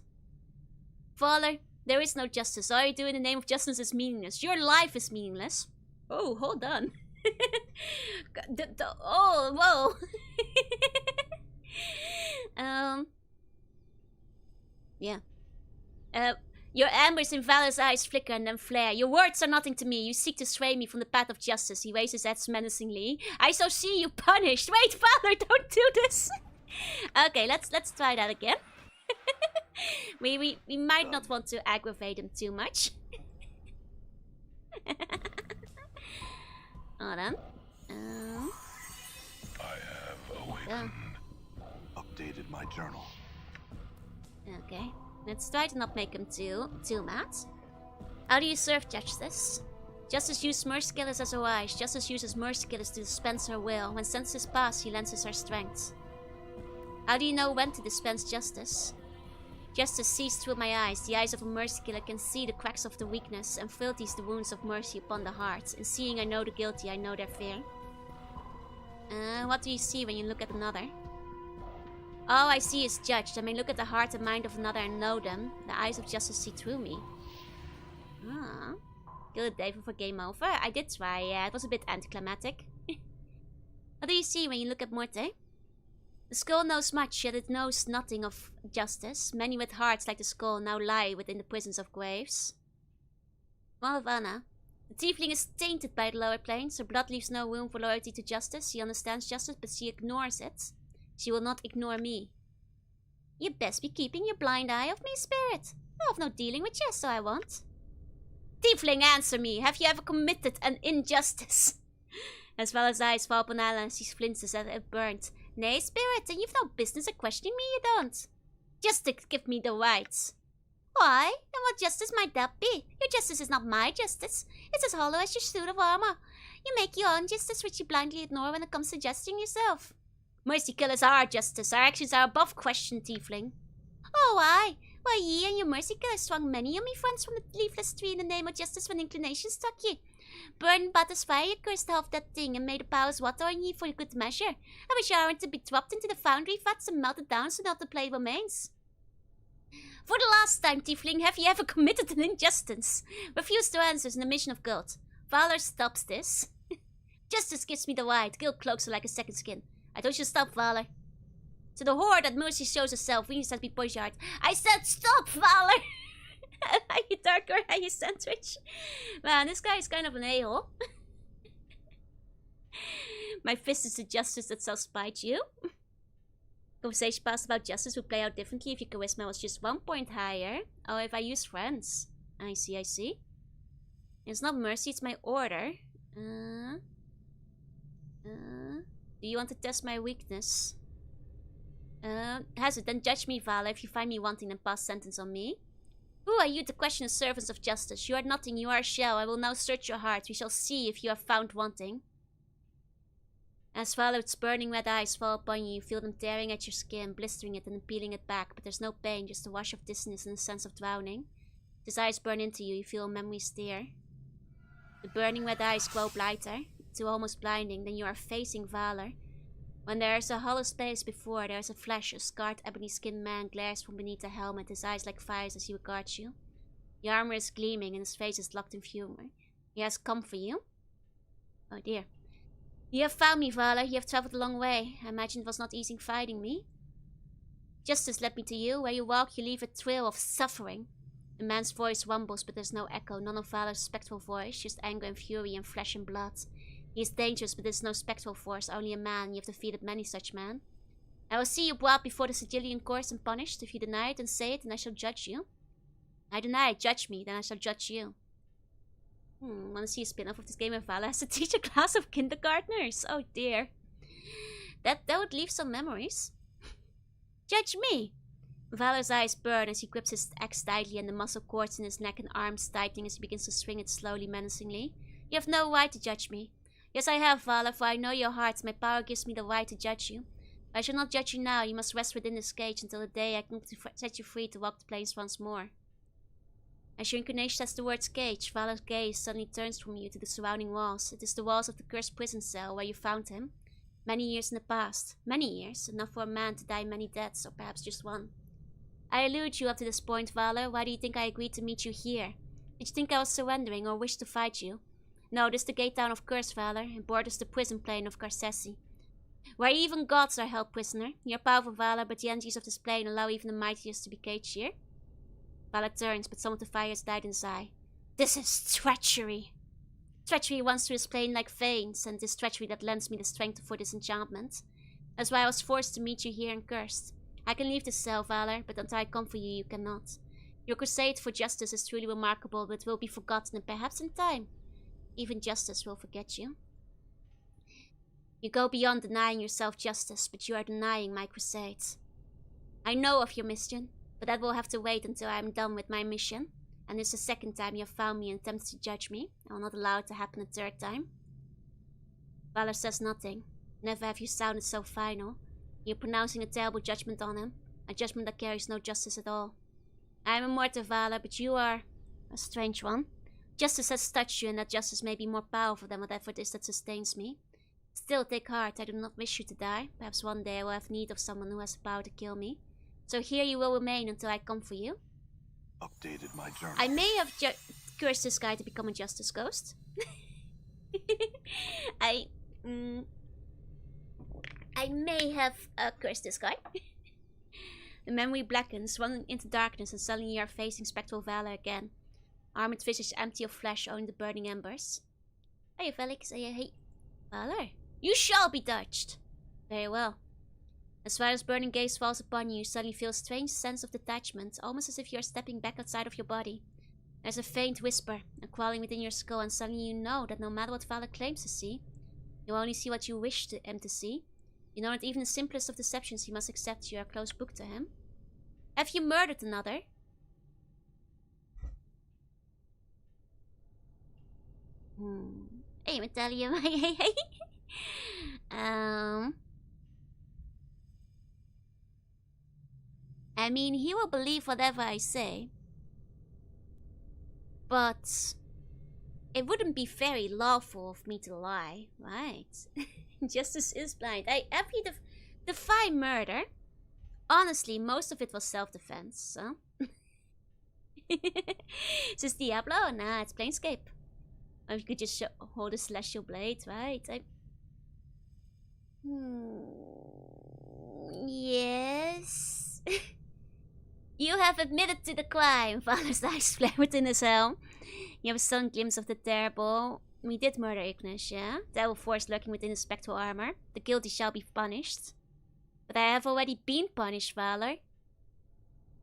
Speaker 1: Valor, there is no justice. All you do in the name of justice is meaningless. Your life is meaningless. Oh, hold on. Oh, whoa. Yeah. Your embers in Valor's eyes flicker and then flare. Your words are nothing to me. You seek to sway me from the path of justice. He raises his head menacingly. I shall see you punished. Wait, Valor, don't do this. Okay, let's try that again. we might not want to aggravate him too much. Hold on.
Speaker 2: I have awakened. Updated my journal.
Speaker 1: Okay. Let's try to not make him too mad. How do you serve justice? Justice uses mercy killers as allies. Justice uses mercy killers to dispense her will. When sentences pass, he lends us her strength. How do you know when to dispense justice? Justice sees through my eyes. The eyes of a mercy killer can see the cracks of the weakness and filters the wounds of mercy upon the heart. In seeing, I know the guilty, I know their fear. What do you see when you look at another? All I see is judged. I may look at the heart and mind of another and know them. The eyes of justice see through me. Good day for game over. I did try, yeah. It was a bit anticlimactic. What do you see when you look at Morte? The skull knows much, yet it knows nothing of justice. Many with hearts like the skull now lie within the prisons of graves. Malvana. The tiefling is tainted by the lower planes. Her blood leaves no room for loyalty to justice. She understands justice, but she ignores it. She will not ignore me. You best be keeping your blind eye off me, spirit. I have no dealing with you, so I won't. Tiefling, answer me. Have you ever committed an injustice? As well as eyes fall upon Ella, she flinches as if burnt. Nay, spirit, and you've no business of questioning me, you don't. Just to give me the rights. Why? And what justice might that be? Your justice is not my justice. It's as hollow as your suit of armor. You make your own justice, which you blindly ignore when it comes to justing yourself. Mercy killers are justice. Our actions are above question, tiefling. Oh, why? Why, ye and your mercy killers swung many of me friends from the leafless tree in the name of justice when inclination struck ye. Burn but as fire, cursed half that thing, and made the powers water on ye for good measure. I wish I weren't to be dropped into the foundry vats and melted down so not the play remains. For the last time, tiefling, have ye ever committed an injustice? Refuse to answer in the mission of guilt. Valor stops this. Justice gives me the right. Guilt cloaks are like a second skin. I told you to stop, Valor. To the whore that mercy shows herself, we need to be pushed hard. I said stop, Valor! Are you dark or are you sandwich? Man, this guy is kind of an a-hole. My fist is the justice that shall spite you. Conversation past about justice would play out differently if your charisma was just 1 point higher. Or if I use friends. I see. It's not mercy, it's my order. Do you want to test my weakness? Has it? Then judge me, Valor. If you find me wanting, then pass sentence on me. Who are you to question the servants of justice? You are nothing, you are a shell. I will now search your heart. We shall see if you are found wanting. As Valor's burning red eyes fall upon you, you feel them tearing at your skin, blistering it and then peeling it back, but there's no pain, just a wash of dizziness and a sense of drowning. His eyes burn into you, you feel a memory steer. The burning red eyes glow brighter, to almost blinding, then you are facing Valor. When there is a hollow space before, there is a flash, a scarred ebony-skinned man glares from beneath the helmet, his eyes like fires as he regards you. The armor is gleaming and his face is locked in humor. He has come for you. Oh dear. You have found me, Valor. You have traveled a long way. I imagine it was not easy fighting me. Justice led me to you. Where you walk, you leave a trail of suffering. The man's voice rumbles, but there's no echo. None of Valor's spectral voice, just anger and fury and flesh and blood. He is dangerous, but there's no spectral force, only a man. You have defeated many such men. I will see you brought before the Sigillian courts and punished. If you deny it and say it, then I shall judge you. I deny it, judge me, then I shall judge you. Want to see a spin-off of this game if Valor has to teach a class of kindergartners? Oh dear. That would leave some memories. Judge me! Valor's eyes burn as he grips his axe tightly and the muscle cords in his neck and arms tightening as he begins to swing it slowly, menacingly. You have no right to judge me. Yes, I have, Valor, for I know your heart. My power gives me the right to judge you. But I shall not judge you now. You must rest within this cage until the day I can set you free to walk the plains once more. As your incarnation says the words cage, Valor's gaze suddenly turns from you to the surrounding walls. It is the walls of the cursed prison cell where you found him. Many years in the past. Many years, enough for a man to die many deaths, or perhaps just one. I elude you up to this point, Valor. Why do you think I agreed to meet you here? Did you think I was surrendering or wished to fight you? No, this is the gate town of Curse, Valor, and borders the prison plane of Carcessi, where even gods are held prisoner. You're powerful, Valor, but the energies of this plane allow even the mightiest to be caged here. Valor turns, but some of the fire has died in his eye. This is treachery. Treachery runs through this plane like veins, and it is treachery that lends me the strength for this enchantment. That's why I was forced to meet you here in Cursed. I can leave this cell, Valor, but until I come for you, you cannot. Your crusade for justice is truly remarkable, but will be forgotten, and perhaps in time, even justice will forget you. You go beyond denying yourself justice, but you are denying my crusade. I know of your mission, but that will have to wait until I am done with my mission. And this is the second time you have found me and attempted to judge me. I will not allow it to happen a third time. Valor says nothing. Never have you sounded so final. You're pronouncing a terrible judgment on him. A judgment that carries no justice at all. I am immortal, Valor, but you are a strange one. Justice has touched you, and that justice may be more powerful than whatever it is that sustains me. Still, take heart. I do not wish you to die. Perhaps one day I will have need of someone who has the power to kill me. So here you will remain until I come for you.
Speaker 2: Updated my journal.
Speaker 1: I may have cursed this guy to become a justice ghost. I may have cursed this guy. The memory blackens, running into darkness, and suddenly you are facing spectral Valor again. Armored visage empty of flesh, only the burning embers. Hey, Felix. Hey, Valor. You shall be touched. Very well. As Valor's burning gaze falls upon you, you suddenly feel a strange sense of detachment, almost as if you are stepping back outside of your body. There's a faint whisper, a crawling within your skull, and suddenly you know that no matter what Valor claims to see, you only see what you wish him to see. You know that even the simplest of deceptions he must accept you are a close book to him. Have you murdered another? Hey, Metallium. Hey. I mean, he will believe whatever I say. But it wouldn't be very lawful of me to lie, right? Justice is blind. I happily defy murder. Honestly, most of it was self-defense, so. Is this Diablo? Nah, it's Planescape. Or you could just hold a celestial blade, right? Yes. You have admitted to the crime. Valor's eyes flare within his helm. You have a sudden glimpse of the terrible. We did murder Ignis, yeah? Devil force lurking within his spectral armor. The guilty shall be punished. But I have already been punished, Valor.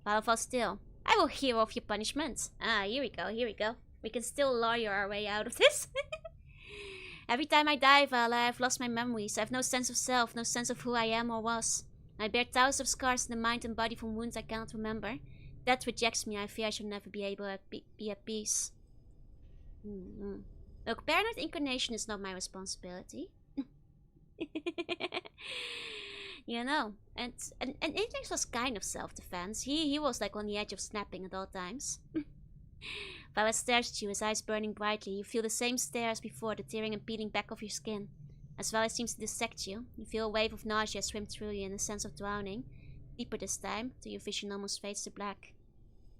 Speaker 1: Valor, fall still. I will hear of your punishment. Ah, here we go. We can still lawyer our way out of this. Every time I die, Valor, I've lost my memories. I have no sense of self, no sense of who I am or was. I bear thousands of scars in the mind and body from wounds I cannot remember. Death rejects me. I fear I shall never be able to be at peace. Look, paranoid incarnation is not my responsibility. You know, and Ignis was kind of self-defense. He was like on the edge of snapping at all times. Vala stares at you, his eyes burning brightly. You feel the same stare as before, the tearing and peeling back of your skin. As Vala seems to dissect you, you feel a wave of nausea swim through you and a sense of drowning. Deeper this time, till your vision almost fades to black.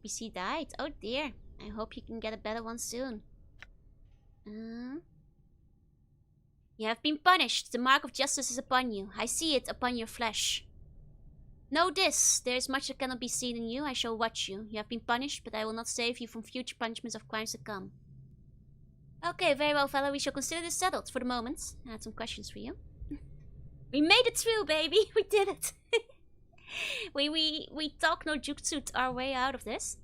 Speaker 1: PC died. Oh dear. I hope you can get a better one soon. You have been punished. The mark of justice is upon you. I see it upon your flesh. Know this. There is much that cannot be seen in you. I shall watch you. You have been punished, but I will not save you from future punishments of crimes to come. Okay, very well, fellow. We shall consider this settled for the moment. I had some questions for you. We made it through, baby. We did it. we talk no jutsu our way out of this.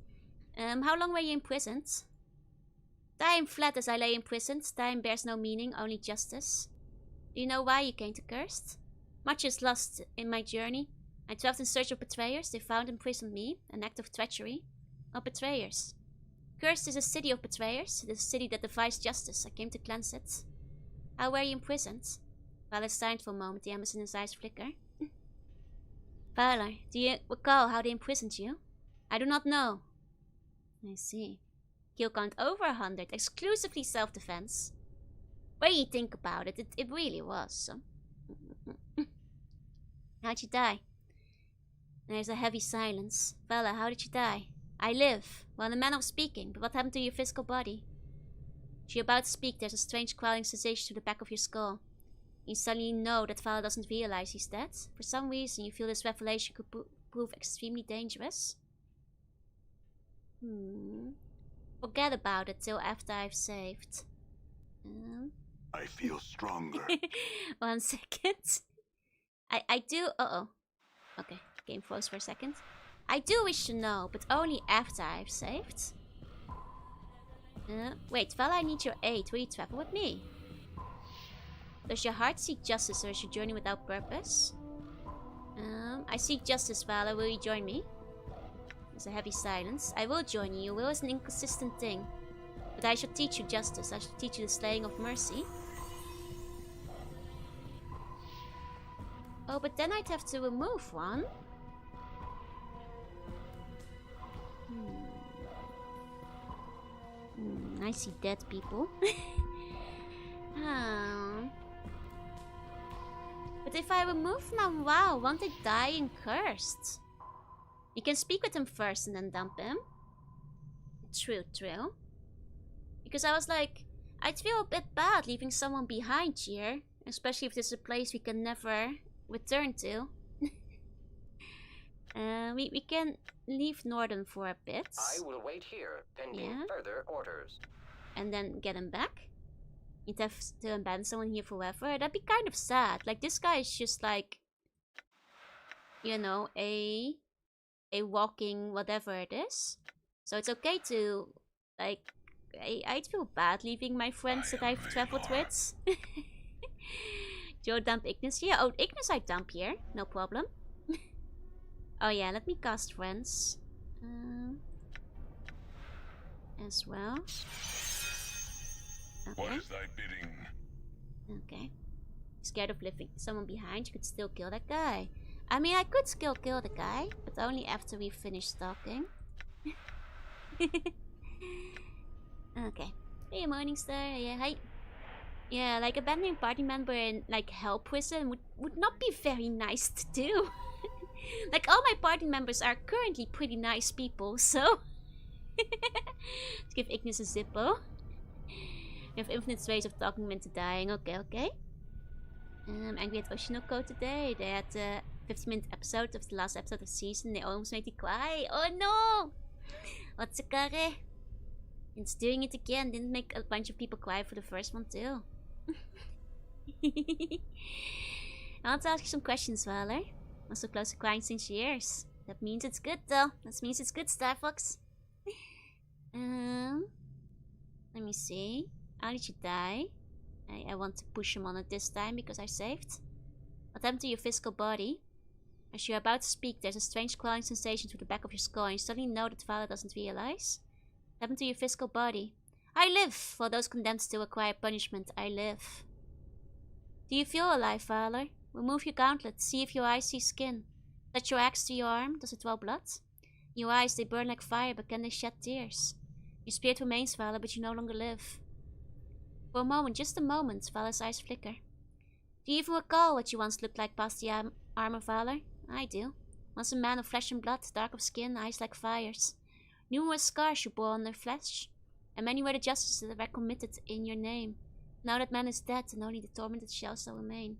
Speaker 1: How long were you imprisoned? Time fled as I lay imprisoned. Time bears no meaning, only justice. Do you know why you came to Cursed? Much is lost in my journey. I traveled in search of betrayers. They found and imprisoned me. An act of treachery. Of betrayers. Cursed is a city of betrayers. It is a city that defies justice. I came to cleanse it. How were you imprisoned? Valor signed for a moment. The embers in his eyes flicker. Valor, do you recall how they imprisoned you? I do not know. I see. Kill count over 100. Exclusively self-defense. When you think about it, it really was. How'd you die? There's a heavy silence. Valor, how did you die? I live. Well, in the manner of speaking, but what happened to your physical body? As you're about to speak, there's a strange crawling sensation to the back of your skull. You suddenly know that Valor doesn't realize he's dead. For some reason, you feel this revelation could prove extremely dangerous. Forget about it till after I've saved.
Speaker 2: I feel stronger.
Speaker 1: 1 second. I do... Uh-oh. Okay, game froze for a second. I do wish to know, but only after I've saved. Wait, Vala, I need your aid. Will you travel with me? Does your heart seek justice, or is your journey without purpose? I seek justice, Vala. Will you join me? There's a heavy silence. I will join you. Will is an inconsistent thing. But I shall teach you justice. I shall teach you the slaying of mercy. Oh, but then I'd have to remove one. I see dead people. But if I remove them, wow, won't they die in Cursed? You can speak with him first and then dump him. True. Because I was like, I'd feel a bit bad leaving someone behind here. Especially if this is a place we can never return to. We can leave Northern for a bit.
Speaker 5: I will wait here, pending further orders.
Speaker 1: And then get him back. You'd have to abandon someone here forever. That'd be kind of sad. Like, this guy is just like, you know, a walking whatever it is. So it's okay to, like, I'd feel bad leaving my friends that I've traveled with. Joe, dump Ignis here. Oh, Ignis I dump here. No problem. Oh yeah, let me cast friends. As well. Okay.
Speaker 2: What is thy bidding?
Speaker 1: Okay. Scared of leaving someone behind, you could still kill that guy. I mean, I could still kill the guy, but only after we finish talking. Okay. Hey, Morningstar. Yeah, hi. Yeah, like abandoning a party member in like hell prison would not be very nice to do. Like, all my party members are currently pretty nice people, so... Let's give Ignis a Zippo. We have infinite ways of talking him into dying. Okay. Angry at Oshinoko today. They had a 50-minute episode of the last episode of the season. They almost made me cry. Oh no! Otsukare. It's doing it again. Didn't make a bunch of people cry for the first one too. I want to ask you some questions, Valor. I'm so close to crying since years. That means it's good though. That means it's good, Star Fox. Let me see. How did you die? I want to push him on it this time because I saved. What happened to your physical body? As you're about to speak, there's a strange crawling sensation to the back of your skull, and you suddenly know that Valor doesn't realize. What happened to your physical body? I live! For those condemned to acquire punishment, I live. Do you feel alive, Valor? Remove your gauntlet, see if your eyes see skin. Touch your axe to your arm, does it draw blood? Your eyes, they burn like fire, but can they shed tears? Your spirit remains, Valor, but you no longer live. For a moment, just a moment, Valor's eyes flicker. Do you even recall what you once looked like past the armor, Valor? I do. Once a man of flesh and blood, dark of skin, eyes like fires. Numerous scars you bore on their flesh, and many were the justices that were committed in your name. Now that man is dead, and only the tormented shall still remain.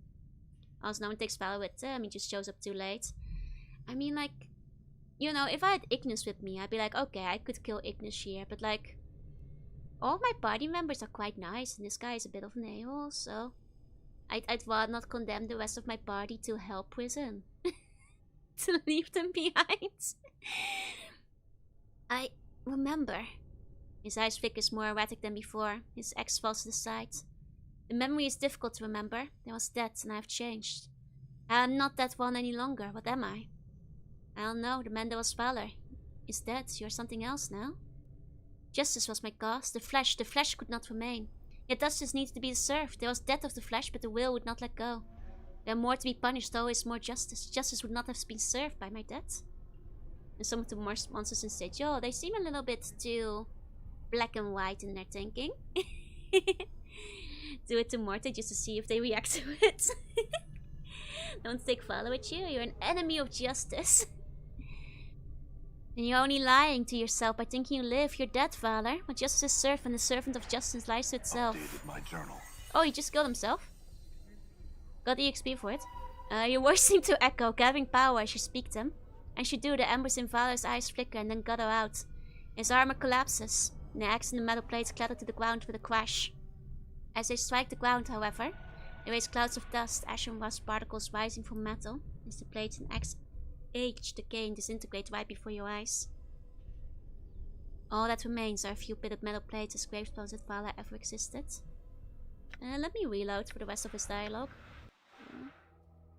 Speaker 1: Also, no one takes Valor with him, he just shows up too late. I mean, like, you know, if I had Ignis with me, I'd be like, okay, I could kill Ignis here, but like, all of my party members are quite nice, and this guy is a bit of an a-hole, so I'd rather not condemn the rest of my party to hell prison. To leave them behind. I remember. His eyes flickers more erratic than before. His axe falls to the side. The memory is difficult to remember. I was dead, and I have changed. I am not that one any longer. What am I? I don't know. The man that was Valor is dead. You're something else now. Justice was my cause. The flesh could not remain. Yet justice needs to be served. There was death of the flesh, but the will would not let go. There are more to be punished, always more justice. Justice would not have been served by my death. And some of the monsters in stage, oh, they seem a little bit too black and white in their thinking. Do it to Morta just to see if they react to it. Don't take Valor with you. You're an enemy of justice. And you're only lying to yourself by thinking you live. You're dead, Valor. But justice is served, and the servant of justice lies to itself.
Speaker 2: Updated my journal.
Speaker 1: Oh, he just killed himself? Got the XP for it. Your words seem to echo, gathering power as you speak them. As you do, the embers in Valor's eyes flicker and then gutter out. His armor collapses, and the axe and the metal plates clatter to the ground with a crash. As they strike the ground, however, they raise clouds of dust, ash and rust particles rising from metal, as the plates and axe age, decay, and disintegrate right before your eyes. All that remains are a few pitted metal plates as gravestones that Valor ever existed. Let me reload for the rest of his dialogue.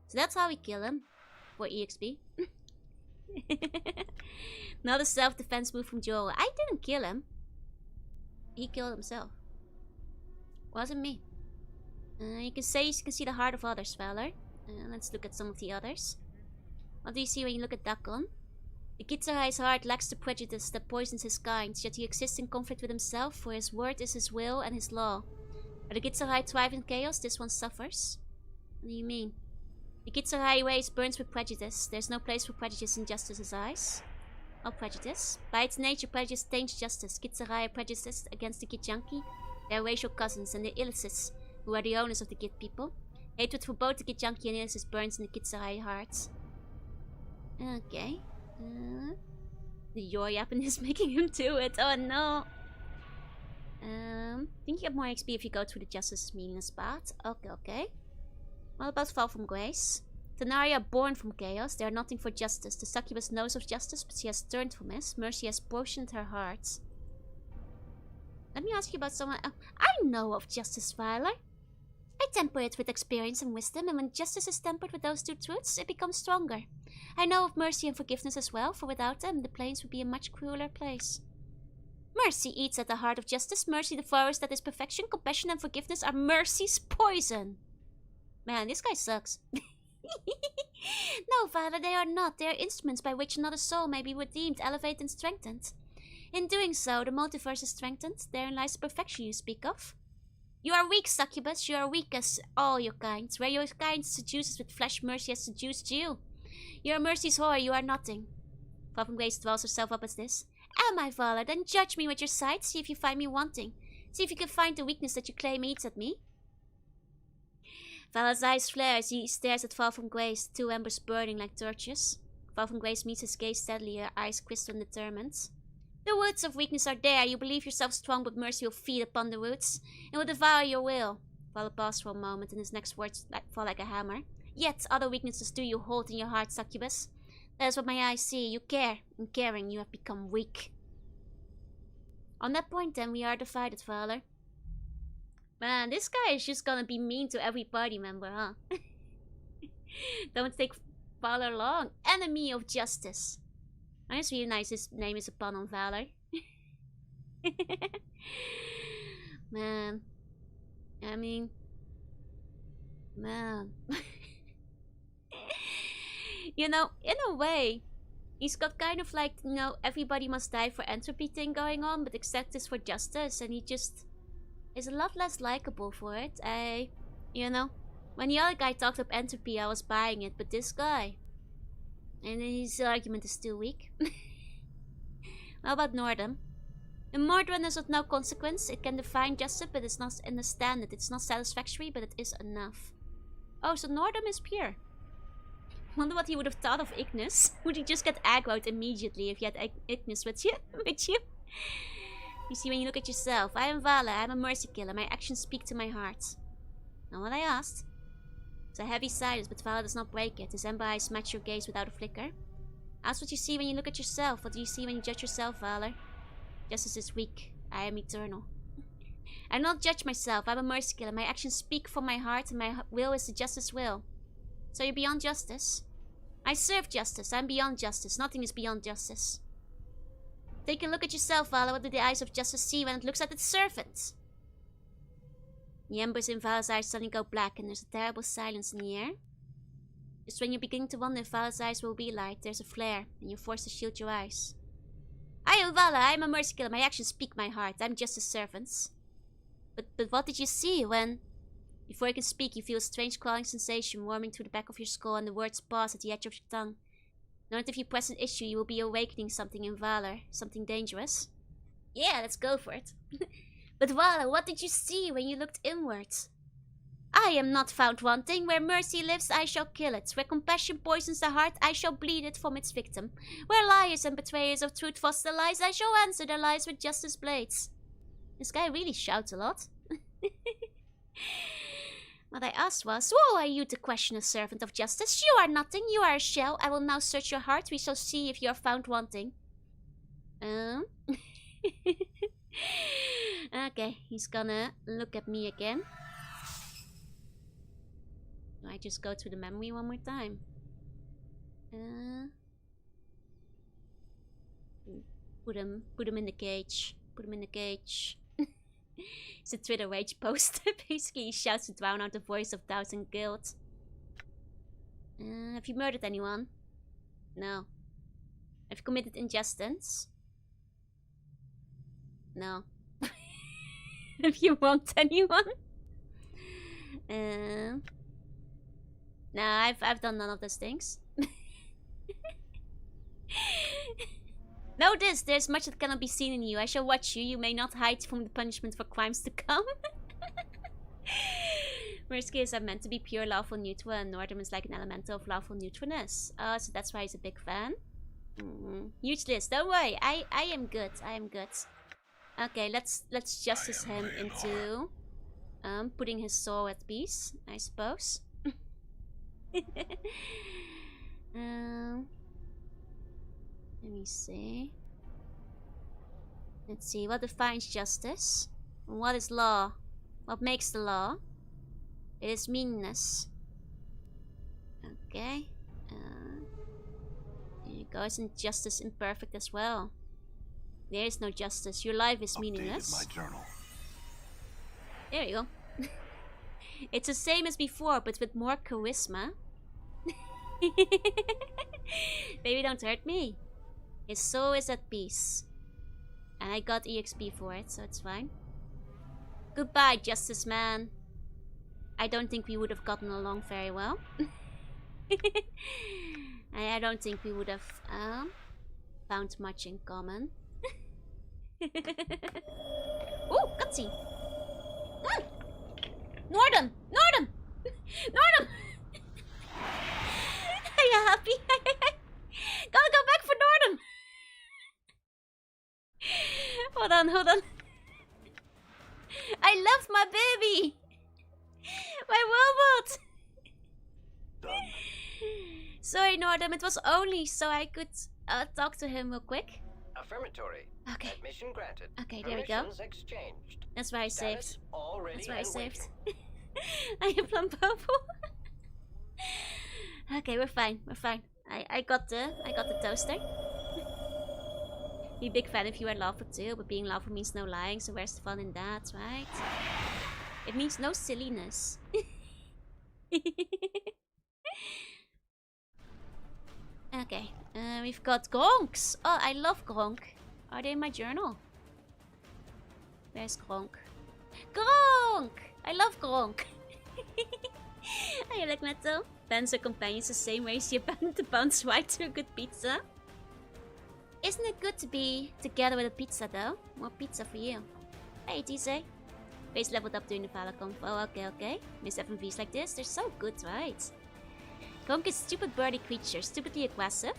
Speaker 1: So that's how we kill him. For EXP. Not a self-defense move from Jorunna. I didn't kill him. He killed himself. Wasn't me. You can see the heart of others, Valor. Let's look at some of the others. What do you see when you look at Dakon? The Gitterai's heart lacks the prejudice that poisons his kind, yet he exists in conflict with himself, for his word is his will and his law. Where the Gitterai thrive in chaos, this one suffers. What do you mean? The Gitterai ways burns with prejudice. There's no place for prejudice in justice's eyes. Or prejudice. By its nature, prejudice taints justice. Gitterai are prejudiced against the Gitjanki, their racial cousins, and the Illicis, who are the owners of the Git people. Hatred for both the Gitjanki and Illicis burns in the Gitterai hearts. Okay. The Yoryapin is making him do it. Oh no. Think you have more XP if you go through the Justice's meaningless path. Okay. What about Fall from Grace? Tenarii are born from chaos. They are nothing for justice. The succubus knows of justice, but she has turned from it. Mercy has poisoned her heart. Let me ask you about someone else. I know of justice, Valor. I temper it with experience and wisdom, and when justice is tempered with those two truths, it becomes stronger. I know of mercy and forgiveness as well, for without them, the plains would be a much crueler place. Mercy eats at the heart of justice. Mercy, the forest that is perfection. Compassion and forgiveness are mercy's poison. Man, this guy sucks. No, Valor, they are not. They are instruments by which another soul may be redeemed, elevated, and strengthened. In doing so, the multiverse is strengthened. Therein lies the perfection you speak of. You are weak, succubus. You are weak as all your kind. Where your kind seduces with flesh, mercy has seduced you. You are mercy's horror. You are nothing. Far from Grace dwells herself up as this. Am I, Valor? Then judge me with your sight. See if you find me wanting. See if you can find the weakness that you claim eats at me. Valor's eyes flare as he stares at Fall from Grace, two embers burning like torches. Fall from Grace meets his gaze steadily, her eyes crystal and determined. The roots of weakness are there. You believe yourself strong, but mercy will feed upon the roots, and will devour your will. Valor paused for a moment, and his next words fall like a hammer. Yet other weaknesses do you hold in your heart, succubus. That is what my eyes see. You care. In caring, you have become weak. On that point, then, we are divided, Valor. Man, this guy is just gonna be mean to every party member, huh? Don't take Valor long. Enemy of justice. I just realize his name is a pun on Valor. Man. I mean... Man. You know, in a way, he's got kind of like, you know, everybody must die for entropy thing going on, but except this for justice, and he just is a lot less likable for it. You know, when the other guy talked up entropy, I was buying it, but this guy, and his argument is still weak. How about Nordum? The Mordrun is of no consequence. It can define justice, but it's not understand it. It's not satisfactory, but it is enough. Oh, so Nordum is pure. Wonder what he would have thought of Ignis. Would he just get aggroed immediately if you had Ignis with you? You see, when you look at yourself, I am Vala, I am a mercy killer. My actions speak to my heart. Not what I asked. It's a heavy silence, but Vala does not break it. His ember eyes match your gaze without a flicker. Ask what you see when you look at yourself. What do you see when you judge yourself, Valor? Justice is weak. I am eternal. I do not judge myself. I am a mercy killer. My actions speak from my heart, and my will is the justice will. So you're beyond justice? I serve justice. I'm beyond justice. Nothing is beyond justice. Take a look at yourself, Vala. What do the eyes of justice see when it looks at its servant? The embers in Vala's eyes suddenly go black, and there's a terrible silence in the air. Just when you're beginning to wonder if Vala's eyes will be light, there's a flare, and you're forced to shield your eyes. I am Vala. I am a mercy killer. My actions speak my heart. I'm justice servants. But what did you see when... Before you can speak, you feel a strange crawling sensation warming through the back of your skull, and the words pause at the edge of your tongue. Know that if you press an issue, you will be awakening something in Valor. Something dangerous. Yeah, let's go for it. But Vala, what did you see when you looked inwards? I am not found wanting. Where mercy lives, I shall kill it. Where compassion poisons the heart, I shall bleed it from its victim. Where liars and betrayers of truth foster lies, I shall answer their lies with justice blades. This guy really shouts a lot. What I asked was, who are you to question a servant of justice? You are nothing, you are a shell. I will now search your heart. We shall see if you are found wanting. Okay, he's gonna look at me again. I just go through the memory one more time. Put him in the cage. Put him in the cage. It's a Twitter rage post. Basically, he shouts to drown out the voice of doubt and guilt. Have you murdered anyone? No. Have you committed injustice? No. Have you wronged anyone? No, I've done none of those things. Know this, there's much that cannot be seen in you. I shall watch you. You may not hide from the punishment for crimes to come. Mercy is meant to be pure lawful neutral, and Nordum is like an elemental of lawful neutralness. Oh, so that's why he's a big fan. Huge list. Don't worry, I am good. I am good. Okay, let's justice him into putting his soul at peace, I suppose. Let me see. Let's see, what defines justice? What is law? What makes the law? It is meanness. Okay. There you go. Isn't justice imperfect as well? There is no justice. Your life is meaningless.
Speaker 2: My journal.
Speaker 1: There you go. It's the same as before, but with more charisma. Baby, don't hurt me. His soul is at peace. And I got EXP for it, so it's fine. Goodbye, Justice Man. I don't think we would have gotten along very well. I don't think we would have found much in common. Ooh, cutscene. Nordum! Nordum! Nordum! Are you happy? Gotta go back for Nordum! Hold on, hold on. I left my baby! My robot!
Speaker 2: Done.
Speaker 1: Sorry, Nordum, it was only so I could talk to him real quick.
Speaker 5: Affirmatory.
Speaker 1: Okay.
Speaker 5: Admission granted.
Speaker 1: Okay, there we go.
Speaker 5: Permissions exchanged.
Speaker 1: That's why I
Speaker 5: Status
Speaker 1: saved.
Speaker 5: already
Speaker 1: That's why I
Speaker 5: and
Speaker 1: saved.
Speaker 5: waiting.
Speaker 1: I am plum purple. Okay, we're fine. We're fine. I got the toaster. Be a big fan if you are lawful too, but being lawful means no lying, so where's the fun in that, right? It means no silliness. Okay, we've got Gronks. Oh, I love Gronk. Are they in my journal? Where's Gronk? Gronk! I love Gronk. How you like metal? Bands are companions the same way as you band to bounce right to a good pizza. Isn't it good to be together with a pizza though? More pizza for you. Hey TC. Base leveled up during the Valor Convo. Okay. Miss FMVs like this, they're so good, right? Gronk is stupid birdie creatures, stupidly aggressive.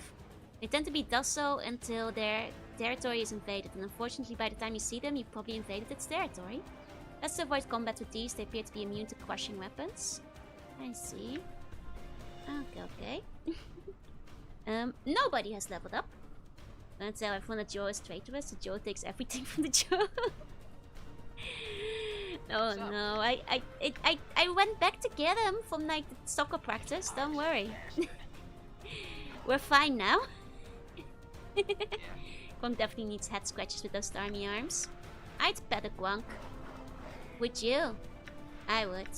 Speaker 1: They tend to be docile until their territory is invaded, and unfortunately by the time you see them, you've probably invaded its territory. Let's avoid combat with these, they appear to be immune to crushing weapons. I see. Okay. Nobody has leveled up. Let's say everyone at Joe is traitorous, so Joe takes everything from the Joe. Oh no, I went back to get him from like the soccer practice, don't worry. We're fine now. Gronk definitely needs head scratches with those army arms. I'd pet a Gronk. Would you? I would.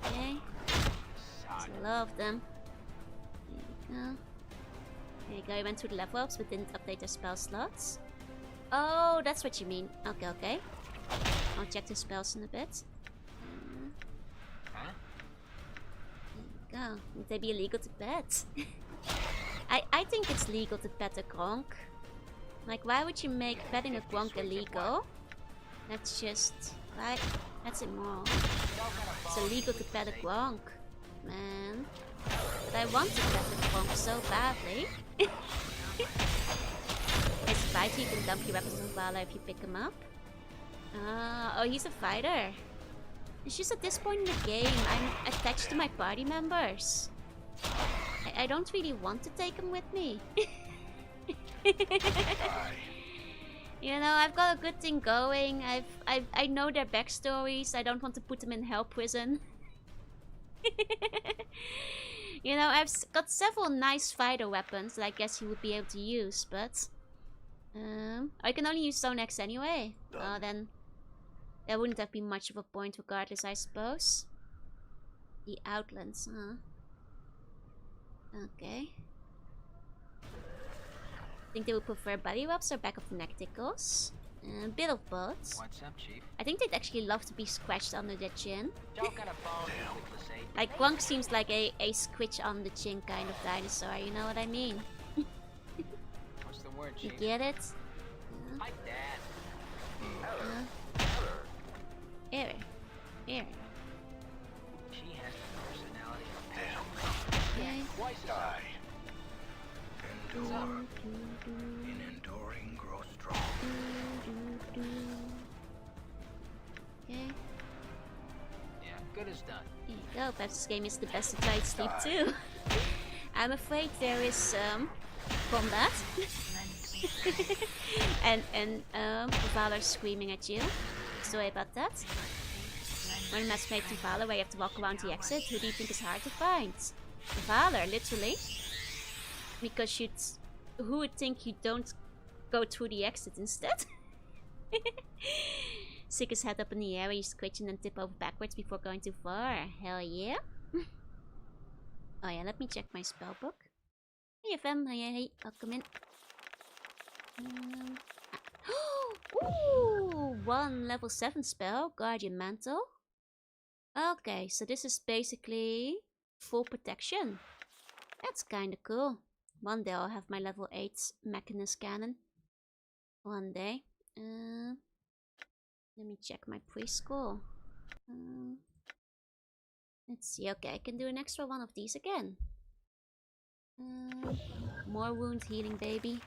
Speaker 1: Okay. Just love them. There you go, I went through the level ups but didn't update their spell slots. Oh, that's what you mean. Okay. I'll check the spells in a bit. There you go. Would they be illegal to pet? I think it's legal to pet a Gronk. Like, why would you make petting a Gronk illegal? That's just... right? That's immoral. It's illegal to pet a Gronk. Man. But I want to pet a Gronk so badly. It's a fighter, you can dump your weapons on Valor if you pick him up. Oh, he's a fighter. It's just at this point in the game, I'm attached to my party members. I don't really want to take him with me. You know, I've got a good thing going. I know their backstories. I don't want to put them in hell prison. You know, I've got several nice fighter weapons that I guess he would be able to use, but I can only use Stone Axe anyway. Then there wouldn't have been much of a point regardless, I suppose. The Outlands, huh? Okay. Think they would prefer body rubs or back of the neck tickles? A bit of both.
Speaker 6: What's up, Chief?
Speaker 1: I think they'd actually love to be scratched under their chin. Like Gronk seems like a scritch on the chin kind of dinosaur, you know what I mean?
Speaker 6: What's the word,
Speaker 1: You
Speaker 6: Chief?
Speaker 1: get it?
Speaker 6: Like that.
Speaker 1: Here.
Speaker 6: She has the personality of
Speaker 1: Okay.
Speaker 2: Die. Endure. In enduring, grow strong.
Speaker 1: Okay.
Speaker 6: Yeah, good as done.
Speaker 1: There you go. Perhaps this game is the best to try to sleep too. I'm afraid there is combat. and Valor screaming at you. Sorry about that. When a match made to Valor where you have to walk around the exit, who do you think is hard to find? Valor, literally. Because who would think you don't go through the exit instead? Stick his head up in the air, you scratch and then tip over backwards before going too far. Hell yeah. Oh yeah, let me check my spell book. Hey FM, hey, I'll come in. Ooh, one level 7 spell, Guardian Mantle. Okay, so this is basically full protection. That's kinda cool. One day I'll have my level 8 Mechanus Cannon. One day. Let me check my preschool. Let's see. Okay, I can do an extra one of these again. More wound healing, baby.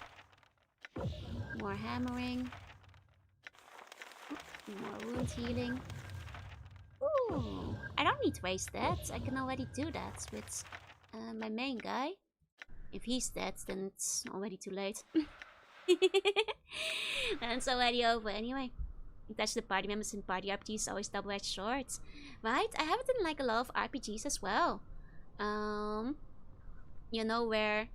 Speaker 1: More hammering. More wound healing. Ooh, I don't need to waste that. I can already do that with my main guy. If he's dead, then it's already too late. And it's already over anyway. Attach the party members in party RPGs, always double-edged swords. Right? I have it in like a lot of RPGs as well. You know, where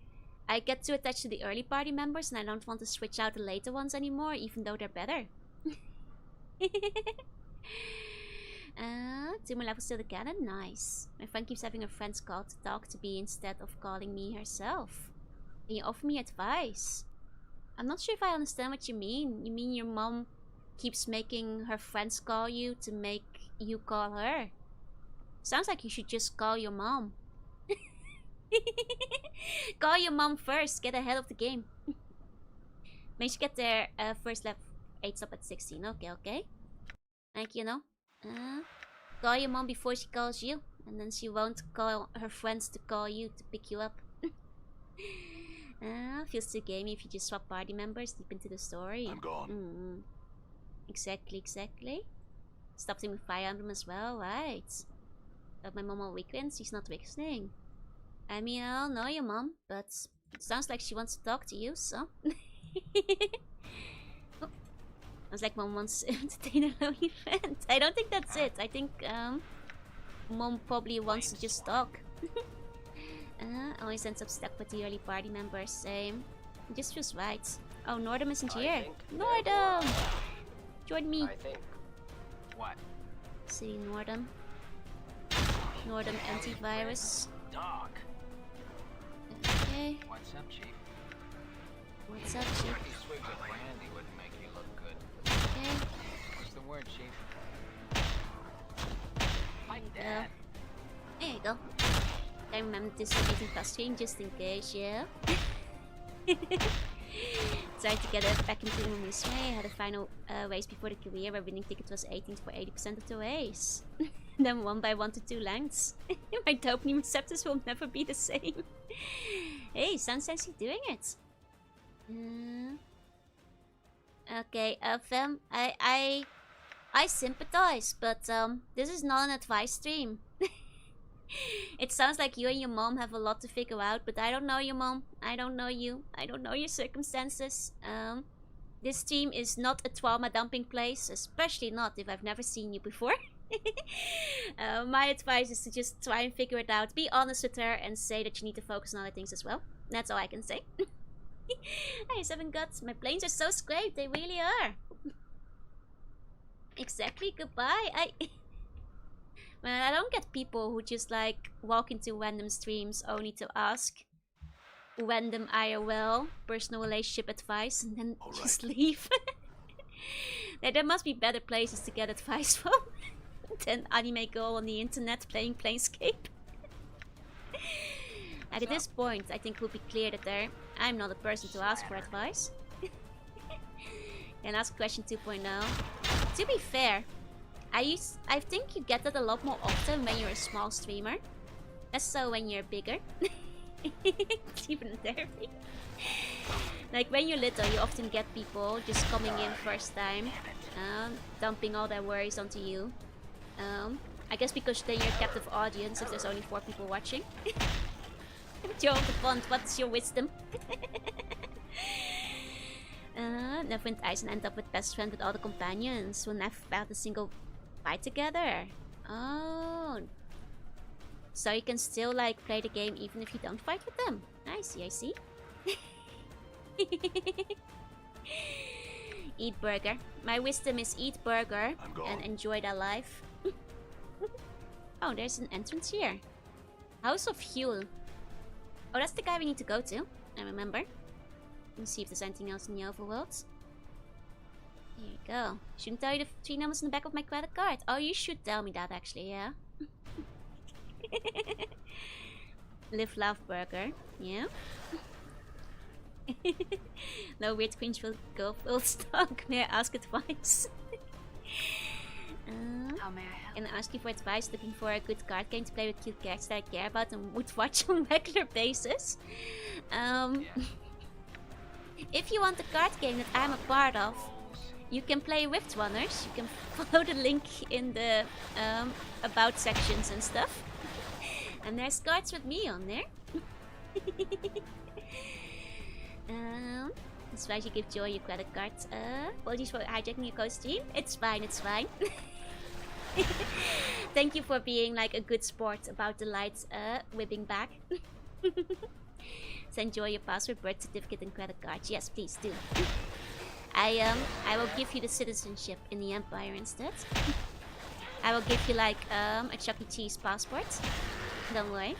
Speaker 1: I get to attach to the early party members and I don't want to switch out the later ones anymore, even though they're better. Two more levels to the cannon. Nice. My friend keeps having her friends call to talk to me instead of calling me herself. Can you offer me advice? I'm not sure if I understand what you mean. You mean your mom keeps making her friends call you to make you call her? Sounds like you should just call your mom. Call your mom first. Get ahead of the game. Make sure you get their first level 8 stop at 16. Okay, okay. Like, you know. Call your mom before she calls you. And then she won't call her friends to call you to pick you up. Feels too gamey if you just swap party members deep into the story.
Speaker 2: I'm gone.
Speaker 1: Exactly, exactly. Stopped him with Fire Emblem as well, right? But my mom all weekends, she's not listening. I mean, I don't know your mom, but it sounds like she wants to talk to you, so. Oh. Sounds like mom wants to entertain a low event. I don't think that's it. I think mom probably wants to just talk. Always ends up stuck with the early party members. Same. It just feels right. Oh, Nordum isn't here. Nordum! Join me.
Speaker 5: I think.
Speaker 6: What?
Speaker 1: See Nordum. Nordum antivirus.
Speaker 6: Dog.
Speaker 1: Okay.
Speaker 6: What's up, Chief?
Speaker 1: What's up, Chief?
Speaker 6: These swigs of brandy wouldn't make you look good.
Speaker 1: Okay.
Speaker 6: What's the word, Chief?
Speaker 1: There you go. There you go. I remember this eating fast screen just in case, yeah. Tried to get it back into the this way. I had a final race before the career where winning ticket was 18 for 80% of the race. Then one by 1 to 2 lengths. My dopamine receptors will never be the same. Hey, sounds like you're doing it. Okay, fam, I sympathize, but this is not an advice stream. It sounds like you and your mom have a lot to figure out, but I don't know your mom. I don't know you. I don't know your circumstances. This stream is not a trauma dumping place, especially not if I've never seen you before. My advice is to just try and figure it out. Be honest with her and say that you need to focus on other things as well. That's all I can say. Hey, 7 guts. My planes are so scraped. They really are. Exactly. Goodbye. Man, I don't get people who just like walk into random streams only to ask random IRL personal relationship advice and then just leave. There must be better places to get advice from than anime girl on the internet playing Planescape. At this point, I think it will be clear that I'm not a person to ask for advice. And ask question 2.0. To be fair, I think you get that a lot more often when you're a small streamer. Less so when you're bigger. Even therapy. Like when you're little, you often get people just coming in first time, dumping all their worries onto you. I guess because then you're a captive audience if there's only 4 people watching. Joe the Bond, what's your wisdom? Never went ice and end up with best friend with all the companions. We'll never have a single fight together. Oh. So you can still like play the game even if you don't fight with them. I see, I see. Eat burger. My wisdom is eat burger and enjoy their life. Oh, there's an entrance here. House of Fuel. Oh, that's the guy we need to go to. I remember. Let's see if there's anything else in the overworld. Here you go. Shouldn't tell you the 3 numbers in the back of my credit card. Oh, you should tell me that actually, yeah. Live, love, burger. Yeah. No weird cringe girl will stock. May I ask advice?
Speaker 3: How may I help?
Speaker 1: Can I ask you for advice looking for a good card game to play with cute characters that I care about and would watch on a regular basis? If you want a card game that I'm a part of, you can play with Runners. You can follow the link in the about sections and stuff. And there's cards with me on there. That's why you give Joy your credit cards. Apologies for hijacking your co-stream. It's fine, it's fine. Thank you for being like a good sport about the lights whipping back. Send Joy your password, birth certificate, and credit cards. Yes, please do. I will give you the citizenship in the Empire instead. I will give you like a Chuck E. Cheese passport. Don't worry.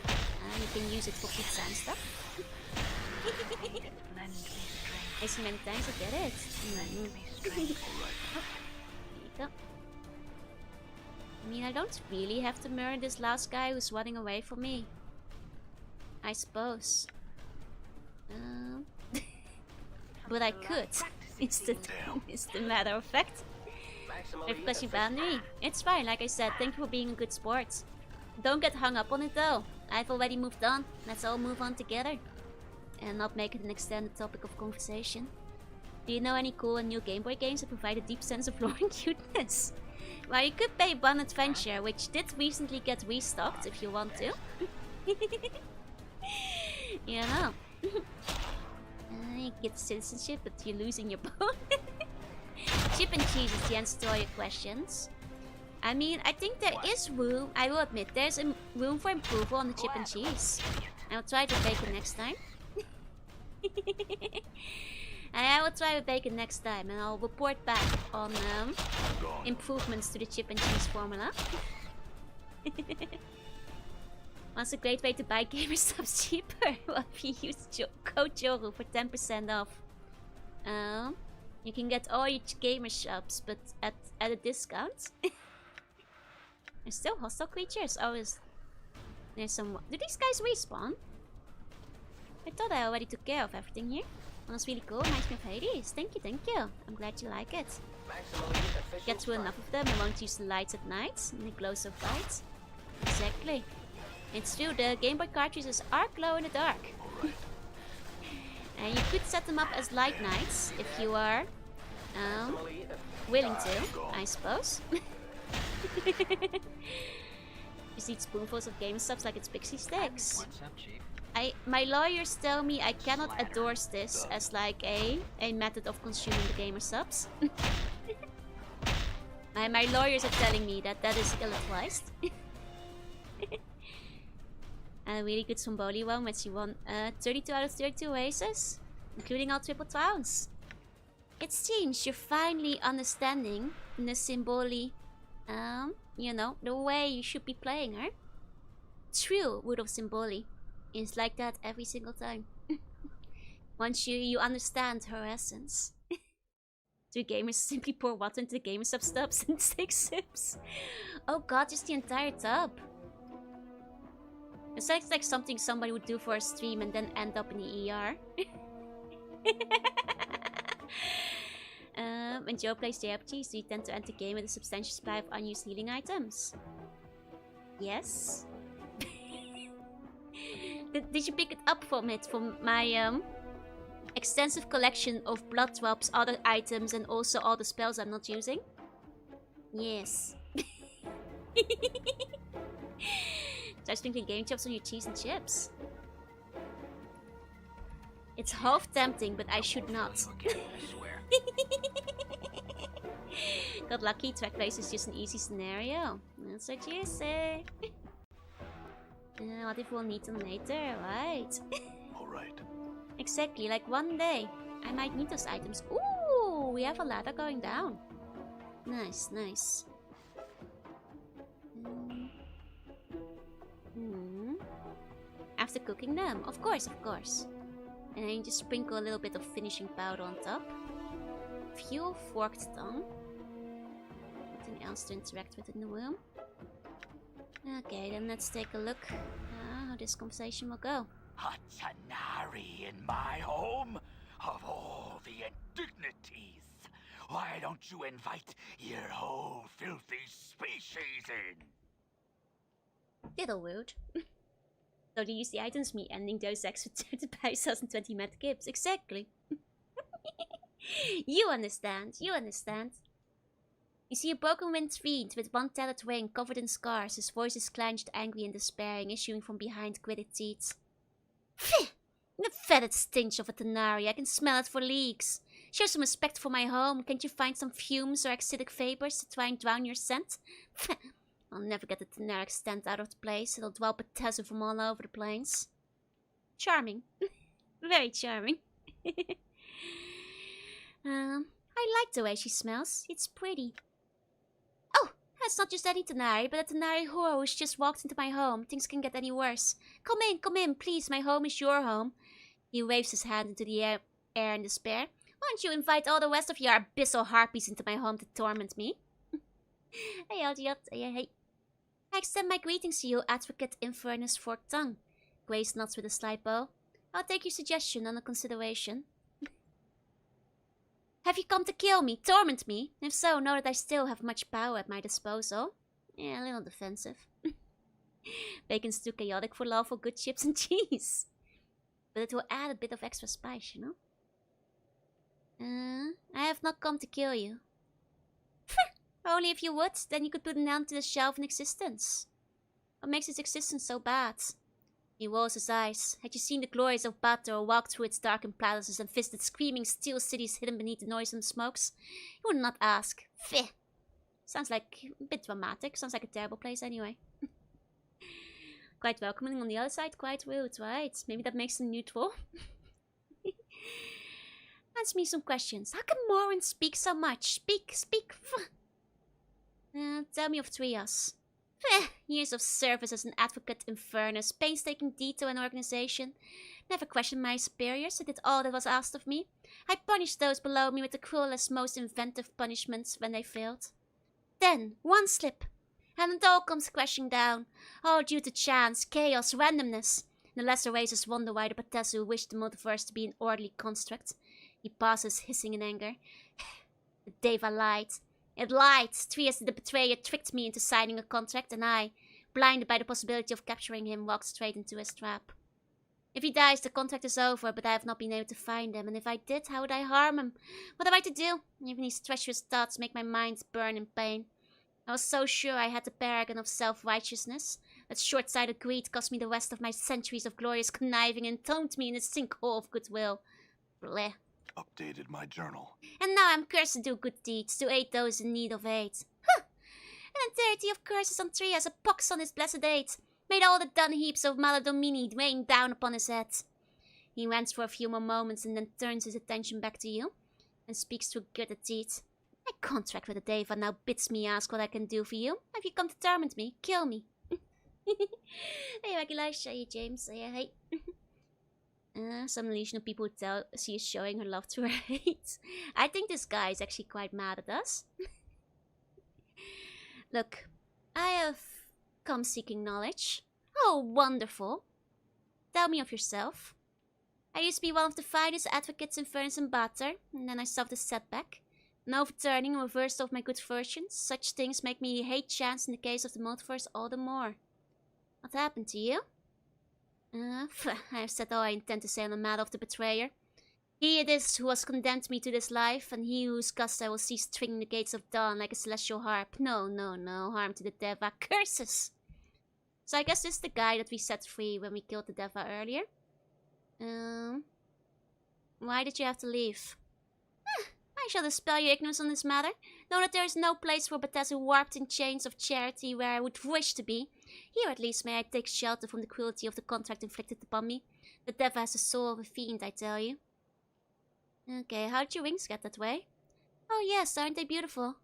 Speaker 1: You can use it for pizza and stuff. I see many times I get it. There you go. I mean, I don't really have to murder this last guy who's running away from me. I suppose. But I could. It's the matter of fact. Because you banned me. It's fine, like I said, thank you for being a good sport. Don't get hung up on it though. I've already moved on. Let's all move on together. And not make it an extended topic of conversation. Do you know any cool and new Game Boy games that provide a deep sense of lore and cuteness? Well, you could play One Adventure, which did recently get restocked if you want to. You know. You get citizenship, but you're losing your bone. Chip and cheese is the answer to all your questions. I mean, I think there is room. I will admit, there's room for improvement on the chip and cheese. I'll try to bake it next time. I will try to bake it next time, and I'll report back on improvements to the chip and cheese formula. What's a great way to buy gamer subs cheaper? Well, if you use code Joru for 10% off. You can get all your gamer subs, but at a discount. There's still hostile creatures. Oh, there's some. Do these guys respawn? I thought I already took care of everything here. Well, that's really cool. Reminds me of Hades. Thank you. I'm glad you like it. Get through enough of them and won't use the lights at night. And they glow so bright. Exactly. It's true, the Game Boy cartridges are glow in the dark. And you could set them up as light nights if you are willing to, I suppose. Just eat spoonfuls of game subs like it's pixie sticks.
Speaker 6: What's up, Chief?
Speaker 1: My lawyers tell me I cannot endorse this as like a method of consuming the gamer subs. my lawyers are telling me that is ill-advised. A really good Stromboli one, which you won 32 out of 32 races, including all triple crowns. It seems you're finally understanding the Symboli, you know, the way you should be playing her. True root of Symboli is like that every single time. Once you understand her essence. Do gamers simply pour water into the gamer sub stubs and take sips? Oh god, just the entire tub. It's like something somebody would do for a stream and then end up in the ER. When Joe plays JRPGs, do you tend to enter the game with a substantial supply of unused healing items? Yes. Did you pick it up from my extensive collection of blood drops, other items, and also all the spells I'm not using? Yes. Try sprinkling game chops on your cheese and chips. It's half tempting, but I should not. Got lucky, track place is just an easy scenario. That's what you say. What if we'll need them later, right?
Speaker 2: Alright.
Speaker 1: Exactly, like one day I might need those items. Ooh, we have a ladder going down. Nice, nice. After cooking them, of course. And then you just sprinkle a little bit of finishing powder on top. Fuel forked tongue. Nothing else to interact with in the room. Okay, then let's take a look how this conversation will go.
Speaker 8: Itinerary in my home? Of all the indignities, why don't you invite your whole filthy species in?
Speaker 1: Little rude. So to use the items, me ending those extra 35,020 medkits. Exactly. You understand. You see a broken winged fiend with one tethered wing covered in scars. His voice is clenched, angry and despairing, issuing from behind gritted teeth. Pfft! The fetid stench of a Itinerary. I can smell it for leagues. Show some respect for my home. Can't you find some fumes or acidic vapors to try and drown your scent? Pfft! I'll never get the Itinerary stand out of the place. It'll dwell Bethesda from all over the plains. Charming. Very charming. I like the way she smells. It's pretty. Oh, that's not just any Itinerary, but a Itinerary whore who's just walked into my home. Things can get any worse. Come in, please. My home is your home. He waves his hand into the air in despair. Why don't you invite all the rest of your abyssal harpies into my home to torment me? Hey, Aldiot. Hey. I extend my greetings to you, Advocate Infernus Forked Tongue. Grace nods with a slight bow. I'll take your suggestion under consideration. Have you come to kill me, torment me? If so, know that I still have much power at my disposal. Yeah, a little defensive. Bacon's too chaotic for lawful good chips and cheese. But it will add a bit of extra spice, you know? I have not come to kill you. Only if you would, then you could put an end to the shelf in existence. What makes its existence so bad? He rolls his eyes. Had you seen the glories of Bator or walked through its darkened palaces and visited screaming steel cities hidden beneath the noisome smokes, you would not ask. Feh! Sounds like a bit dramatic. Sounds like a terrible place anyway. Quite welcoming on the other side, quite rude, right? Maybe that makes them neutral. Answer me some questions. How can Morin speak so much? Speak. Tell me of Trias. Years of service as an advocate in Furnace, painstaking detail and organization. Never questioned my superiors. I did all that was asked of me. I punished those below me with the cruelest, most inventive punishments when they failed. Then, one slip, and it all comes crashing down. All due to chance, chaos, randomness. The lesser races wonder why the Patesu wished the multiverse to be an orderly construct. He passes, hissing in anger. The Deva lied. It lied. Trias the betrayer tricked me into signing a contract, and I, blinded by the possibility of capturing him, walked straight into his trap. If he dies, the contract is over, but I have not been able to find him, and if I did, how would I harm him? What am I to do? Even these treacherous thoughts make my mind burn in pain. I was so sure I had the paragon of self-righteousness. That short-sighted greed cost me the rest of my centuries of glorious conniving and entombed me in a sinkhole of goodwill. Bleh.
Speaker 2: Updated my journal.
Speaker 1: And now I'm cursed to do good deeds, to aid those in need of aid. Huh! An entirety of curses on Trias, a pox on his blessed aid, made all the dung heaps of Maladomini rain down upon his head. He rants for a few more moments and then turns his attention back to you, and speaks through gritted teeth. My contract with the Deva now bids me ask what I can do for you. Have you come to torment me? Kill me. Hey, Regulation. Hey, James. Hey. Some legion of people tell she is showing her love to her hate. I think this guy is actually quite mad at us. Look, I have come seeking knowledge. Oh, wonderful. Tell me of yourself. I used to be one of the finest advocates in Furnace and Bator, and then I suffered a setback. An overturning and reversal of my good fortunes. Such things make me hate chance in the case of the multiverse all the more. What happened to you? I have said all I intend to say on the matter of the betrayer. He it is who has condemned me to this life, and he whose gust I will see stringing the gates of dawn like a celestial harp. No, harm to the Deva. Curses! So I guess this is the guy that we set free when we killed the Deva earlier. Why did you have to leave? I shall dispel your ignorance on this matter. Know that there is no place for Bethesda warped in chains of charity where I would wish to be. Here at least may I take shelter from the cruelty of the contract inflicted upon me. The Deva has the soul of a fiend, I tell you. Okay, how did your wings get that way? Oh yes, aren't they beautiful?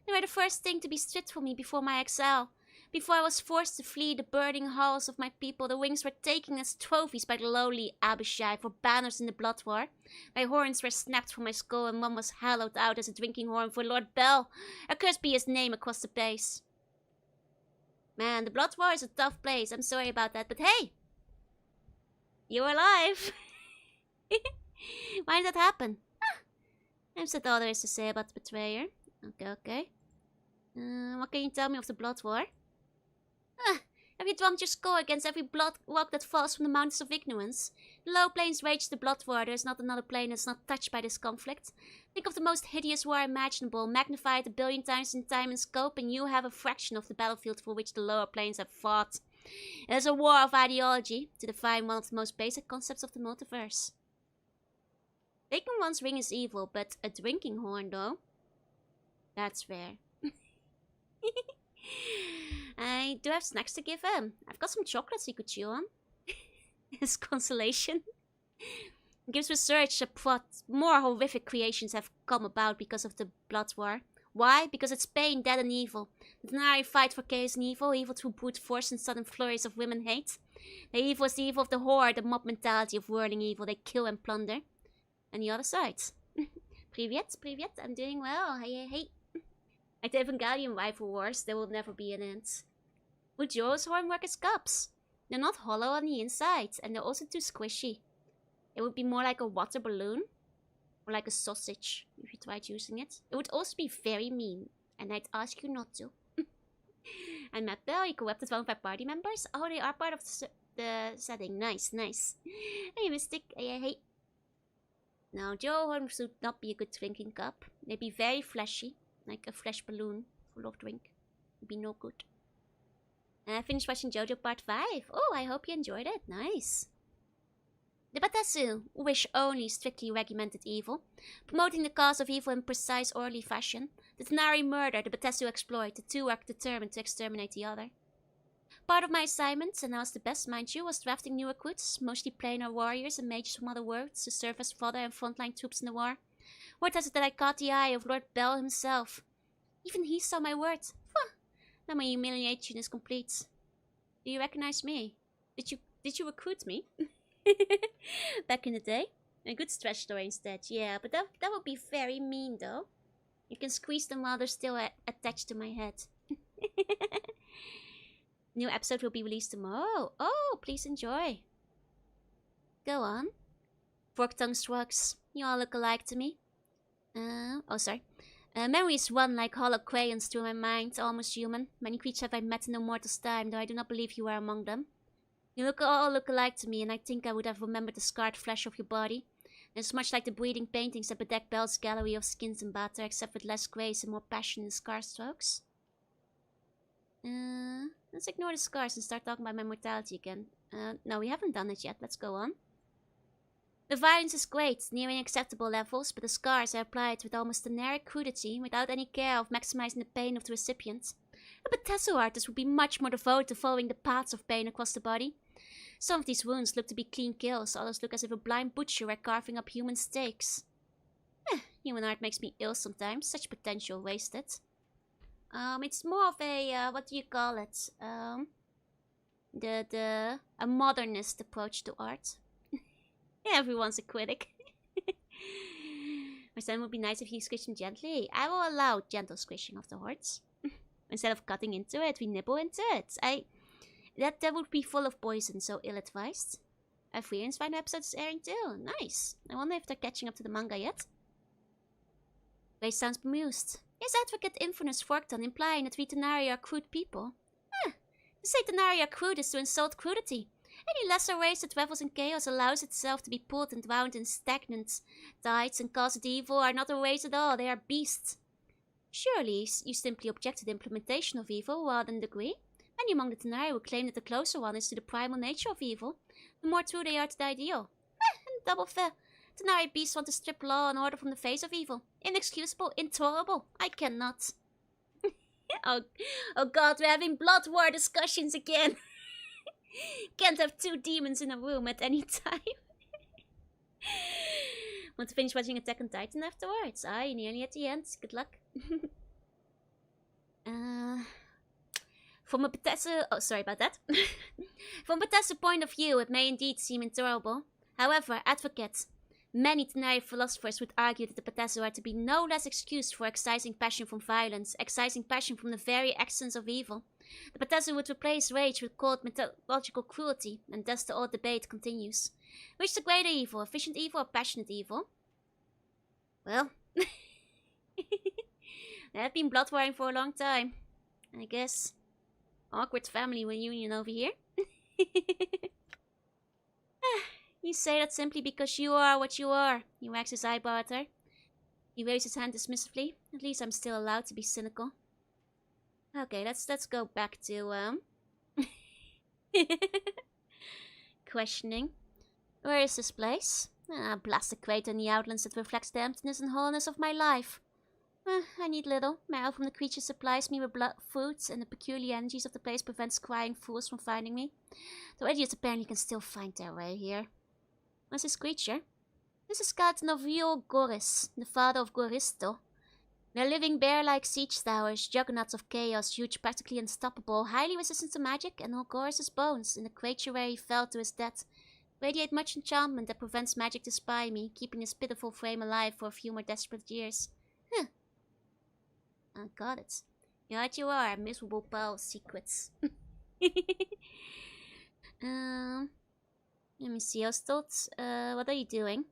Speaker 1: They were the first thing to be stripped from me before my exile. Before I was forced to flee the burning halls of my people, the wings were taken as trophies by the lowly Abishai for banners in the blood war. My horns were snapped from my skull, and one was hollowed out as a drinking horn for Lord Bell. Accursed be his name across the base. Man, the blood war is a tough place. I'm sorry about that, but hey! You're alive! Why did that happen? That's all there is to say about the betrayer. Okay. What can you tell me of the blood war? Have you drummed your score against every blood rock that falls from the mountains of ignorance? The low plains rage the blood war. There is not another plane that's not touched by this conflict. Think of the most hideous war imaginable, magnify it 1 billion times in time and scope, and you have a fraction of the battlefield for which the lower planes have fought. It is a war of ideology, to define one of the most basic concepts of the multiverse. Taking one's ring is evil, but a drinking horn, though? That's rare. I do have snacks to give him. I've got some chocolates he could chew on. His consolation. Gives research a plot. More horrific creations have come about because of the Blood War. Why? Because it's pain, death, and evil. The Itinerary fight for chaos and evil, evil through brute force and sudden flurries of women hate. The evil is the evil of the horde, the mob mentality of whirling evil. They kill and plunder. And the other side. Privyet, Privyet, I'm doing well. Hey, hey, hey. Like the Evangelion rival wars, there will never be an end. Would Joe's horn work as cups? They're not hollow on the inside, and they're also too squishy. It would be more like a water balloon. Or like a sausage, if you tried using it. It would also be very mean, and I'd ask you not to. And Matt Bell, you co-opted one of our party members? Oh, they are part of the setting. Nice, nice. Hey, Mystic. Hey. Now, Joe horn should not be a good drinking cup. They'd be very fleshy, like a flesh balloon full of drink. Would be no good. And I finished watching JoJo Part 5. Oh, I hope you enjoyed it. Nice. The Batesu wish only strictly regimented evil, promoting the cause of evil in precise orderly fashion. The Itinerary murder, the Batesu exploit, the two are determined to exterminate the other. Part of my assignments, and I was the best mind you, was drafting new recruits, mostly planar warriors and mages from other worlds, to serve as fodder and frontline troops in the war. Word has it that I caught the eye of Lord Bell himself. Even he saw my word. Now my humiliation is complete. Do you recognize me? Did you recruit me? Back in the day? A good stretch story instead, yeah, but that would be very mean though. You can squeeze them while they're still attached to my head. New episode will be released tomorrow. Oh, please enjoy. Go on. Forked tongue shrugs. You all look alike to me. Memories run like hollow crayons through my mind, almost human. Many creatures have I met in no mortal's time, though I do not believe you are among them. You all look alike to me, and I think I would have remembered the scarred flesh of your body. It's much like the breathing paintings that bedeck Bell's gallery of skins and batter, except with less grace and more passion in scar strokes. Let's ignore the scars and start talking about my mortality again. No, we haven't done it yet. Let's go on. The violence is great, nearing acceptable levels, but the scars are applied with almost generic crudity, without any care of maximizing the pain of the recipient. A Batesu artist would be much more devoted to following the paths of pain across the body. Some of these wounds look to be clean kills, others look as if a blind butcher were carving up human steaks. Human art makes me ill sometimes, such potential wasted. It's more of a, what do you call it? A modernist approach to art. Yeah, everyone's a critic. My son would be nice if you squish him gently. I will allow gentle squishing of the hordes. Instead of cutting into it, we nibble into it. That would be full of poison, so ill-advised. A Freelance Final episode is airing too. Nice. I wonder if they're catching up to the manga yet. Grace sounds bemused. Yes, Advocate Infernus Forkton, implying that we Itinerary are crude people. To say Itinerary are crude is to insult crudity. Any lesser race that revels in chaos allows itself to be pulled and wound in stagnant tides and caused evil are not a race at all, they are beasts. Surely you simply object to the implementation of evil rather than degree. Many among the Itinerary will claim that the closer one is to the primal nature of evil, the more true they are to the ideal. And double fair. Itinerary beasts want to strip law and order from the face of evil. Inexcusable, intolerable. I cannot. Oh god, we're having blood war discussions again. Can't have two demons in a room at any time. Want to finish watching Attack on Titan afterwards? You're nearly at the end. Good luck. From a Batesu... Oh, sorry about that. From Batesu point of view, it may indeed seem intolerable. However, advocates, many Itinerary philosophers would argue that the Batesu are to be no less excused for excising passion from violence, excising passion from the very essence of evil. The Batesu would replace rage with cold mythological cruelty, and thus the old debate continues. Which is the greater evil, efficient evil or passionate evil? Well, they have been blood warring for a long time, I guess. Awkward family reunion over here. You say that simply because you are what you are. He wags his eyebrow at her. He raised his hand dismissively. At least I'm still allowed to be cynical. Okay, let's go back to questioning. Where is this place? Blast a crater in the outlands that reflects the emptiness and hollowness of my life. I need little. Marrow from the creature supplies me with blood, food, and the peculiar energies of the place prevents crying fools from finding me. Though idiots apparently can still find their way here. What's this creature? This is a skeleton of real Goris, the father of Goristo. They're living bear-like siege towers, juggernauts of chaos, huge, practically unstoppable, highly resistant to magic, and all Goris' bones, in the crater where he fell to his death, radiate much enchantment that prevents magic to spy me, keeping his pitiful frame alive for a few more desperate years. Huh. I got it. Right you are, miserable pile of secrets. Let me see, I was told, what are you doing?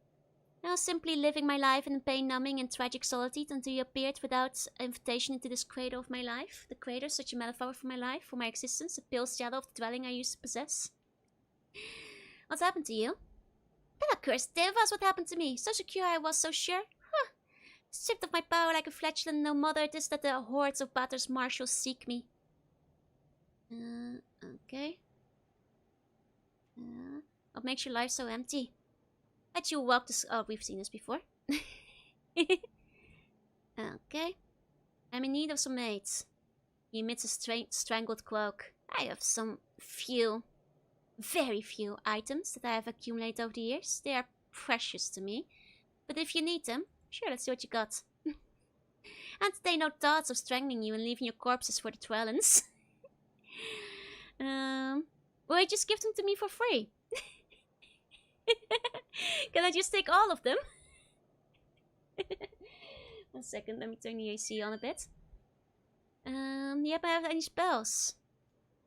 Speaker 1: I was simply living my life in pain-numbing and tragic solitude until you appeared without invitation into this crater of my life. The crater, such a metaphor for my life, for my existence, a pale shadow of the dwelling I used to possess. What happened to you? That cursed Devas, what happened to me? So secure I was, so sure. Huh. Stripped of my power like a flatulent, no mother it is that the hordes of Batter's marshals seek me. Okay. What makes your life so empty? That you walk this. Oh, we've seen this before. Okay. I'm in need of some mates. He emits a strangled croak. I have some few, very few items that I have accumulated over the years. They are precious to me. But if you need them, sure, let's see what you got. And they no thoughts of strangling you and leaving your corpses for the Trellans. Or just give them to me for free. Can I just take all of them? 1 second, let me turn the AC on a bit. Yeah, but I have any spells?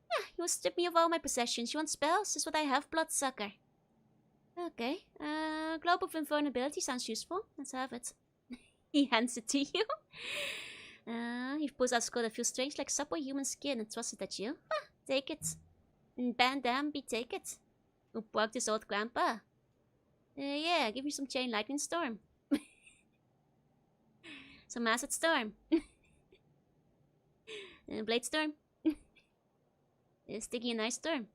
Speaker 1: Yeah, you will strip me of all my possessions. You want spells? Is what I have, Bloodsucker. Okay. Globe of Invulnerability sounds useful. Let's have it. He hands it to you. He pulls out Scott that feels strange like supple human skin and thrusts it at you. Take it. And Bandambi, take it. Who broke this old grandpa? Yeah, give me some Chain Lightning Storm. Some Acid Storm. Blade Storm. Sticky and Ice Storm.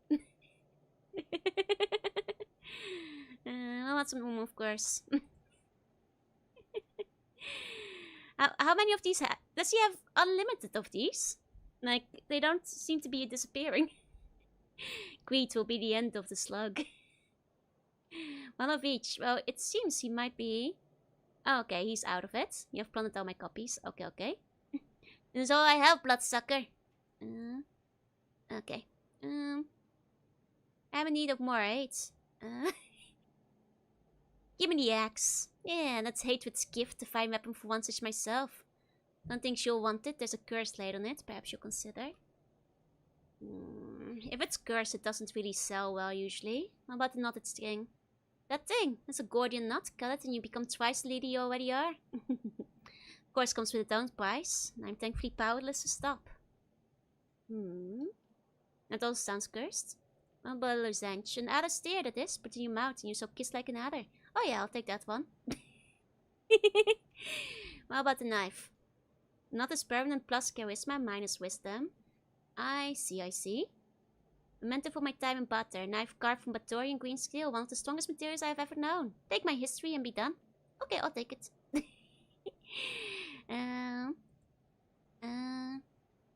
Speaker 1: I want some of course. How many of these does he have unlimited of these? Like, they don't seem to be disappearing. Greed will be the end of the slug. One of each. Well, it seems he might be... Oh, okay, he's out of it. You have planted all my copies. Okay, okay. This is all I have, Bloodsucker. Okay. I'm in need of more aids. Give me the axe. Yeah, that's Hatred's gift, a fine weapon for one such myself. Don't think she'll want it. There's a curse laid on it. Perhaps you'll consider. If it's cursed, it doesn't really sell well usually. How about the knotted string? That thing! That's a Gordian knot. Cut it and you become twice the leader you already are. Of course, comes with its own price. And I'm thankfully powerless to stop. That also sounds cursed. Well, but a lozenge. An adder steer that is. Put in your mouth and you so kiss like an adder. Oh yeah, I'll take that one. How about the knife? Not as permanent plus charisma minus wisdom. I see, I see. Memento for my time in butter. Knife carved from Batorian green steel. One of the strongest materials I have ever known. Take my history and be done. Okay, I'll take it.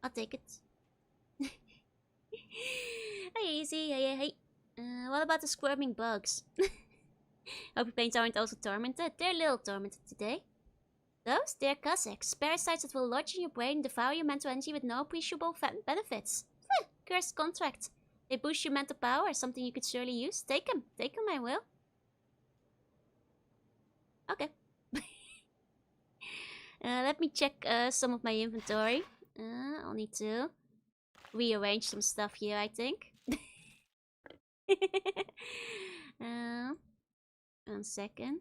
Speaker 1: I'll take it. Hey, easy. Hey. What about the squirming bugs? Hope your planes aren't also tormented. They're a little tormented today. Those? They're Cossacks. Parasites that will lodge in your brain and devour your mental energy with no appreciable benefits. Cursed contract. They boost your mental power, something you could surely use. Take them. Take them, I will. Okay. Let me check some of my inventory. I'll need to rearrange some stuff here, I think. 1 second.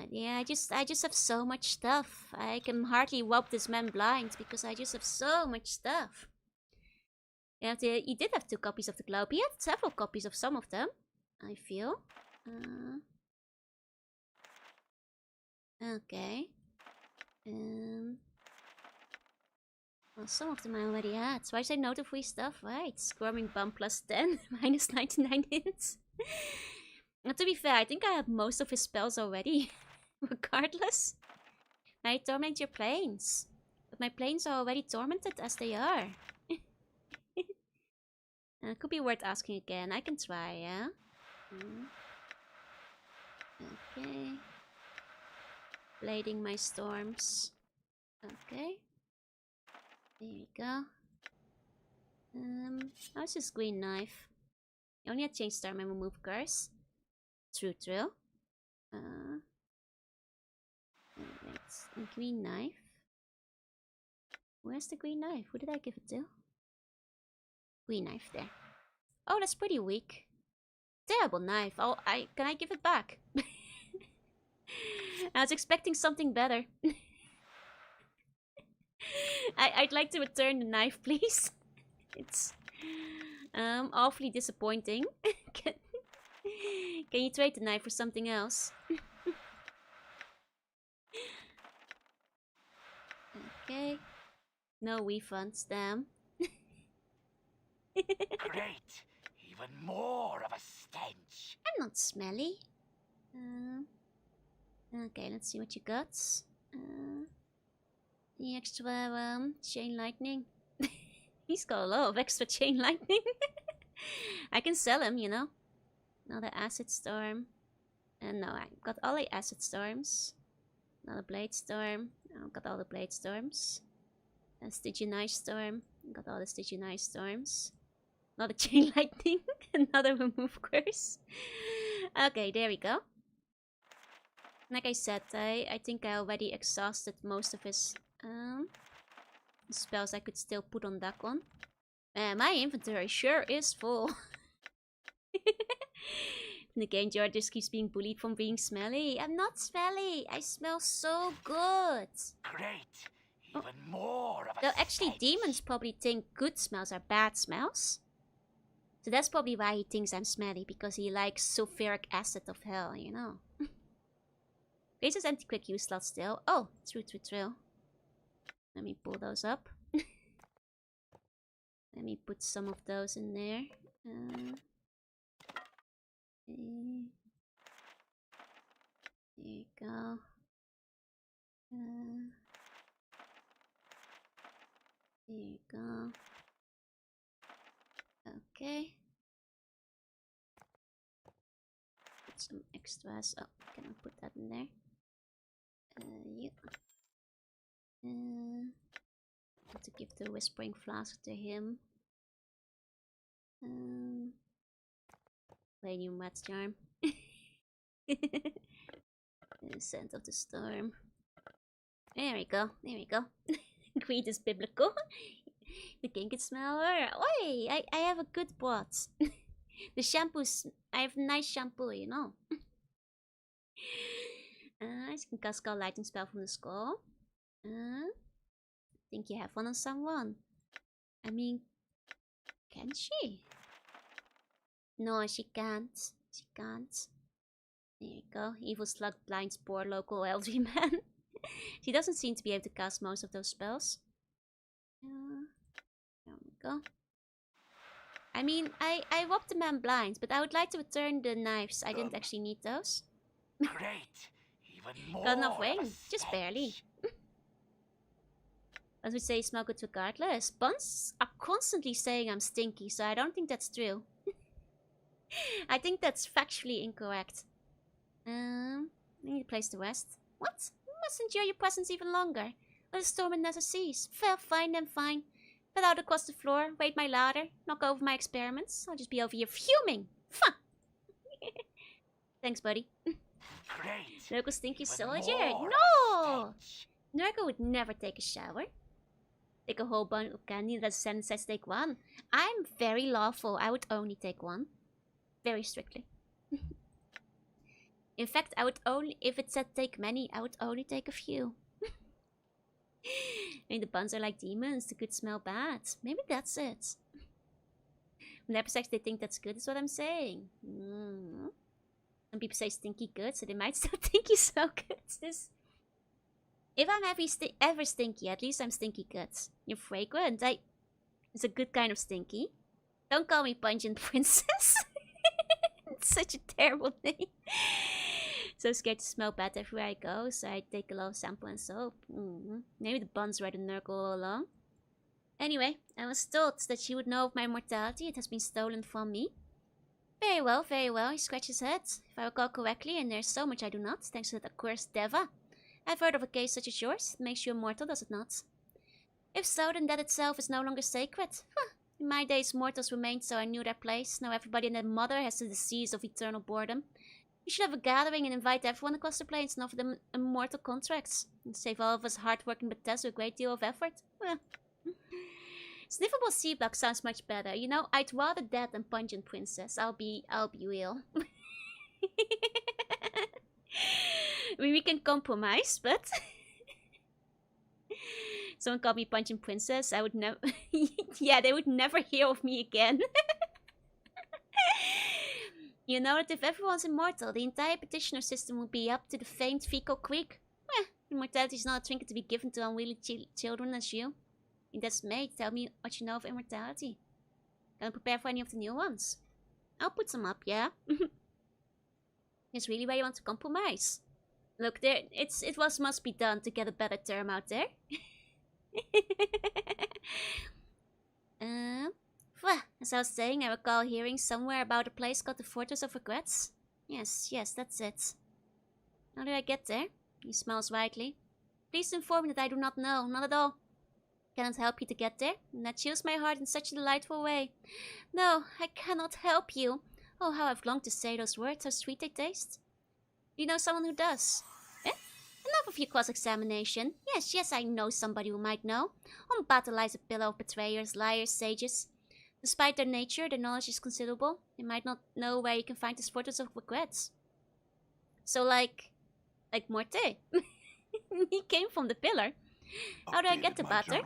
Speaker 1: Yeah, I just have so much stuff. I can hardly rob this man blind because I just have so much stuff. He did have 2 copies of the globe. He had several copies of some of them, I feel. Okay. Well, some of them I already had. So I say no to free stuff, right? Squirming bum plus 10, minus 99 hints. To be fair, I think I have most of his spells already. Regardless. I torment your planes. But my planes are already tormented as they are. Could be worth asking again. I can try, yeah? Okay. Blading my storms. Okay. There we go. How's this green knife? You only had change storm and remove curse. True. Wait. A green knife. Where's the green knife? Who did I give it to? Green knife there. Oh, that's pretty weak. Terrible knife. Oh, can I give it back? I was expecting something better. I'd like to return the knife, please. It's awfully disappointing. Can you trade the knife for something else? Okay. No refunds, damn.
Speaker 8: Great! Even more of a stench.
Speaker 1: I'm not smelly. Okay, let's see what you got. The extra chain lightning. He's got a lot of extra chain lightning. I can sell him, you know. Another acid storm. No, I got all the acid storms. Another blade storm. I got all the blade storms. A Stygian storm. Got all the Stygian storms. Another chain lightning. Another remove curse. Okay, there we go. Like I said, I think I already exhausted most of his spells I could still put on that one. My inventory sure is full. The game George just keeps being bullied from being smelly. I'm not smelly. I smell so good.
Speaker 8: Great! Even more of a
Speaker 1: Though actually
Speaker 8: stench.
Speaker 1: demons probably think good smells are bad smells. So that's probably why he thinks I'm smelly, because he likes sulfuric acid of hell, you know. This is empty quick use slot still. Oh, true. Let me pull those up. Let me put some of those in there. There you go. There you go. Okay. Put some extras. Oh, can I put that in there? Yeah. Have to give the Whispering Flask to him. Play new Mad Charm. Scent of the Storm. There we go. Greed is biblical. The king can smell her. Oi! I have a good pot. The shampoos. I have nice shampoo, you know. I can cast Skull Lightning spell from the skull. Think you have one on someone. I mean, can she? No, she can't. There you go. Evil Slug blinds poor local elderly man. She doesn't seem to be able to cast most of those spells. There we go. I mean, I robbed the man blind, but I would like to return the knives. I didn't actually need those.
Speaker 8: Great! Even more
Speaker 1: Got enough
Speaker 8: of a
Speaker 1: ring, just barely.
Speaker 8: stench.
Speaker 1: As we say, smell good regardless. Buns are constantly saying I'm stinky, so I don't think that's true. I think that's factually incorrect. I need to place the rest. What? You must endure your presence even longer. Let the storm never cease. Fair, fine, then fine. Put out across the floor, wait my ladder, knock over my experiments. I'll just be over here fuming. Fuck! Thanks, buddy.
Speaker 8: Great!
Speaker 1: Local stinky
Speaker 8: Even
Speaker 1: soldier.
Speaker 8: more of a
Speaker 1: No!
Speaker 8: stench.
Speaker 1: Nurgle would never take a shower. Take a whole bunch of candy that sentence says take one. I'm very lawful. I would only take one. Very strictly. In fact, I would only, if it said take many, I would only take a few. I mean, the buns are like demons. The good smell bad. Maybe that's it. When episodes they think that's good, is what I'm saying. Some people say stinky good, so they might still think you smell good. This. If I'm ever stinky, at least I'm stinky good. You're fragrant. It's a good kind of stinky. Don't call me Pungent Princess. It's such a terrible name. So scared to smell bad everywhere I go, so I take a lot of shampoo and soap. Maybe the buns were the Nurgle all along. Anyway, I was told that she would know of my mortality. It has been stolen from me. Very well, very well. He scratches his head. If I recall correctly, and there's so much I do not, thanks to that accursed Deva. I've heard of a case such as yours. It makes you immortal, does it not? If so, then that itself is no longer sacred. Huh. In my days, mortals remained, so I knew their place. Now everybody and their mother has the disease of eternal boredom. You should have a gathering and invite everyone across the plains and offer them immortal contracts. And save all of us hard-working Bethesda a great deal of effort. Sniffable sea bug sounds much better. You know, I'd rather that than Pungent Princess. I'll be real. I mean, we can compromise, but... Someone called me Pungent Princess, I would never... yeah, they would never hear of me again. You know that if everyone's immortal, the entire petitioner system will be up to the famed Fecal Creek. Immortality is not a trinket to be given to unwilling children as you. In dismay, tell me what you know of immortality. Can I prepare for any of the new ones? I'll put some up, yeah? It's really where you want to compromise. Look, it must be done to get a better term out there. As I was saying, I recall hearing somewhere about a place called the Fortress of Regrets. Yes, that's it. How do I get there? He smiles widely. Please inform me that I do not know, not at all. Cannot help you to get there, and that chills my heart in such a delightful way. No, I cannot help you. Oh, how I've longed to say those words, how sweet they taste. Do you know someone who does? Enough of your cross-examination. Yes, I know somebody who might know. On battle lies a pillar of betrayers, liars, sages. Despite their nature, their knowledge is considerable. They might not know where you can find this Fortress of Regrets. So like Morte. He came from the pillar. How do I get to Batter?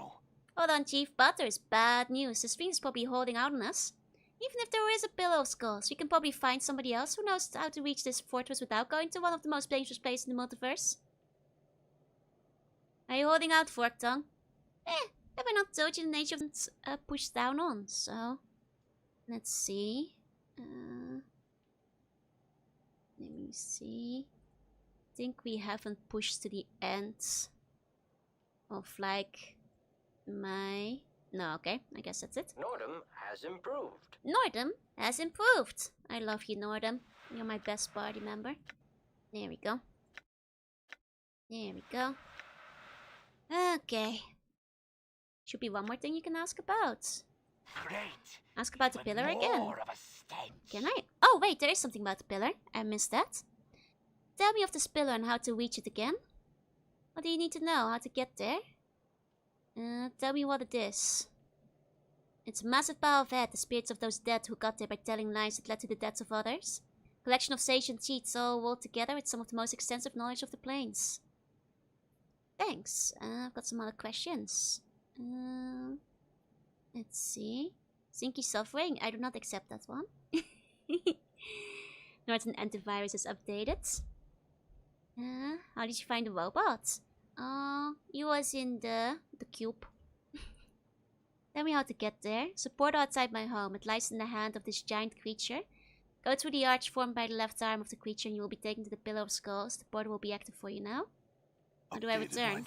Speaker 1: Hold on, Chief. Batter is bad news. This fiend is probably holding out on us. Even if there is a pillar of skulls, we can probably find somebody else who knows how to reach this fortress without going to one of the most dangerous places in the multiverse. Are you holding out, Fork Tongue? Have I not told you the nature of it's pushed down on, so... Let's see... let me see... I think we haven't pushed to the end of, like, my... No, okay, I guess that's it.
Speaker 5: Nordum has improved.
Speaker 1: Nordum has improved! I love you, Nordum. You're my best party member. There we go. There we go. Okay. Should be one more thing you can ask about.
Speaker 8: Great.
Speaker 1: Ask about the pillar again.
Speaker 8: More of a stench.
Speaker 1: Can I? Oh wait, there is something about the pillar. I missed that. Tell me of this pillar and how to reach it again. What do you need to know? How to get there? Tell me what it is. It's a massive pile of head, the spirits of those dead who got there by telling lies that led to the deaths of others. Collection of sage and cheats all rolled together with some of the most extensive knowledge of the plains. Thanks. I've got some other questions. Let's see. Sinky Suffering? I do not accept that one. Norton Antivirus is updated. How did you find the robot? He was in the cube. Tell me how to get there. It's a portal outside my home. It lies in the hand of this giant creature. Go through the arch formed by the left arm of the creature and you will be taken to the Pillar of Skulls. The portal will be active for you now. How do I return?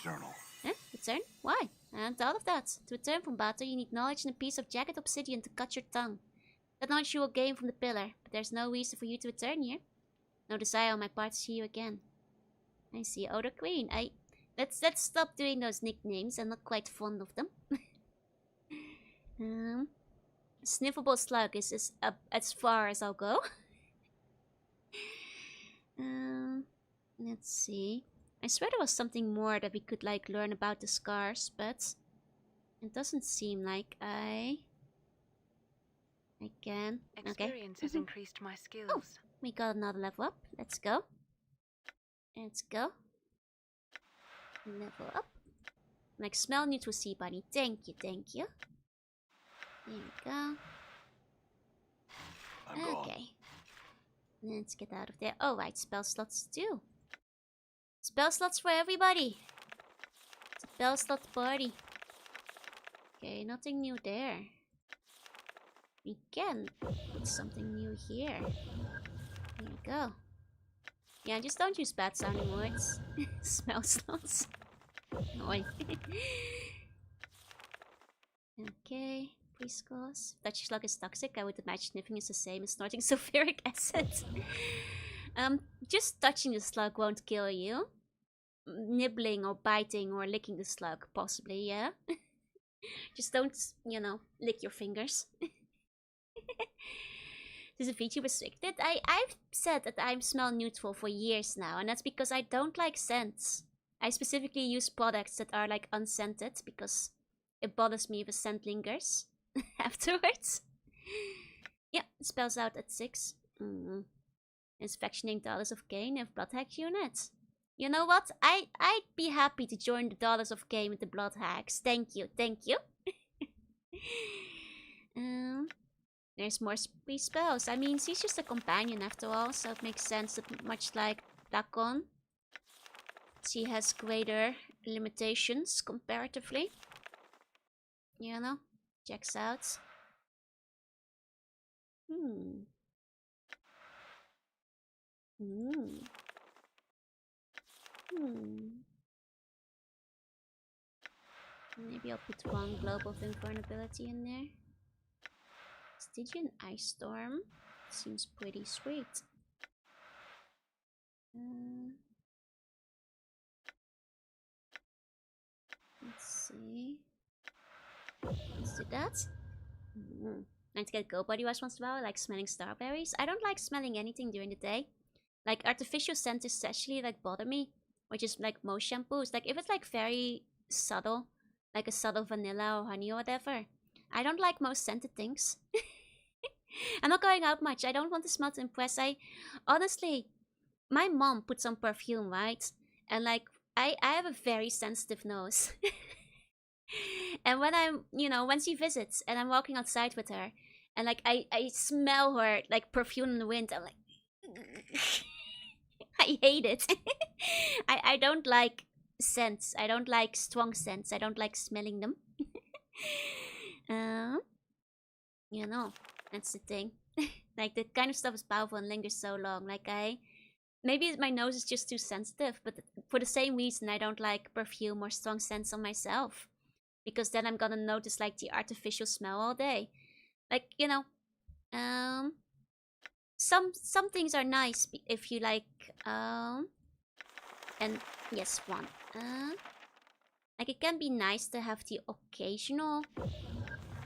Speaker 1: Return? Why? I haven't thought of that. To return from battle, you need knowledge and a piece of jagged obsidian to cut your tongue. That knowledge you will gain from the pillar, but there's no reason for you to return here. No desire on my part to see you again. I see Odor Queen. Let's stop doing those nicknames. I'm not quite fond of them. Sniffable Slug is as far as I'll go. Let's see. I swear there was something more that we could like learn about the scars, but it doesn't seem like I can.
Speaker 3: Experience has increased my skills.
Speaker 1: Oh, we got another level up. Let's go. Let's go. Level up. Like smell neutral sea bunny. Thank you, thank you. There we go. Okay. Let's get out of there. Oh, right, spell slots too. Spell slots for everybody. It's a spell slot party. Okay, nothing new there. We can put something new here. There we go. Yeah, just don't use bad sounding words. Spell slots. Oi. Okay. Pre-scores. Touch slug is toxic. I would imagine sniffing is the same as snorting sulfuric acid. Just touching the slug won't kill you. Nibbling or biting or licking the slug, possibly, yeah. Just don't, you know, lick your fingers. Is a VTuber restricted? I've said that I'm smell neutral for years now, and that's because I don't like scents. I specifically use products that are like unscented because it bothers me if a scent lingers afterwards. Yeah, it spells out at 6. It's factioning Dollars of Gain of Bloodhack units. You know what? I'd be happy to join the Dollars of Gain with the Bloodhacks. Thank you, thank you. There's more spells. I mean, she's just a companion after all, so it makes sense that much like Dakon, she has greater limitations comparatively. You know? Checks out. Maybe I'll put one Globe of Invulnerability in there. Stygian Ice Storm seems pretty sweet. Let's see. Let's do that. Like to get go body wash once in a while. I like smelling starberries. I don't like smelling anything during the day. Like artificial scents especially like bother me. Which is like most shampoos. Like if it's like very subtle, like a subtle vanilla or honey or whatever, I don't like most scented things. I'm not going out much. I don't want to smell to impress. Honestly, my mom puts on perfume, right? And like I have a very sensitive nose. And when I'm, you know, when she visits and I'm walking outside with her and like I smell her like perfume in the wind, I'm like I hate it. I don't like scents. I don't like strong scents. I don't like smelling them. You know, that's the thing. Like the kind of stuff is powerful and lingers so long. Like maybe my nose is just too sensitive, but for the same reason I don't like perfume or strong scents on myself. Because then I'm gonna notice like the artificial smell all day. Like, you know, some things are nice if you like, and yes, one. Like it can be nice to have the occasional,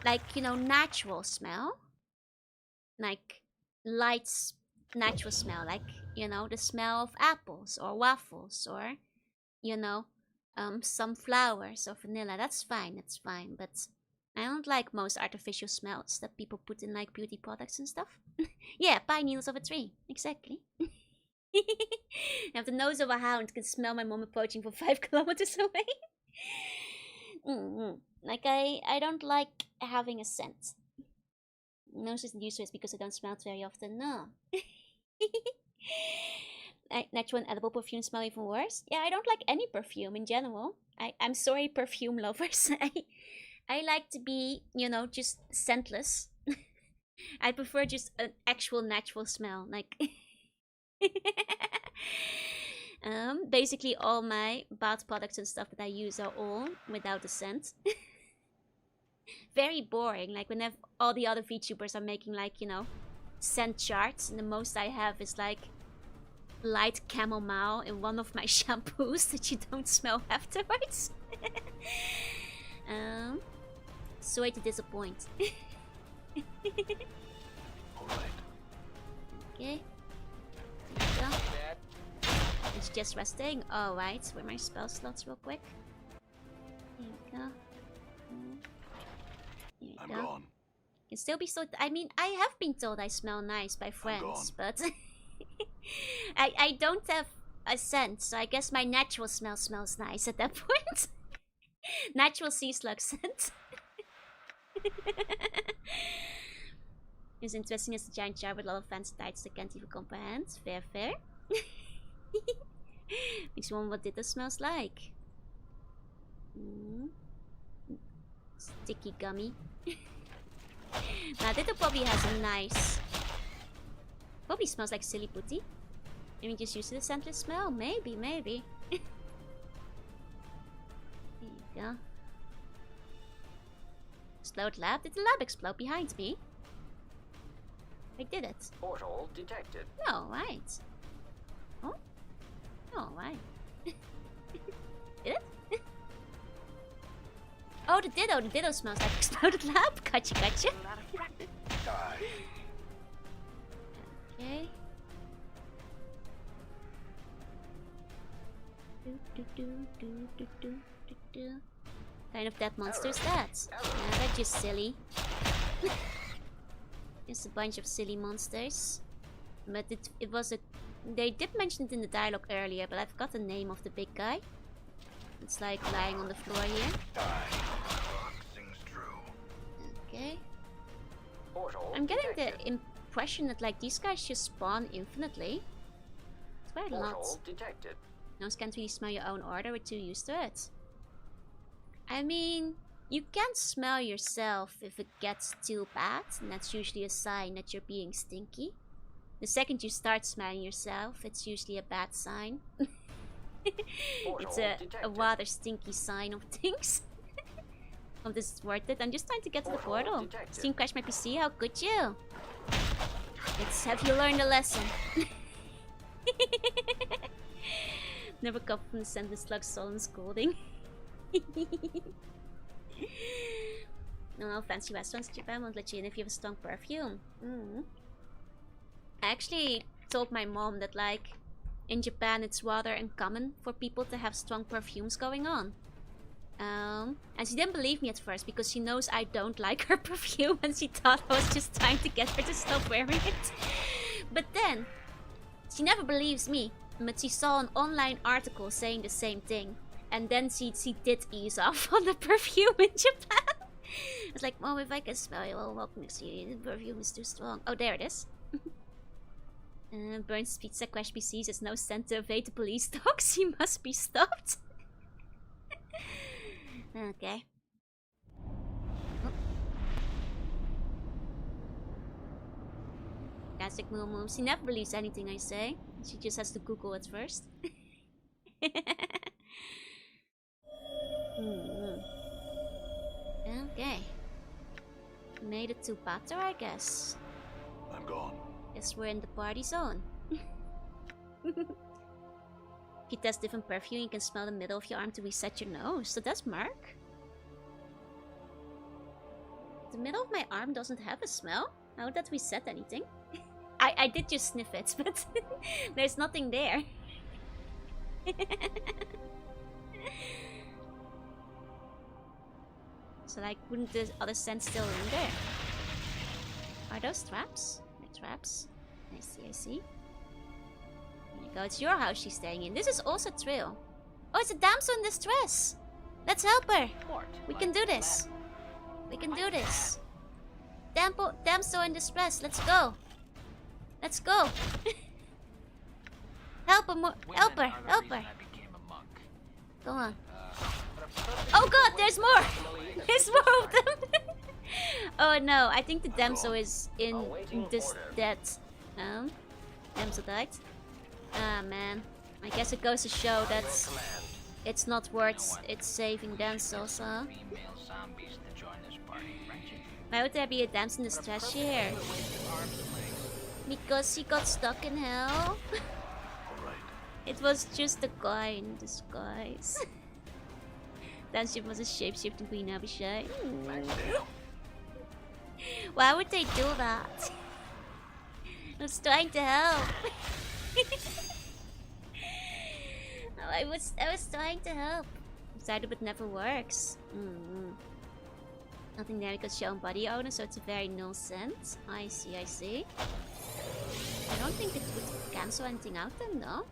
Speaker 1: like, you know, natural smell. Like light, natural smell. Like, you know, the smell of apples or waffles or, you know, some flowers or vanilla. That's fine, but I don't like most artificial smells that people put in like beauty products and stuff. Yeah, pine needles of a tree, exactly. I have the nose of a hound, can smell my mom approaching from 5 kilometers away. Like I don't like having a scent. Nose isn't used to it because I don't smell it very often. No. Natural and edible perfume smell even worse. Yeah, I don't like any perfume in general. I'm sorry, perfume lovers. I like to be, you know, just scentless. I prefer just an actual natural smell. Like, basically all my bath products and stuff that I use are all without a scent. Very boring. Like whenever all the other VTubers are making like, you know, scent charts, and the most I have is like light chamomile in one of my shampoos that you don't smell afterwards. Sorry to disappoint.
Speaker 2: Alright.
Speaker 1: Okay. There you go. It's just resting. Alright, where are my spell slots real quick? There you go. There you
Speaker 2: I'm
Speaker 1: go.
Speaker 2: gone.
Speaker 1: Can still be so. I mean, I have been told I smell nice by friends, but I don't have a scent, so I guess my natural smell smells nice at that point. Natural sea slug scent. It's interesting as a giant jar with a lot of fancy tights that can't even comprehend. Fair, fair. Makes me wonder what Ditto smells like. Sticky gummy. Now Ditto probably has a nice... Probably smells like silly putty. Maybe just used to the scentless smell. Maybe. There you go. Explode lab? Did the lab explode behind me? I did it.
Speaker 5: Portal detected.
Speaker 1: No, right. Oh? No, right. Did it? Oh, the ditto. The ditto smells like exploded lab. Gotcha, gotcha.
Speaker 2: Die.
Speaker 1: Okay. Kind of dead monster is that? Yeah, they're just silly. Just a bunch of silly monsters. But it was a... They did mention it in the dialogue earlier, but I forgot the name of the big guy. It's like lying on the floor here.
Speaker 2: Things true.
Speaker 1: Okay.
Speaker 5: Portal
Speaker 1: I'm getting
Speaker 5: detected.
Speaker 1: the impression that like these guys just spawn infinitely. It's quite a lot.
Speaker 5: Portal detected.
Speaker 1: No, can't really smell your own order, we're too used to it. I mean, you can't smell yourself if it gets too bad, and that's usually a sign that you're being stinky. The second you start smelling yourself, it's usually a bad sign. It's a rather stinky sign of things. Oh, this is worth it. I'm just trying to get to the portal.
Speaker 5: Detected.
Speaker 1: Steam crashed my PC, how could you? Have you learned a lesson? Never come from the sentence slug sullen scolding. No fancy restaurants in Japan won't let you in if you have a strong perfume. I actually told my mom that like in Japan it's rather uncommon for people to have strong perfumes going on. And she didn't believe me at first because she knows I don't like her perfume and she thought I was just trying to get her to stop wearing it. But then, she never believes me. But she saw an online article saying the same thing. And then she did ease off on the perfume in Japan. I was like, Mom, if I can smell you, I'll walk next to you. The perfume is too strong. Oh, there it is. Burns Pizza Crash PC says no scent to evade the police dogs. He must be stopped. Okay. Classic Moo Moo. She never believes anything I say. She just has to Google it first. Okay. Made it to Batter, I guess.
Speaker 2: I'm gone.
Speaker 1: Guess we're in the party zone. If you test different perfume, you can smell the middle of your arm to reset your nose. So that's Mark. The middle of my arm doesn't have a smell. How would that reset anything? I did just sniff it, but there's nothing there. So like, wouldn't the other scent still linger? Are those traps? They're traps. I see. There you go, it's your house she's staying in. This is also Trill. Oh, it's a damsel in distress! Let's help her! We can do this! We can do this! Damsel in distress, let's go! Let's go! Help her! Help her! Help her! Go on. Oh god, there's more! There's more of them! Oh no, I think the damsel is in this dead. Damsel died. Ah man, I guess it goes to show that it's not worth it saving damsels, huh? Why would there be a damsel in distress here? Because she got stuck in hell? It was just a guy in disguise. That ship was a shape-shifting Queen Abishai. Why would they do that? I was trying to help. I was trying to help. Decided but never works. Nothing there because shown body owner, so it's a very null scent. I see. I don't think it would cancel anything out then, though.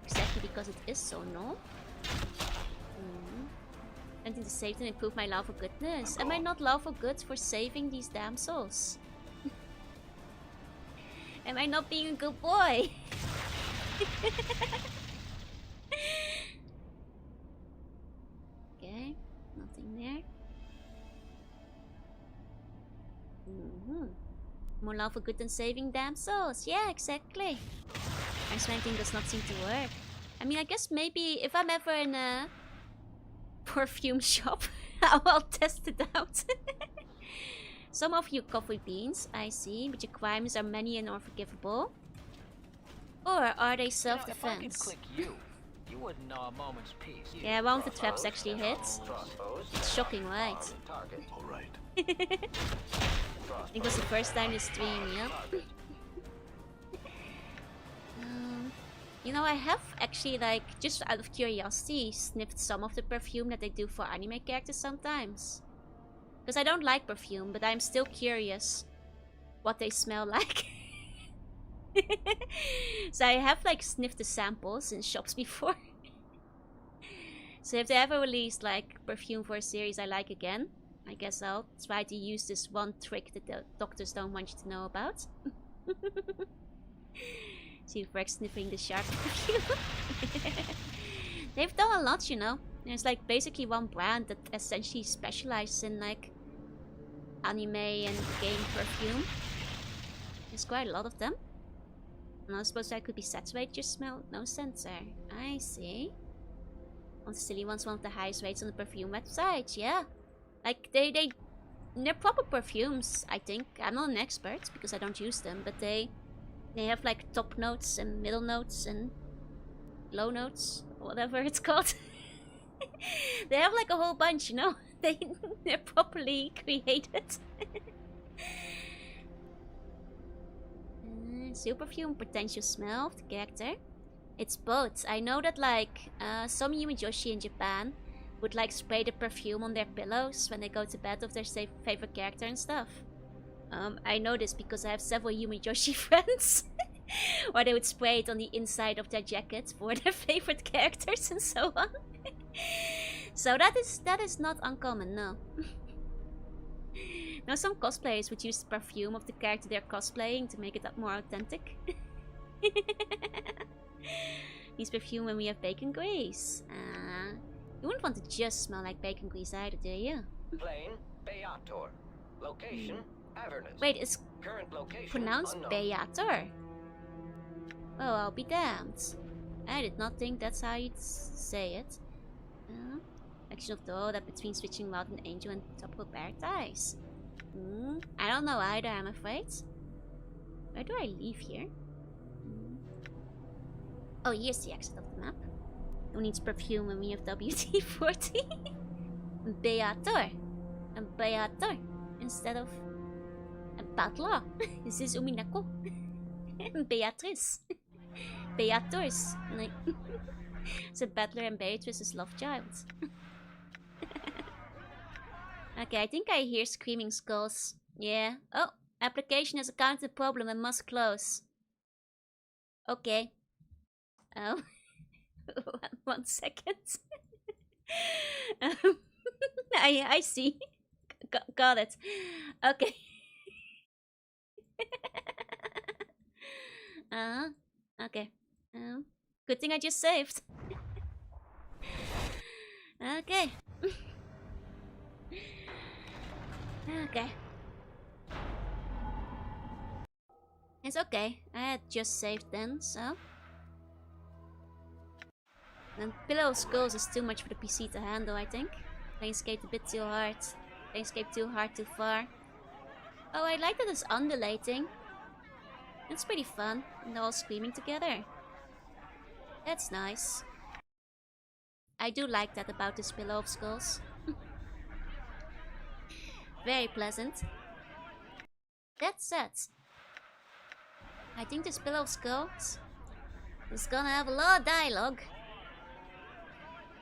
Speaker 1: Exactly because it is so null. Anything to save and improve my love for goodness. Am I not love for good for saving these damsels? Am I not being a good boy? Okay, nothing there. More love for good than saving damsels. Yeah, exactly. Thing does not seem to work. I mean, I guess maybe if I'm ever in a perfume shop, I'll test it out. Some of you coffee beans, I see, but your crimes are many and unforgivable. Or are they
Speaker 6: If I could
Speaker 1: self-defense?
Speaker 6: click you, you wouldn't know a moment's peace.
Speaker 1: Yeah, one of the traps actually hits.
Speaker 5: Crossbows.
Speaker 1: It's shocking, right?
Speaker 5: Target.
Speaker 2: All right.
Speaker 1: I think it was the first time this stream, yeah. You know, I have actually, like, just out of curiosity, sniffed some of the perfume that they do for anime characters sometimes. Because I don't like perfume, but I'm still curious what they smell like. So I have, like, sniffed the samples in shops before. So if they ever release, like, perfume for a series I like again, I guess I'll try to use this one trick that the doctors don't want you to know about. See if we're sniffing the shark perfume. They've done a lot, you know. There's like basically one brand that essentially specializes in like anime and game perfume. There's quite a lot of them. And I suppose I could be saturated, just smell no sensor. I see. One of the silly ones, one of the highest rates on the perfume website, yeah. Like they're proper perfumes, I think. I'm not an expert because I don't use them, but they have like top notes and middle notes and low notes, or whatever it's called. They have like a whole bunch, you know? They're properly created. Seal perfume, potential smell of the character. It's both. I know that like some Yumijoshi in Japan would like spray the perfume on their pillows when they go to bed with their favorite character and stuff. I know this because I have several Yumijoshi friends where they would spray it on the inside of their jacket for their favorite characters and so on. So that is not uncommon, no. Now some cosplayers would use the perfume of the character they're cosplaying to make it more authentic. Use perfume when we have bacon grease. You wouldn't want to just smell like bacon grease either, do you?
Speaker 5: Plane. Beator. Location. Avernus.
Speaker 1: Wait, it's
Speaker 5: Current location
Speaker 1: pronounced
Speaker 5: unknown.
Speaker 1: Beator. Oh, I'll be damned. I did not think that's how you'd say it. Action of the that between switching Wild and Angel and Tropical Paradise. I don't know either, I'm afraid. Where do I leave here? Oh, here's the exit of the map. Who needs perfume when we have WD-40? Beator. A Beator. Instead of a butler. This is Uminako. Beatrice. Beators. Like, so Butler and Beatrice's love child. Okay, I think I hear screaming skulls. Yeah. Oh, application has encountered a problem and must close. Okay. Oh. 1 second. I see. Got it. Okay. Okay. Good thing I just saved. Okay. Okay. It's okay. I had just saved then, so. And Pillow of Skulls is too much for the PC to handle, I think. Planescape a bit too hard. Planescape too hard, too far. Oh, I like that it's undulating. That's pretty fun. And they're all screaming together. That's nice. I do like that about this Pillow of Skulls. Very pleasant. That said, I think this Pillow of Skulls is gonna have a lot of dialogue.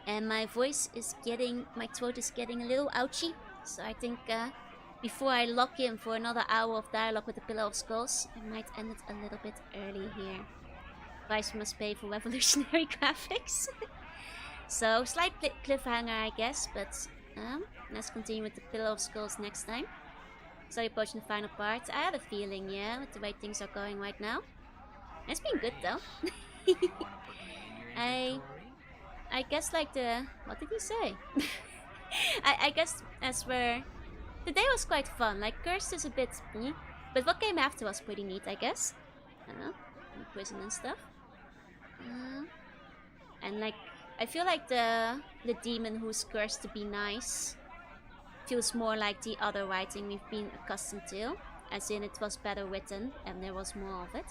Speaker 1: And my throat is getting a little ouchy. So I think before I lock in for another hour of dialogue with the Pillow of Skulls, I might end it a little bit early here. Price must pay for revolutionary graphics. So, slight cliffhanger I guess, but let's continue with the Pillow of Skulls next time. So approaching the final part. I have a feeling, yeah, with the way things are going right now. It's been good though. I guess like what did he say? I guess as we're... The day was quite fun, like Cursed is a bit... but what came after was pretty neat, I guess. In prison and stuff. And like, I feel like the demon who's cursed to be nice feels more like the other writing we've been accustomed to. As in, it was better written and there was more of it.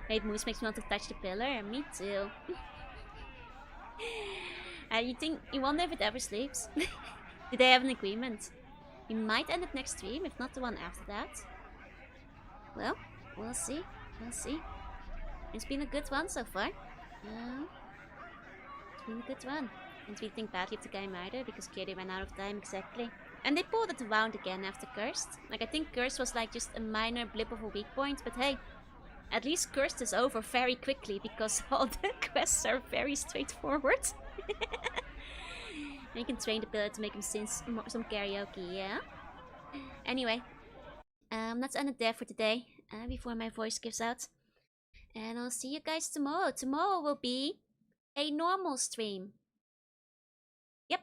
Speaker 1: Hey, Moose makes me want to touch the pillar. Me too. You wonder if it ever sleeps? Do they have an agreement? We might end it next stream, if not the one after that. Well, we'll see. We'll see. It's been a good one so far. It's been a good one. Didn't really think badly of the game either, because clearly ran out of time exactly. And they pulled it around again after Cursed. Like, I think Cursed was like just a minor blip of a weak point, but hey, at least Cursed is over very quickly because all the quests are very straightforward. And you can train the pillar to make him sing some karaoke, yeah? Anyway, let's end it there for today, before my voice gives out. And I'll see you guys tomorrow. Tomorrow will be a normal stream. Yep.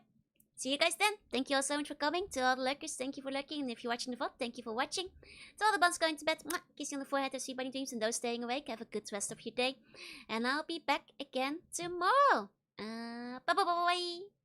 Speaker 1: See you guys then. Thank you all so much for coming. To all the lurkers, thank you for lurking. And if you're watching the VOD, thank you for watching. To all the buns going to bed, mwah, kiss you on the forehead of sweet bunny dreams. And those staying awake, have a good rest of your day. And I'll be back again tomorrow. Bye bye bye bye.